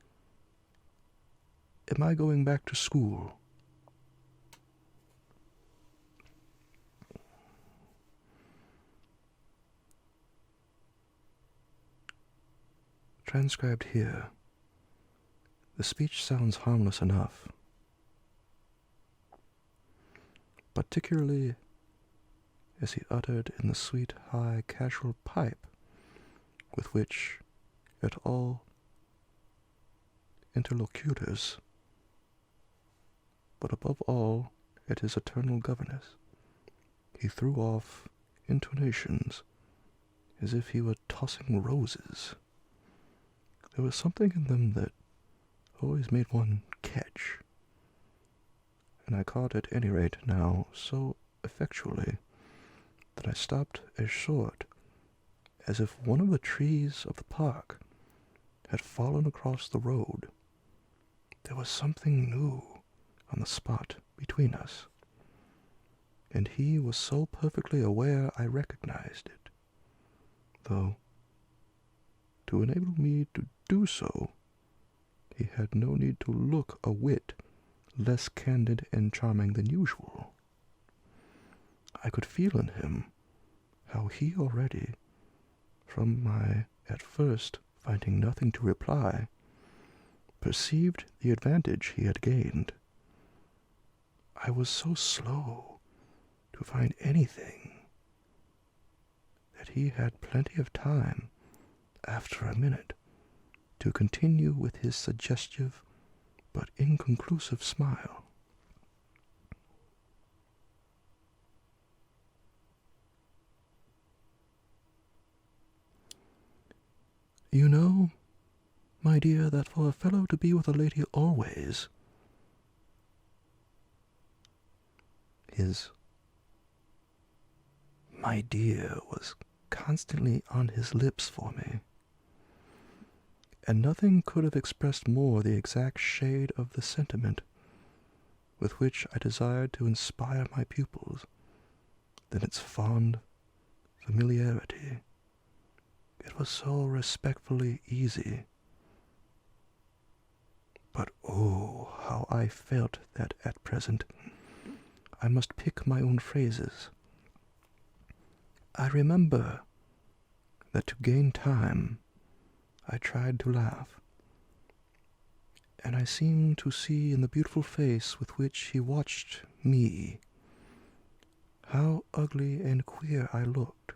[SPEAKER 2] am I going back to school?" transcribed here, the speech sounds harmless enough, particularly as he uttered in the sweet, high, casual pipe with which, at all interlocutors, but above all at his eternal governess, he threw off intonations as if he were tossing roses. There was something in them that always made one catch, and I caught at any rate now so effectually that I stopped as short as if one of the trees of the park had fallen across the road. There was something new on the spot between us, and he was so perfectly aware I recognized it, though to enable me to do so, he had no need to look a whit less candid and charming than usual. I could feel in him how he already, from my at first finding nothing to reply, perceived the advantage he had gained. I was so slow to find anything that he had plenty of time, after a minute, to continue with his suggestive but inconclusive smile. You know, my dear, that for a fellow to be with a lady always, his "my dear" was constantly on his lips for me, and nothing could have expressed more the exact shade of the sentiment with which I desired to inspire my pupils than its fond familiarity. It was so respectfully easy. But oh, how I felt that at present I must pick my own phrases. I remember that to gain time I tried to laugh, and I seemed to see in the beautiful face with which he watched me how ugly and queer I looked.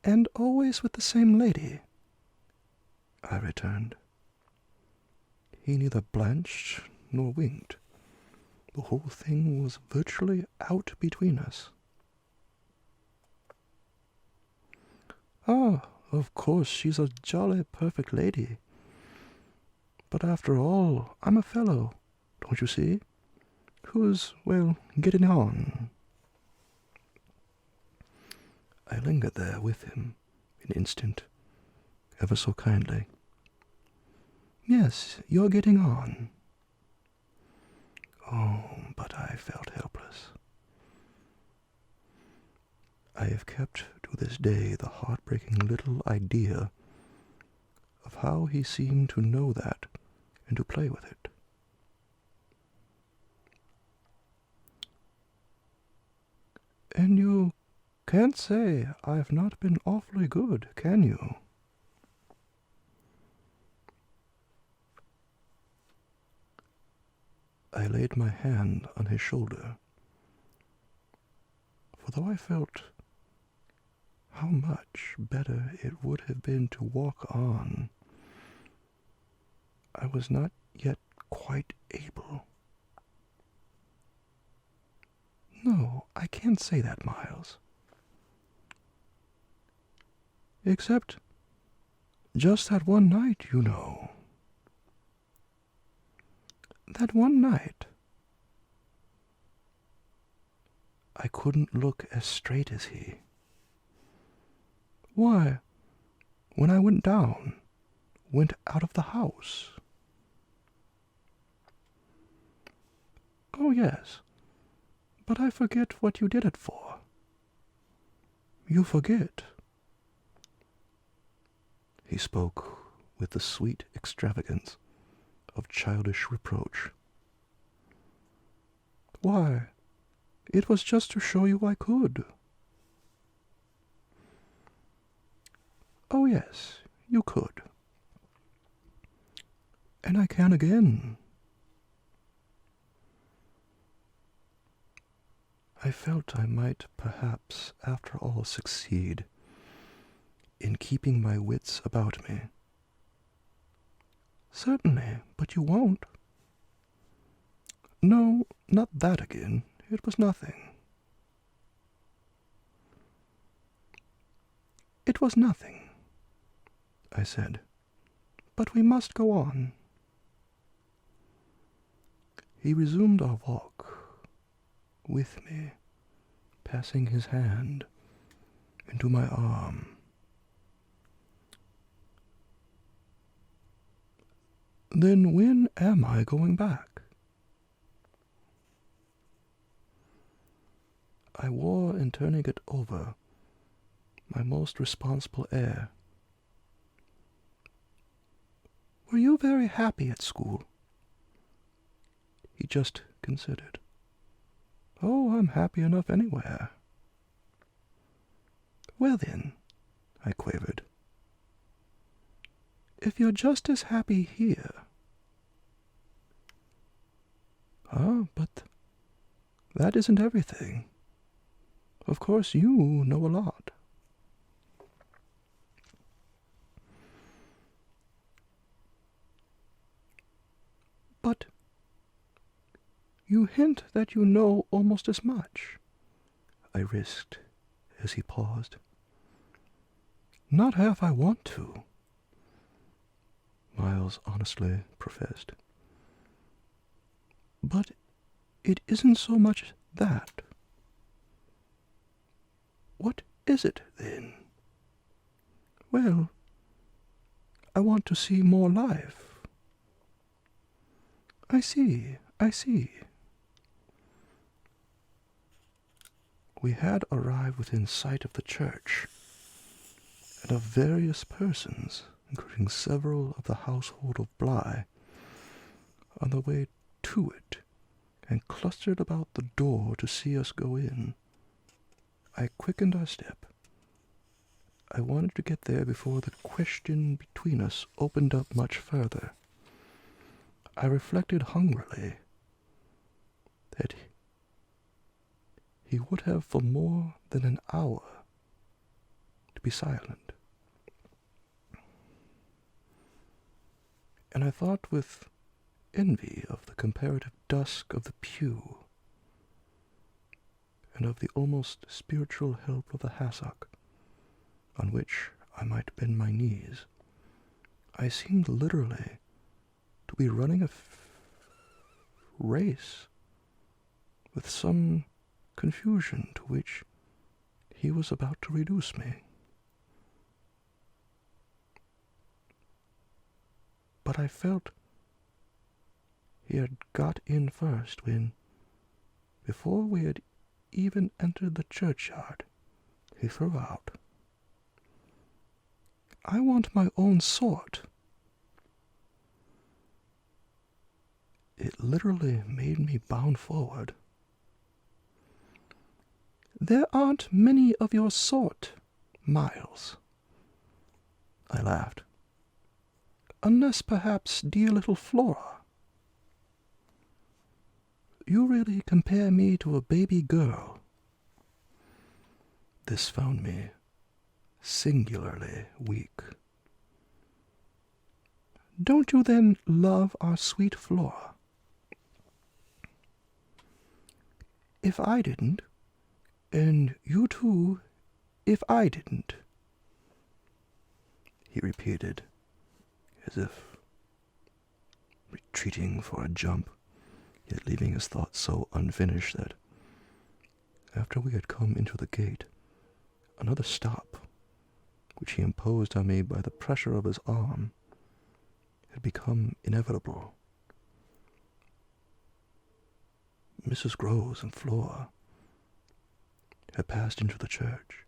[SPEAKER 2] "And always with the same lady?" I returned. He neither blanched nor winked. The whole thing was virtually out between us. "Ah, of course, she's a jolly perfect lady. But after all, I'm a fellow, don't you see, who's, well, getting on." I lingered there with him an instant, ever so kindly. "Yes, you're getting on." Oh, but I felt helpless. I have kept to this day the heartbreaking little idea of how he seemed to know that and to play with it. "And you can't say I've not been awfully good, can you?" I laid my hand on his shoulder, for though I felt how much better it would have been to walk on, I was not yet quite able. "No, I can't say that, Miles. Except just that one night, you know." "That one night?" I couldn't look as straight as he. "Why, when I went out of the house." "Oh, yes, but I forget what you did it for." "You forget." He spoke with the sweet extravagance of childish reproach. "Why, it was just to show you I could." Oh, yes, you could. And I can again. I felt I might perhaps, after all, succeed in keeping my wits about me. Certainly, but you won't. No, not that again. It was nothing. It was nothing, I said. But we must go on. He resumed our walk with me, passing his hand into my arm. Then when am I going back? I wore, in turning it over, my most responsible air. Were you very happy at school? He just considered. Oh, I'm happy enough anywhere. Well then, I quavered, if you're just as happy here. Ah, but that isn't everything. Of course, you know a lot. But you hint that you know almost as much, I risked as he paused. Not half I want to, Miles honestly professed. But it isn't so much that. What is it, then? Well, I want to see more life. I see, I see. We had arrived within sight of the church, and of various persons, including several of the household of Bly, on the way to it, and clustered about the door to see us go in. I quickened our step. I wanted to get there before the question between us opened up much further. I reflected hungrily that he would have for more than an hour to be silent. And I thought with envy of the comparative dusk of the pew, and of the almost spiritual help of the hassock, on which I might bend my knees. I seemed literally to be running a race with some confusion to which he was about to reduce me. But I felt he had got in first when, before we had even entered the churchyard, he threw out, I want my own sort. It literally made me bound forward. There aren't many of your sort, Miles. I laughed. Unless perhaps dear little Flora. You really compare me to a baby girl. This found me singularly weak. Don't you then love our sweet Flora? If I didn't, and you too, if I didn't, he repeated, as if retreating for a jump, yet leaving his thoughts so unfinished that, after we had come into the gate, another stop, which he imposed on me by the pressure of his arm, had become inevitable. Mrs. Groves and Flora had passed into the church.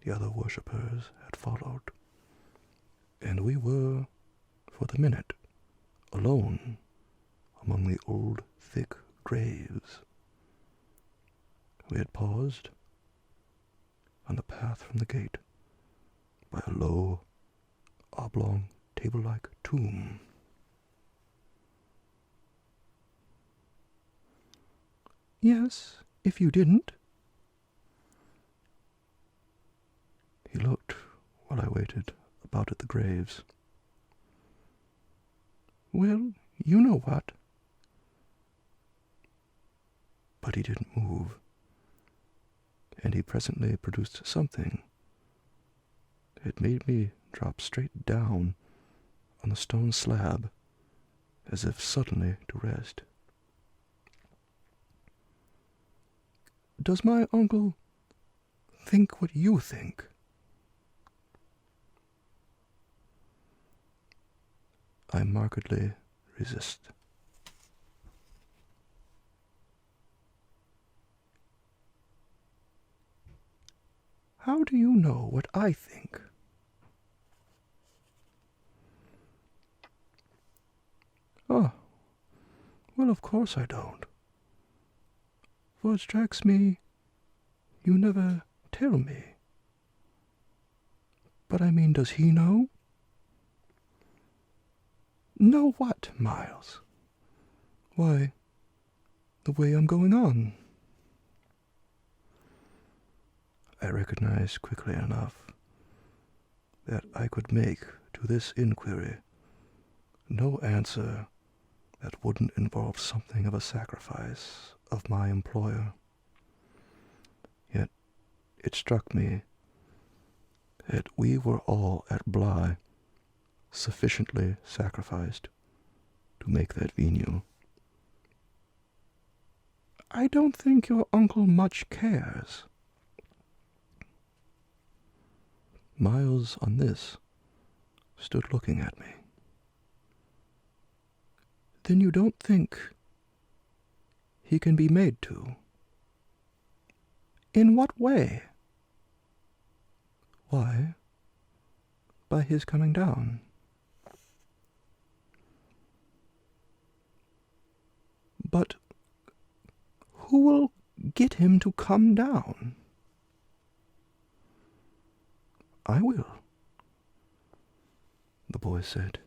[SPEAKER 2] The other worshippers had followed, and we were, for the minute, alone among the old thick graves. We had paused on the path from the gate, by a low, oblong, table-like tomb.
[SPEAKER 3] Yes, if you didn't.
[SPEAKER 2] He looked, while I waited, about at the graves.
[SPEAKER 3] Well, you know what.
[SPEAKER 2] But he didn't move, and he presently produced something. It made me drop straight down on the stone slab, as if suddenly to rest.
[SPEAKER 3] Does my uncle think what you think?
[SPEAKER 2] I markedly resist.
[SPEAKER 3] How do you know what I think?
[SPEAKER 2] Oh, well, of course I don't. For it strikes me you never tell me. But I mean, does he know?
[SPEAKER 3] Know what, Miles?
[SPEAKER 2] Why, the way I'm going on. I recognized quickly enough that I could make to this inquiry no answer that wouldn't involve something of a sacrifice of my employer. Yet it struck me that we were all at Bly sufficiently sacrificed to make that venial.
[SPEAKER 3] I don't think your uncle much cares.
[SPEAKER 2] Miles, on this, stood looking at me.
[SPEAKER 3] Then you don't think he can be made to? In what way?
[SPEAKER 2] Why, by his coming down.
[SPEAKER 3] But who will get him to come down?
[SPEAKER 2] I will, the boy said,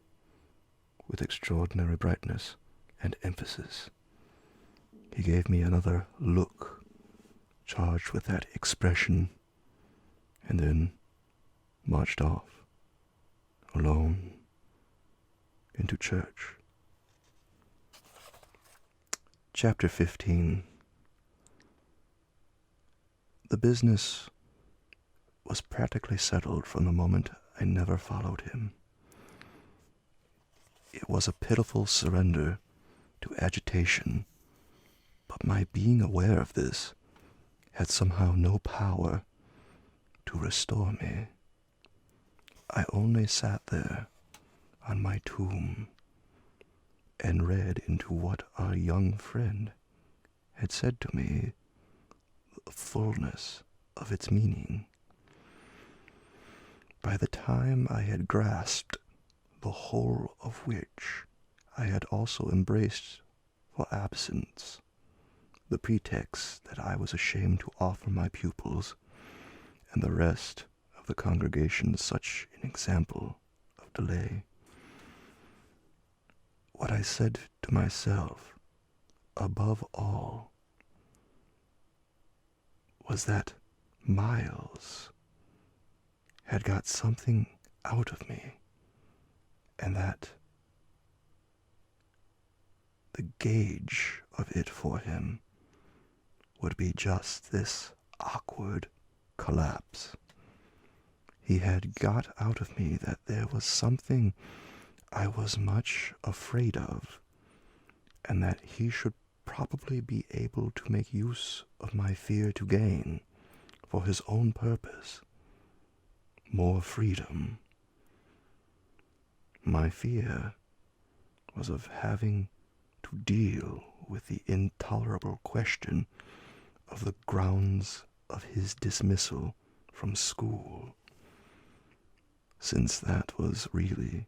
[SPEAKER 2] with extraordinary brightness and emphasis. He gave me another look, charged with that expression, and then marched off, alone, into church. Chapter 15. The business was practically settled from the moment I never followed him. It was a pitiful surrender to agitation, but my being aware of this had somehow no power to restore me. I only sat there on my tomb and read into what our young friend had said to me, the fullness of its meaning. By the time I had grasped the whole of which I had also embraced for absence, the pretext that I was ashamed to offer my pupils and the rest of the congregation such an example of delay. What I said to myself, above all, was that Miles had got something out of me, and that the gauge of it for him would be just this awkward collapse. He had got out of me that there was something I was much afraid of, and that he should probably be able to make use of my fear to gain, for his own purpose, more freedom. My fear was of having to deal with the intolerable question of the grounds of his dismissal from school, since that was really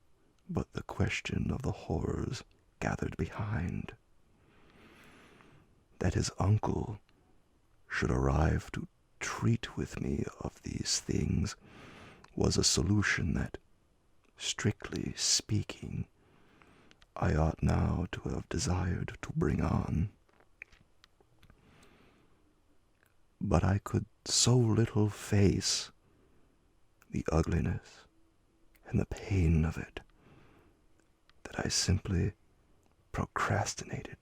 [SPEAKER 2] but the question of the horrors gathered behind. That his uncle should arrive to treat with me of these things was a solution that, strictly speaking, I ought now to have desired to bring on. But I could so little face the ugliness and the pain of it that I simply procrastinated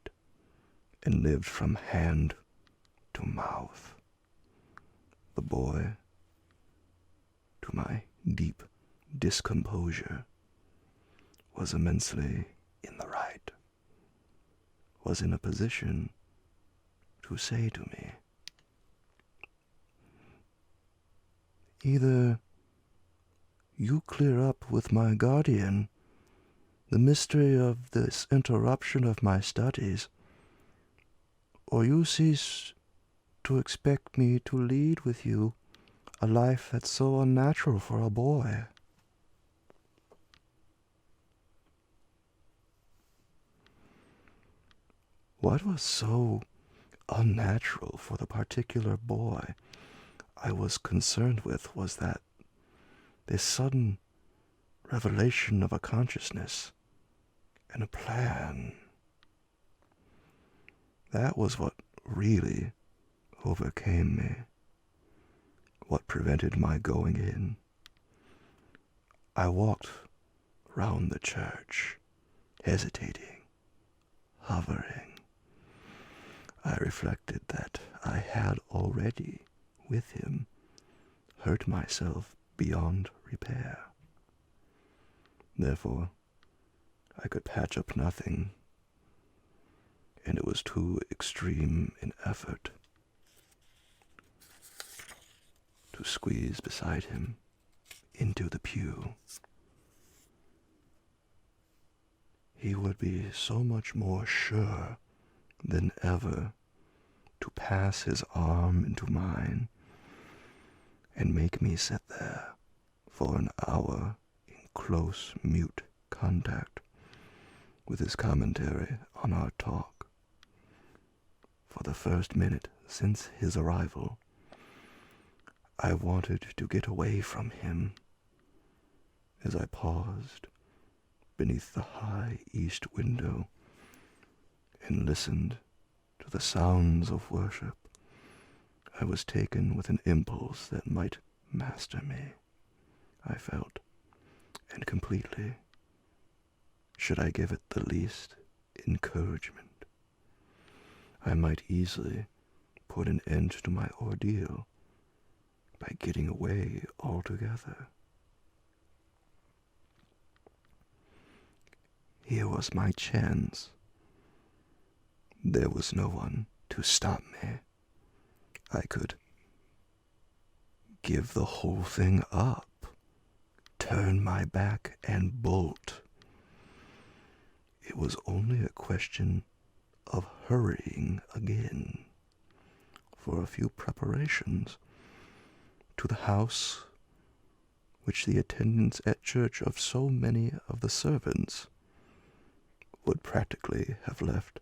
[SPEAKER 2] and lived from hand to mouth. The boy, to my deep discomposure, was immensely in the right, was in a position to say to me, "Either you clear up with my guardian the mystery of this interruption of my studies, or you cease to expect me to lead with you a life that's so unnatural for a boy." What was so unnatural for the particular boy I was concerned with was that this sudden revelation of a consciousness and a plan, that was what really overcame me, what prevented my going in. I walked round the church, hesitating, hovering. I reflected that I had already, with him, hurt myself beyond repair. Therefore, I could patch up nothing, and it was too extreme an effort to squeeze beside him into the pew. He would be so much more sure than ever to pass his arm into mine and make me sit there for an hour in close mute contact with his commentary on our talk. For the first minute since his arrival, I wanted to get away from him. As I paused beneath the high east window and listened to the sounds of worship, I was taken with an impulse that might master me, I felt, and completely, should I give it the least encouragement. I might easily put an end to my ordeal by getting away altogether. Here was my chance. There was no one to stop me. I could give the whole thing up, turn my back and bolt. It was only a question of hurrying again for a few preparations to the house which the attendance at church of so many of the servants would practically have left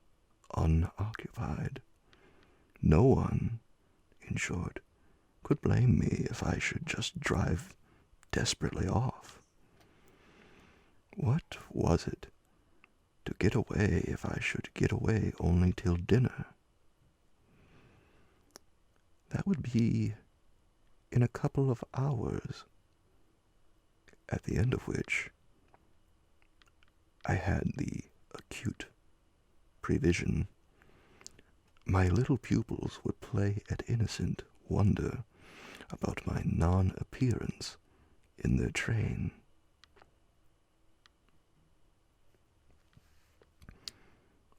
[SPEAKER 2] unoccupied. No one, in short, could blame me if I should just drive desperately off. What was it to get away if I should get away only till dinner? That would be in a couple of hours, at the end of which I had the acute prevision. My little pupils would play at innocent wonder about my non-appearance in their train.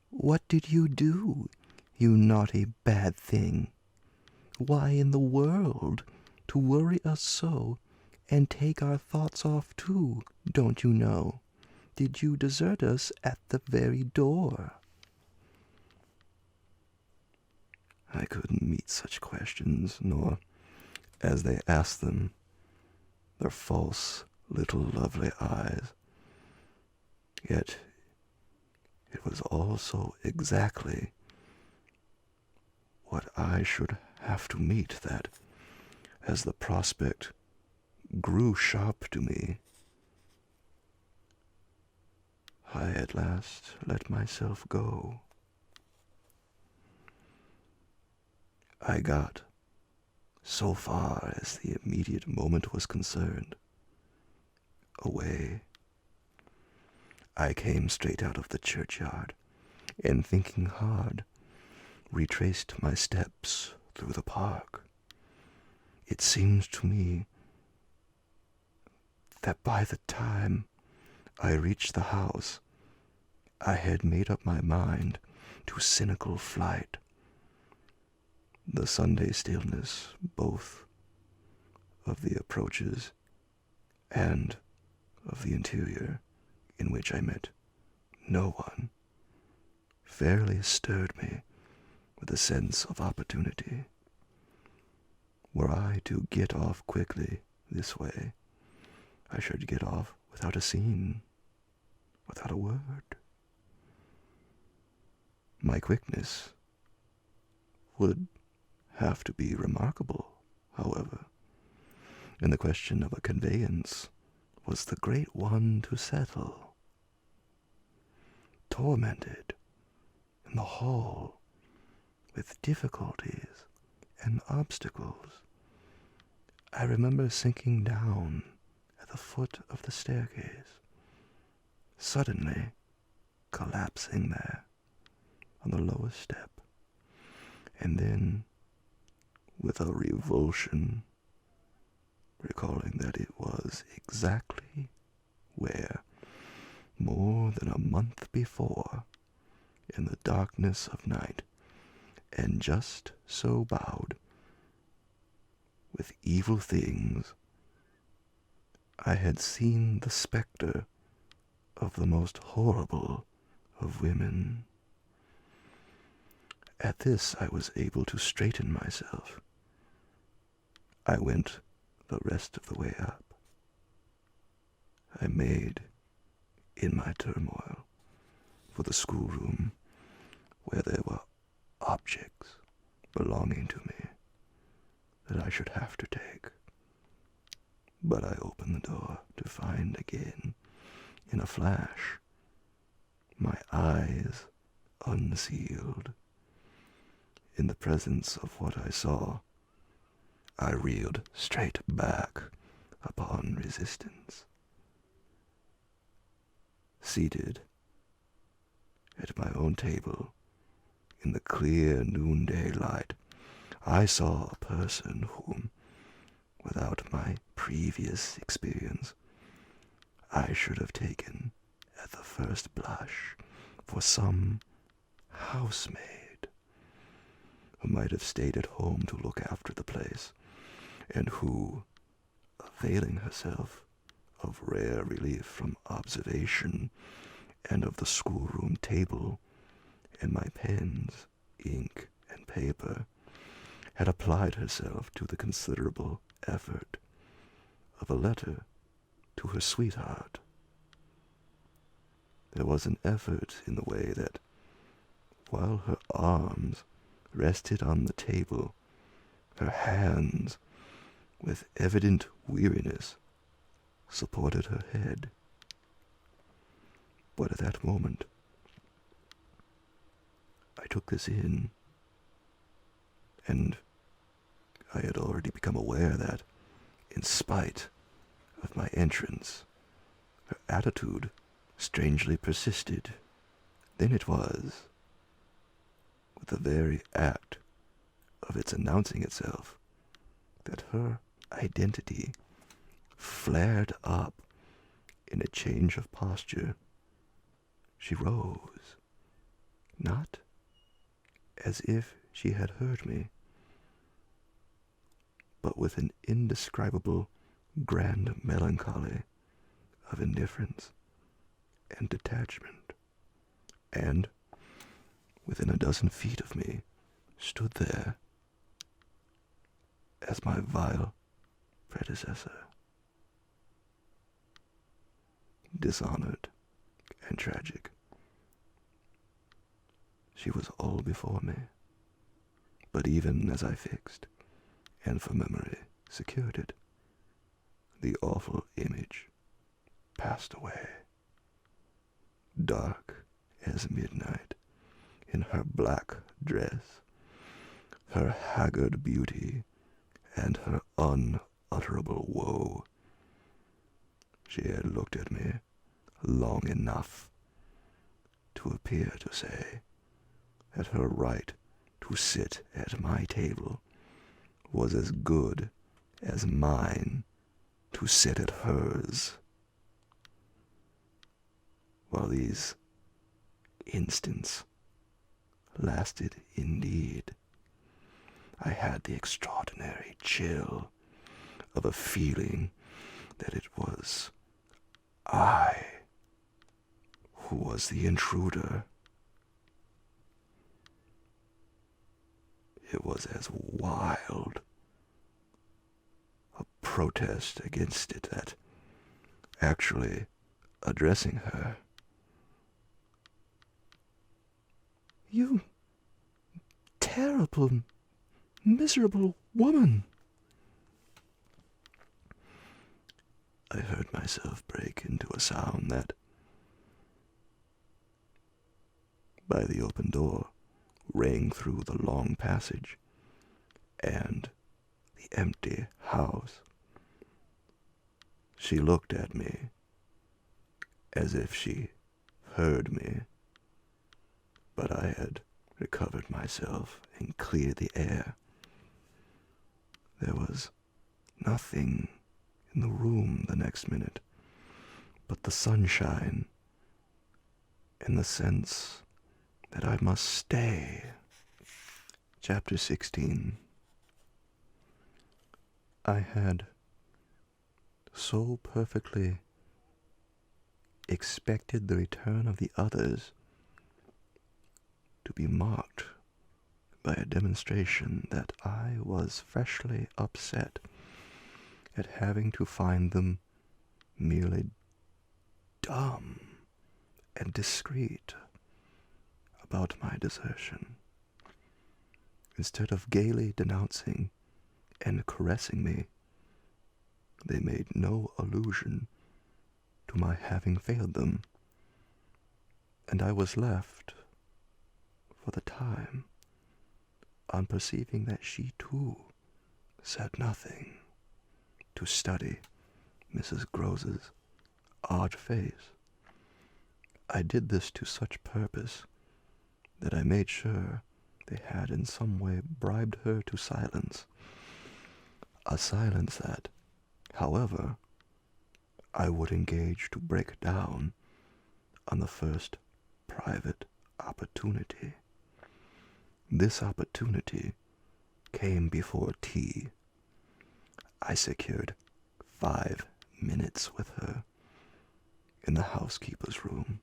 [SPEAKER 2] "What did you do, you naughty bad thing? Why in the world to worry us so and take our thoughts off too, don't you know? Did you desert us at the very door?" I couldn't meet such questions, nor, as they asked them, their false little lovely eyes. Yet it was all so exactly what I should have to meet that, as the prospect
[SPEAKER 1] grew sharp to me. I at last let myself go. I got so far as the immediate moment was concerned. Away. I came straight out of the churchyard, and thinking hard, retraced my steps through the park. It seemed to me that by the time I reached the house, I had made up my mind to cynical flight. The Sunday stillness, both of the approaches and of the interior, in which I met no one, fairly stirred me with a sense of opportunity. Were I to get off quickly this way, I should get off without a scene, without a word. My quickness would have to be remarkable, however, and the question of a conveyance was the great one to settle. Tormented in the hall with difficulties and obstacles, I remember sinking down at the foot of the staircase, suddenly collapsing there on the lowest step, and then, with a revulsion, recalling that it was exactly where, more than a month before, in the darkness of night, and just so bowed with evil things, I had seen the spectre of the most horrible of women. At this I was able to straighten myself. I went the rest of the way up. I made, in my turmoil, for the schoolroom, where there were objects belonging to me that I should have to take. But I opened the door to find again, in a flash, my eyes unsealed. In the presence of what I saw, I reeled straight back upon resistance. Seated at my own table, in the clear noonday light, I saw a person whom, without my previous experience, I should have taken at the first blush for some housemaid who might have stayed at home to look after the place, and who, availing herself of rare relief from observation and of the schoolroom table and my pens, ink, and paper, had applied herself to the considerable effort of a letter to her sweetheart. There was an effort in the way that, while her arms rested on the table, her hands, with evident weariness, supported her head. But at that moment, I took this in, and I had already become aware that, in spite of my entrance, her attitude strangely persisted. Then it was, with the very act of its announcing itself, that her identity flared up in a change of posture. She rose, not as if she had heard me, but with an indescribable grand melancholy of indifference and detachment, and, within a dozen feet of me, stood there as my vile predecessor, dishonored and tragic. She was all before me, but even as I fixed, and for memory secured it, The awful image passed away. Dark as midnight, in her black dress, her haggard beauty, and her unutterable woe. She had looked at me long enough to appear to say that her right to sit at my table was as good as mine to sit at hers. While these instants lasted indeed, I had the extraordinary chill of a feeling that it was I who was the intruder. It was as wild a protest against it that, actually addressing her,
[SPEAKER 3] "You terrible, miserable woman!"
[SPEAKER 1] I heard myself break into a sound that, by the open door, rang through the long passage and the empty house. She looked at me as if she heard me, but I had recovered myself and cleared the air. There was nothing in the room the next minute but the sunshine and the sense that I must stay. Chapter 16. I had so perfectly expected the return of the others to be marked by a demonstration that I was freshly upset at having to find them merely dumb and discreet about my desertion. Instead of gaily denouncing and caressing me, they made no allusion to my having failed them, and I was left, for the time, on perceiving that she too said nothing, to study Mrs. Grose's odd face. I did this to such purpose that I made sure they had in some way bribed her to silence, a silence that, however, I would engage to break down on the first private opportunity. This opportunity came before tea. I secured 5 minutes with her in the housekeeper's room,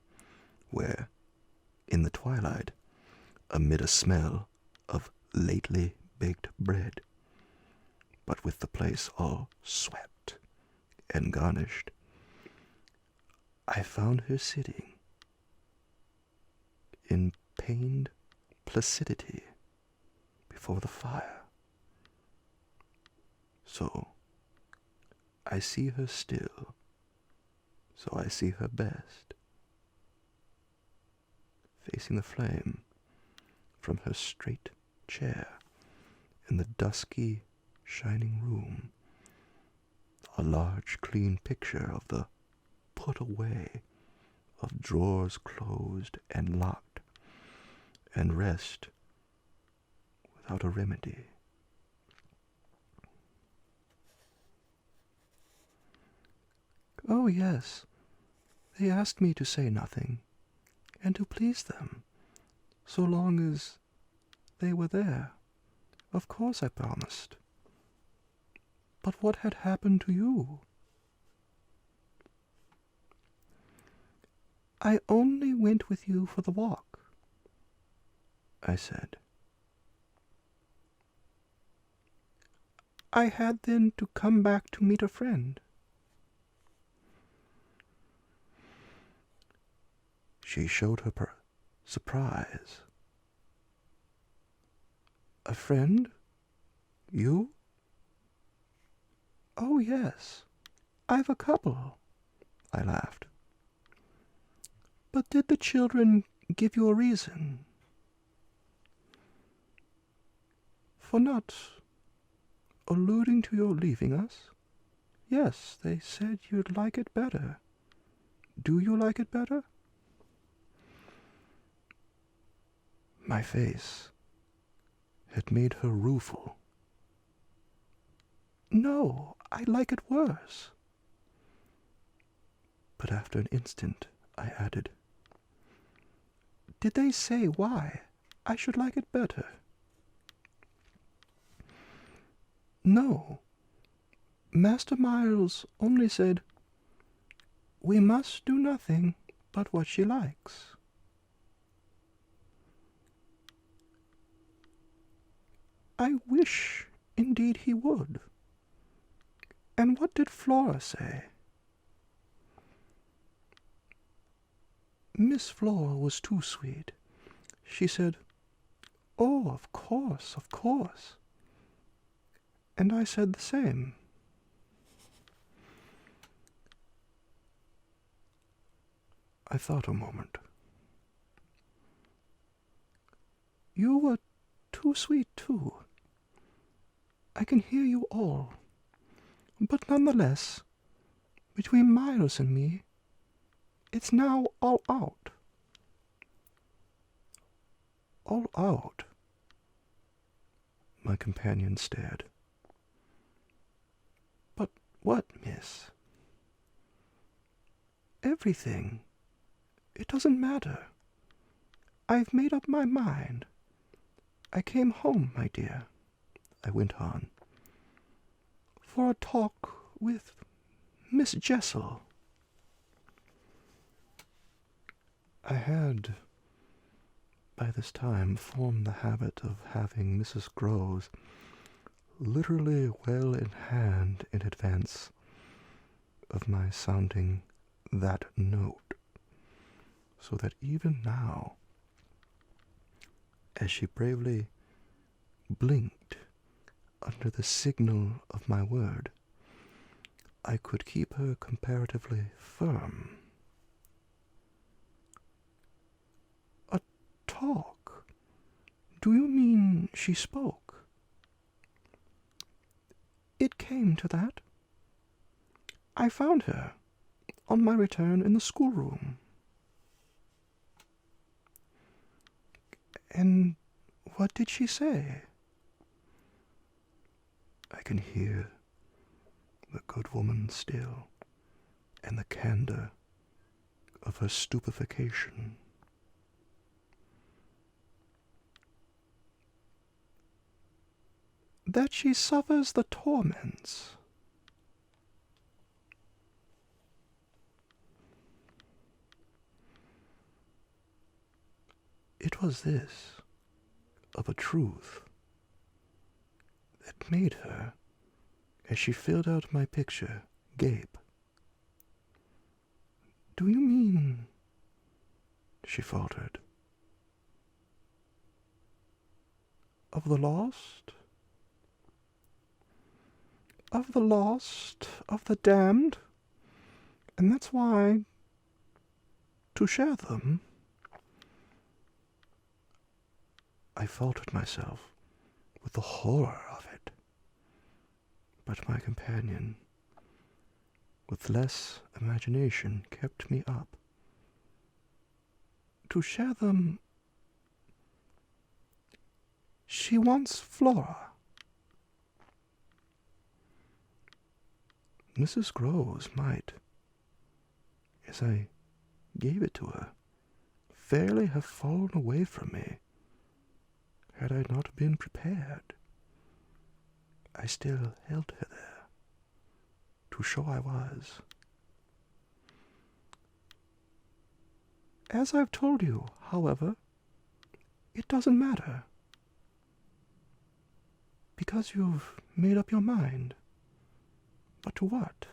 [SPEAKER 1] where, in the twilight, amid a smell of lately baked bread, but with the place all swept and garnished, I found her sitting in pained placidity before the fire. So I see her still, so I see her best, facing the flame from her straight chair in the dusky, shining room, a large, clean picture of the put away of drawers closed and locked, and rest without a remedy.
[SPEAKER 3] "Oh, yes, they asked me to say nothing, and to please them, so long as they were there. Of course I promised. But what had happened to you?" "I only went with you for the walk," I said. "I had then to come back to meet a friend."
[SPEAKER 1] She showed her surprise.
[SPEAKER 3] "A friend? You?" "Oh, yes. I've a couple," I laughed. "But did the children give you a reason for not alluding to your leaving us?" "Yes, they said you'd like it better. Do you like it better?" My face had made her rueful. "No, I like it worse." But after an instant I added, "Did they say why I should like it better?" "No. Master Miles only said, 'We must do nothing but what she likes.'" "I wish indeed he would. And what did Flora say?" "Miss Flora was too sweet. She said, 'Oh, of course, of course.' And I said the same." I thought a moment. "You were too sweet, too. I can hear you all. But nonetheless, between Miles and me, it's now all out." "All out?" My companion stared. "But what, miss?" "Everything. It doesn't matter. I've made up my mind. I came home, my dear," I went on, "for a talk with Miss Jessel." I had, by this time, formed the habit of having Mrs. Groves literally well in hand in advance of my sounding that note, so that even now, as she bravely blinked under the signal of my word, I could keep her comparatively firm. "A talk? Do you mean she spoke?" "It came to that. I found her on my return in the schoolroom." "And what did she say?" I can hear the good woman still, and the candor of her stupefaction. "That she suffers the torments." It was this, of a truth, that made her, as she filled out my picture, gape. "Do you mean," she faltered, "of the lost? Of the lost, of the damned? And that's why, to share them—" I faltered myself with the horror of it, but my companion, with less imagination, kept me up. "To share them, she wants Flora." Mrs. Groves might, as I gave it to her, fairly have fallen away from me, had I not been prepared. I still held her there, to show I was. "As I've told you, however, it doesn't matter, because you've made up your mind. But to what?"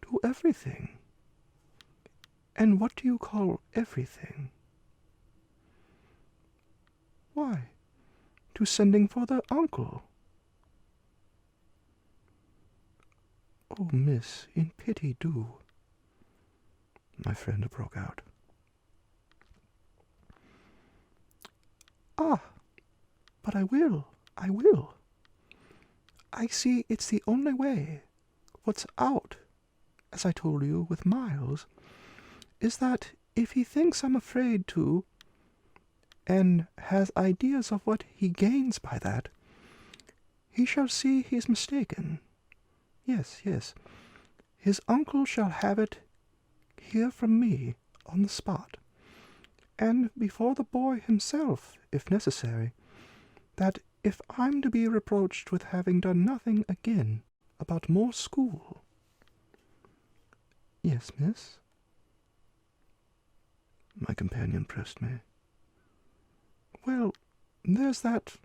[SPEAKER 3] "To everything." "And what do you call everything?" "Why, to sending for their uncle."
[SPEAKER 2] "Oh, miss, in pity do," my friend broke out. "Ah, but I will. I see it's the only way. What's out, as I told you, with Miles, is that if he thinks I'm afraid to, and has ideas of what he gains by that, he shall see he's mistaken. Yes, his uncle shall have it here from me on the spot, and before the boy himself, if necessary, that if I'm to be reproached with having done nothing again about more school." "Yes, miss?" My companion pressed me. "Well, there's that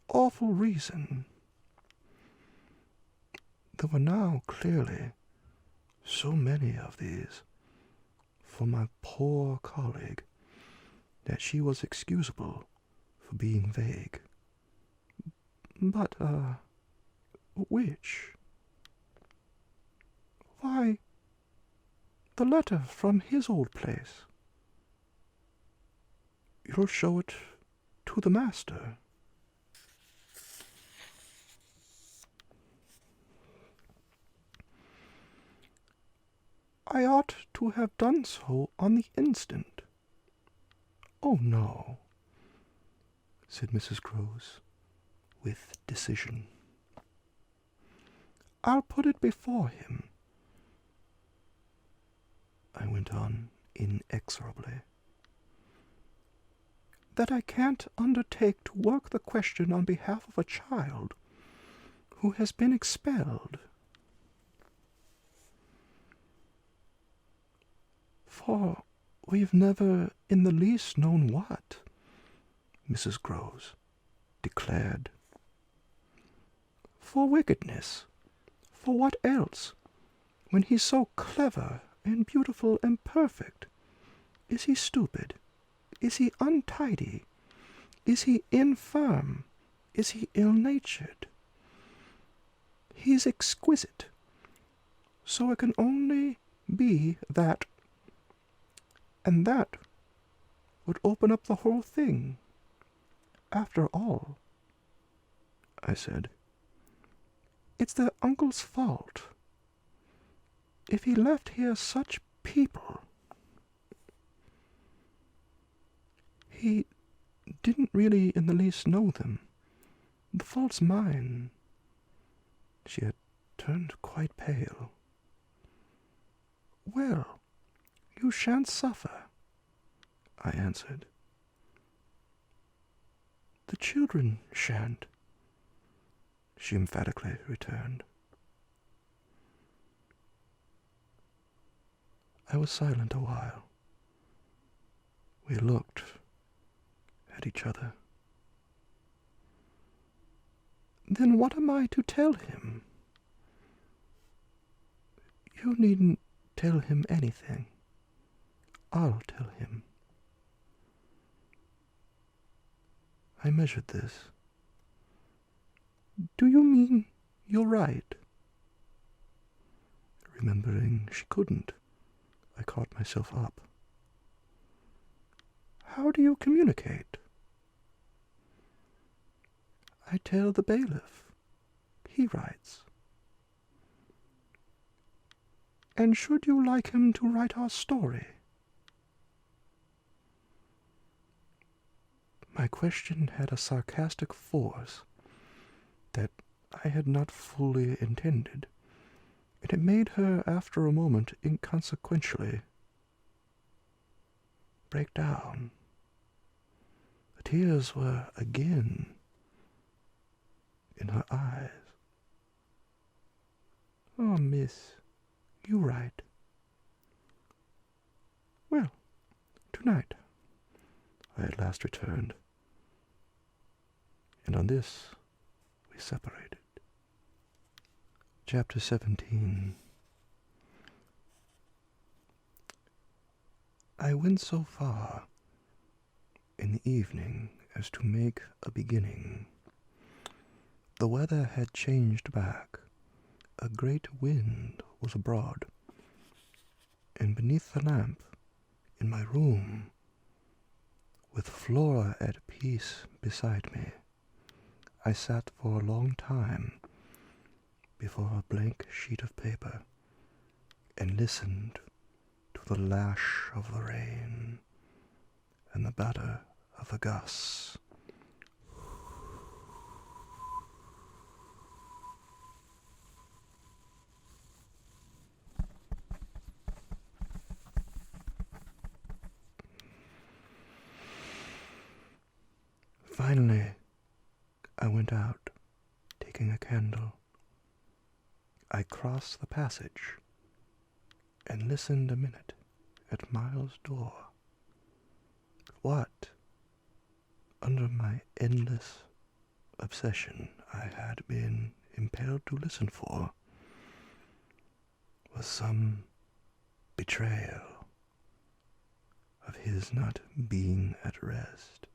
[SPEAKER 2] awful reason." There were now clearly so many of these for my poor colleague that she was excusable for being vague. "But, which?" "Why, the letter from his old place. You'll show it to the master." "I ought to have done so on the instant." "Oh, no," said Mrs. Groves, with decision. "I'll put it before him," I went on inexorably, "that I can't undertake to work the question on behalf of a child who has been expelled. For we've never in the least known what," Mrs. Groves declared. "For wickedness. For what else, when he's so clever and beautiful and perfect? Is he stupid? Is he untidy? Is he infirm? Is he ill-natured? He's exquisite. So it can only be that, and that would open up the whole thing. After all," I said, "it's their uncle's fault. If he left here such people—" "He didn't really in the least know them. The fault's mine." She had turned quite pale. "Well, you shan't suffer," I answered. "The children shan't," she emphatically returned. I was silent a while. We looked at each other. "Then what am I to tell him?" "You needn't tell him anything. I'll tell him." I measured this. "Do you mean you'll write?" Remembering she couldn't, I caught myself up. "How do you communicate?" "I tell the bailiff. He writes." "And should you like him to write our story?" My question had a sarcastic force that I had not fully intended, and it made her, after a moment, inconsequentially break down. The tears were again in her eyes. "Oh, miss, you write." "Well, tonight," I at last returned, and on this we separated. Chapter 17. I went so far in the evening as to make a beginning. The weather had changed back. a great wind was abroad, and beneath the lamp in my room, with Flora at peace beside me, I sat for a long time before a blank sheet of paper and listened to the lash of the rain and the batter of the gusts. Finally, I went out, taking a candle. I crossed the passage and listened a minute at Miles' door. What, under my endless obsession, I had been impelled to listen for was some betrayal of his not being at rest,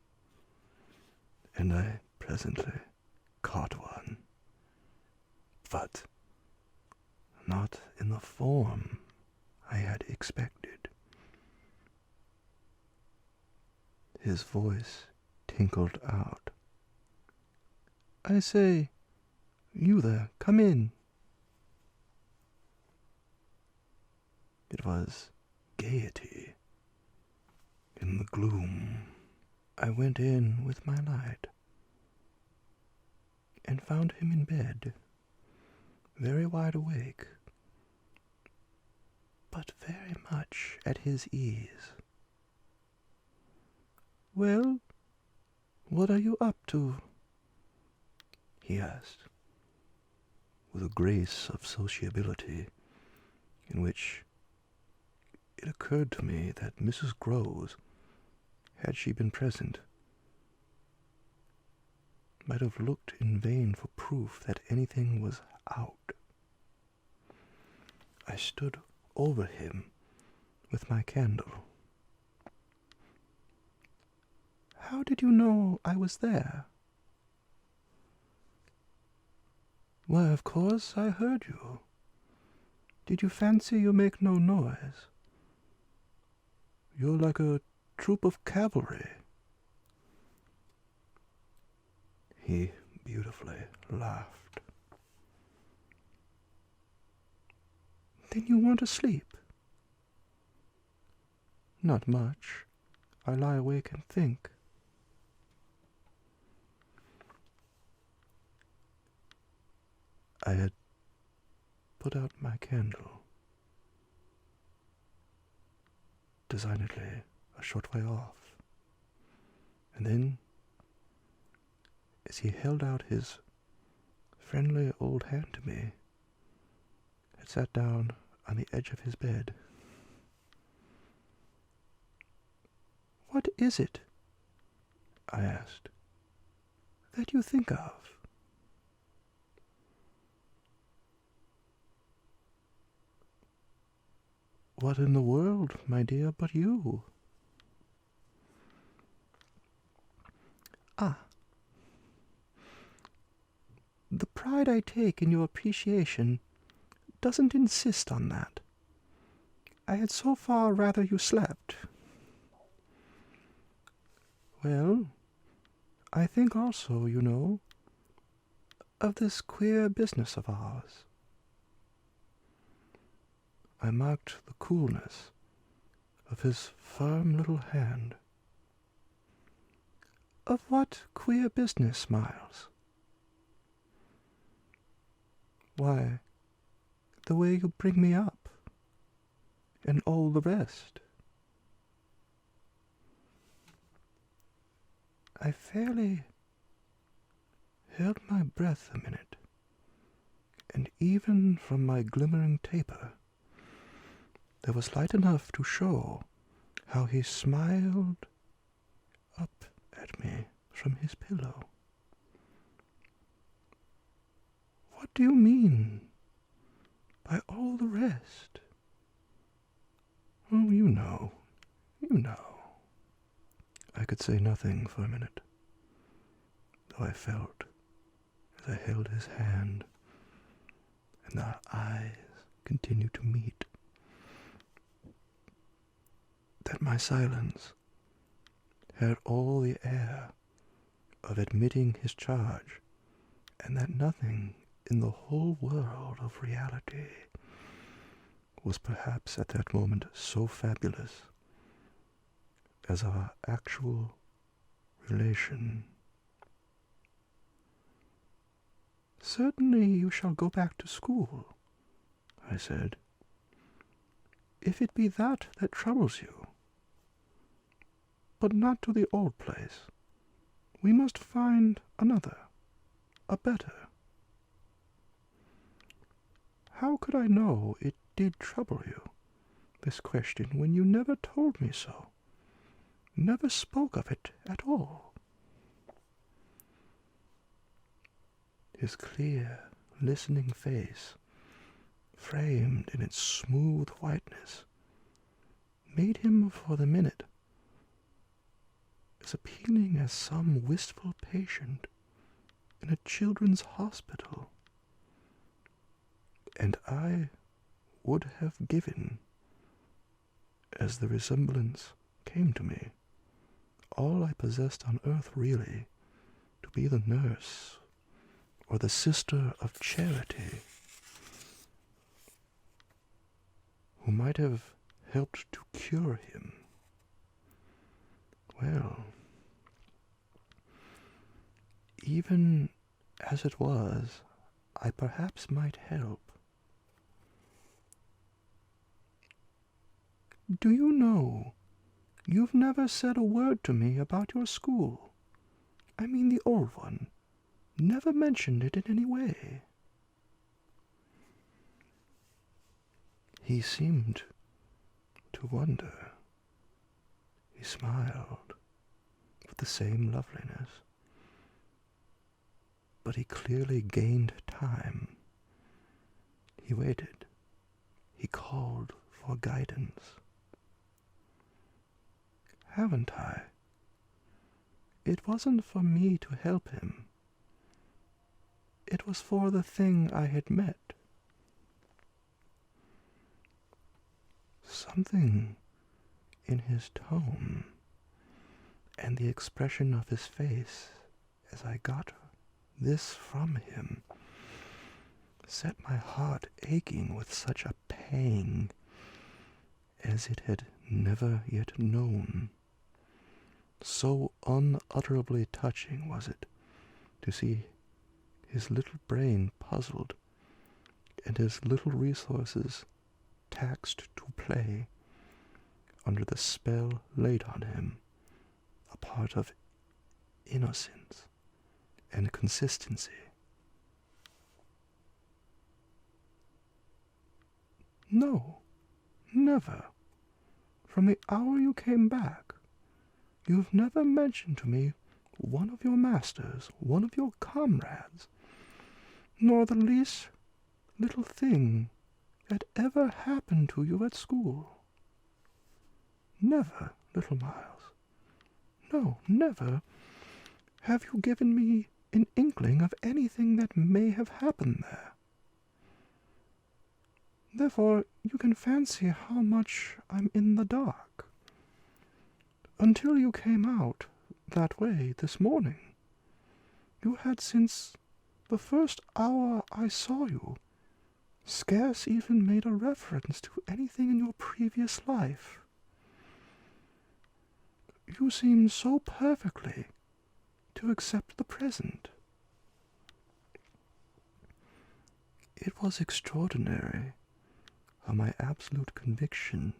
[SPEAKER 2] and I presently caught one, but not in the form I had expected. His voice tinkled out. "I say, you there, come in." It was gaiety in the gloom. I went in with my light and found him in bed, very wide awake, but very much at his ease. "Well, what are you up to?" he asked, with a grace of sociability in which it occurred to me that Mrs. Groves, had she been present, might have looked in vain for proof that anything was out. I stood over him with my candle. "How did you know I was there?" "Why, of course, I heard you. Did you fancy you make no noise? You're like a troop of cavalry." He beautifully laughed. "Then you want to sleep?" "Not much. I lie awake and think." I had put out my candle designedly a short way off, and then, as he held out his friendly old hand to me, had sat down on the edge of his bed. "What is it," I asked, "that you think of?" "What in the world, my dear, but you?" "Ah, the pride I take in your appreciation doesn't insist on that. I had so far rather you slept." "Well, I think also, you know, of this queer business of ours." I marked the coolness of his firm little hand. "Of what queer business, Miles?" "Why, the way you bring me up, and all the rest." I fairly held my breath a minute, and even from my glimmering taper there was light enough to show how he smiled up at me from his pillow. "What do you mean by all the rest?" "Oh, you know. I could say nothing for a minute, though I felt, as I held his hand, and our eyes continued to meet. That my silence had all the air of admitting his charge, and that nothing in the whole world of reality was perhaps at that moment so fabulous as our actual relation. "Certainly you shall go back to school," I said, "if it be that that troubles you. But not to the old place. We must find another, a better." "How could I know it did trouble you, this question, when you never told me so, never spoke of it at all?" His clear, listening face, framed in its smooth whiteness, made him for the minute as appealing as some wistful patient in a children's hospital, and I would have given, as the resemblance came to me, all I possessed on earth really, to be the nurse or the sister of charity who might have helped to cure him. Well, even as it was, I perhaps might help. "Do you know, you've never said a word to me about your school? I mean the old one. Never mentioned it in any way." He seemed to wonder. He smiled with the same loveliness, but he clearly gained time. He waited. He called for guidance. "Haven't I? It wasn't for me to help him. It was for the thing I had met." Something in his tone and the expression of his face as I got this from him set my heart aching with such a pang as it had never yet known. So unutterably touching was it to see his little brain puzzled and his little resources taxed to play under the spell laid on him, a part of innocence and consistency. "No, never. From the hour you came back, you've never mentioned to me one of your masters, one of your comrades, nor the least little thing that ever happened to you at school. Never, little Miles. No, never have you given me an inkling of anything that may have happened there. Therefore, you can fancy how much I'm in the dark. Until you came out that way this morning, you had, since the first hour I saw you, scarce even made a reference to anything in your previous life. You seem so perfectly to accept the present." It was extraordinary how my absolute conviction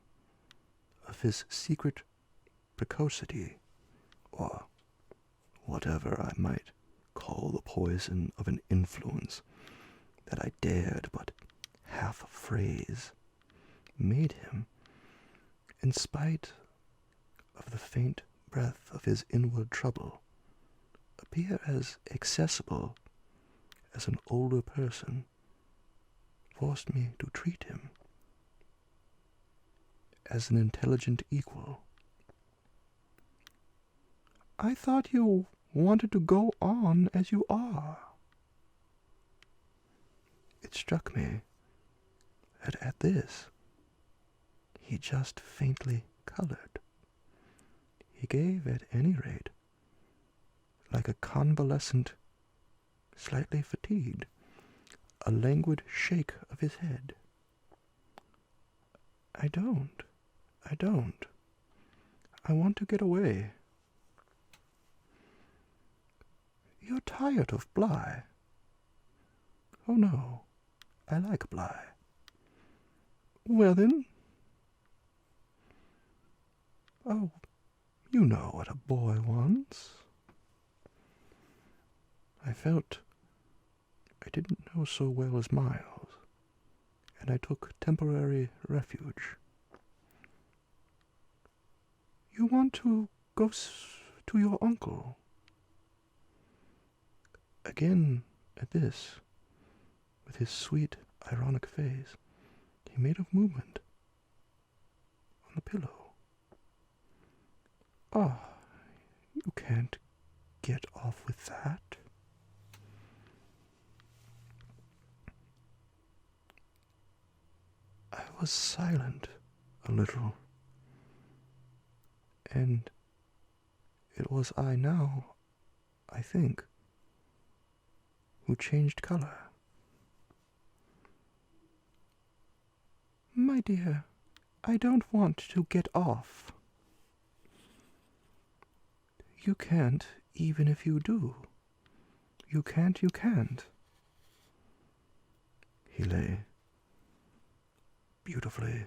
[SPEAKER 2] of his secret precocity, or whatever I might call the poison of an influence that I dared but half phrase, made him, in spite of the faint breath of his inward trouble, appear as accessible as an older person, forced me to treat him as an intelligent equal. "I thought you wanted to go on as you are." It It struck me that at this he just faintly colored. He gave, at any rate, like a convalescent, slightly fatigued, a languid shake of his head. I don't. I want to get away. You're tired of Bly. Oh no, I like Bly. Well then. Oh, you know what a boy wants. I felt I didn't know so well as Miles, and I took temporary refuge. You want to go to your uncle? Again, at this, with his sweet, ironic face, he made a movement on the pillow. Ah, you can't get off with that. I was silent a little, and it was I now, I think, who changed color. My dear, I don't want to get off. You can't, even if you do. You can't. He lay, beautifully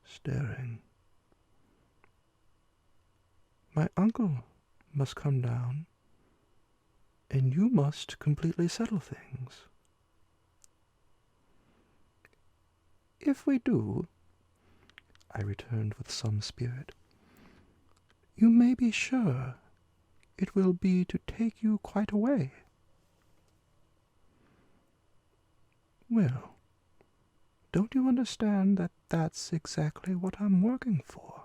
[SPEAKER 2] staring. My uncle must come down, and you must completely settle things. If we do, I returned with some spirit, you may be sure it will be to take you quite away. Well, don't you understand that that's exactly what I'm working for?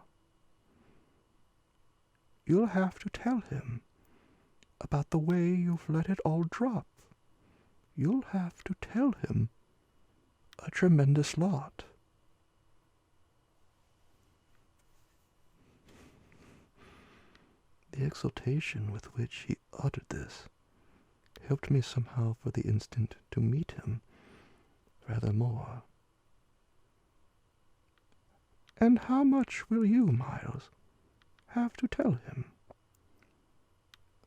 [SPEAKER 2] You'll have to tell him about the way you've let it all drop. You'll have to tell him a tremendous lot. The exultation with which he uttered this helped me somehow for the instant to meet him rather more. And how much will you, Miles, have to tell him?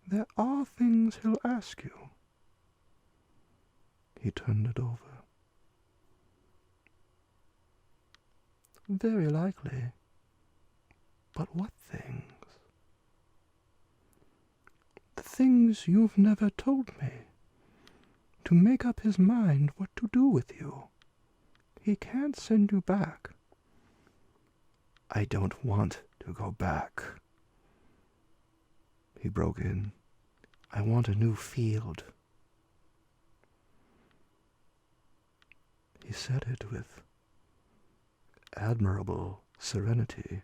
[SPEAKER 2] There are things he'll ask you. He turned it over. Very likely. But what things? The things you've never told me. To make up his mind what to do with you. He can't send you back. I don't want to go back. He broke in. I want a new field. He said it with admirable serenity,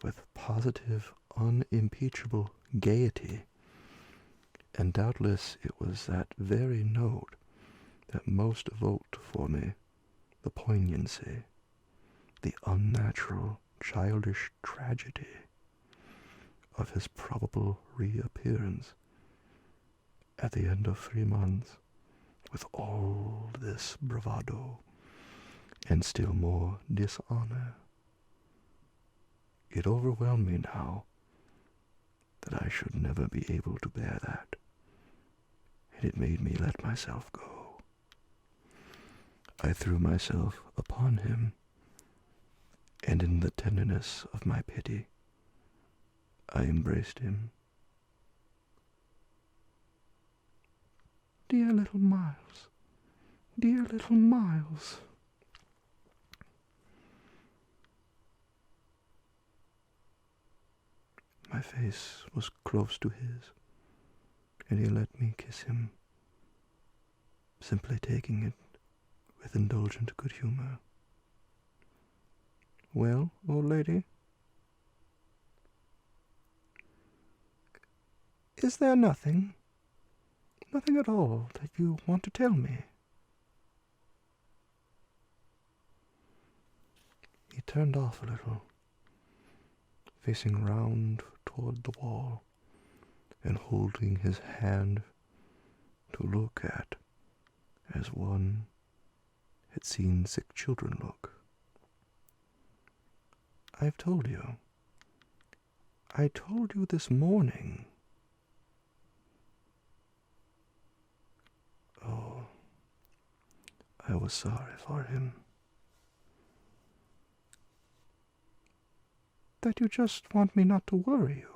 [SPEAKER 2] with positive, unimpeachable gaiety, and doubtless it was that very note that most evoked for me the poignancy, the unnatural, childish tragedy of his probable reappearance at the end of 3 months with all this bravado and still more dishonor. It overwhelmed me now that I should never be able to bear that, and it made me let myself go. I threw myself upon him, and in the tenderness of my pity, I embraced him. Dear little Miles, dear little Miles. My face was close to his, and he let me kiss him, simply taking it with indulgent good humor. Well, old lady? Is there nothing at all that you want to tell me? He turned off a little, facing round toward the wall, and holding his hand to look at as one had seen sick children look. I've told you. I told you this morning. Oh, I was sorry for him. That you just want me not to worry you.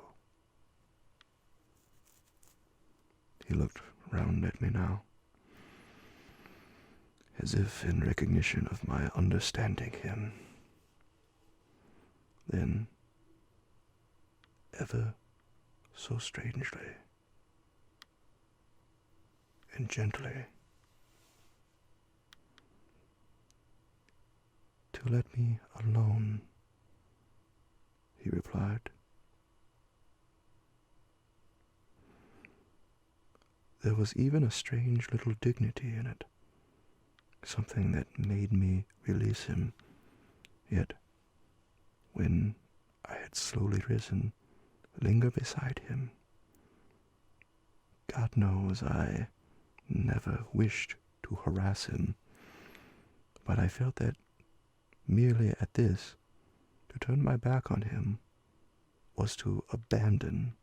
[SPEAKER 2] He looked round at me now, as if in recognition of my understanding him. Then, ever so strangely and gently, to let me alone, he replied. There was even a strange little dignity in it, something that made me release him, yet, when I had slowly risen, linger beside him. God knows I never wished to harass him, but I felt that merely at this, to turn my back on him was to abandon,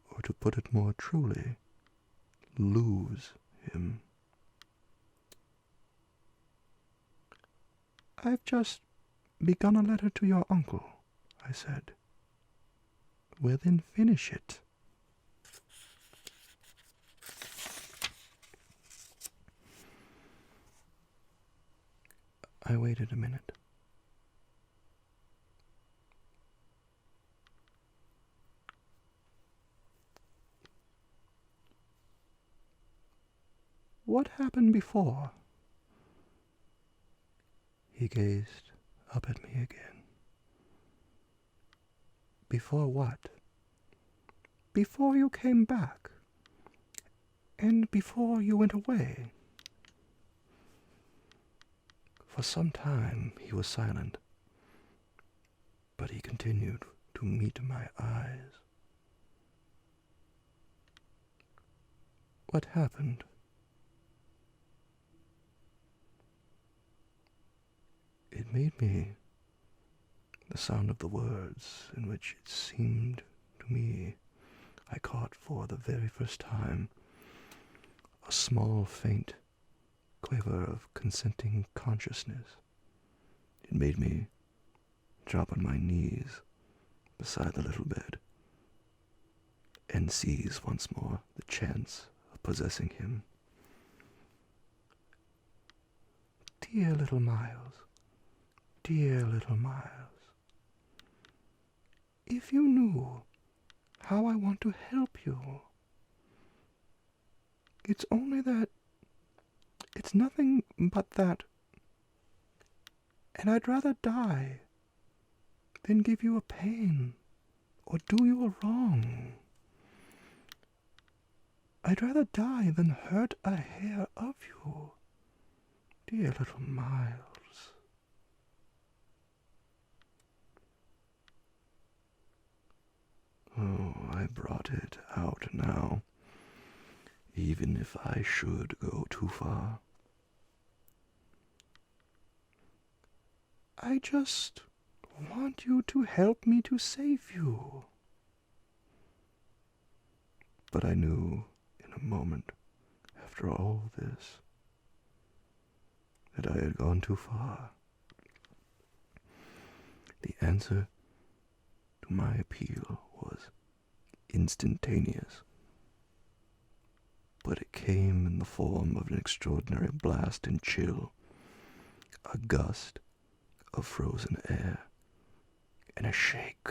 [SPEAKER 2] or to put it more truly, lose him. I've just begun a letter to your uncle, I said. Well, then finish it. I waited a minute. What happened before? He gazed up at me again. Before what? Before you came back. And before you went away. For some time he was silent, but he continued to meet my eyes. What happened? It made me the sound of the words in which it seemed to me I caught for the very first time a small faint quiver of consenting consciousness. It made me drop on my knees beside the little bed and seize once more the chance of possessing him. Dear little Miles, dear little Miles, if you knew how I want to help you. It's only that, it's nothing but that, and I'd rather die than give you a pain or do you a wrong. I'd rather die than hurt a hair of you, dear little Miles. Oh, I brought it out now, even if I should go too far. I just want you to help me to save you. But I knew in a moment, after all this, that I had gone too far. The answer to my appeal was instantaneous, but it came in the form of an extraordinary blast and chill, a gust of frozen air, and a shake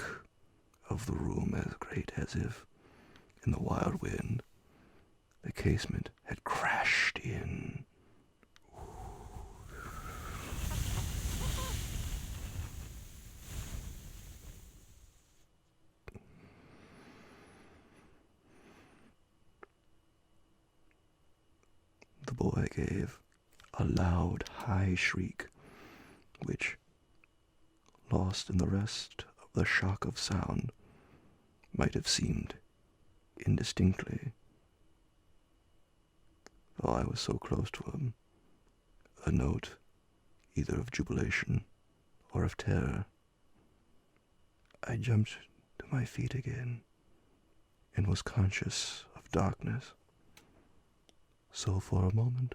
[SPEAKER 2] of the room as great as if, in the wild wind, the casement had crashed in. The boy gave a loud, high shriek, which, lost in the rest of the shock of sound, might have seemed indistinctly, though I was so close to him, a note either of jubilation or of terror. I jumped to my feet again and was conscious of darkness. So for a moment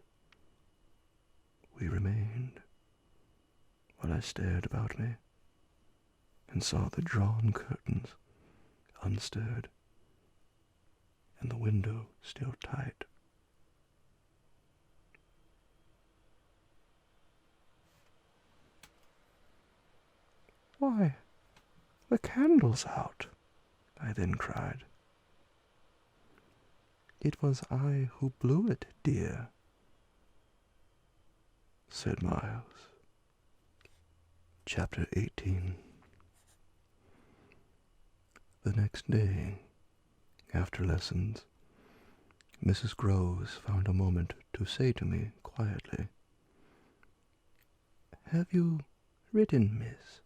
[SPEAKER 2] we remained, while I stared about me and saw the drawn curtains unstirred and the window still tight. "Why, the candle's out," I then cried. "It was I who blew it, dear," said Miles. Chapter 18. The next day, after lessons, Mrs. Groves found a moment to say to me quietly, "Have you written, miss?"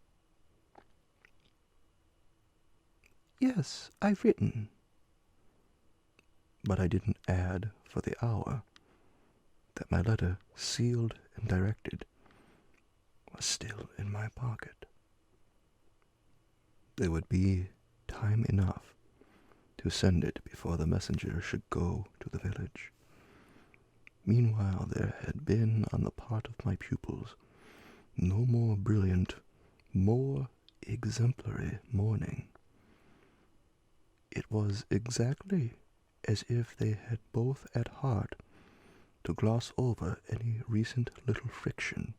[SPEAKER 2] "Yes, I've written." But I didn't add for the hour that my letter, sealed and directed, was still in my pocket. There would be time enough to send it before the messenger should go to the village. Meanwhile, there had been on the part of my pupils no more brilliant, more exemplary morning. It was exactly as if they had both at heart to gloss over any recent little friction.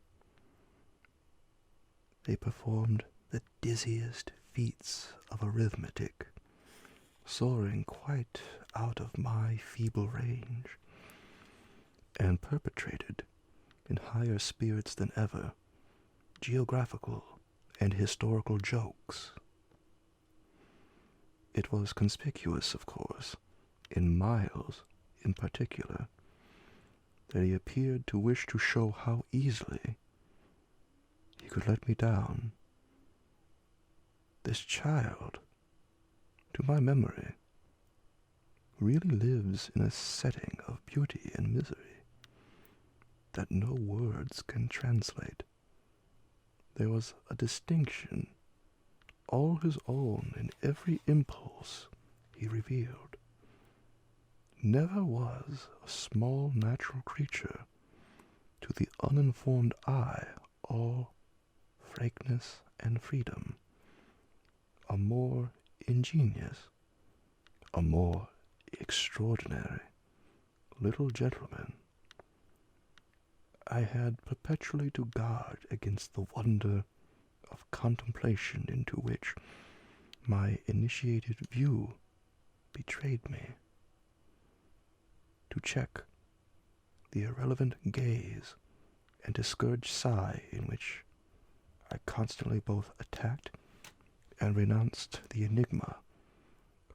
[SPEAKER 2] They performed the dizziest feats of arithmetic, soaring quite out of my feeble range, and perpetrated, in higher spirits than ever, geographical and historical jokes. It was conspicuous, of course, in Miles in particular, that he appeared to wish to show how easily he could let me down. This child, to my memory, really lives in a setting of beauty and misery that no words can translate. There was a distinction, all his own, in every impulse he revealed. Never was a small natural creature, to the uninformed eye, all frankness and freedom, a more ingenious, a more extraordinary little gentleman. I had perpetually to guard against the wonder of contemplation into which my initiated view betrayed me, to check the irrelevant gaze and discouraged sigh in which I constantly both attacked and renounced the enigma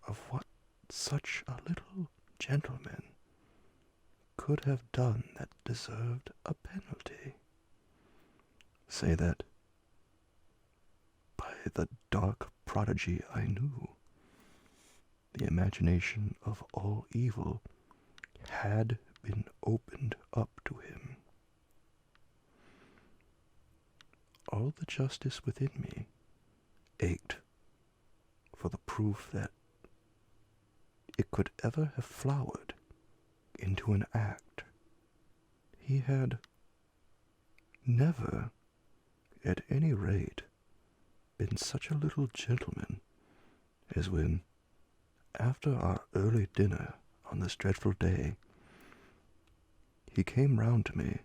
[SPEAKER 2] of what such a little gentleman could have done that deserved a penalty. Say that, by the dark prodigy I knew, the imagination of all evil had been opened up to him. All the justice within me ached for the proof that it could ever have flowered into an act. He had never, at any rate, been such a little gentleman as when, after our early dinner on this dreadful day, he came round to me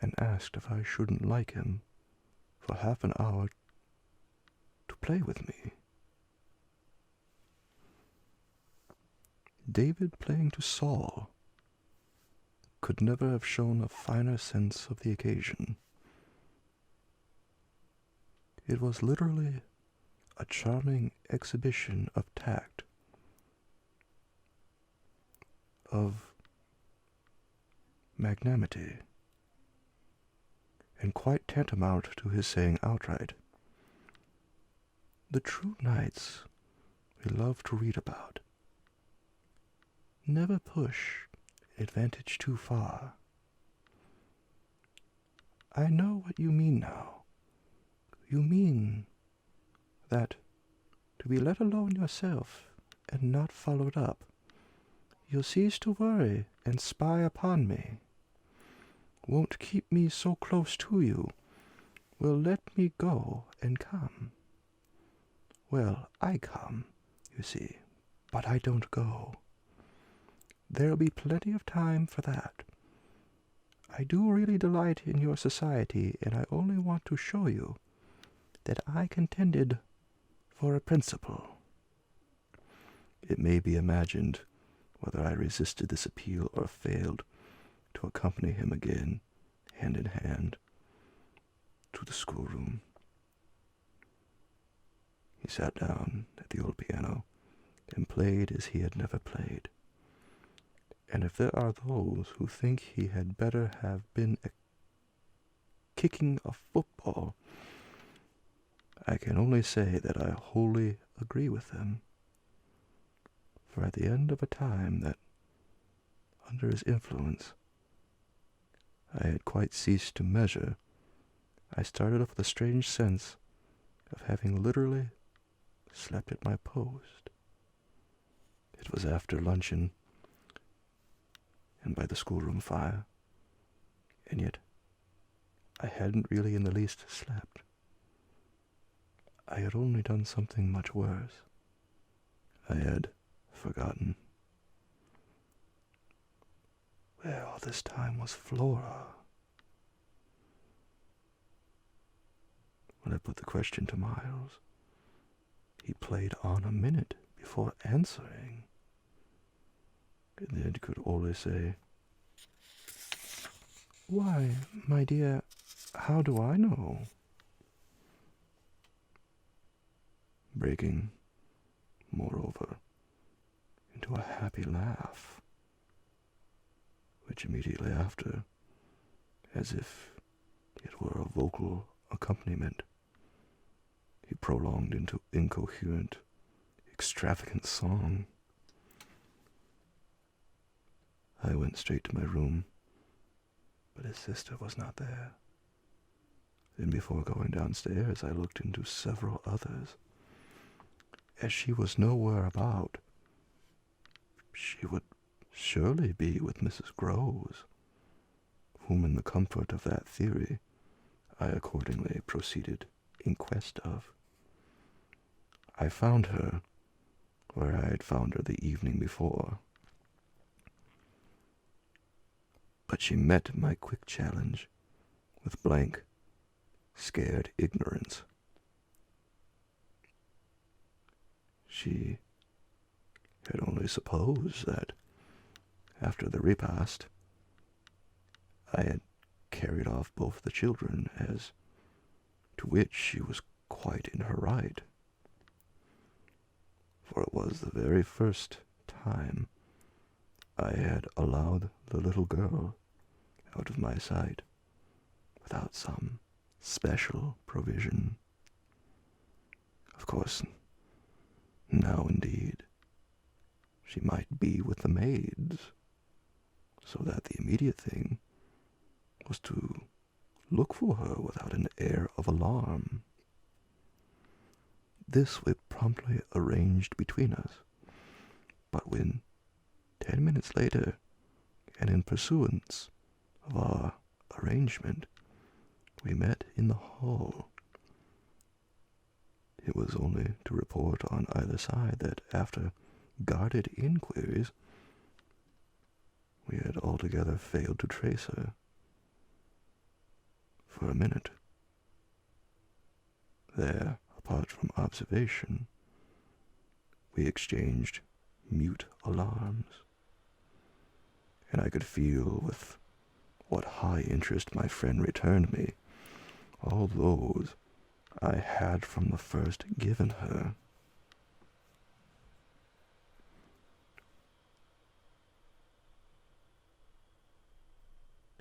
[SPEAKER 2] and asked if I shouldn't like him for half an hour to play with me. David playing to Saul could never have shown a finer sense of the occasion. It was literally a charming exhibition of tact, of magnanimity, and quite tantamount to his saying outright, the true knights we love to read about never push advantage too far. I know what you mean now. You mean that to be let alone yourself and not followed up, you'll cease to worry and spy upon me, won't keep me so close to you, will let me go and come. Well, I come, you see, but I don't go. There'll be plenty of time for that. I do really delight in your society, and I only want to show you that I contended for a principle. It may be imagined whether I resisted this appeal or failed to accompany him again, hand in hand, to the schoolroom. He sat down at the old piano and played as he had never played. And if there are those who think he had better have been kicking a football, I can only say that I wholly agree with them. For at the end of a time that, under his influence, I had quite ceased to measure, I started off with a strange sense of having literally slept at my post. It was after luncheon, and by the schoolroom fire, and yet I hadn't really in the least slept. I had only done something much worse. I had forgotten where all this time was Flora. When I put the question to Miles, he played on a minute before answering, and then could only say, "Why, my dear, how do I know?" Breaking, moreover, into a happy laugh, which immediately after, as if it were a vocal accompaniment, he prolonged into incoherent, extravagant song. I went straight to my room, but his sister was not there. Then before going downstairs, I looked into several others. As she was nowhere about, she would surely be with Mrs. Groves, whom in the comfort of that theory I accordingly proceeded in quest of. I found her where I had found her the evening before, but she met my quick challenge with blank, scared ignorance. She had only supposed that, after the repast, I had carried off both the children, as to which she was quite in her right, for it was the very first time I had allowed the little girl out of my sight without some special provision. Of course, now indeed, she might be with the maids, so that the immediate thing was to look for her without an air of alarm. This we promptly arranged between us, but when 10 minutes later, and in pursuance of our arrangement, we met in the hall, it was only to report on either side that after guarded inquiries, we had altogether failed to trace her. For a minute, there, apart from observation, we exchanged mute alarms, and I could feel with what high interest my friend returned me all those I had from the first given her.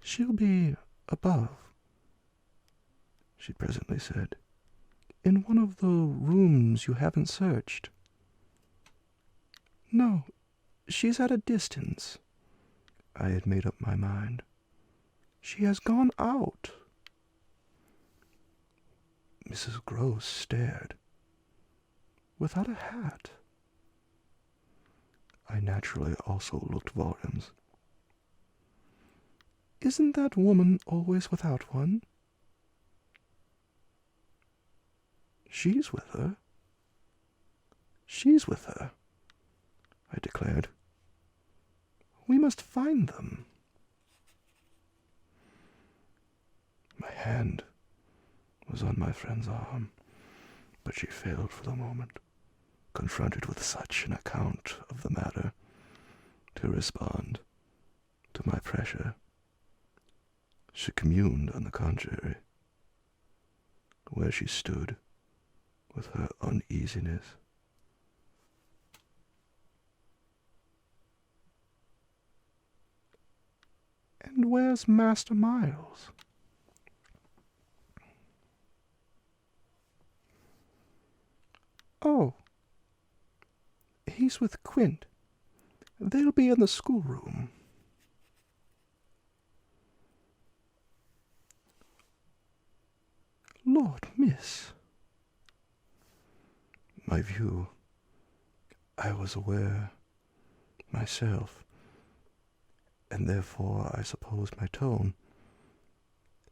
[SPEAKER 2] "She'll be above," she presently said,
[SPEAKER 3] In one of the rooms you haven't searched. No, she's at a distance. I had made up my mind. She has gone out. Mrs. Gross stared. Without a hat. I naturally also looked volumes. Isn't that woman always without one? She's with her. She's with her, I declared. We must find them. My hand was on my friend's arm, but she failed for the moment, confronted with such an account of the matter, to respond to my pressure. She communed, on the contrary, where she stood with her uneasiness. And where's Master Miles? Oh, he's with Quint. They'll be in the schoolroom. Lord, miss. My view, I was aware myself, and therefore I suppose my tone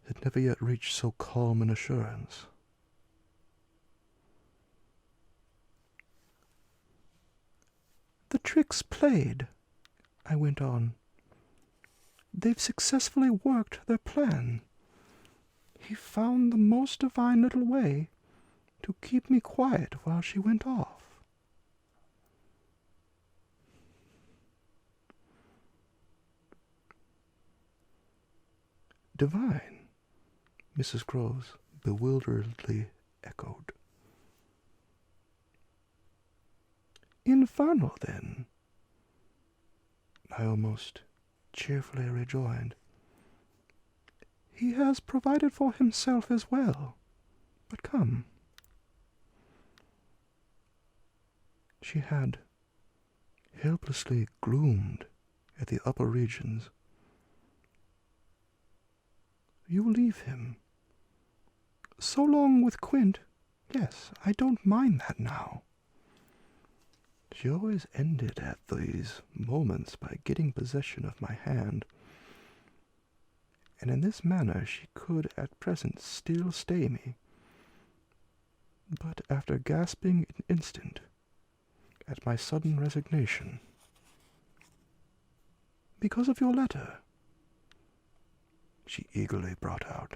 [SPEAKER 3] had never yet reached so calm an assurance. The trick's played, I went on. They've successfully worked their plan. He found the most divine little way to keep me quiet while she went off. Divine, Mrs. Groves bewilderedly echoed. Infernal, then, I almost cheerfully rejoined. He has provided for himself as well. But come. She had helplessly gloomed at the upper regions. You leave him. So long with Quint. Yes, I don't mind that now. She always ended at these moments by getting possession of my hand, and in this manner she could at present still stay me. But after gasping an instant at my sudden resignation, because of your letter, she eagerly brought out.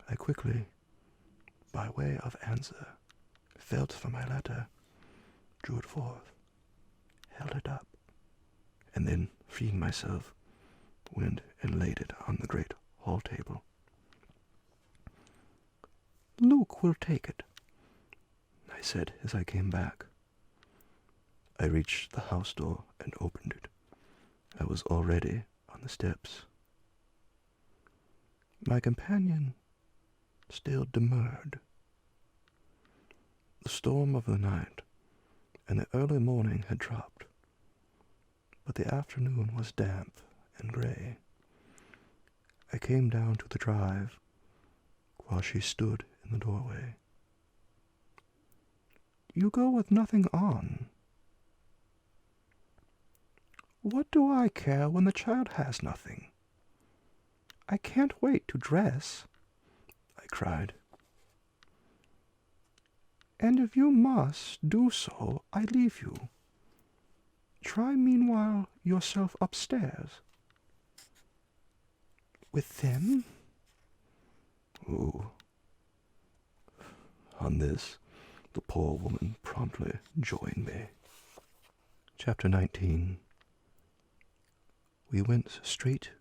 [SPEAKER 3] I quickly, by way of answer, felt for my letter, drew it forth, held it up, and then, freeing myself, went and laid it on the great hall table. Luke will take it, I said as I came back. I reached the house door and opened it. I was already on the steps. My companion still demurred. The storm of the night and the early morning had dropped, but the afternoon was damp and gray. I came down to the drive while she stood in the doorway. You go with nothing on. What do I care when the child has nothing? I can't wait to dress, I cried. And if you must do so, I leave you. Try meanwhile yourself upstairs. With them?
[SPEAKER 2] Ooh. On this, the poor woman promptly joined me. Chapter 19. We went straight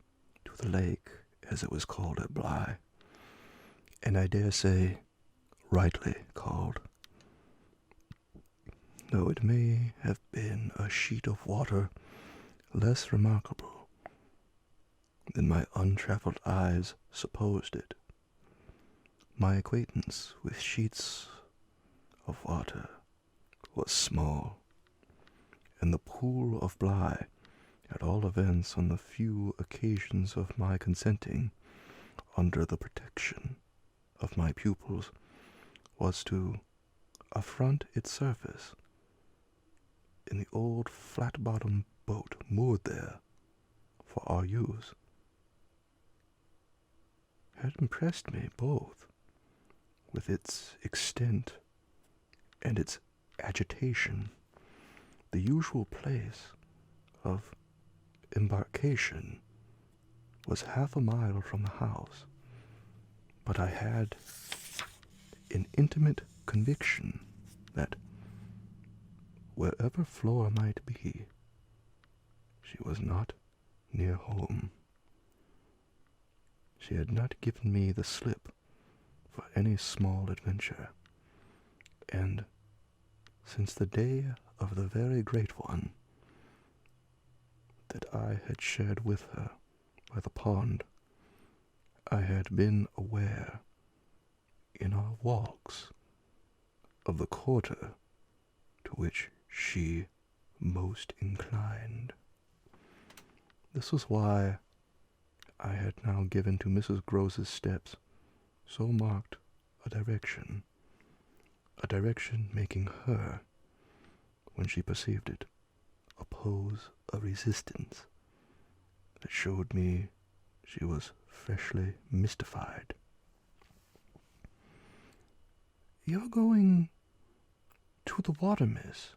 [SPEAKER 2] to the lake, as it was called at Bly, and I dare say rightly called, though it may have been a sheet of water less remarkable than my untraveled eyes supposed it.
[SPEAKER 1] My acquaintance with sheets of water was small, and the pool of Bly, at all events on the few occasions of my consenting under the protection of my pupils, was to affront its surface in the old flat-bottomed boat moored there for our use, had impressed me both with its extent and its agitation. The usual place of embarkation was half a mile from the house, but I had an intimate conviction that wherever Flora might be, she was not near home. She had not given me the slip for any small adventure, and since the day of the very great one that I had shared with her by the pond, I had been aware in our walks of the quarter to which she most inclined. This was why I had now given to Mrs. Grose's steps so marked a direction making her, when she perceived it, oppose a resistance that showed me she was freshly mystified.
[SPEAKER 3] "You're going to the water, miss.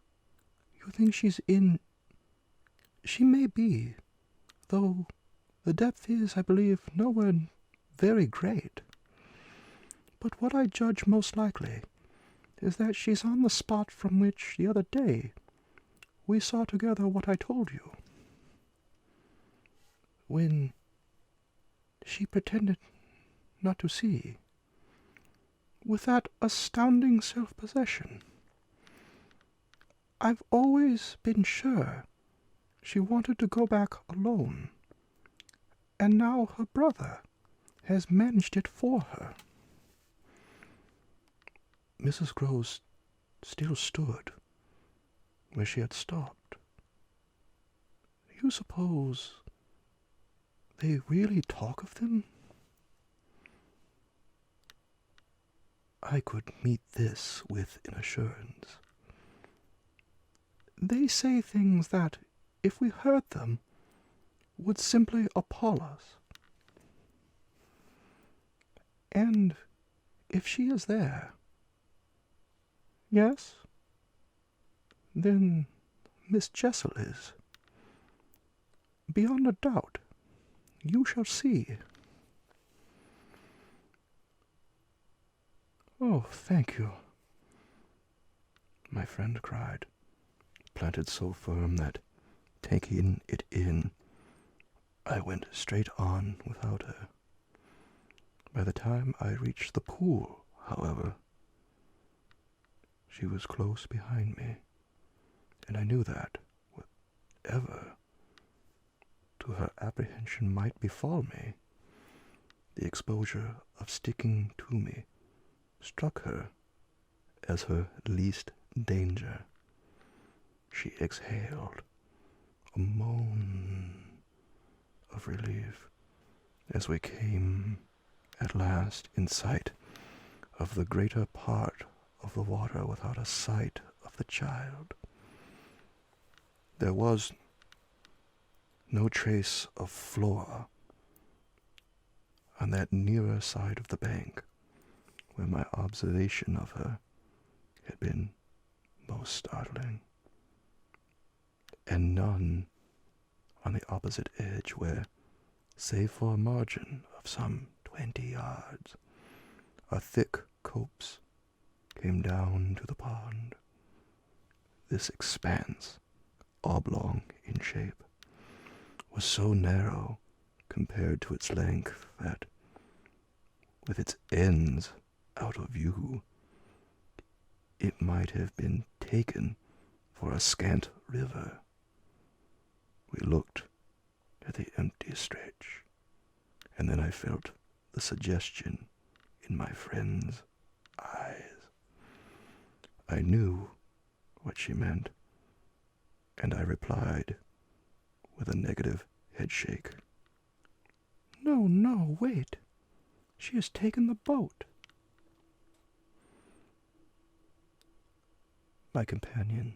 [SPEAKER 3] You think she's in... She may be, though the depth is, I believe, nowhere very great. But what I judge most likely is that she's on the spot from which, the other day, we saw together what I told you, when she pretended not to see, with that astounding self-possession. I've always been sure she wanted to go back alone, and now her brother has managed it for her."
[SPEAKER 1] Mrs. Grose still stood where she had stopped.
[SPEAKER 3] "Do you suppose they really talk of them?"
[SPEAKER 1] I could meet this with an assurance.
[SPEAKER 3] "They say things that, if we heard them, would simply appall us. And if she is there..." "Yes? Then Miss Jessel is. Beyond a doubt. You shall see."
[SPEAKER 1] "Oh, thank you," my friend cried, planted so firm that, taking it in, I went straight on without her. By the time I reached the pool, however, she was close behind me, and I knew that, whatever to her apprehension might befall me, the exposure of sticking to me struck her as her least danger. She exhaled a moan of relief as we came at last in sight of the greater part of the water without a sight of the child. There was no trace of Flora on that nearer side of the bank where my observation of her had been most startling, and none on the opposite edge where, save for a margin of some 20 yards, a thick copse came down to the pond. This expanse, oblong in shape, was so narrow compared to its length that, with its ends out of view, it might have been taken for a scant river. We looked at the empty stretch, and then I felt the suggestion
[SPEAKER 2] in my friend's eyes. I knew what she meant, and I replied with a negative headshake.
[SPEAKER 3] No, no, wait. She has taken the boat.
[SPEAKER 2] My companion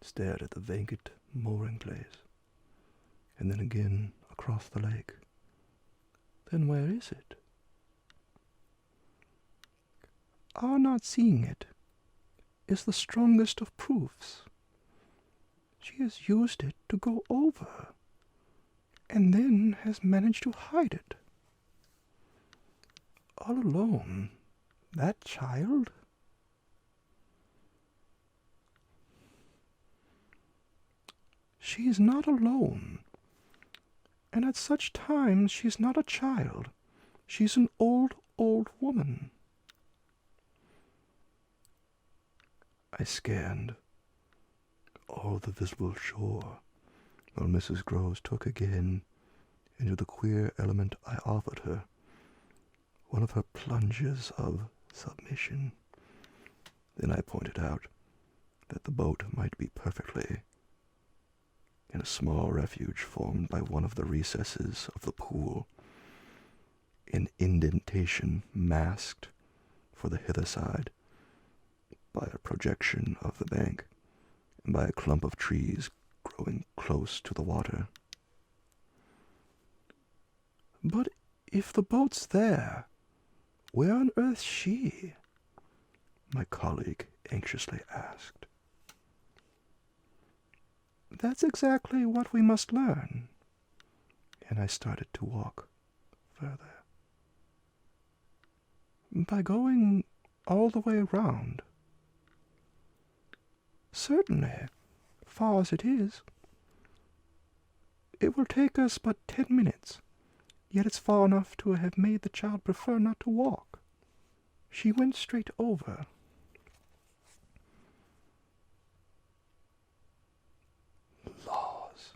[SPEAKER 2] stared at the vacant mooring place, and then again across the lake.
[SPEAKER 3] Then where is it? Our not seeing it is the strongest of proofs. She has used it to go over, and then has managed to hide it. All alone, that child? She is not alone, and at such times she is not a child. She's an old, old woman.
[SPEAKER 2] I scanned all the visible shore, while Mrs. Groves took again into the queer element I offered her one of her plunges of submission. Then I pointed out that the boat might be perfectly in a small refuge formed by one of the recesses of the pool, an indentation masked for the hither side by a projection of the bank and by a clump of trees growing close to the water.
[SPEAKER 3] But if the boat's there, where on earth's she?
[SPEAKER 2] My colleague anxiously asked.
[SPEAKER 3] That's exactly what we must learn.
[SPEAKER 2] And I started to walk further.
[SPEAKER 3] By going all the way around. Certainly, far as it is. It will take us but 10 minutes, yet it's far enough to have made the child prefer not to walk. She went straight over.
[SPEAKER 2] Laws,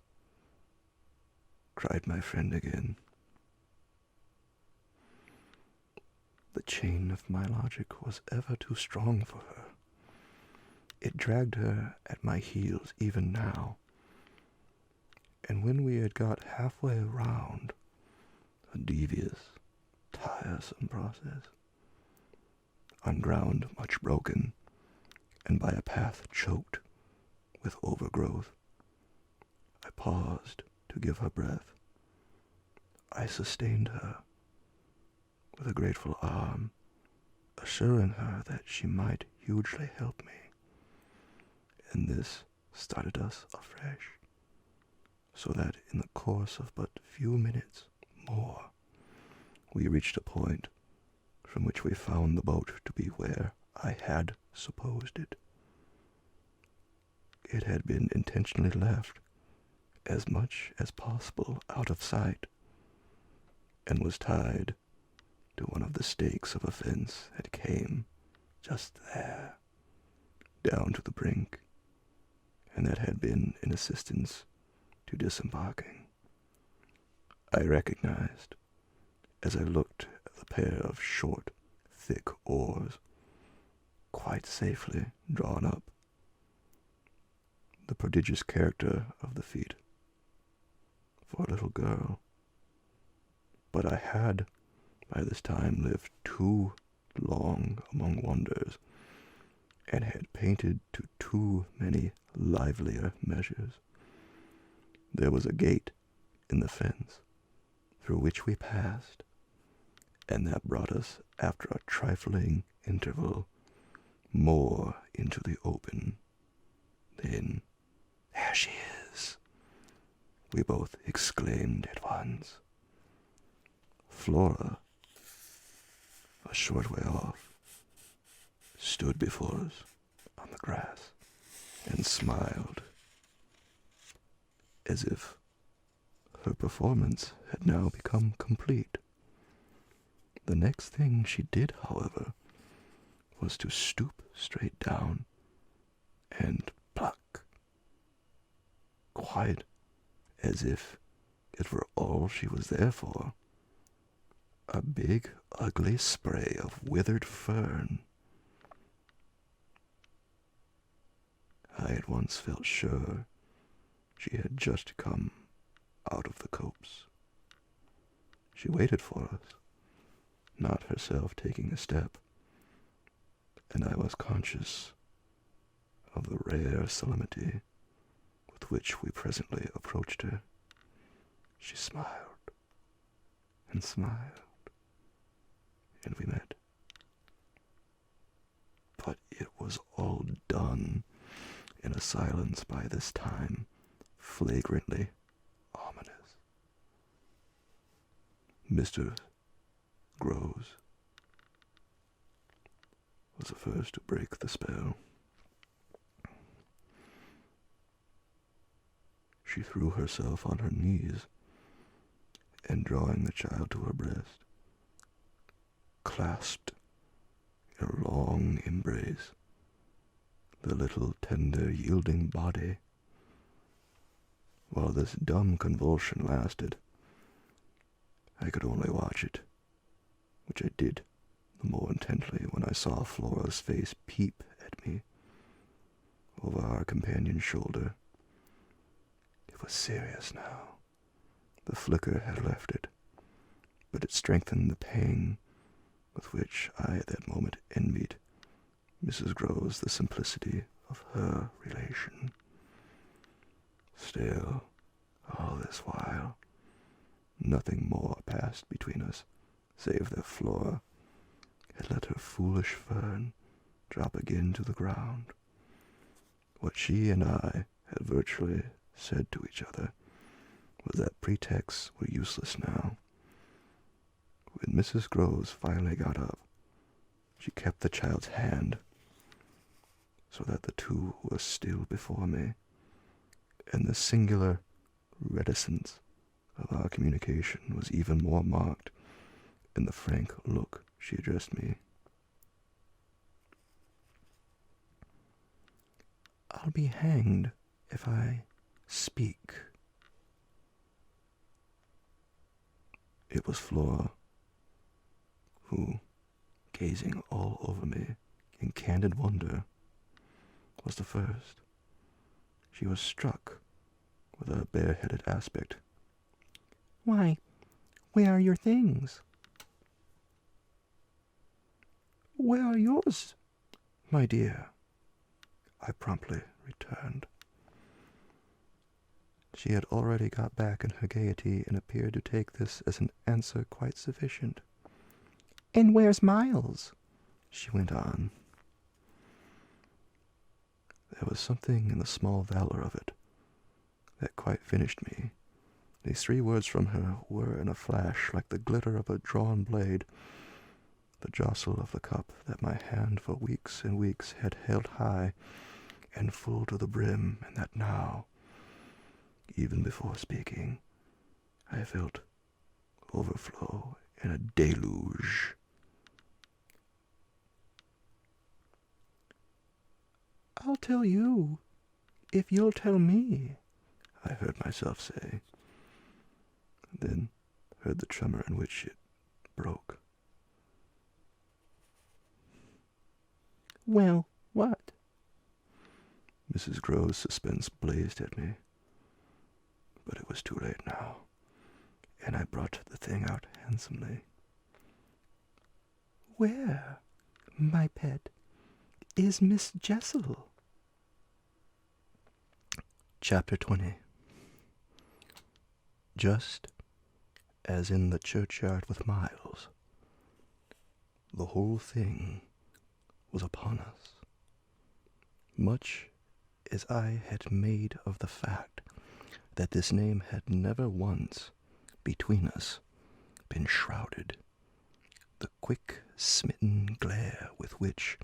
[SPEAKER 2] cried my friend again. The chain of my logic was ever too strong for her. It dragged her at my heels even now, and when we had got halfway around, a devious, tiresome process, on ground much broken, and by a path choked with overgrowth, I paused to give her breath. I sustained her with a grateful arm, assuring her that she might hugely help me. And this started us afresh, so that in the course of but few minutes more, we reached a point from which we found the boat to be where I had supposed it. It had been intentionally left as much as possible out of sight, and was tied to one of the stakes of a fence that came just there, down to the brink, and that had been an assistance to disembarking. I recognized, as I looked at the pair of short, thick oars, quite safely drawn up, the prodigious character of the feat for a little girl. But I had by this time lived too long among wonders, and had painted to too many livelier measures. There was a gate in the fence through which we passed, and that brought us, after a trifling interval, more into the open. Then, "There she is!" we both exclaimed at once. Flora, a short way off, stood before us on the grass and smiled, as if her performance had now become complete. The next thing she did, however, was to stoop straight down and pluck, quite as if it were all she was there for,
[SPEAKER 1] a big, ugly spray of withered fern. I at once felt sure she had just come out of the copse. She waited for us, not herself taking a step, and I was conscious of the rare solemnity with which we presently approached her. She smiled and smiled, and we met. But it was all done in a silence by this time flagrantly ominous. Mr. Groves was the first to break the spell. She threw herself on her knees, and drawing the child to her breast, clasped in a long embrace the little tender yielding body. While this dumb convulsion lasted, I could only watch it, which I did the more intently when I saw Flora's face peep at me over our companion's shoulder. It was serious now. The flicker had left it, but it strengthened the pang with which I at that moment envied Mrs. Groves the simplicity of her relation. Still, all this while, nothing more passed between us, save that Flora had let her foolish fern drop again to the ground. What she and I had virtually said to each other was that pretexts were useless now. When Mrs. Groves finally got up, she kept the child's hand, so that the two were still before me, and the singular reticence of our communication was even more marked in the frank look she addressed me.
[SPEAKER 3] I'll be hanged if I speak.
[SPEAKER 1] It was Flora who, gazing all over me in candid wonder, was the first. She was struck with our bareheaded aspect.
[SPEAKER 3] Why, where are your things? Where are yours, my dear?
[SPEAKER 1] I promptly returned. She had already got back in her gaiety and appeared to take this as an answer quite sufficient.
[SPEAKER 3] And where's Miles?
[SPEAKER 1] She went on. There was something in the small valor of it that quite finished me. These 3 words from her were in a flash like the glitter of a drawn blade, the jostle of the cup that my hand for weeks and weeks had held high and full to the brim, and that now, even before speaking, I felt overflow in a deluge.
[SPEAKER 3] I'll tell you, if you'll tell me,
[SPEAKER 1] I heard myself say, then heard the tremor in which it broke.
[SPEAKER 3] Well, what?
[SPEAKER 1] Mrs. Grove's suspense blazed at me, but it was too late now, and I brought the thing out handsomely.
[SPEAKER 3] Where, my pet, is Miss Jessel?
[SPEAKER 1] Chapter 20. Just as in the churchyard with Miles, the whole thing was upon us. Much as I had made of the fact that this name had never once, between us, been shrouded, the quick, smitten glare with which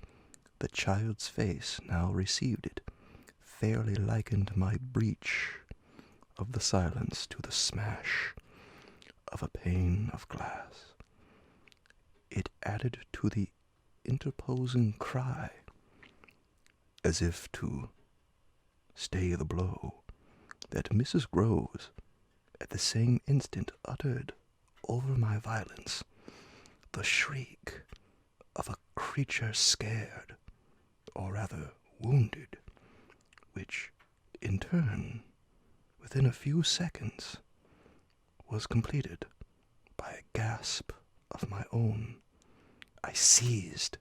[SPEAKER 1] the child's face now received it fairly likened my breach of the silence to the smash of a pane of glass. It added to the interposing cry, as if to stay the blow, that Mrs. Groves at the same instant uttered over my violence
[SPEAKER 2] the shriek of a creature scared, or rather wounded, which, in turn, within a few seconds, was completed by a gasp of my own. I seized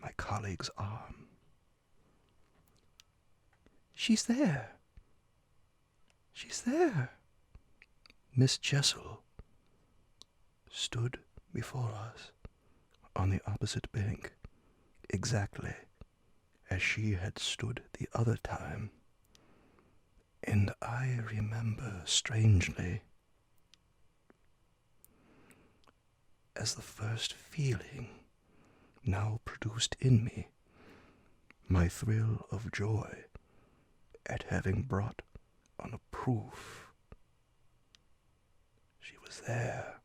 [SPEAKER 2] my colleague's arm. "She's there! She's there!" Miss Jessel stood before us on the opposite bank, exactly as she had stood the other time. And I remember strangely, as the first feeling now produced in me, my thrill of joy at having brought on a proof. She was there,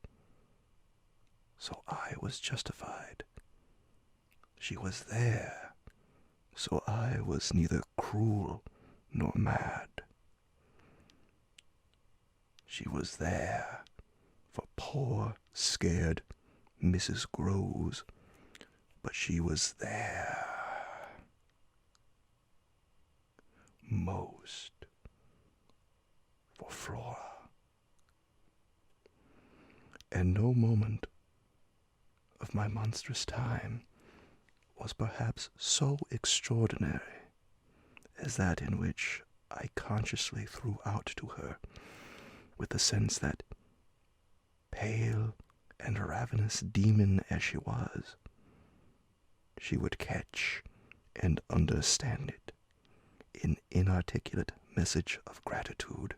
[SPEAKER 2] so I was justified. She was there, so I was neither cruel nor mad. She was there for poor, scared Mrs. Groves, but she was there most for Flora. And no moment of my monstrous time was perhaps so extraordinary as that in which I consciously threw out to her, with the sense that, pale and ravenous demon as she was, she would catch and understand it, in inarticulate message of gratitude.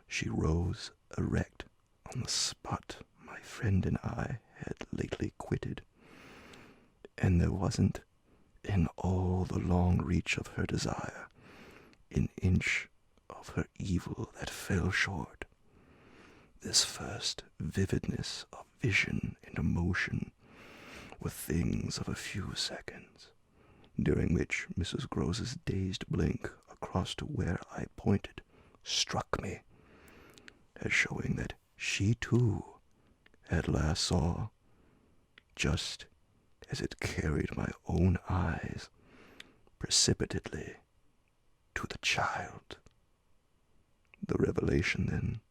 [SPEAKER 2] She rose erect on the spot my friend and I had lately quitted, and there wasn't, in all the long reach of her desire, an inch of her evil that fell short. This first vividness of vision and emotion were things of a few seconds, during which Mrs. Grose's dazed blink across to where I pointed struck me as showing that she too at last saw, just as it carried my own eyes precipitately to the child. The revelation, then,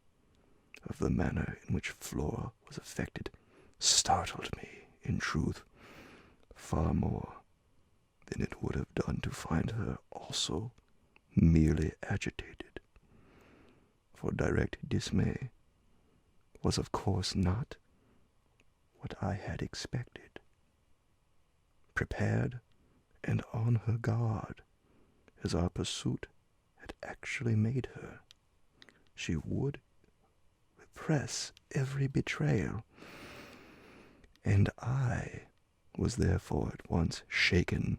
[SPEAKER 2] of the manner in which Flora was affected startled me, in truth, far more than it would have done to find her also merely agitated. For direct dismay was of course not what I had expected. Prepared and on her guard as our pursuit had actually made her, she would repress every betrayal, and I was therefore at once shaken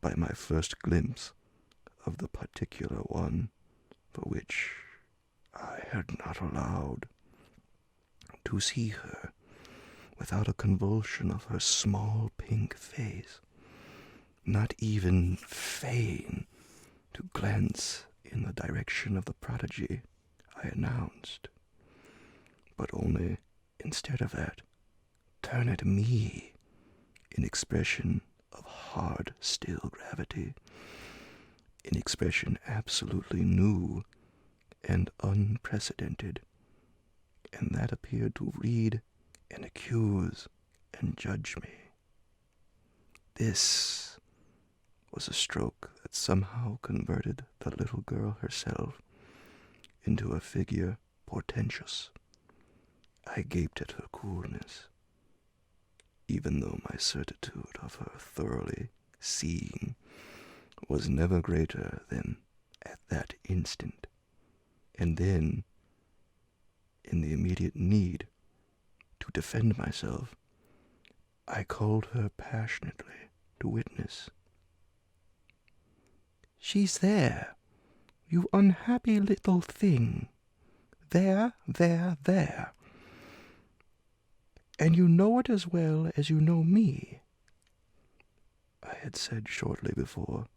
[SPEAKER 2] by my first glimpse of the particular one for which I had not allowed to see her without a convulsion of her small pink face, not even feign to glance in the direction of the prodigy I announced, but only, instead of that, turn at me in expression of hard, still gravity, an expression absolutely new and unprecedented, and that appeared to read and accuse and judge me. This was a stroke that somehow converted the little girl herself into a figure portentous. I gaped at her coolness, even though my certitude of her thoroughly seeing was never greater than at that instant. And then, in the immediate need to defend myself, I called her passionately to witness. "She's there, you unhappy little thing. There, there, there. And you know it as well as you know me," I had said shortly before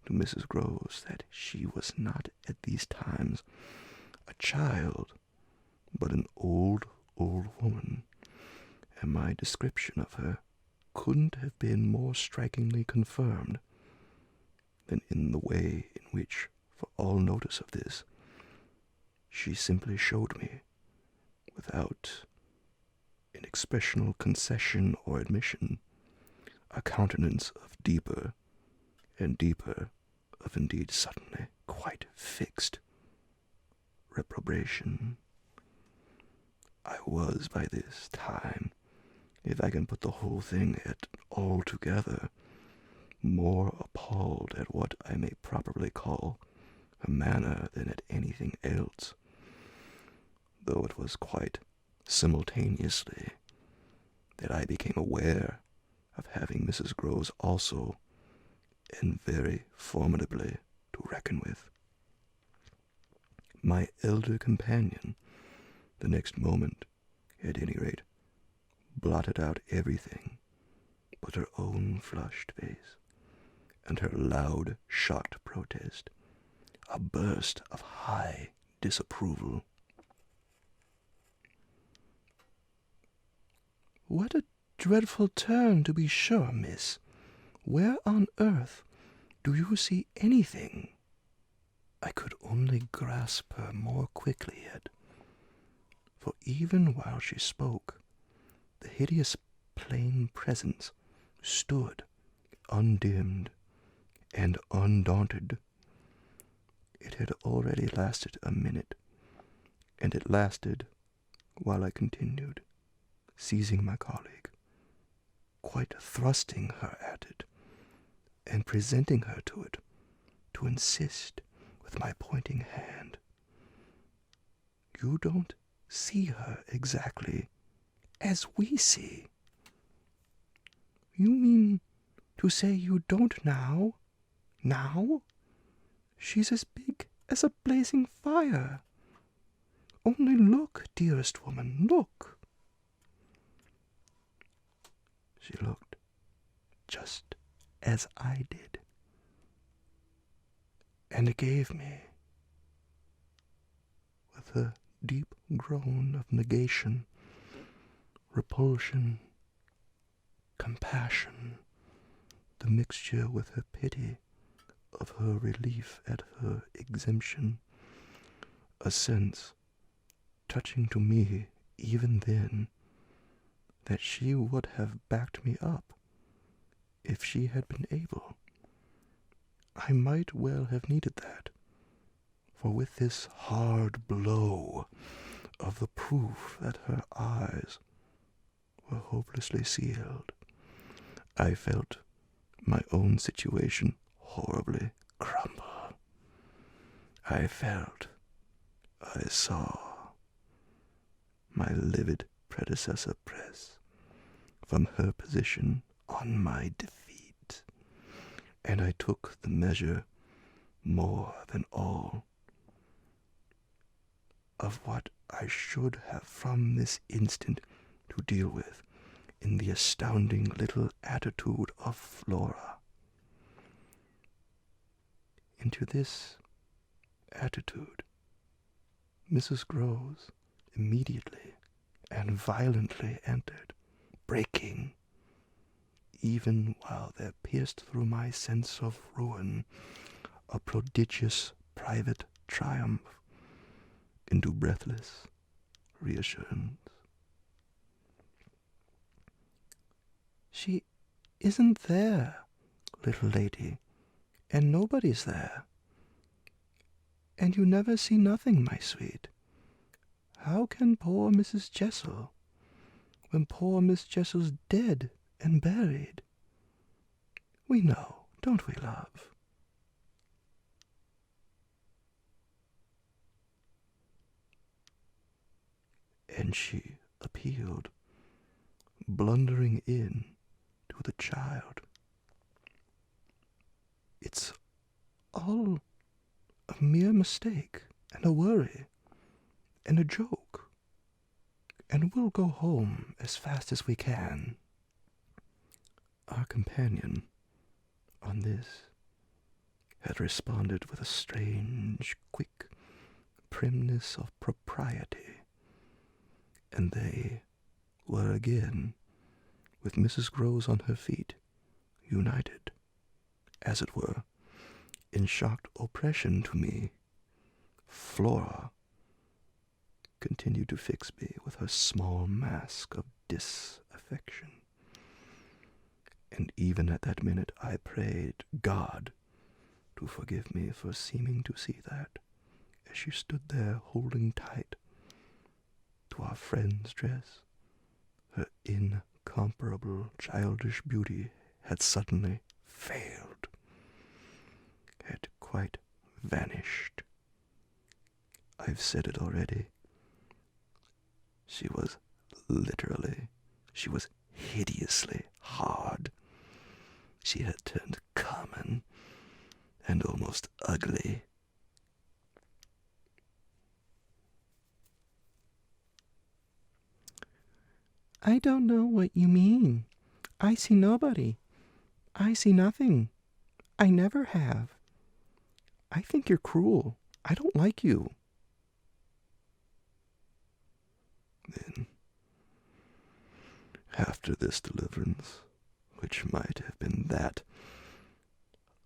[SPEAKER 2] to Mrs. Groves that she was not at these times a child, but an old woman, and my description of her couldn't have been more strikingly confirmed than in the way in which, for all notice of this, she simply showed me, without an expressional concession or admission, a countenance of deeper and deeper, of indeed suddenly quite fixed reprobation. I was by this time, if I can put the whole thing at all together, more appalled at what I may properly call her manner than at anything else, though it was quite simultaneously that I became aware of having Mrs. Groves also, and very formidably, to reckon with. My elder companion, the next moment, at any rate, blotted out everything but her own flushed face, and her loud, shocked protest, a burst of high disapproval.
[SPEAKER 3] "What a dreadful turn, to be sure, miss. Where on earth do you see anything?" I could only grasp her more quickly yet, for even while she spoke, the hideous plain presence stood undimmed and undaunted. It had already lasted a minute, and it lasted while I continued, seizing my colleague, quite thrusting her at it, and presenting her to it, to insist with my pointing hand. "You don't see her exactly as we see." "You mean to say you don't now? Now? She's as big as a blazing fire. Only look, dearest woman, look."
[SPEAKER 2] She looked just as I did, and gave me, with a deep groan of negation, repulsion, compassion, the mixture with her pity of her relief at her exemption, a sense, touching to me even then, that she would have backed me up if she had been able. I might well have needed that, for with this hard blow of the proof that her eyes were hopelessly sealed, I felt my own situation horribly crumble. I saw my livid predecessor press from her position on my defeat, and I took the measure, more than all, of what I should have from this instant to deal with in the astounding little attitude of Flora. Into this attitude Mrs. Groves immediately and violently entered, breaking, even while there pierced through my sense of ruin a prodigious private triumph, into breathless reassurance.
[SPEAKER 3] "She isn't there, little lady, and nobody's there. And you never see nothing, my sweet. How can poor Mrs. Jessel, when poor Miss Jessel's dead and buried? We know, don't we, love?"
[SPEAKER 2] And she appealed, blundering in to the child.
[SPEAKER 3] "It's all a mere mistake, and a worry, and a joke, and we'll go home as fast as we can."
[SPEAKER 2] Our companion, on this, had responded with a strange, quick primness of propriety, and they were again, with Mrs. Groves on her feet, united, as it were, in shocked oppression to me. Flora continued to fix me with her small mask of disaffection. And even at that minute I prayed God to forgive me for seeming to see that, as she stood there holding tight to our friend's dress, her incomparable childish beauty had suddenly failed, had quite vanished. I've said it already. She was hideously hard. She had turned common and almost ugly.
[SPEAKER 3] I don't know what you mean. I see nobody. I see nothing. I never have. I think you're cruel. I don't like you.
[SPEAKER 2] Then, after this deliverance, which might have been that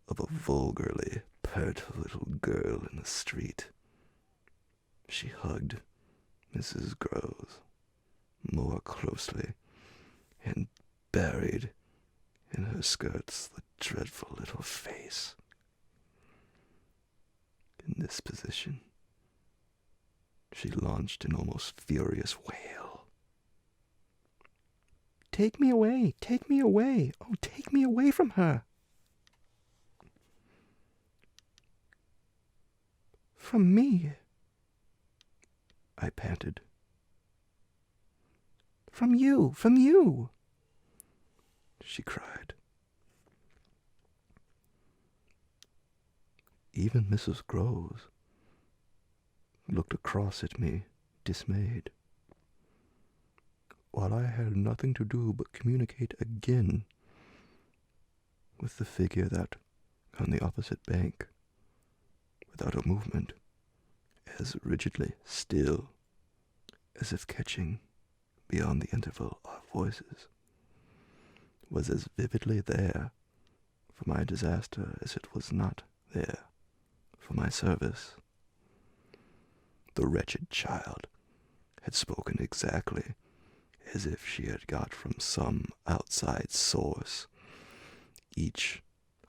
[SPEAKER 2] of a vulgarly pert little girl in the street, she hugged Mrs. Groves more closely and buried in her skirts the dreadful little face. In this position, she launched an almost furious wail.
[SPEAKER 3] Take me away! Take me away! Oh, take me away from her! From me?
[SPEAKER 2] I panted.
[SPEAKER 3] From you! From you!
[SPEAKER 2] She cried. Even Mrs. Groves looked across at me, dismayed, while I had nothing to do but communicate again with the figure that, on the opposite bank, without a movement, as rigidly still as if catching, beyond the interval, our voices, was as vividly there for my disaster as it was not there for my service. The wretched child had spoken exactly as if she had got from some outside source each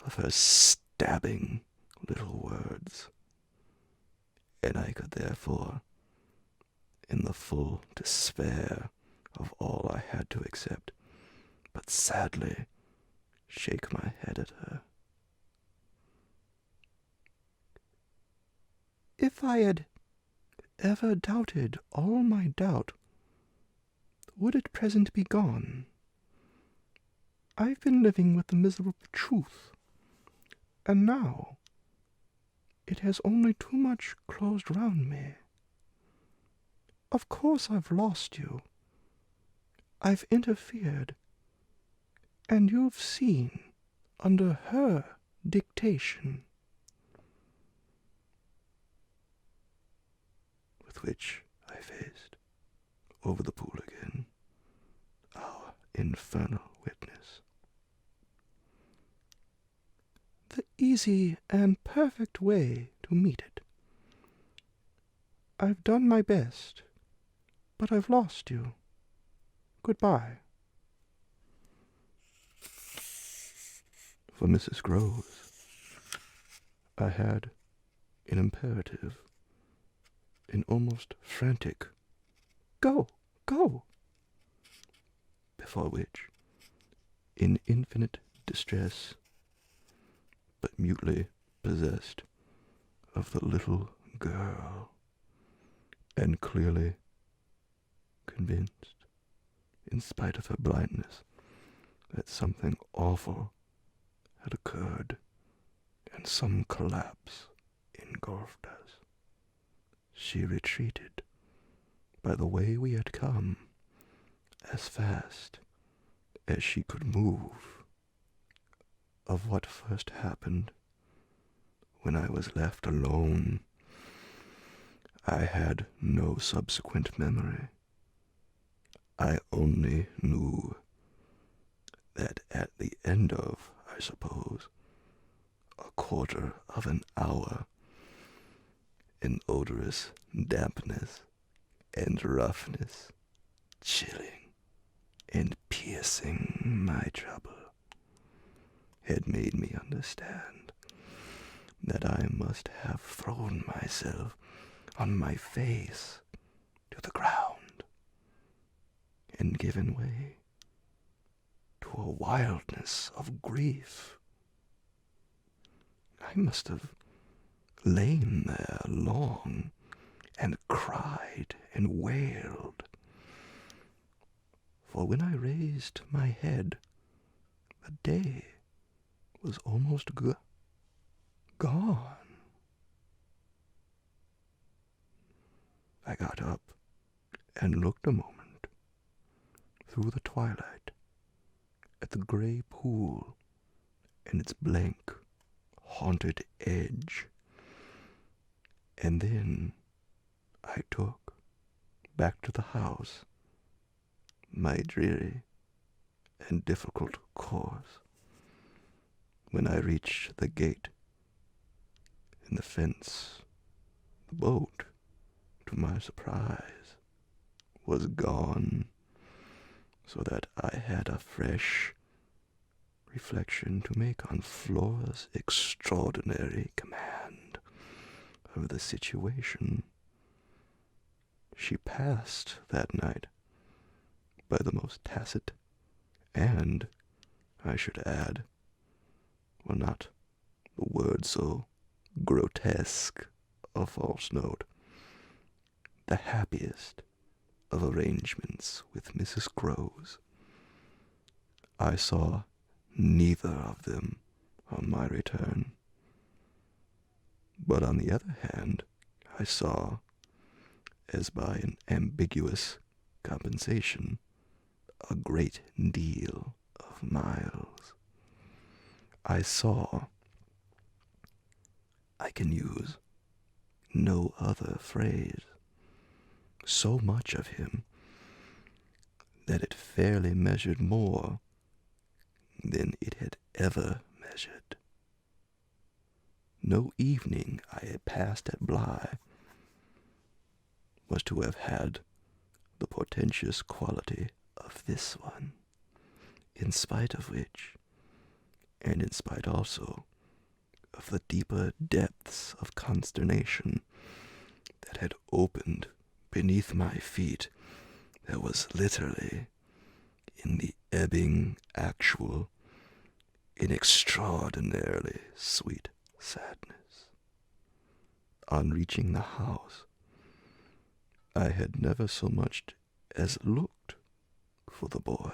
[SPEAKER 2] of her stabbing little words, and I could therefore, in the full despair of all I had to accept, but sadly shake my head at her.
[SPEAKER 3] If I had ever doubted all my doubt, would at present be gone. I've been living with the miserable truth, and now it has only too much closed round me. Of course I've lost you. I've interfered, and you've seen, under her dictation.
[SPEAKER 2] With which I faced, over the pool again, our infernal witness.
[SPEAKER 3] The easy and perfect way to meet it. I've done my best, but I've lost you. Goodbye.
[SPEAKER 2] For Mrs. Groves, I had an imperative, an almost frantic
[SPEAKER 3] Go, go!
[SPEAKER 2] Before which, in infinite distress, but mutely possessed of the little girl, and clearly convinced, in spite of her blindness, that something awful had occurred, and some collapse engulfed us, she retreated by the way we had come, as fast as she could move. Of what first happened when I was left alone, I had no subsequent memory.
[SPEAKER 1] I only knew that at the end of, I suppose, a quarter of an hour, an odorous dampness and roughness, chilling and piercing my trouble, had made me understand that I must have thrown myself on my face to the ground and given way to a wildness of grief. I must have lain there long and cried and wailed, for when I raised my head, the day was almost gone. I got up and looked a moment through the twilight at the gray pool and its blank, haunted edge, and then I took back to the house my dreary and difficult course. When I reached the gate and the fence, the boat, to my surprise, was gone, so that I had a fresh reflection to make on Flora's extraordinary command of the situation. She passed that night by the most tacit and, I should add, well, not the word so grotesque a false note, the happiest of arrangements with Mrs. Groves. I saw neither of them on my return, but on the other hand, I saw, as by an ambiguous compensation, a great deal of miles. I saw, I can use no other phrase, so much of him that it fairly measured more than it had ever measured. No evening I had passed at Bly was to have had the portentous quality of this one, in spite of which, and in spite also of the deeper depths of consternation that had opened beneath my feet, there was literally, in the ebbing actual, an extraordinarily sweet sadness. On reaching the house, I had never so much as looked for the boy.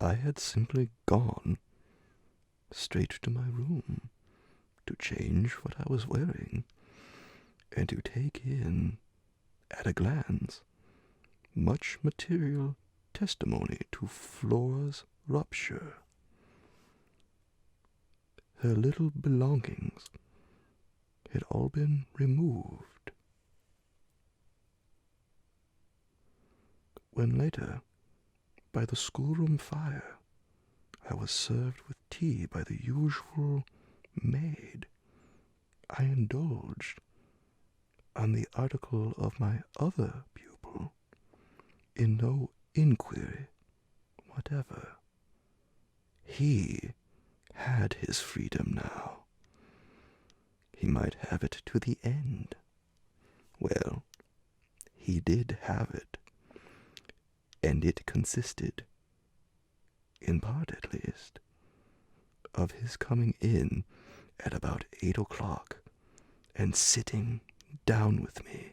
[SPEAKER 1] I had simply gone straight to my room to change what I was wearing and to take in, at a glance, much material testimony to Flora's rupture. Her little belongings had all been removed. When later, by the schoolroom fire, I was served with tea by the usual maid, I indulged on the article of my other pupil in no inquiry whatever. He had his freedom now. He might have it to the end. Well, he did have it, and it consisted, in part at least, of his coming in at about 8 o'clock and sitting down with me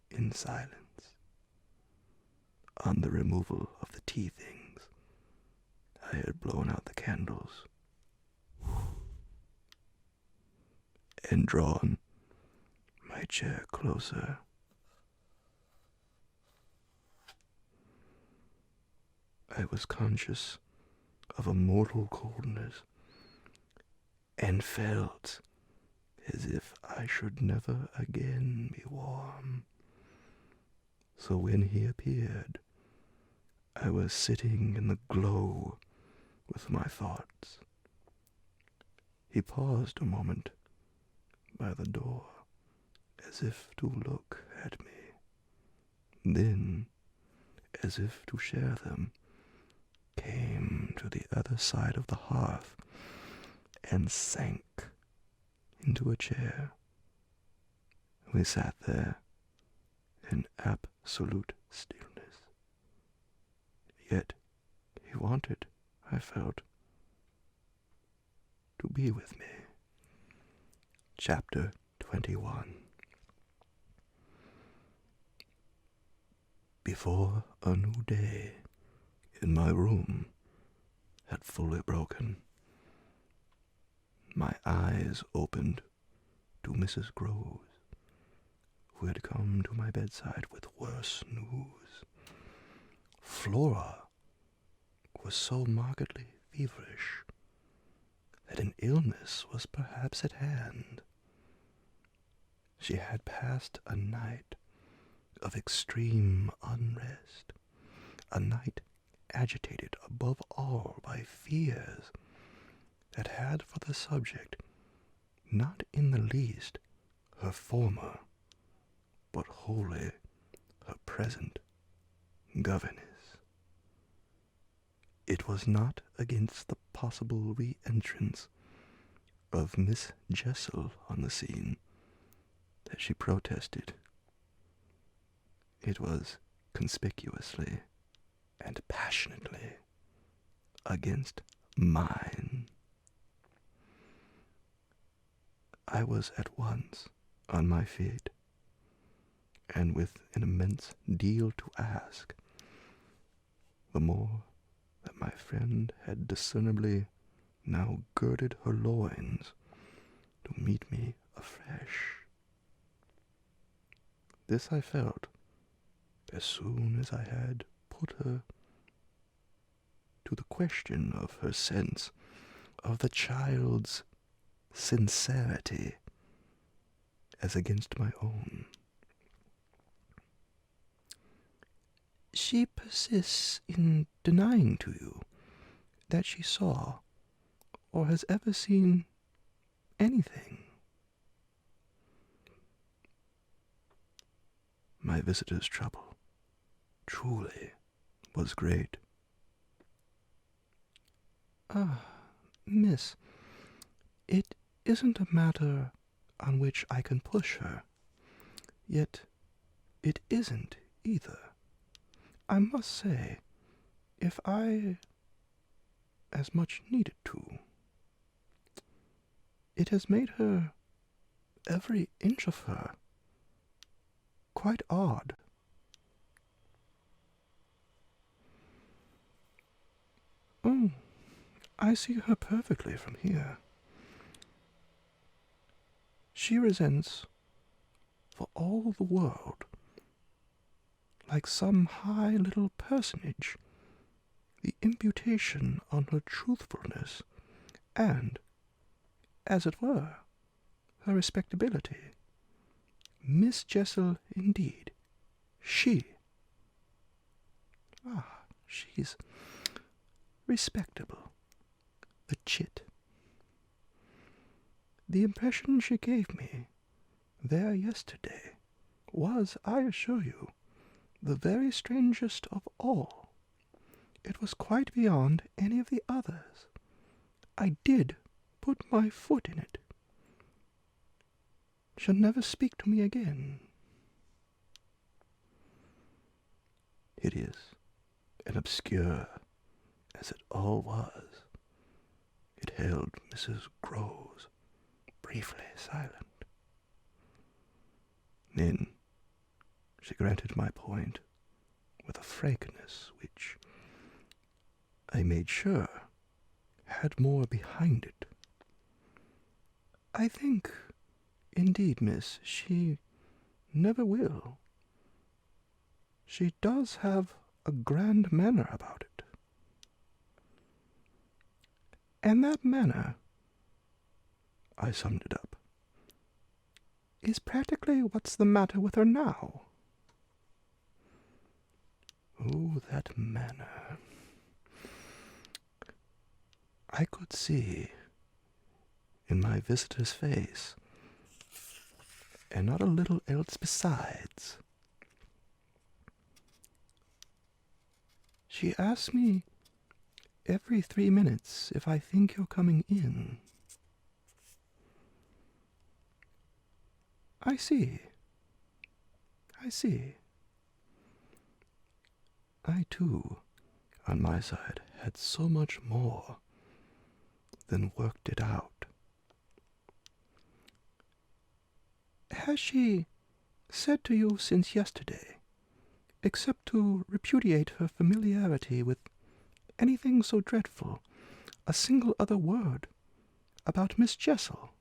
[SPEAKER 1] in silence. On the removal of the tea things, I had blown out the candles and drawn my chair closer. I was conscious of a mortal coldness and felt as if I should never again be warm.
[SPEAKER 2] So when he appeared, I was sitting in the glow with my thoughts. He paused a moment by the door, as if to look at me. Then, as if to share them, came to the other side of the hearth and sank into a chair. We sat there in absolute stillness. Yet he wanted, I felt, to be with me. Chapter 21. Before a new day in my room had fully broken, my eyes opened to Mrs. Groves, who had come to my bedside with worse news. Flora was so markedly feverish that an illness was perhaps at hand. She had passed a night of extreme unrest, a night agitated above all by fears that had for the subject not in the least her former, but wholly her present governess. It was not against the possible re-entrance of Miss Jessel on the scene that she protested. It was conspicuously and passionately against mine. I was at once on my feet, and with an immense deal to ask, the more that my friend had discernibly now girded her loins to meet me afresh. This I felt as soon as I had put her to the question of her sense of the child's sincerity as against my own. She persists in denying to you that she saw or has ever seen anything. My visitor's trouble truly was great. Miss, it isn't a matter on which I can push her, yet it isn't either. I must say, if I as much needed to, it has made her, every inch of her, quite odd. Oh, I see her perfectly from here. She resents, for all the world, like some high little personage, the imputation on her truthfulness, and, as it were, her respectability. Miss Jessel, indeed, she. She's respectable. The chit. The impression she gave me there yesterday was, I assure you, the very strangest of all. It was quite beyond any of the others. I did put my foot in it. She'll never speak to me again. Hideous and obscure as it all was, it held Mrs. Groves briefly silent. Then she granted my point with a frankness which I made sure had more behind it. I think, indeed, miss, she never will. She does have a grand manner about it. And that manner, I summed it up, is practically what's the matter with her now. Oh, that manner. I could see in my visitor's face, and not a little else besides. She asks me every 3 minutes if I think you're coming in. I see. I, too, on my side, had so much more than worked it out. Has she said to you since yesterday, except to repudiate her familiarity with anything so dreadful, a single other word about Miss Jessel?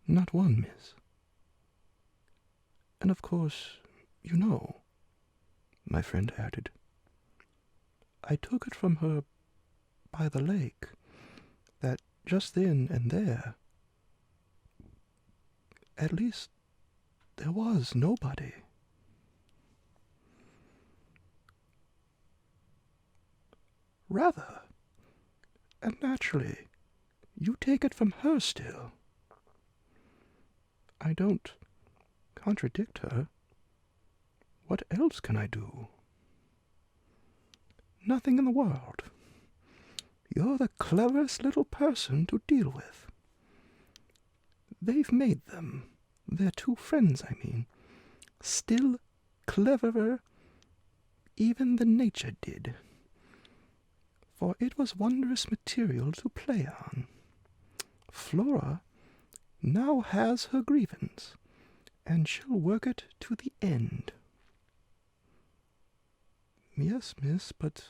[SPEAKER 2] Not one, miss. And of course, you know, my friend added, I took it from her by the lake that just then and there, at least, there was nobody. Rather, and naturally, you take it from her still. I don't contradict her. What else can I do? Nothing in the world. You're the cleverest little person to deal with. They've made them, their two friends, I mean, still cleverer even than nature did. For it was wondrous material to play on. Flora now has her grievance, and she'll work it to the end. Yes, miss, but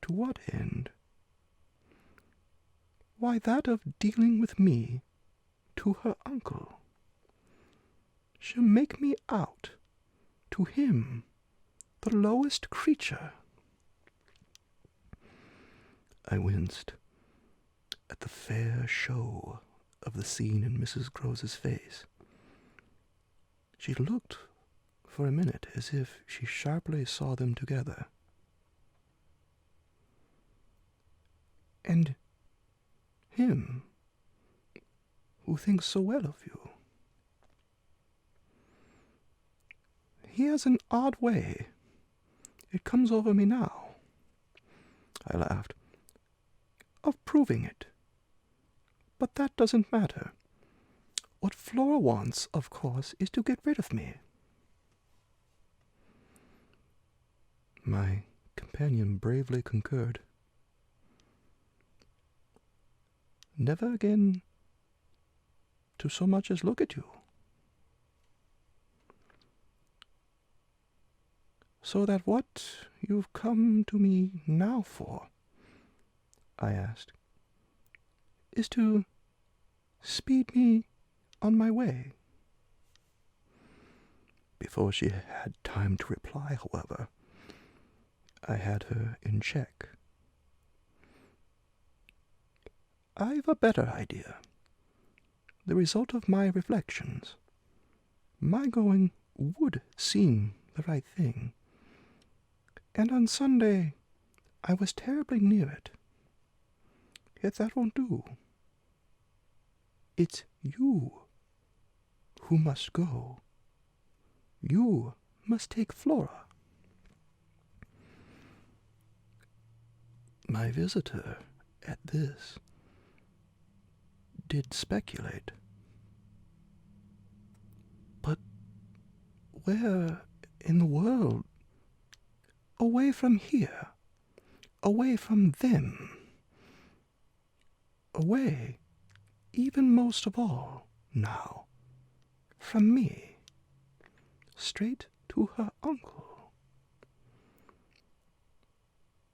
[SPEAKER 2] to what end? Why, that of dealing with me to her uncle. She'll make me out, to him, the lowest creature. I winced at the fair show of the scene in Mrs. Grose's face. She looked for a minute as if she sharply saw them together. And him, who thinks so well of you. He has an odd way. It comes over me now. I laughed. Of proving it. But that doesn't matter. What Flora wants, of course, is to get rid of me. My companion bravely concurred. Never again to so much as look at you. So that what you've come to me now for, I asked, is to speed me on my way. Before she had time to reply, however, I had her in check. I've a better idea. The result of my reflections. My going would seem the right thing. And on Sunday, I was terribly near it. Yet that won't do. It's you who must go. You must take Flora. My visitor, at this, did speculate. But where in the world? Away from here. Away from them. Away, even most of all, now, from me. Straight to her uncle.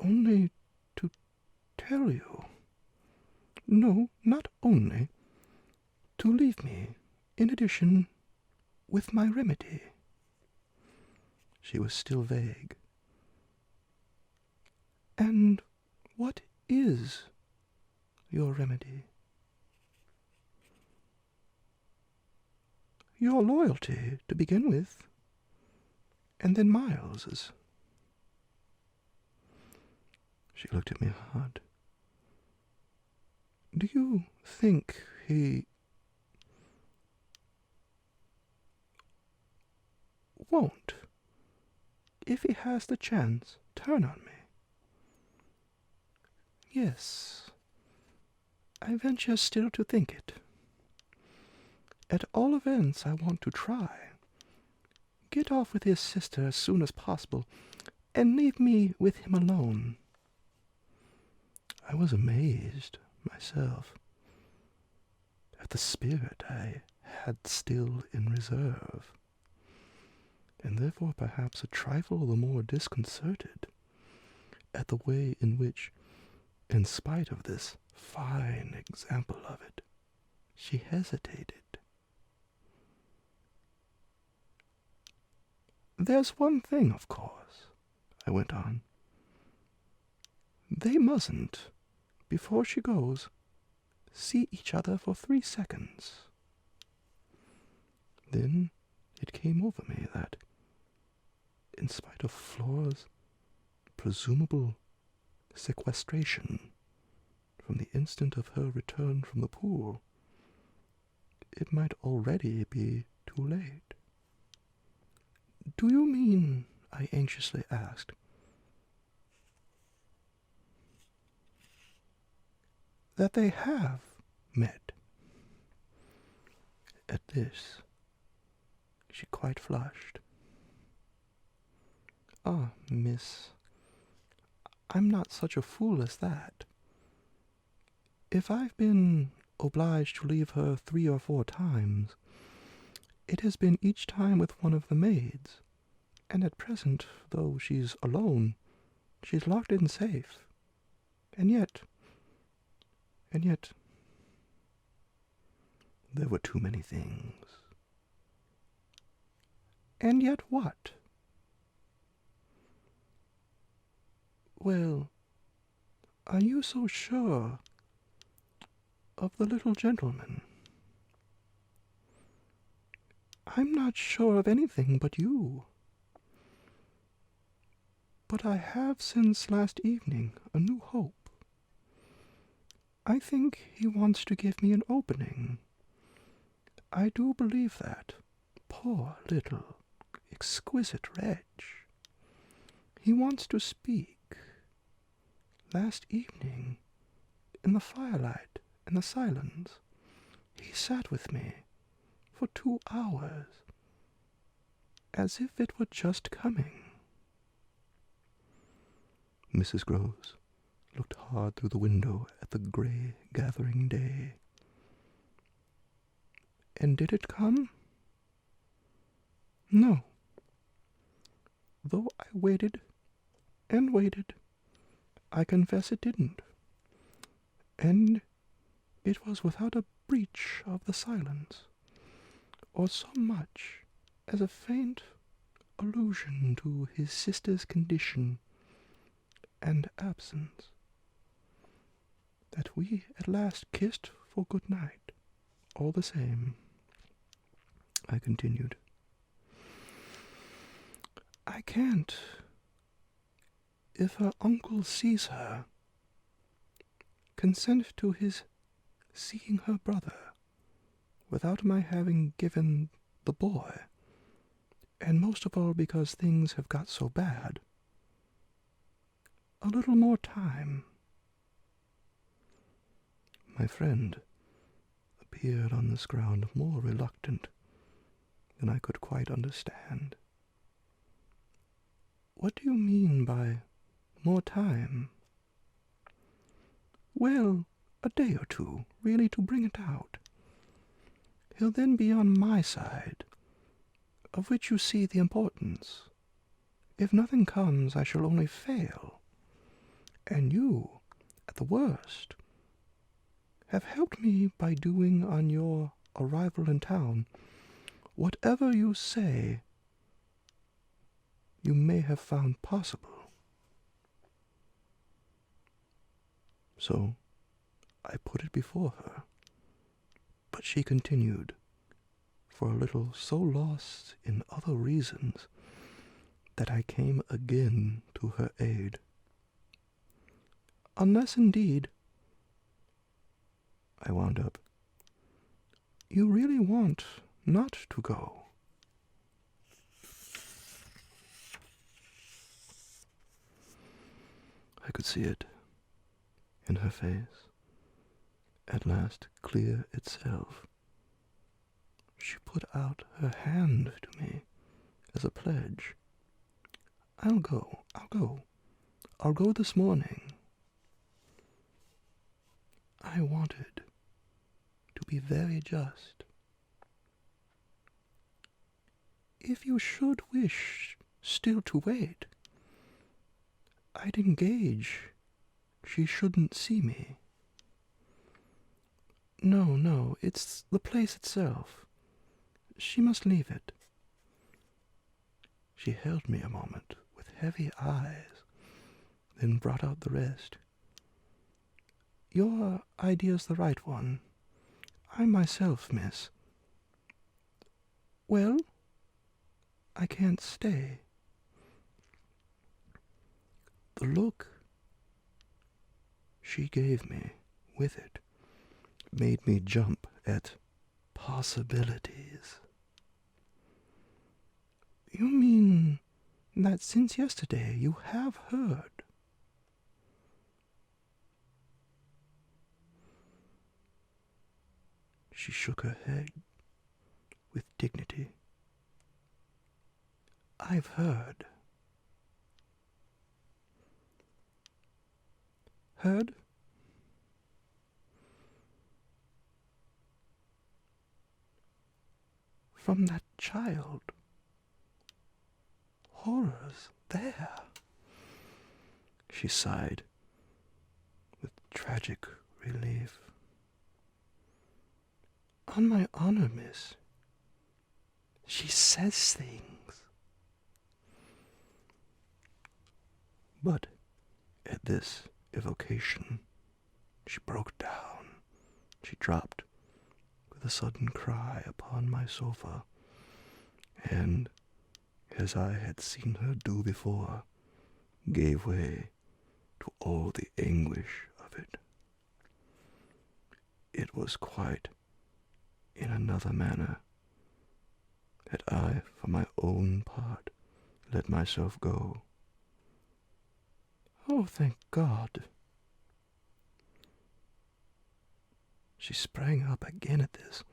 [SPEAKER 2] Only to tell you. No, not only. To leave me, in addition, with my remedy. She was still vague. And what is your remedy? Your loyalty, to begin with.
[SPEAKER 3] And then Miles's. She looked at me hard. Do you think he won't, if he has the chance, turn on me? Yes, I venture still to think it. At all events, I want to try. Get off with his sister as soon as possible, and leave me with him alone. I was amazed, myself, at the spirit I had still in reserve, and therefore perhaps a trifle the more disconcerted at the way in which, in spite of this fine example of it, she hesitated. There's one thing, of course, I went on. They mustn't, before she goes, see each other for 3 seconds. Then it came over me that, in spite of Flora's presumable sequestration from the instant of her return from the pool, it might already be too late. Do you mean, I anxiously asked, that they have met? At this, she quite flushed. Ah, miss, I'm not such a fool as that. If I've been obliged to leave her 3 or 4 times, it has been each time with one of the maids, and at present, though she's alone, she's locked in safe. And yet, there were too many things. And yet what? Well, are you so sure of the little gentleman? I'm not sure of anything but you. But I have since last evening a new hope. I think he wants to give me an opening. I do believe that. Poor little, exquisite wretch. He wants to speak. Last evening, in the firelight and the silence, he sat with me for 2 hours, as if it were just coming. Mrs. Groves looked hard through the window at the grey gathering day. And did it come? No. Though I waited and waited, I confess it didn't. And it was without a breach of the silence, or so much as a faint allusion to his sister's condition and absence, that we at last kissed for good night, all the same. I continued. I can't, if her uncle sees her, consent to his seeing her brother without my having given the boy, and most of all because things have got so bad, a little more time. My friend appeared on this ground more reluctant than I could quite understand. What do you mean by more time? Well, a day or 2, really, to bring it out. He'll then be on my side, of which you see the importance. If nothing comes, I shall only fail. And you, at the worst, have helped me by doing on your arrival in town whatever you say you may have found possible. So I put it before her, but she continued, for a little so lost in other reasons
[SPEAKER 2] that I came again to her aid. Unless, indeed, I wound up, you really want not to go. I could see it in her face, at last clear itself. She put out her hand to me as a pledge. I'll go. I'll go this morning. I wanted to be very just. If you should wish still to wait, I'd engage she shouldn't see me. No, it's the place itself. She must leave it. She held me a moment with heavy eyes, then brought out the rest. Your idea's the right one. I myself, miss. Well, I can't stay. The look she gave me with it made me jump at possibilities. You mean that since yesterday you have heard? She shook her head with dignity. I've heard. Heard? From that child. Horrors there. She sighed with tragic relief. On my honor, miss, she says things. But at this evocation, she broke down. She dropped with a sudden cry upon my sofa, and, as I had seen her do before, gave way to all the anguish of it. It was quite in another manner that I, for my own part, let myself go. Oh, thank God. She sprang up again at this,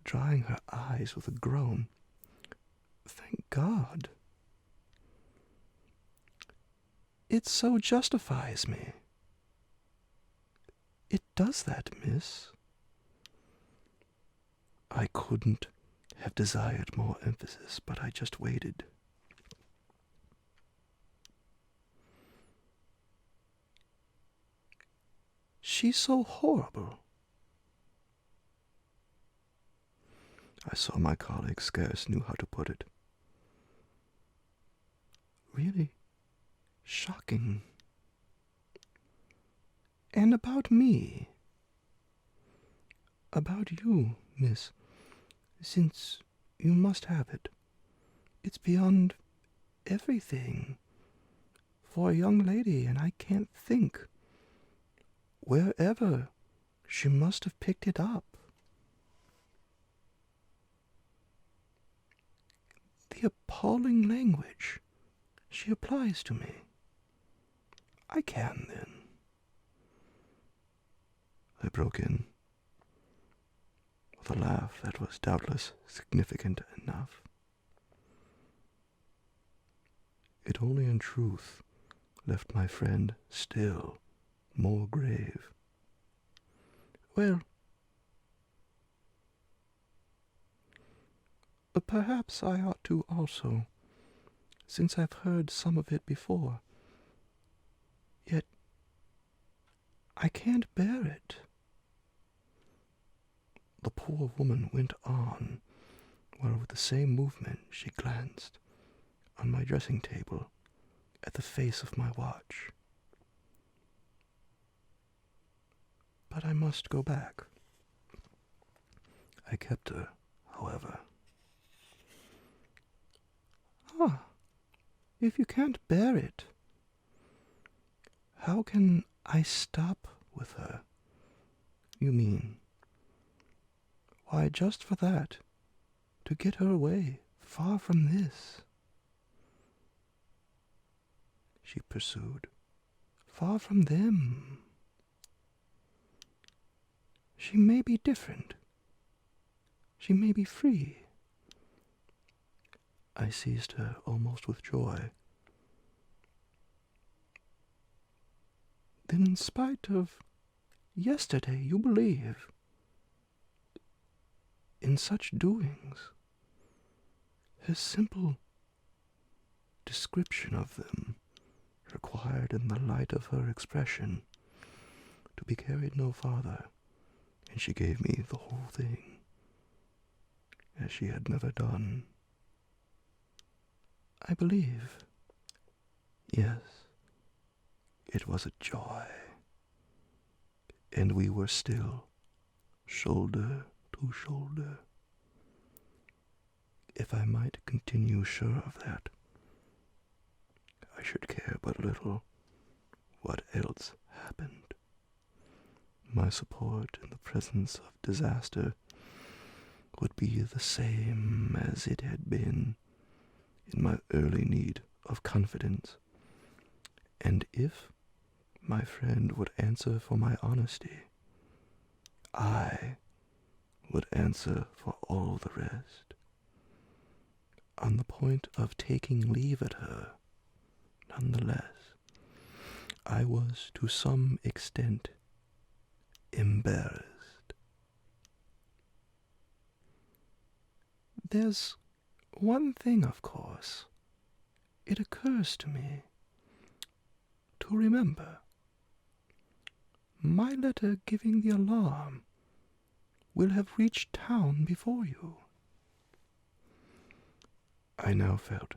[SPEAKER 2] drying her eyes with a groan. Thank God. It so justifies me. It does that, miss. I couldn't have desired more emphasis, but I just waited. She's so horrible. I saw my colleague scarce knew how to put it. Really shocking. And about me. About you, miss, since you must have it. It's beyond everything for a young lady, and I can't think wherever she must have picked it up. The appalling language she applies to me. I can, then. I broke in with a laugh that was doubtless significant enough. It only in truth left my friend still more grave. Well, perhaps I ought to also, since I've heard some of it before. Yet I can't bear it. The poor woman went on, while with the same movement she glanced on my dressing table at the face of my watch. But I must go back. I kept her, however. Ah,
[SPEAKER 3] If you can't bear it, how can I stop with her? You mean? Why, just for that, to get her away, far from this, she pursued, far from them. She may be different. She may be free. I seized her almost with joy. Then in spite of yesterday, you believe in such doings? Her simple description of them required in the light of her expression to be carried no farther, and she gave me the whole thing, as she had never done. I believe, yes, it was a joy, and we were still shoulder to shoulder. If I might continue sure of that, I should care but little what else happened. My support in the presence of disaster would be the same as it had been in my early need of confidence, and if my friend would answer for my honesty, I would answer for all the rest. On the point of taking leave of her, nonetheless, I was to some extent embarrassed. There's one thing, of course, it occurs to me to remember. My letter giving the alarm will have reached town before you. I now felt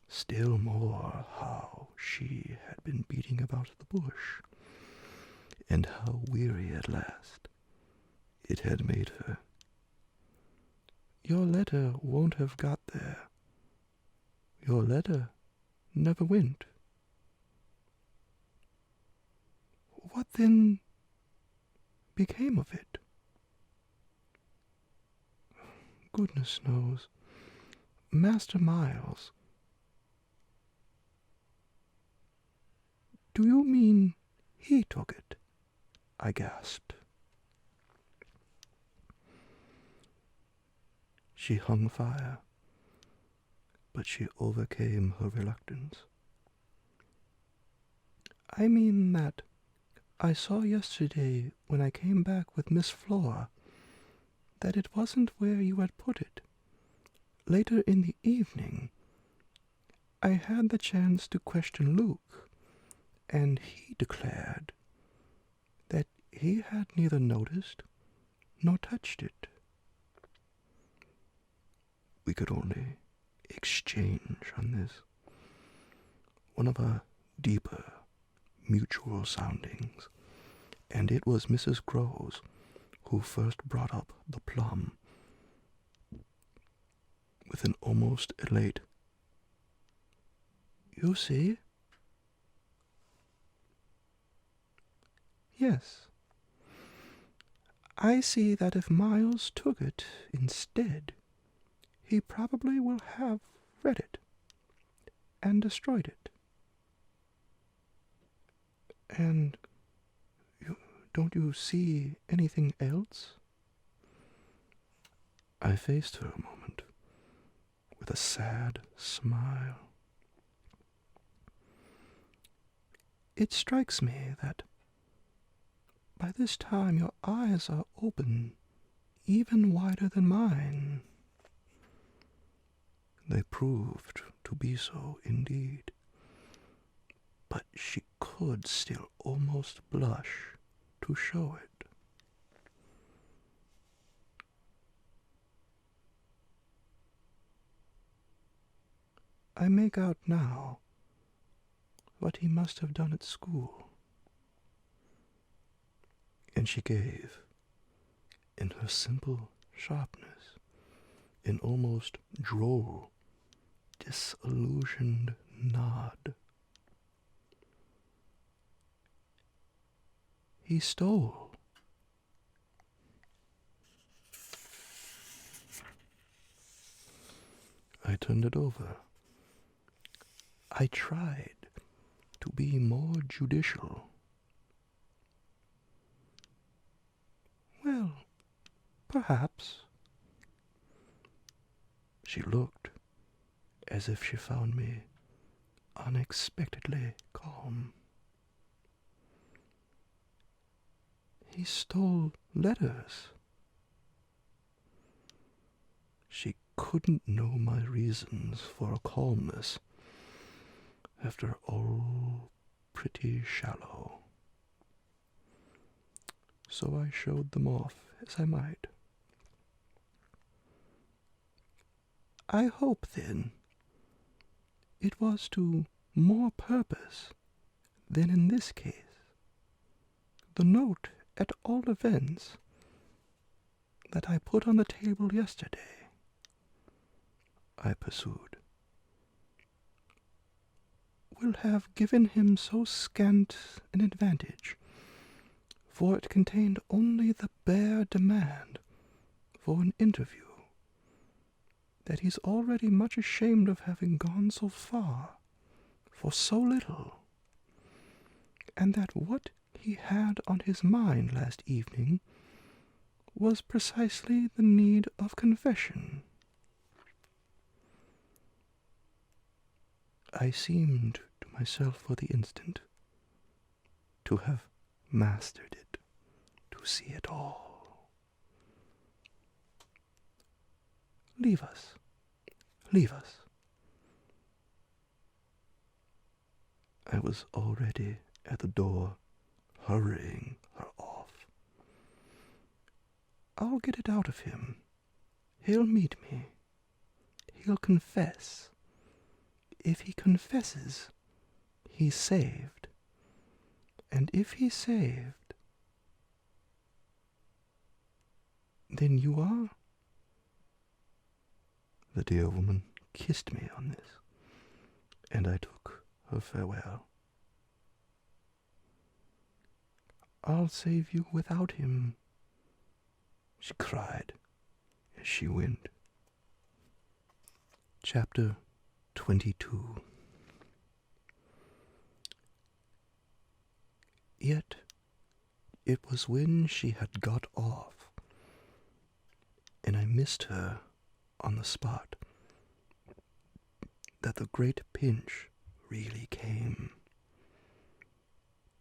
[SPEAKER 3] still more how she had been beating about the bush, and how weary at last it had made her. Your letter won't have got there. Your letter never went. What then became of it? Goodness knows. Master Miles, do you mean he took it? I gasped. She hung fire, but she overcame her reluctance. I mean that I saw yesterday when I came back with Miss Flora that it wasn't where you had put it. Later in the evening, I had the chance to question Luke, and he declared that he had neither noticed nor touched it. We could only exchange on this, one of our deeper mutual soundings, and it was Mrs. Groves who first brought up the plum with an almost elate, "You see?" "Yes. I see that if Miles took it instead, he probably will have read it and destroyed it. And don't you see anything else?" I faced her a moment with a sad smile. It strikes me that by this time your eyes are open, even wider than mine. They proved to be so indeed, but she could still almost blush to show it. I make out now what he must have done at school. And she gave, in her simple sharpness, an almost droll
[SPEAKER 2] disillusioned nod. He stole. I turned it over. I tried to be more judicial. Well, perhaps. She looked as if she found me unexpectedly calm. He stole letters. She couldn't know my reasons for calmness, after all pretty shallow. So I showed them off as I might. I hope, then, it was to more purpose than in this case. The note, at all events, that I put on the table yesterday, I pursued, will have given him so scant an advantage, for it contained only the bare demand for an interview, that he's already much ashamed of having gone so far for so little, and that what he had on his mind last evening was precisely the need of confession. I seemed to myself for the instant to have mastered it, to see it all. Leave us. Leave us. I was already at the door, hurrying her off. I'll get it out of him. He'll meet me. He'll confess. If he confesses, he's saved. And if he's saved, then you are? The dear woman kissed me on this, and I took her farewell. I'll save you without him, she cried as she went. Chapter 22. Yet it was when she had got off, and I missed her on the spot, that the great pinch really came.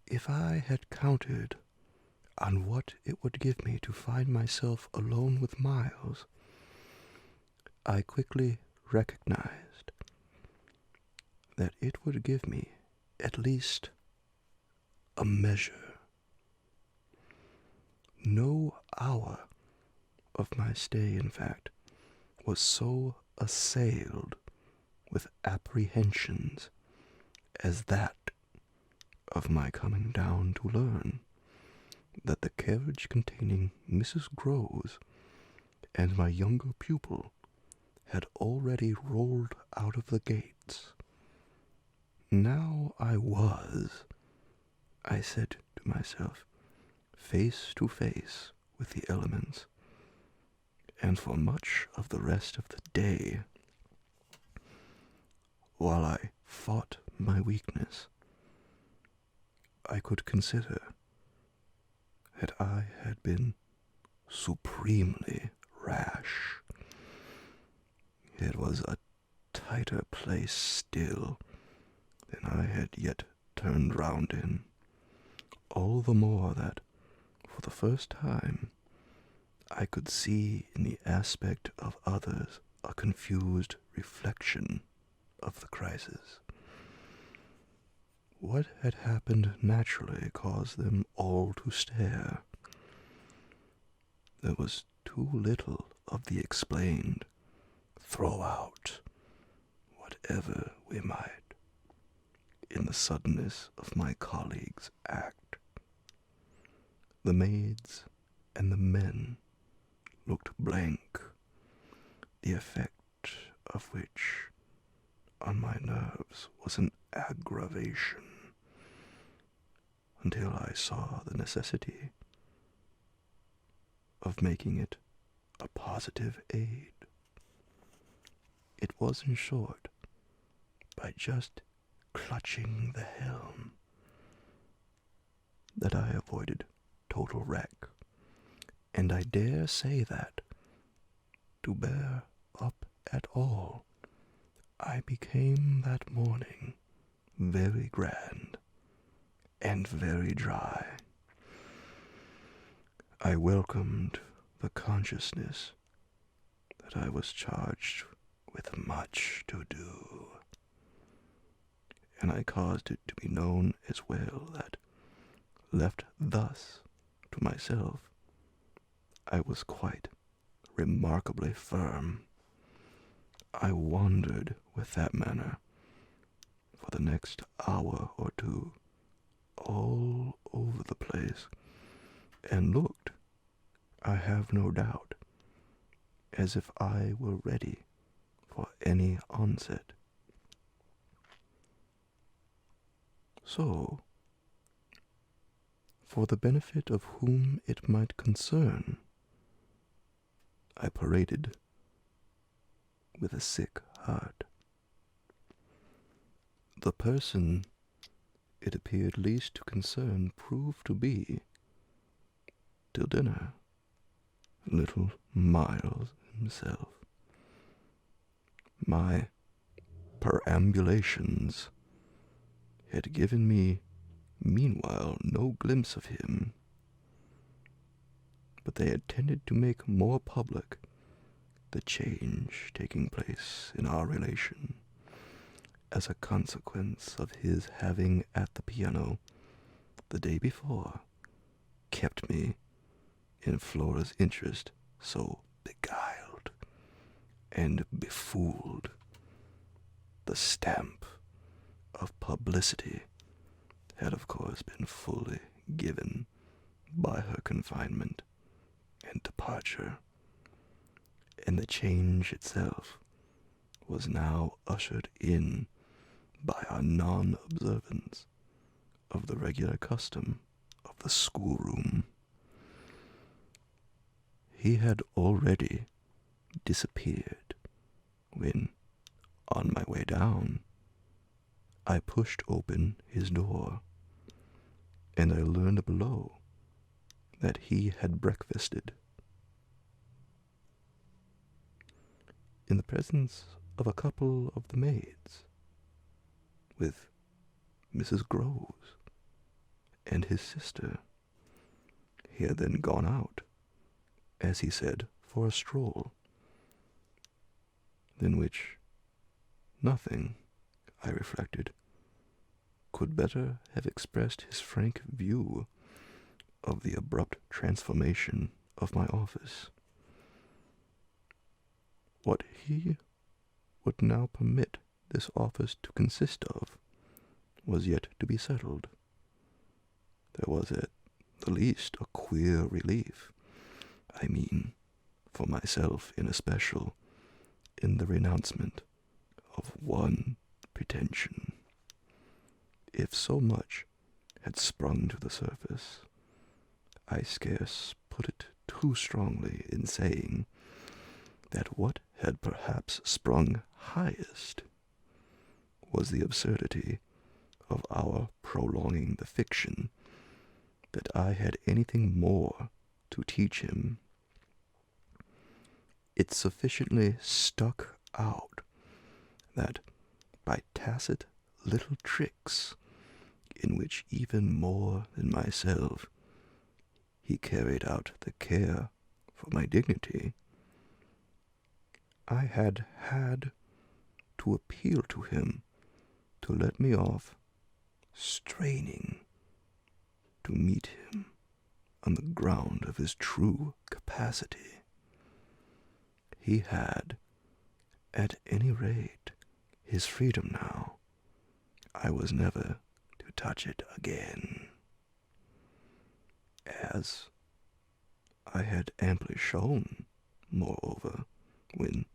[SPEAKER 2] If I had counted on what it would give me to find myself alone with Miles, I quickly recognized that it would give me at least a measure. No hour of my stay, in fact, was so assailed with apprehensions as that of my coming down to learn that the carriage containing Mrs. Groves and my younger pupil had already rolled out of the gates. Now I was, I said to myself, face to face with the elements, and for much of the rest of the day, while I fought my weakness, I could consider that I had been supremely rash. It was a tighter place still than I had yet turned round in, all the more that, for the first time, I could see in the aspect of others a confused reflection of the crisis. What had happened naturally caused them all to stare. There was too little of the explained, throw out whatever we might, in the suddenness of my colleague's act. The maids and the men looked blank, the effect of which on my nerves was an aggravation, until I saw the necessity of making it a positive aid. It was, in short, by just clutching the helm that I avoided total wreck, and I dare say that, to bear up at all, I became that morning very grand and very dry. I welcomed the consciousness that I was charged with much to do, and I caused it to be known as well that, left thus to myself, I was quite remarkably firm. I wandered with that manner for the next hour or two all over the place, and looked, I have no doubt, as if I were ready for any onset. So, for the benefit of whom it might concern, I paraded with a sick heart. The person it appeared least to concern proved to be, till dinner, little Miles himself. My perambulations had given me meanwhile no glimpse of him, but they had tended to make more public the change taking place in our relation, as a consequence of his having at the piano the day before kept me in Flora's interest so beguiled and befooled. The stamp of publicity had of course been fully given by her confinement and departure, and the change itself was now ushered in by our non-observance of the regular custom of the schoolroom. He had already disappeared when, on my way down, I pushed open his door, and I learned below that he had breakfasted in the presence of a couple of the maids, with Mrs. Groves and his sister. He had then gone out, as he said, for a stroll, than which nothing, I reflected, could better have expressed his frank view of the abrupt transformation of my office. What he would now permit this office to consist of was yet to be settled. There was at the least a queer relief, I mean, for myself in especial, in the renouncement of one pretension. If so much had sprung to the surface, I scarce put it too strongly in saying that what had perhaps sprung highest was the absurdity of our prolonging the fiction that I had anything more to teach him. It sufficiently stuck out that by tacit little tricks, in which even more than myself he carried out the care for my dignity, I had to appeal to him to let me off, straining to meet him on the ground of his true capacity. He had, at any rate, his freedom now. I was never to touch it again. As I had amply shown, moreover, when,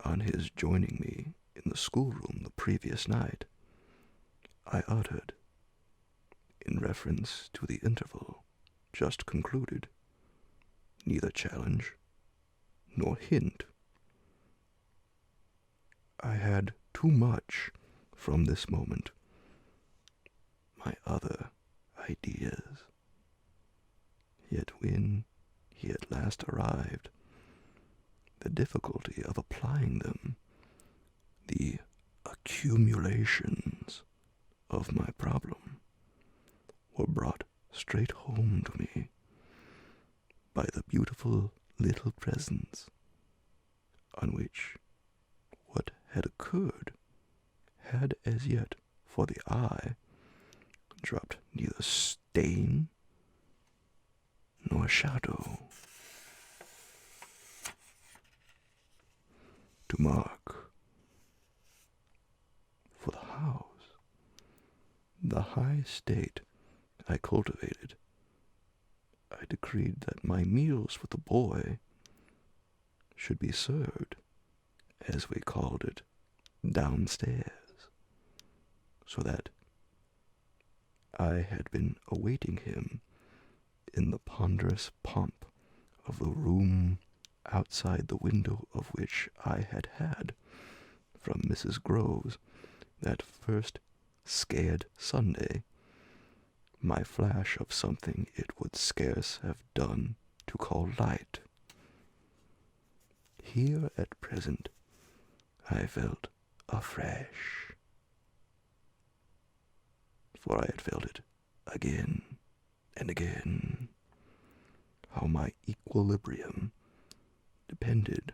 [SPEAKER 2] on his joining me in the schoolroom the previous night, I uttered, in reference to the interval just concluded, neither challenge nor hint. I had too much from this moment my other ideas. Yet when he at last arrived, the difficulty of applying them, the accumulations of my problem, were brought straight home to me by the beautiful little presents on which what had occurred had as yet, for the eye, dropped neither stain nor shadow. To mark for the house the high state I cultivated, I decreed that my meals with the boy should be served, as we called it, downstairs, so that I had been awaiting him in the ponderous pomp of the room outside the window of which I had had, from Mrs. Groves, that first scared Sunday, my flash of something it would scarce have done to call light. Here at present I felt afresh, for I had felt it again and again, how my equilibrium depended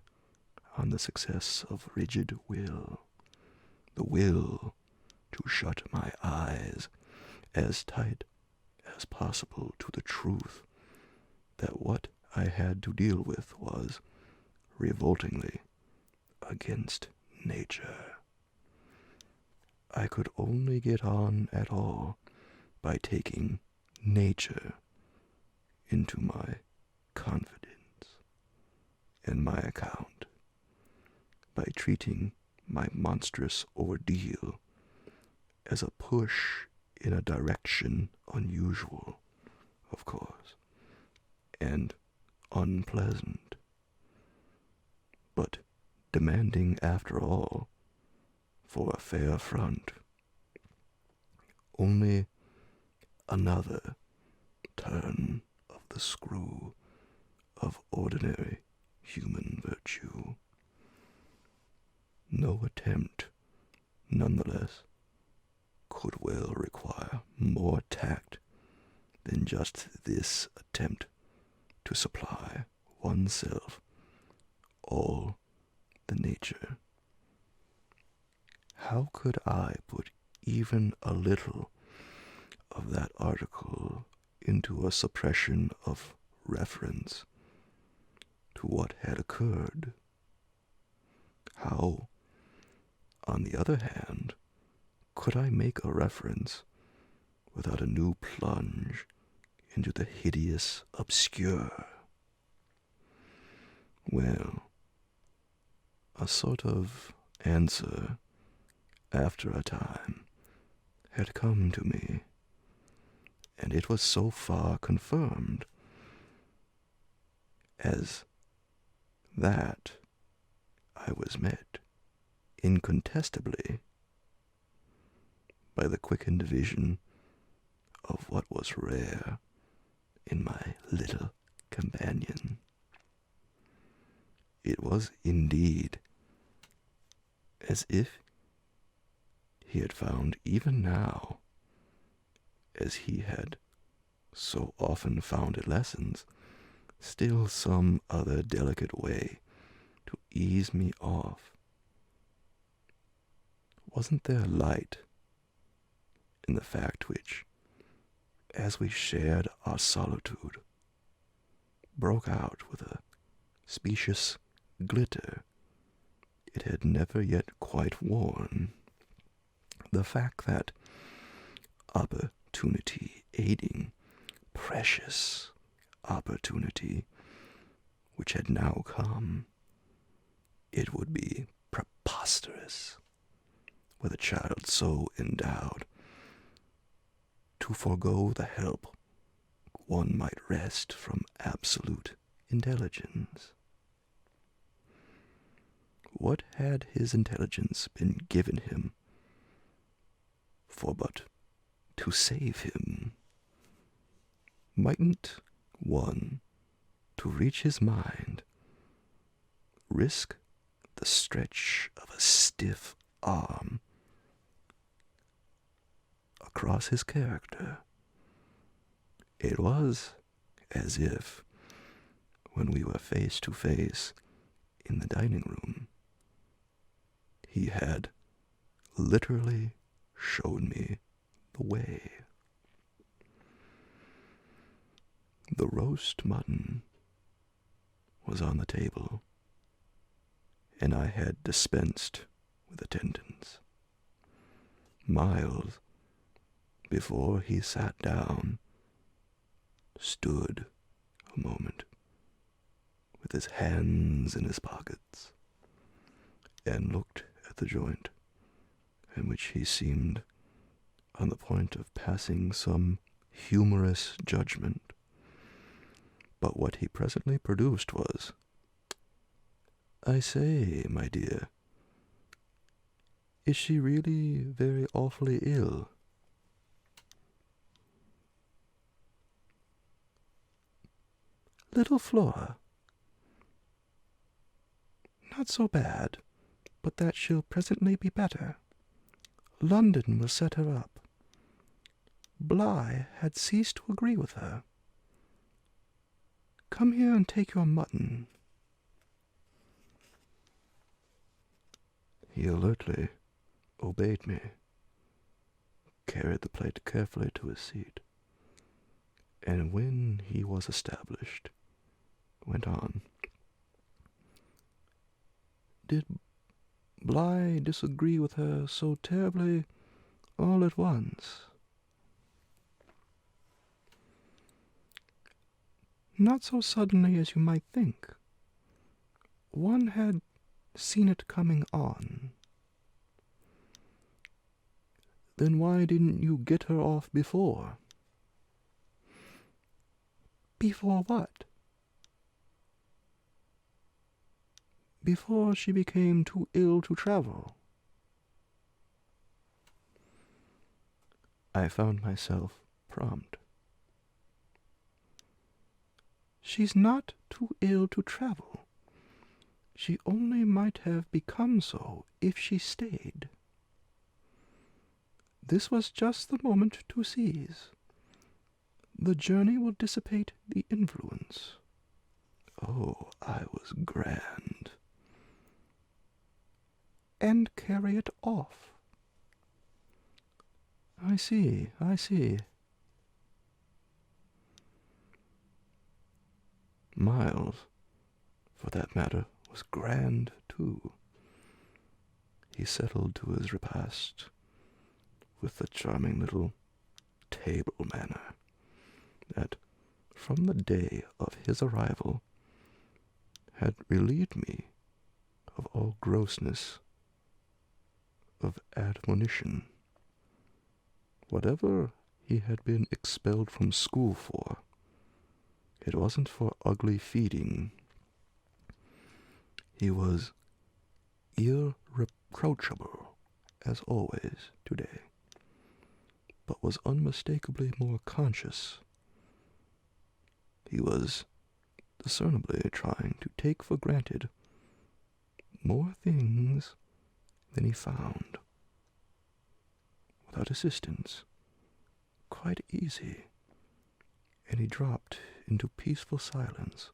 [SPEAKER 2] on the success of rigid will, the will to shut my eyes as tight as possible to the truth that what I had to deal with was revoltingly against nature. I could only get on at all by taking nature into my confidence and my account, by treating my monstrous ordeal as a push in a direction unusual, of course, and unpleasant, but demanding, after all, for a fair front, only another turn of the screw of ordinary human virtue. No attempt, nonetheless, could well require more tact than just this attempt to supply oneself all the nature. How could I put even a little of that article into a suppression of reference to what had occurred? How, on the other hand, could I make a reference without a new plunge into the hideous obscure? Well, a sort of answer, after a time, had come to me, and it was so far confirmed as that I was met incontestably by the quickened vision of what was rare in my little companion. It was indeed as if he had found even now, as he had so often found at lessons, still some other delicate way to ease me off. Wasn't there light in the fact which, as we shared our solitude, broke out with a specious glitter it had never yet quite worn? The fact that, opportunity aiding, precious opportunity, which had now come, it would be preposterous
[SPEAKER 1] with a child so endowed, to forego the help one might wrest from absolute intelligence. What had his intelligence been given him for but to save him? Mightn't one, to reach his mind, risk the stretch of a stiff arm across his character? It was as if, when we were face to face in the dining room, he had literally shown me the way. The roast mutton was on the table, and I had dispensed with attendance. Miles, before he sat down, stood a moment with his hands in his pockets and looked at the joint, in which he seemed on the point of passing some humorous judgment. But what he presently produced was, "I say, my dear, is she really very awfully ill?"
[SPEAKER 3] "Little Flora? Not so bad, but that she'll presently be better. London will set her up. Bligh had ceased to agree with her. Come here and take your mutton."
[SPEAKER 1] He alertly obeyed me, carried the plate carefully to his seat, and when he was established, went on.
[SPEAKER 3] "Did Bligh disagree with her so terribly all at once?" "Not so suddenly as you might think. One had seen it coming on." "Then why didn't you get her off before?" "Before what?" "Before she became too ill to travel."
[SPEAKER 1] I found myself prompt.
[SPEAKER 3] "She's not too ill to travel. She only might have become so if she stayed. This was just the moment to seize. The journey will dissipate the influence."
[SPEAKER 1] Oh, I was grand.
[SPEAKER 3] "And carry it off."
[SPEAKER 1] I see. Miles, for that matter, was grand, too. He settled to his repast with the charming little table manner that, from the day of his arrival, had relieved me of all grossness of admonition. Whatever he had been expelled from school for, it wasn't for ugly feeding. He was irreproachable, as always, today, but was unmistakably more conscious. He was discernibly trying to take for granted more things than he found. Without assistance, quite easy, and he dropped into peaceful silence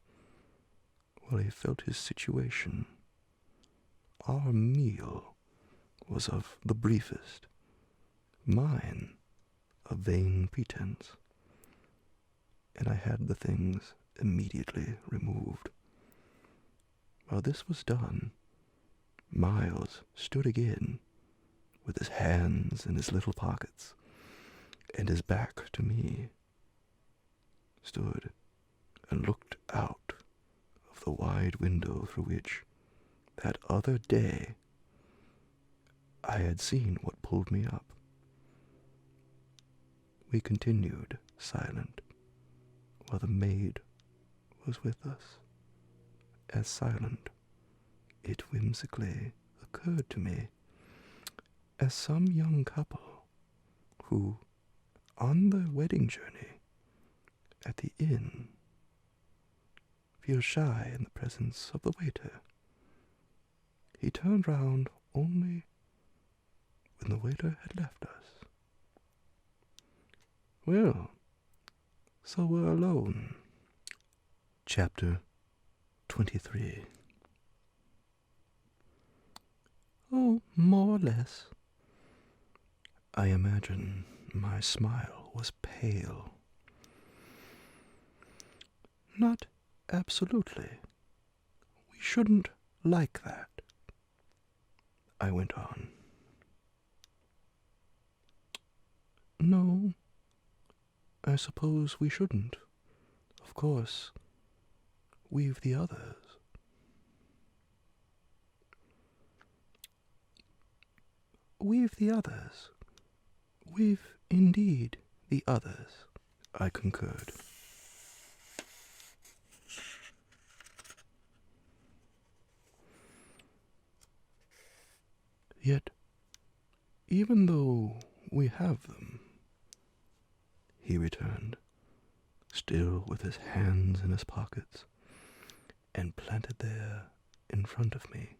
[SPEAKER 1] while he felt his situation. Our meal was of the briefest, mine a vain pretense, and I had the things immediately removed. While this was done, Miles stood again, with his hands in his little pockets, and his back to me, stood and looked out of the wide window through which, that other day,
[SPEAKER 2] I had seen what pulled me up. We continued silent while the maid was with us. As silent, it whimsically occurred to me, as some young couple who, on their wedding journey at the inn, feel shy in the presence of the waiter. He turned round only when the waiter had left us. Well, so we're alone. Chapter 23. Oh, more or less. I imagine my smile was pale. Not absolutely. We shouldn't like that, I went on. No, I suppose we shouldn't. Of course, we've the others. We've the others. We've indeed the others, I concurred. Yet, even though we have them, he returned, still with his hands in his pockets, and planted there in front of me,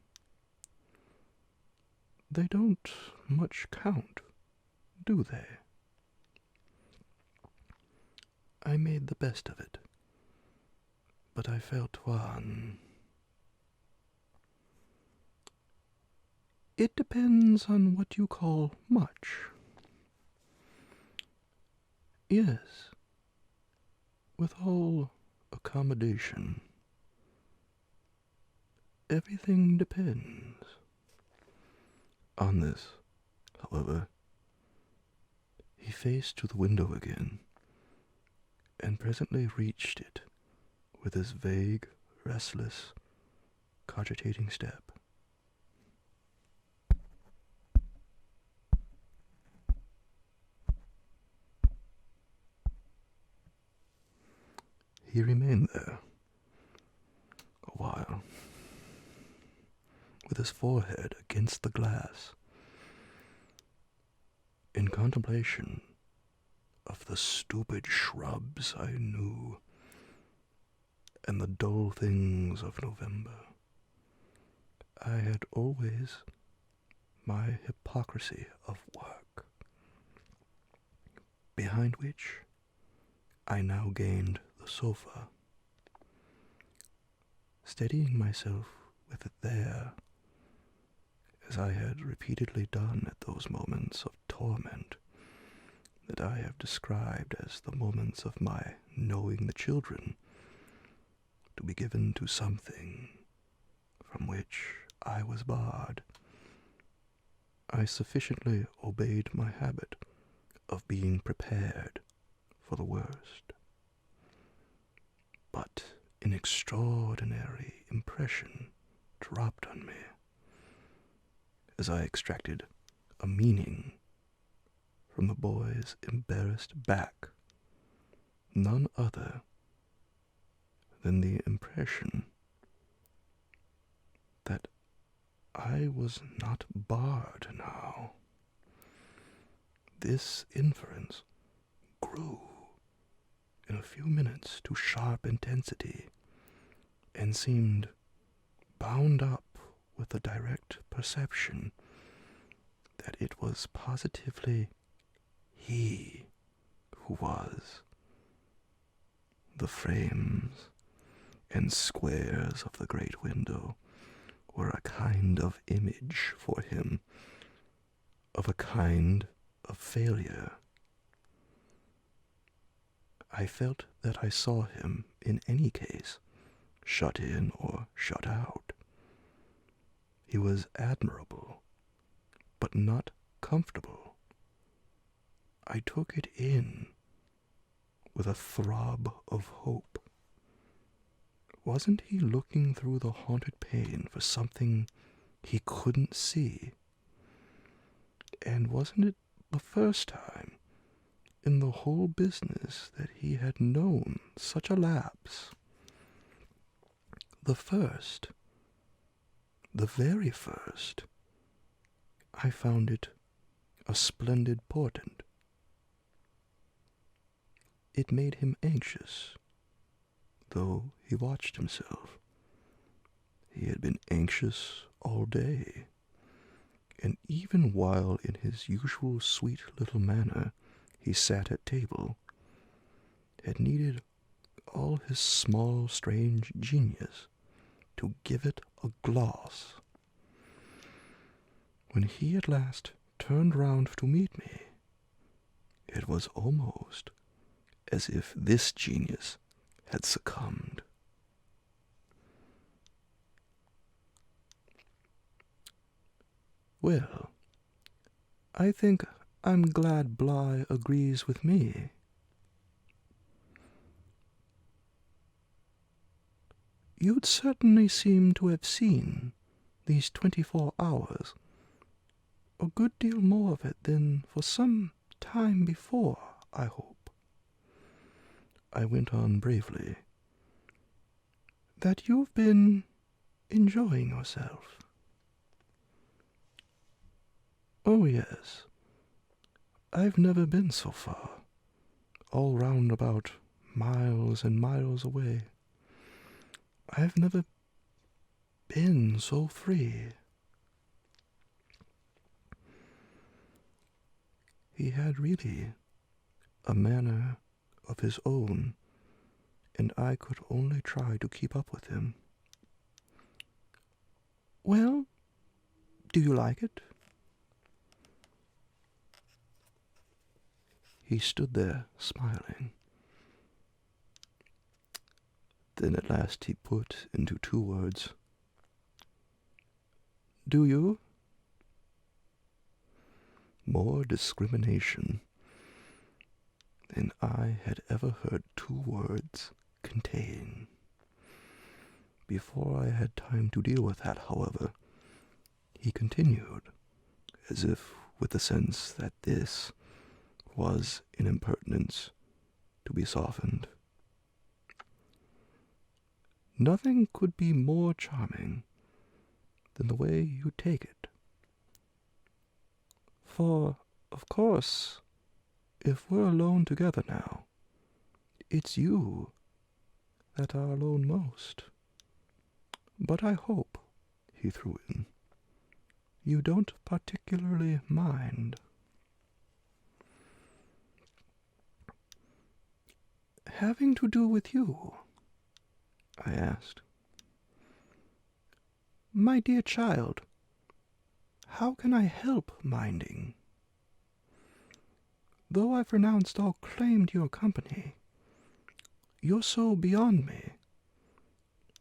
[SPEAKER 2] they don't much count, do they? I made the best of it, but I felt one. It depends on what you call much. Yes, with all accommodation. Everything depends. On this, however, he faced to the window again, and presently reached it with his vague, restless, cogitating step. He remained there a while, with his forehead against the glass, in contemplation of the stupid shrubs I knew and the dull things of November. I had always my hypocrisy of work, behind which I now gained the sofa, steadying myself with it there, as I had repeatedly done at those moments of torment that I have described as the moments of my knowing the children to be given to something from which I was barred. I sufficiently obeyed my habit of being prepared for the worst. But an extraordinary impression dropped on me as I extracted a meaning from the boy's embarrassed back, none other than the impression that I was not barred now. This inference grew in a few minutes to sharp intensity, and seemed bound up with the direct perception that it was positively he who was. The frames and squares of the great window were a kind of image for him, of a kind of failure. I felt that I saw him, in any case, shut in or shut out. He was admirable, but not comfortable. I took it in with a throb of hope. Wasn't he looking through the haunted pane for something he couldn't see? And wasn't it the first time in the whole business that he had known such a lapse? The first, the very first. I found it a splendid portent. It made him anxious, though he watched himself. He had been anxious all day, and even while in his usual sweet little manner he sat at table, had needed all his small strange genius to give it a gloss. When he at last turned round to meet me, it was almost as if this genius had succumbed. Well, I think I'm glad Bly agrees with me. You'd certainly seem to have seen these 24 hours a good deal more of it than for some time before, I hope. I went on bravely. That you've been enjoying yourself. Oh, yes. I've never been so far, all round about miles and miles away. I've never been so free. He had really a manner of his own, and I could only try to keep up with him. Well, do you like it? He stood there, smiling. Then at last he put into 2 words, Do you? More discrimination than I had ever heard 2 words contain. Before I had time to deal with that, however, he continued, as if with the sense that this was an impertinence to be softened. Nothing could be more charming than the way you take it. For, of course, if we're alone together now, it's you that are alone most. But I hope, he threw in, you don't particularly mind. Having to do with you? I asked. My dear child, how can I help minding? Though I've renounced all claim to your company, you're so beyond me,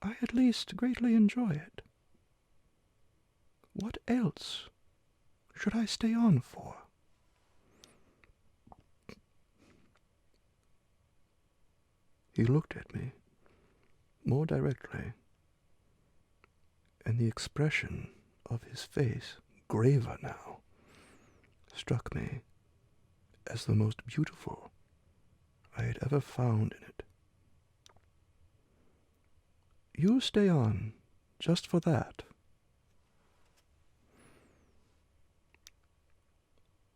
[SPEAKER 2] I at least greatly enjoy it. What else should I stay on for? He looked at me more directly, and the expression of his face, graver now, struck me as the most beautiful I had ever found in it. You stay on just for that.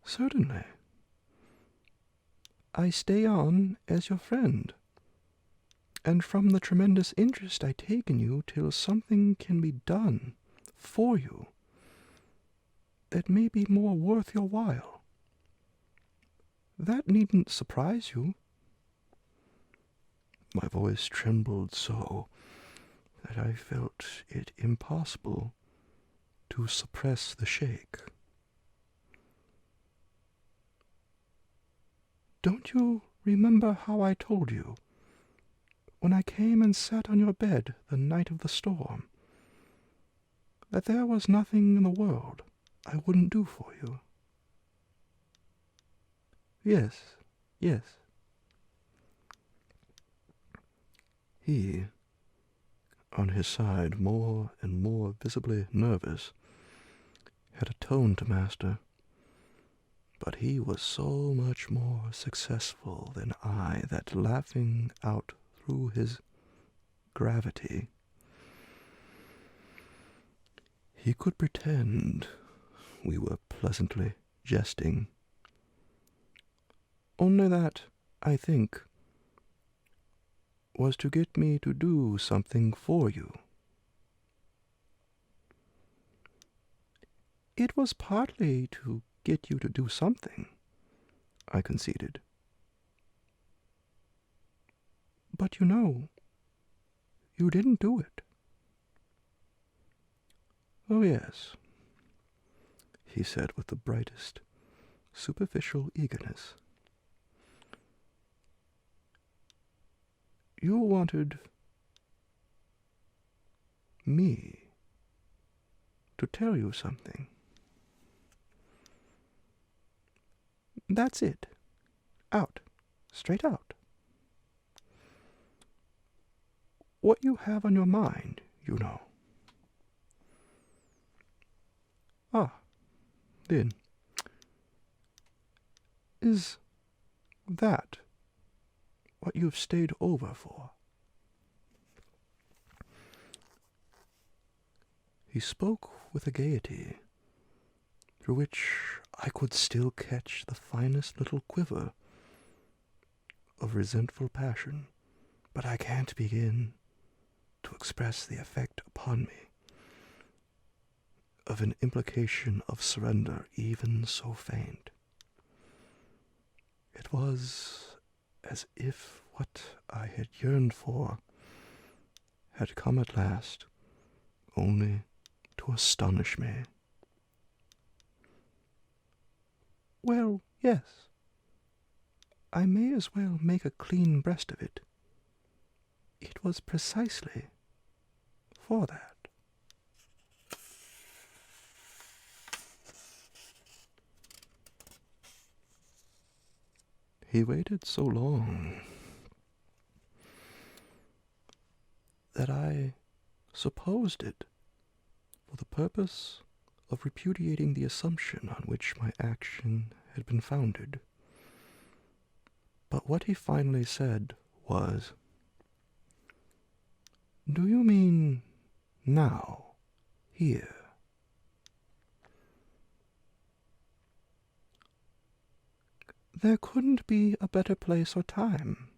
[SPEAKER 2] Certainly. I stay on as your friend, and from the tremendous interest I take in you till something can be done for you that may be more worth your while. That needn't surprise you. My voice trembled so that I felt it impossible to suppress the shake. Don't you remember how I told you, when I came and sat on your bed the night of the storm, that there was nothing in the world I wouldn't do for you? Yes, yes. He, on his side, more and more visibly nervous, had a tone to master, But he was so much more successful than I that, laughing out through his gravity, he could pretend we were pleasantly jesting. Only that, I think, was to get me to do something for you. It was partly to get you to do something, I conceded. But you know, you didn't do it. Oh, yes, he said with the brightest, superficial eagerness. You wanted me to tell you something. That's it. Out. Straight out. What you have on your mind, you know. Ah, then, is that what you've stayed over for? He spoke with a gaiety through which I could still catch the finest little quiver of resentful passion, but I can't begin to express the effect upon me of an implication of surrender even so faint. It was as if what I had yearned for had come at last, only to astonish me. Well, yes, I may as well make a clean breast of it. It was precisely for that. He waited so long that I supposed it for the purpose of repudiating the assumption on which my action had been founded. But what he finally said was, "Do you mean now, here?" There couldn't be a better place or time.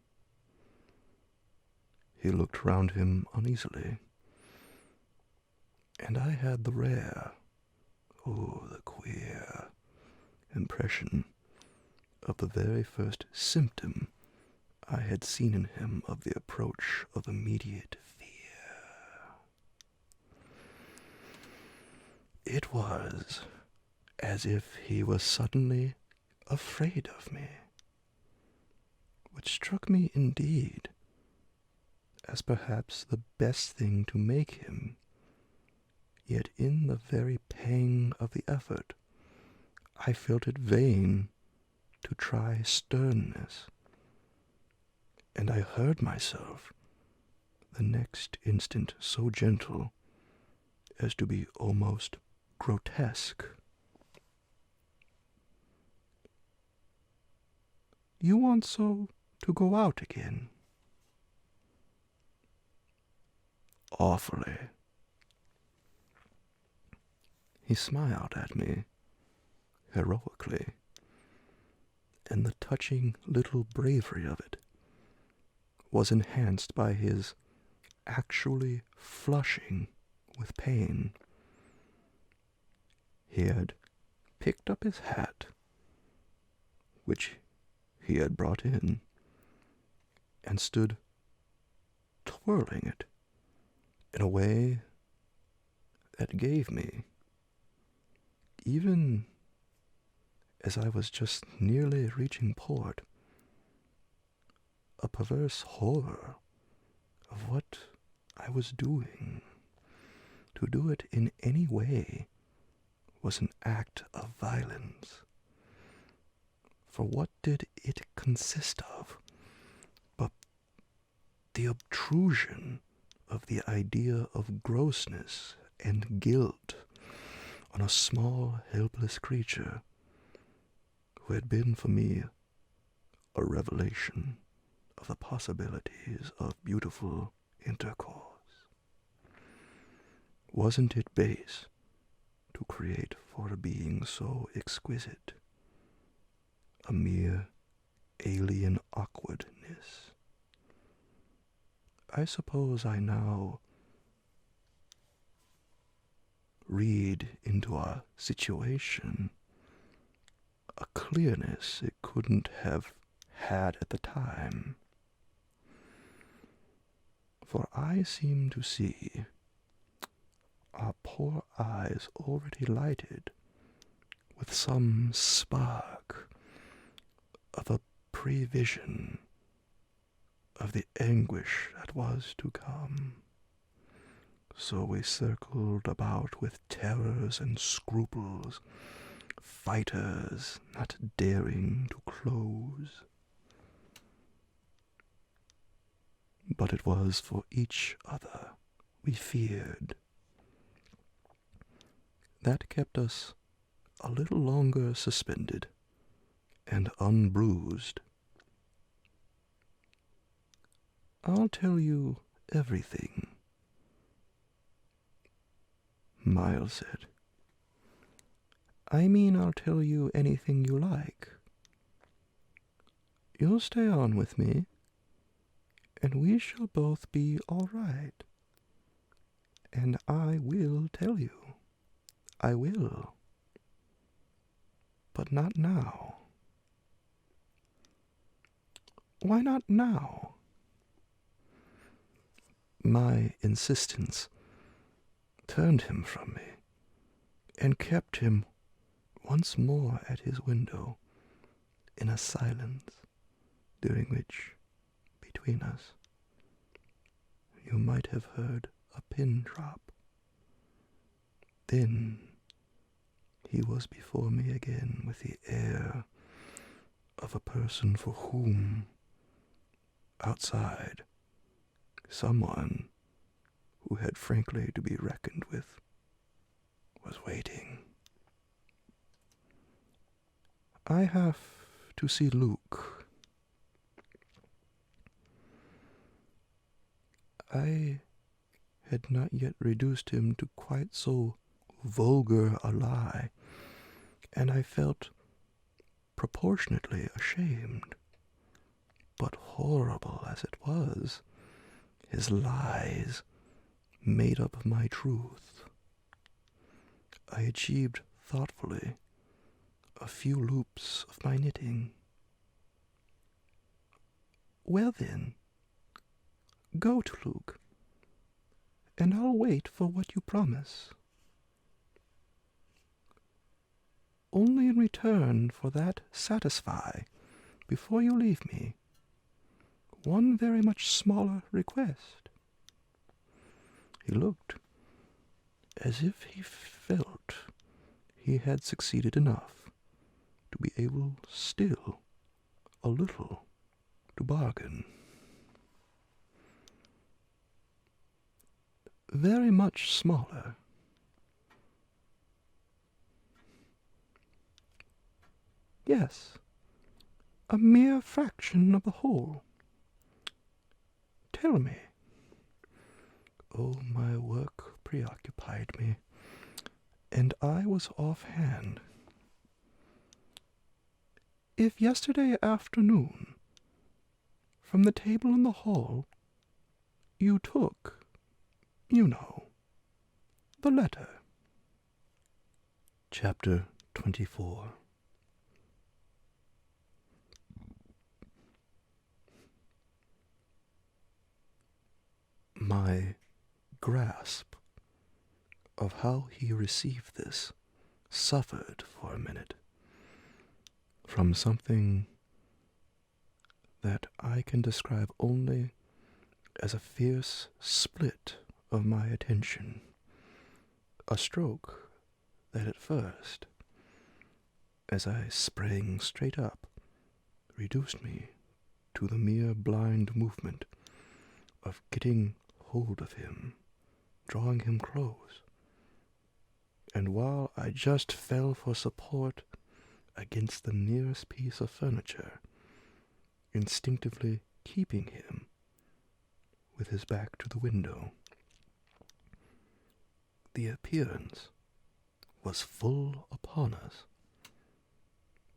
[SPEAKER 2] He looked round him uneasily, and I had the rare, the queer impression of the very first symptom I had seen in him of the approach of immediate fear. It was as if he was suddenly afraid of me, which struck me indeed as perhaps the best thing to make him, yet in the very pang of the effort I felt it vain to try sternness, and I heard myself the next instant so gentle as to be almost grotesque. You want so to go out again? Awfully. He smiled at me heroically, and the touching little bravery of it was enhanced by his actually flushing with pain. He had picked up his hat, which he had brought in, and stood twirling it in a way that gave me, even as I was just nearly reaching port, a perverse horror of what I was doing. To do it in any way was an act of violence. For what did it consist of but the obtrusion of the idea of grossness and guilt on a small, helpless creature who had been for me a revelation of the possibilities of beautiful intercourse. Wasn't it base to create for a being so exquisite a mere alien awkwardness? I suppose I now read into our situation a clearness it couldn't have had at the time. For I seem to see our poor eyes already lighted with some spark of a prevision of the anguish that was to come. So we circled about with terrors and scruples, fighters not daring to close. But it was for each other we feared. That kept us a little longer suspended and unbruised. I'll tell you everything, Miles said. I mean, I'll tell you anything you like. You'll stay on with me, and we shall both be all right. And I will tell you. I will. But not now. Why not now? My insistence turned him from me and kept him once more at his window in a silence during which, between us, you might have heard a pin drop. Then he was before me again with the air of a person for whom, outside, someone who had frankly to be reckoned with was waiting. I have to see Luke. I had not yet reduced him to quite so vulgar a lie, and I felt proportionately ashamed. But horrible as it was, his lies made up of my truth. I achieved thoughtfully a few loops of my knitting. Well then, go to Luke, and I'll wait for what you promise. Only in return for that satisfy, before you leave me, one very much smaller request. He looked as if he felt he had succeeded enough to be able still a little to bargain. Very much smaller. Yes, a mere fraction of the whole. Tell me. Oh, my work preoccupied me, and I was offhand. If yesterday afternoon, from the table in the hall, you took, you know, the letter. Chapter 24. My grasp of how he received this suffered for a minute from something that I can describe only as a fierce split of my attention, a stroke that at first, as I sprang straight up, reduced me to the mere blind movement of getting hold of him, drawing him close, and while I just fell for support against the nearest piece of furniture, instinctively keeping him with his back to the window. The appearance was full upon us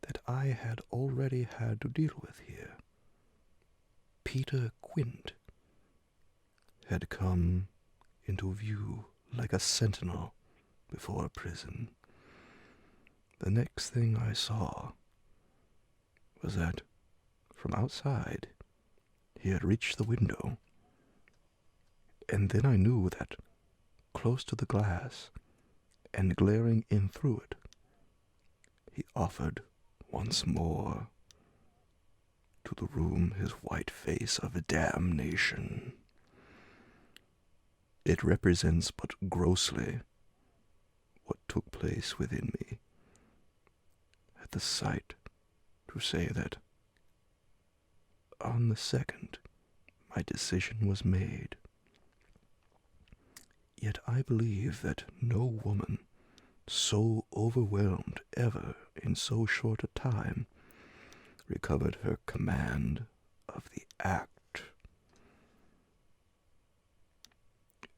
[SPEAKER 2] that I had already had to deal with here. Peter Quint had come into view like a sentinel before a prison. The next thing I saw was that from outside he had reached the window, and then I knew that close to the glass and glaring in through it, he offered once more to the room his white face of damnation. It represents but grossly what took place within me at the sight, to say that on the second my decision was made. Yet I believe that no woman so overwhelmed ever in so short a time recovered her command of the act.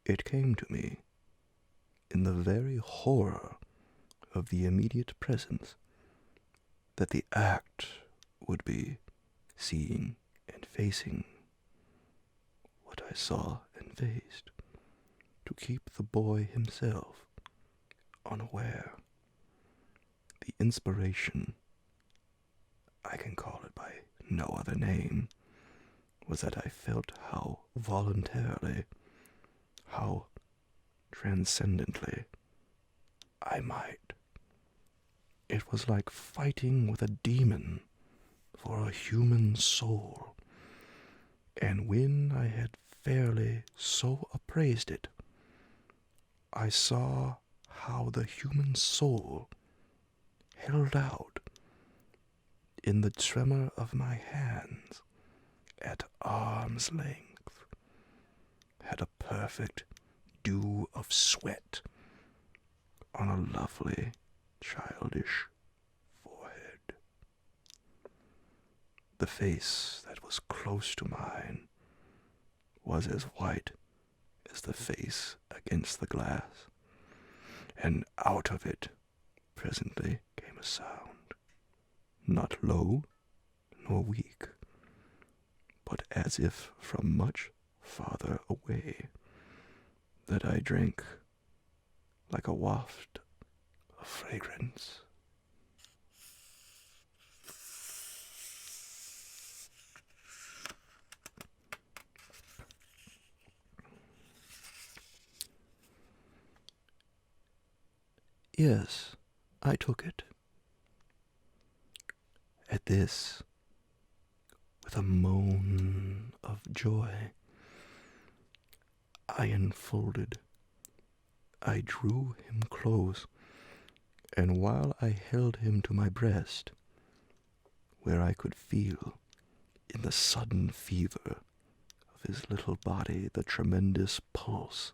[SPEAKER 2] It came to me in the very horror of the immediate presence that the act would be seeing and facing what I saw and faced, to keep the boy himself unaware. The inspiration, I can call it by no other name, was that I felt how voluntarily, how transcendently I might. It was like fighting with a demon for a human soul, and when I had fairly so appraised it, I saw how the human soul held out in the tremor of my hands at arm's length, had a perfect dew of sweat on a lovely childish forehead. The face that was close to mine was as white as the face against the glass, and out of it presently came a sound, not low nor weak, but as if from much farther away, that I drank like a waft of fragrance. Yes, I took it. At this, with a moan of joy, I unfolded. I drew him close, and while I held him to my breast, where I could feel, in the sudden fever of his little body, the tremendous pulse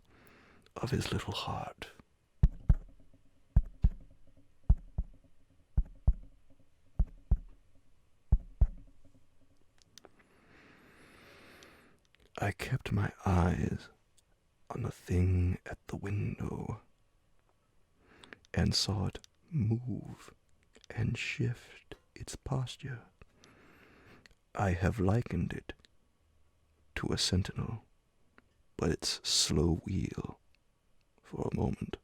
[SPEAKER 2] of his little heart, I kept my eyes on the thing at the window, and saw it move and shift its posture. I have likened it to a sentinel, but its slow wheel, for a moment,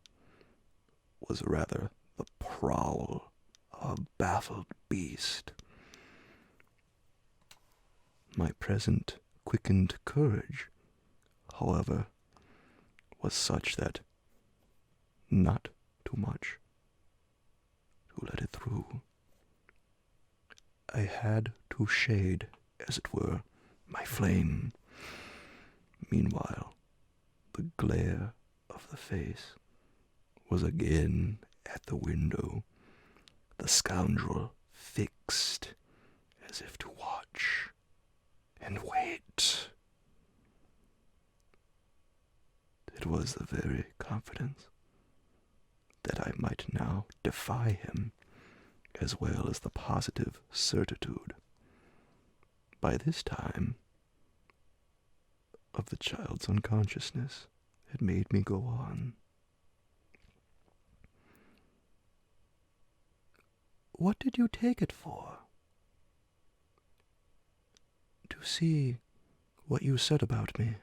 [SPEAKER 2] was rather the prowl of a baffled beast. My present quickened courage, however, was such that not too much to let it through. I had to shade, as it were, my flame. Meanwhile, the glare of the face was again at the window, the scoundrel fixed as if to watch and wait. It was the very confidence that I might now defy him as well as the positive certitude, by this time, of the child's unconsciousness had made me go on.
[SPEAKER 3] What did you take it for?
[SPEAKER 2] To see what you said about me.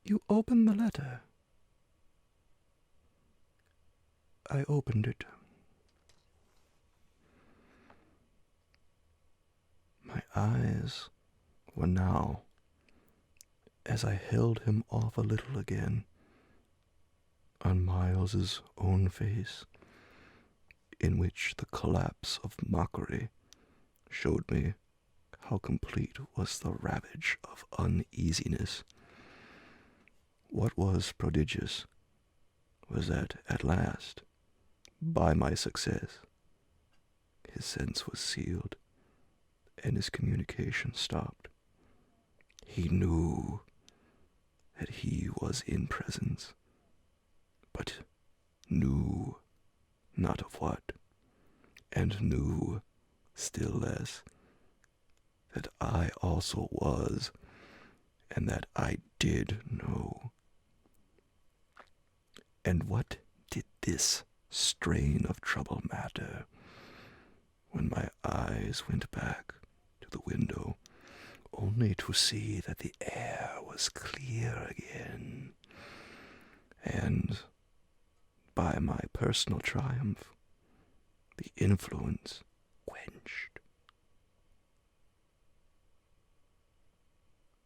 [SPEAKER 3] You opened the letter.
[SPEAKER 2] I opened it. My eyes were now, as I held him off a little again, on Miles's own face, in which the collapse of mockery showed me how complete was the ravage of uneasiness. What was prodigious was that at last, by my success, his sense was sealed and his communication stopped. He knew that he was in presence, but knew not of what, and knew still less that I also was, and that I did know. And what did this strain of trouble matter when my eyes went back to the window, only to see that the air was clear again, and by my personal triumph, the influence quenched.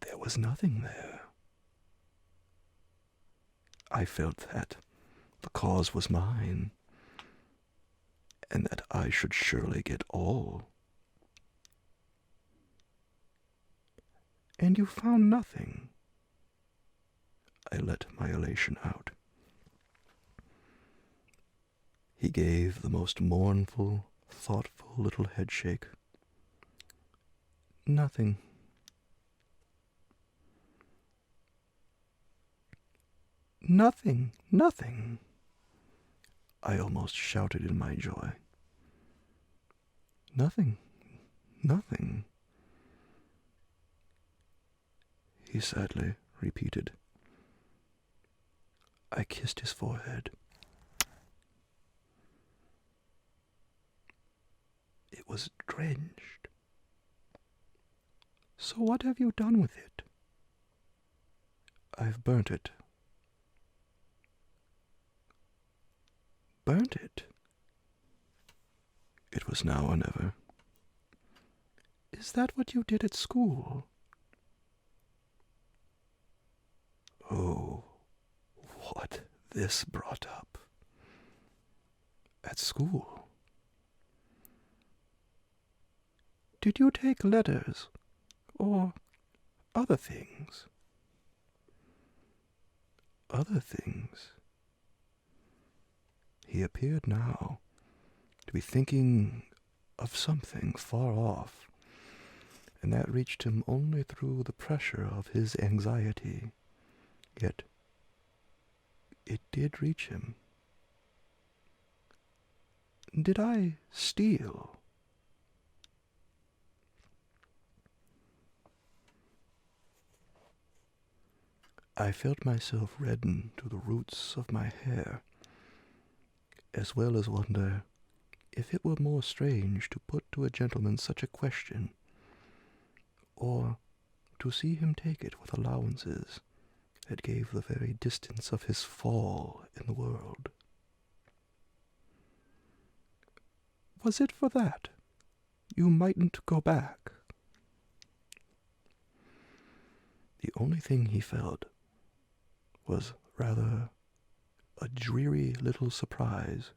[SPEAKER 2] There was nothing there. I felt that the cause was mine, and that I should surely get all.
[SPEAKER 3] And you found nothing?
[SPEAKER 2] I let my elation out. He gave the most mournful, thoughtful little headshake.
[SPEAKER 3] Nothing. Nothing, nothing,
[SPEAKER 2] I almost shouted in my joy.
[SPEAKER 3] nothing,
[SPEAKER 2] Nothing, he sadly repeated. I kissed his forehead. It was drenched.
[SPEAKER 3] So what have you done with it?
[SPEAKER 2] I've burnt it.
[SPEAKER 3] Burnt it?
[SPEAKER 2] It was now or never.
[SPEAKER 3] Is that what you did at school?
[SPEAKER 2] Oh, what this brought up. At school.
[SPEAKER 3] Did you take letters or other things?
[SPEAKER 2] Other things. He appeared now to be thinking of something far off, and that reached him only through the pressure of his anxiety. Yet it did reach him.
[SPEAKER 3] Did I steal?
[SPEAKER 2] I felt myself redden to the roots of my hair, as well as wonder if it were more strange to put to a gentleman such a question, or to see him take it with allowances that gave the very distance of his fall in the world.
[SPEAKER 3] Was it for that? You mightn't go back.
[SPEAKER 2] The only thing he felt was rather a dreary little surprise.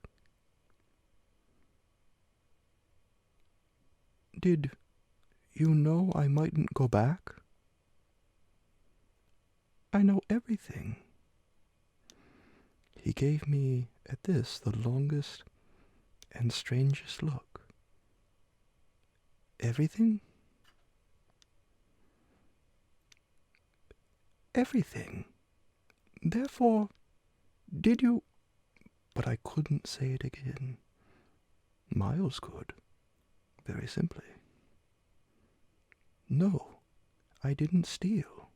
[SPEAKER 3] Did you know I mightn't go back? I know everything.
[SPEAKER 2] He gave me at this the longest and strangest look. Everything?
[SPEAKER 3] Everything. Therefore, did you...
[SPEAKER 2] But I couldn't say it again. Miles could, very simply. No, I didn't steal.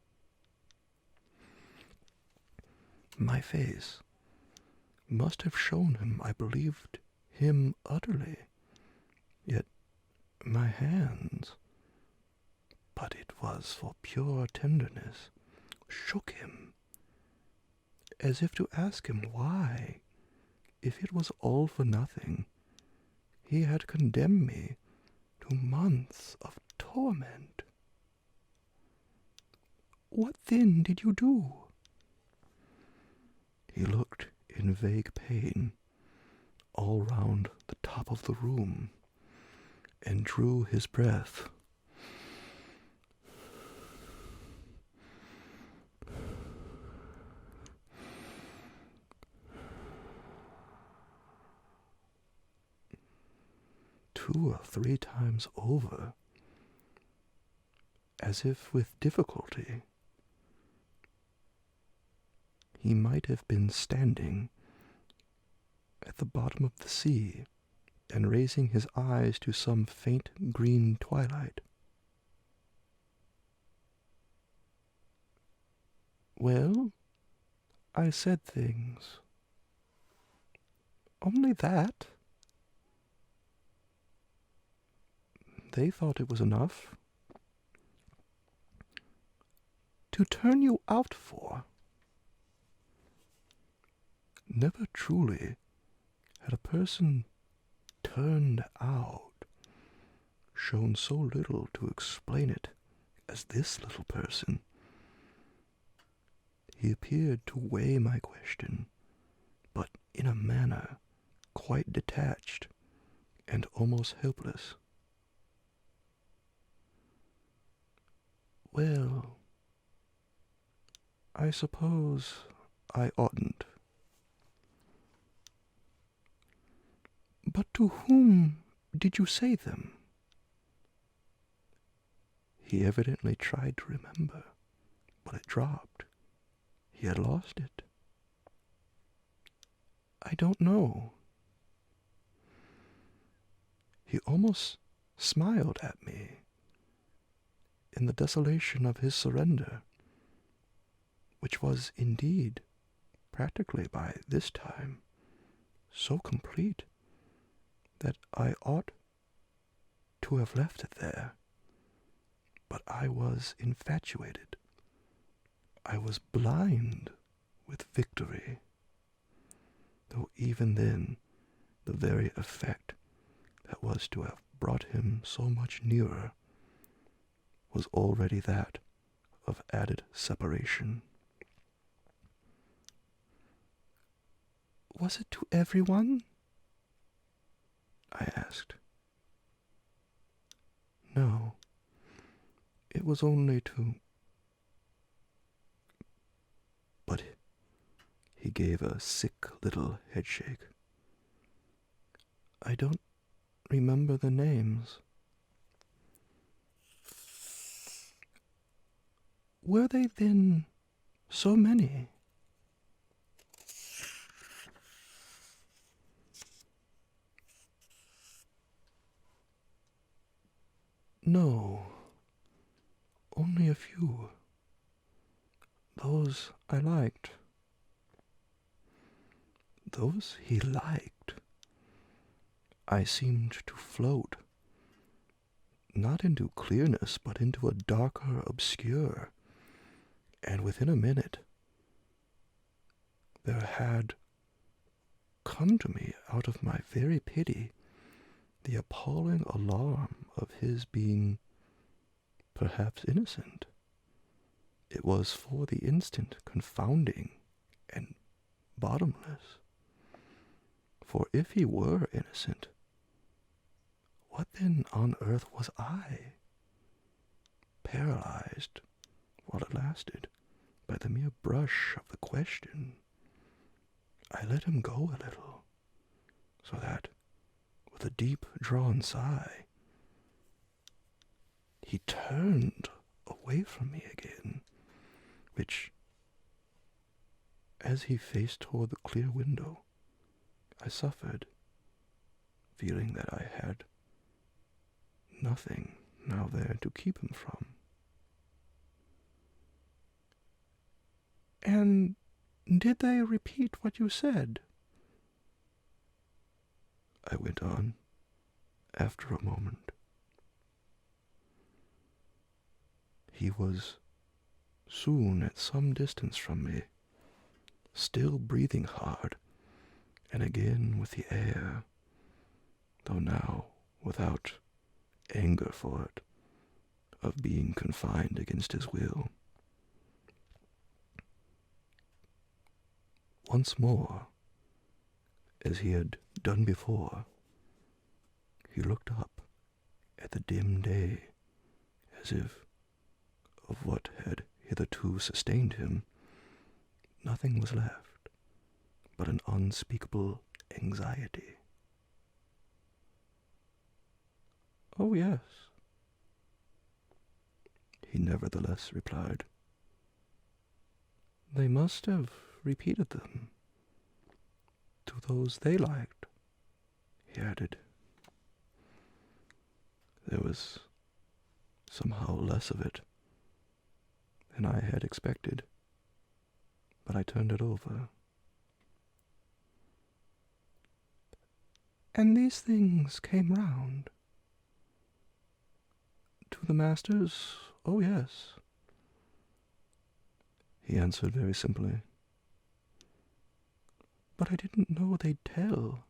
[SPEAKER 2] My face must have shown him I believed him utterly, yet my hands, but it was for pure tenderness, shook him, as if to ask him why, if it was all for nothing, he had condemned me to months of torment. What then did you do? He looked in vague pain all round the top of the room, and drew his breath. Two or three times over, as if with difficulty. He might have been standing at the bottom of the sea and raising his eyes to some faint green twilight. Well, I said things. Only that. They thought it was enough to turn you out for. Never truly had a person turned out shown so little to explain it as this little person. He appeared to weigh my question, but in a manner quite detached and almost helpless. Well, I suppose I oughtn't. But to whom did you say them? He evidently tried to remember, but it dropped. He had lost it. I don't know. He almost smiled at me in the desolation of his surrender, which was indeed, practically by this time, so complete that I ought to have left it there. But I was infatuated. I was blind with victory, though even then the very effect that was to have brought him so much nearer was already that of added separation. Was it to everyone? I asked. No, it was only to... But he gave a sick little headshake. I don't remember the names. Were they then so many? No, only a few. Those I liked. Those he liked. I seemed to float, not into clearness, but into a darker obscure, and within a minute there had come to me out of my very pity the appalling alarm of his being perhaps innocent. It was for the instant confounding and bottomless. For if he were innocent, what then on earth was I? Paralyzed, while it lasted, by the mere brush of the question, I let him go a little, so that, with a deep-drawn sigh, he turned away from me again, which, as he faced toward the clear window, I suffered feeling that I had nothing now there to keep him from.
[SPEAKER 3] And did they repeat what you said?
[SPEAKER 2] I went on after a moment. He was soon at some distance from me, still breathing hard, and again with the air, though now without anger for it, of being confined against his will. Once more, as he had done before, he looked up at the dim day, as if of what had hitherto sustained him, nothing was left but an unspeakable anxiety.
[SPEAKER 3] Oh, yes,
[SPEAKER 2] he nevertheless replied.
[SPEAKER 3] They must have repeated them to those they liked,
[SPEAKER 2] He added. There was somehow less of it than I had expected, but I turned it over.
[SPEAKER 3] And these things came round? To the masters? Oh, yes,
[SPEAKER 2] he answered very simply.
[SPEAKER 3] But I didn't know they'd tell.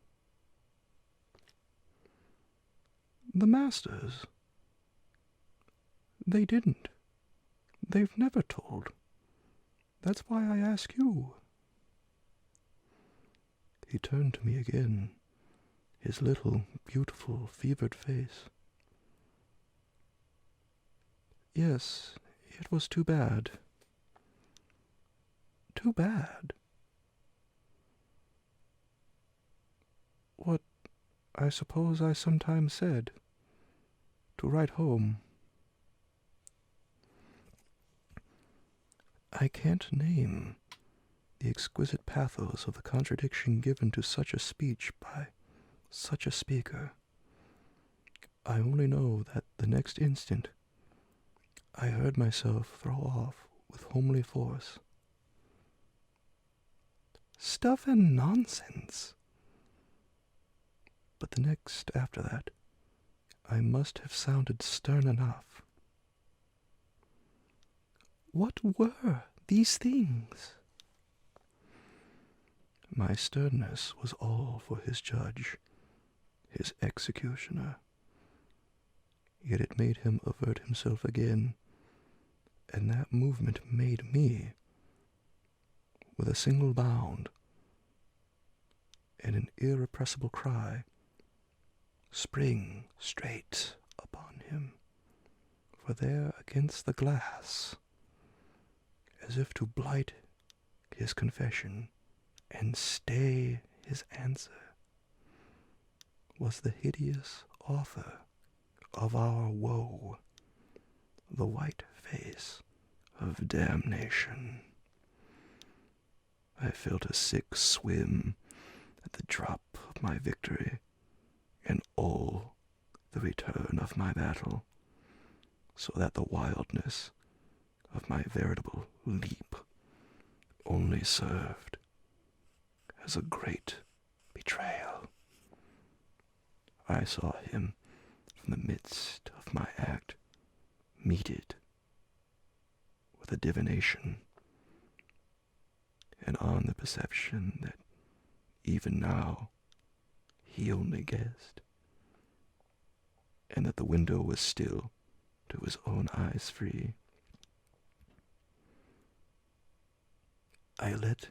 [SPEAKER 3] The masters? They didn't. They've never told. That's why I ask you.
[SPEAKER 2] He turned to me again, his little, beautiful, fevered face.
[SPEAKER 3] Yes, it was too bad. Too bad. What I suppose I sometimes said, to write home.
[SPEAKER 2] I can't name the exquisite pathos of the contradiction given to such a speech by such a speaker. I only know that the next instant I heard myself throw off with homely force.
[SPEAKER 3] Stuff and nonsense.
[SPEAKER 2] But the next after that, I must have sounded stern enough.
[SPEAKER 3] What were these things?
[SPEAKER 2] My sternness was all for his judge, his executioner. Yet it made him avert himself again, and that movement made me, with a single bound and an irrepressible cry, spring straight upon him. For there against the glass, as if to blight his confession and stay his answer, was the hideous author of our woe, the white face of damnation. I felt a sick swim at the drop of my victory and all the return of my battle, so that the wildness of my veritable leap only served as a great betrayal. I saw him from the midst of my act, meted with a divination, and on the perception that even now he only guessed, and that the window was still to his own eyes free. I let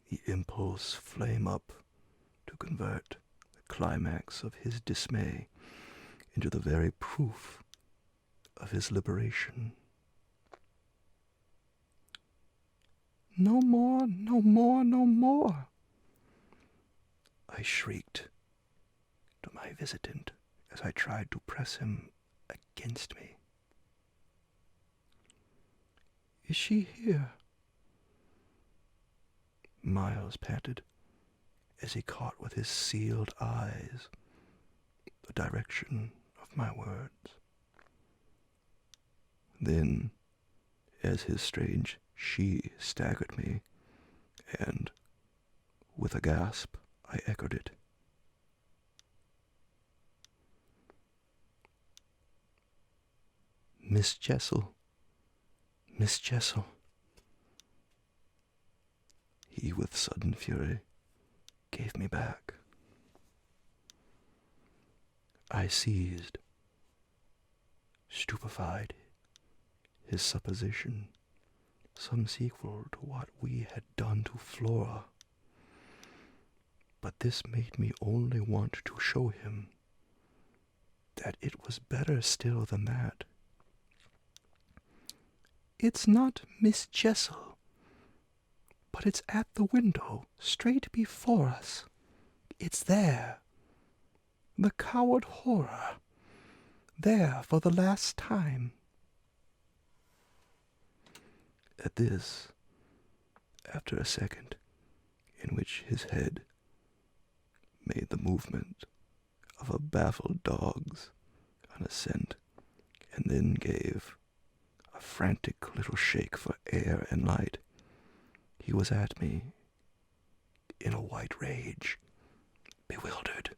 [SPEAKER 2] the impulse flame up to convert the climax of his dismay into the very proof of his liberation.
[SPEAKER 3] No more, no more, no more,
[SPEAKER 2] I shrieked to my visitant as I tried to press him against me.
[SPEAKER 3] Is she here?
[SPEAKER 2] Miles panted as he caught with his sealed eyes the direction of my words. Then, as his strange she staggered me, and, with a gasp, I echoed it. Miss Jessel, Miss Jessel. He, with sudden fury, gave me back. I seized, stupefied, his supposition, some sequel to what we had done to Flora. But this made me only want to show him that it was better still than that. It's not Miss Jessel, but it's at the window, straight before us. It's there. The coward horror. There for the last time. At this, after a second, in which his head made the movement of a baffled dog's on a scent, and then gave a frantic little shake for air and light, he was at me in a white rage, bewildered,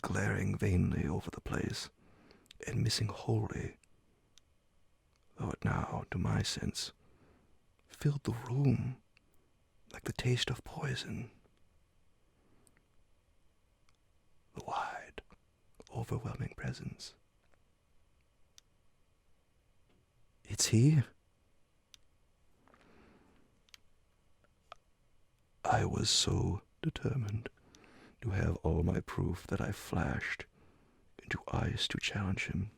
[SPEAKER 2] glaring vainly over the place, and missing wholly, though it now, to my sense, filled the room like the taste of poison. The wide, overwhelming presence. It's he. I was so determined to have all my proof that I flashed into eyes to challenge him.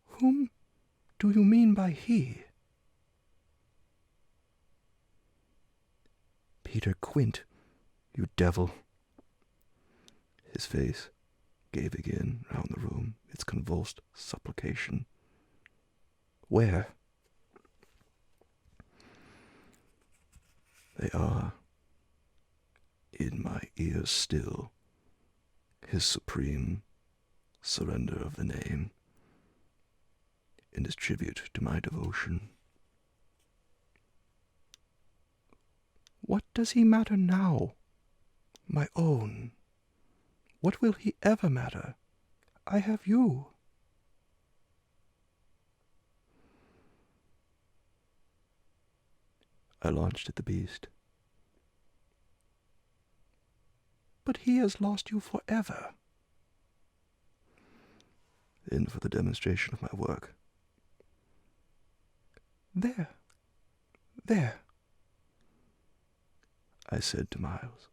[SPEAKER 2] Whom do you mean by he? Peter Quint, you devil. His face gave again round the room its convulsed supplication. Where? They are in my ears still, his supreme surrender of the name, and his tribute to my devotion. What does he matter now? My own. What will he ever matter? I have you. I launched at the beast. But he has lost you forever. Then for the demonstration of my work. There, I said to Miles.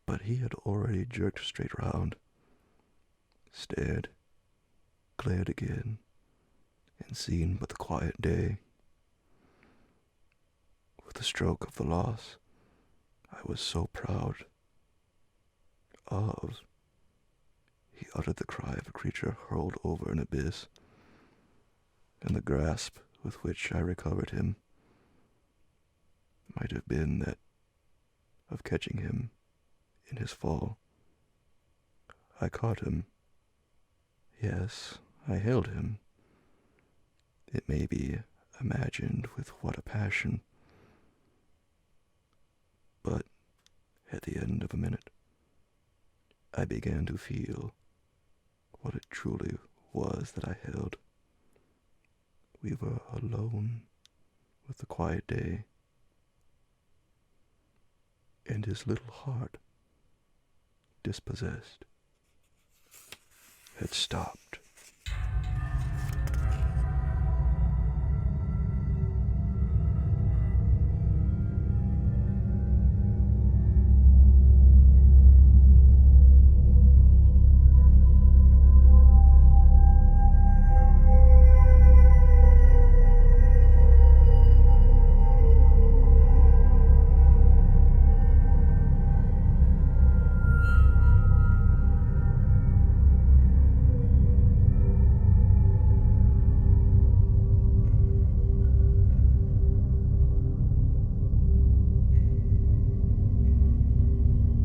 [SPEAKER 2] But he had already jerked straight round, stared, glared again, and seen but the quiet day. With the stroke of the loss I was so proud of, he uttered the cry of a creature hurled over an abyss, and the grasp with which I recovered him might have been that of catching him in his fall. I caught him. Yes, I held him. It may be imagined with what a passion. But at the end of a minute, I began to feel what it truly was that I held. We were alone with the quiet day, and his little heart, dispossessed, had stopped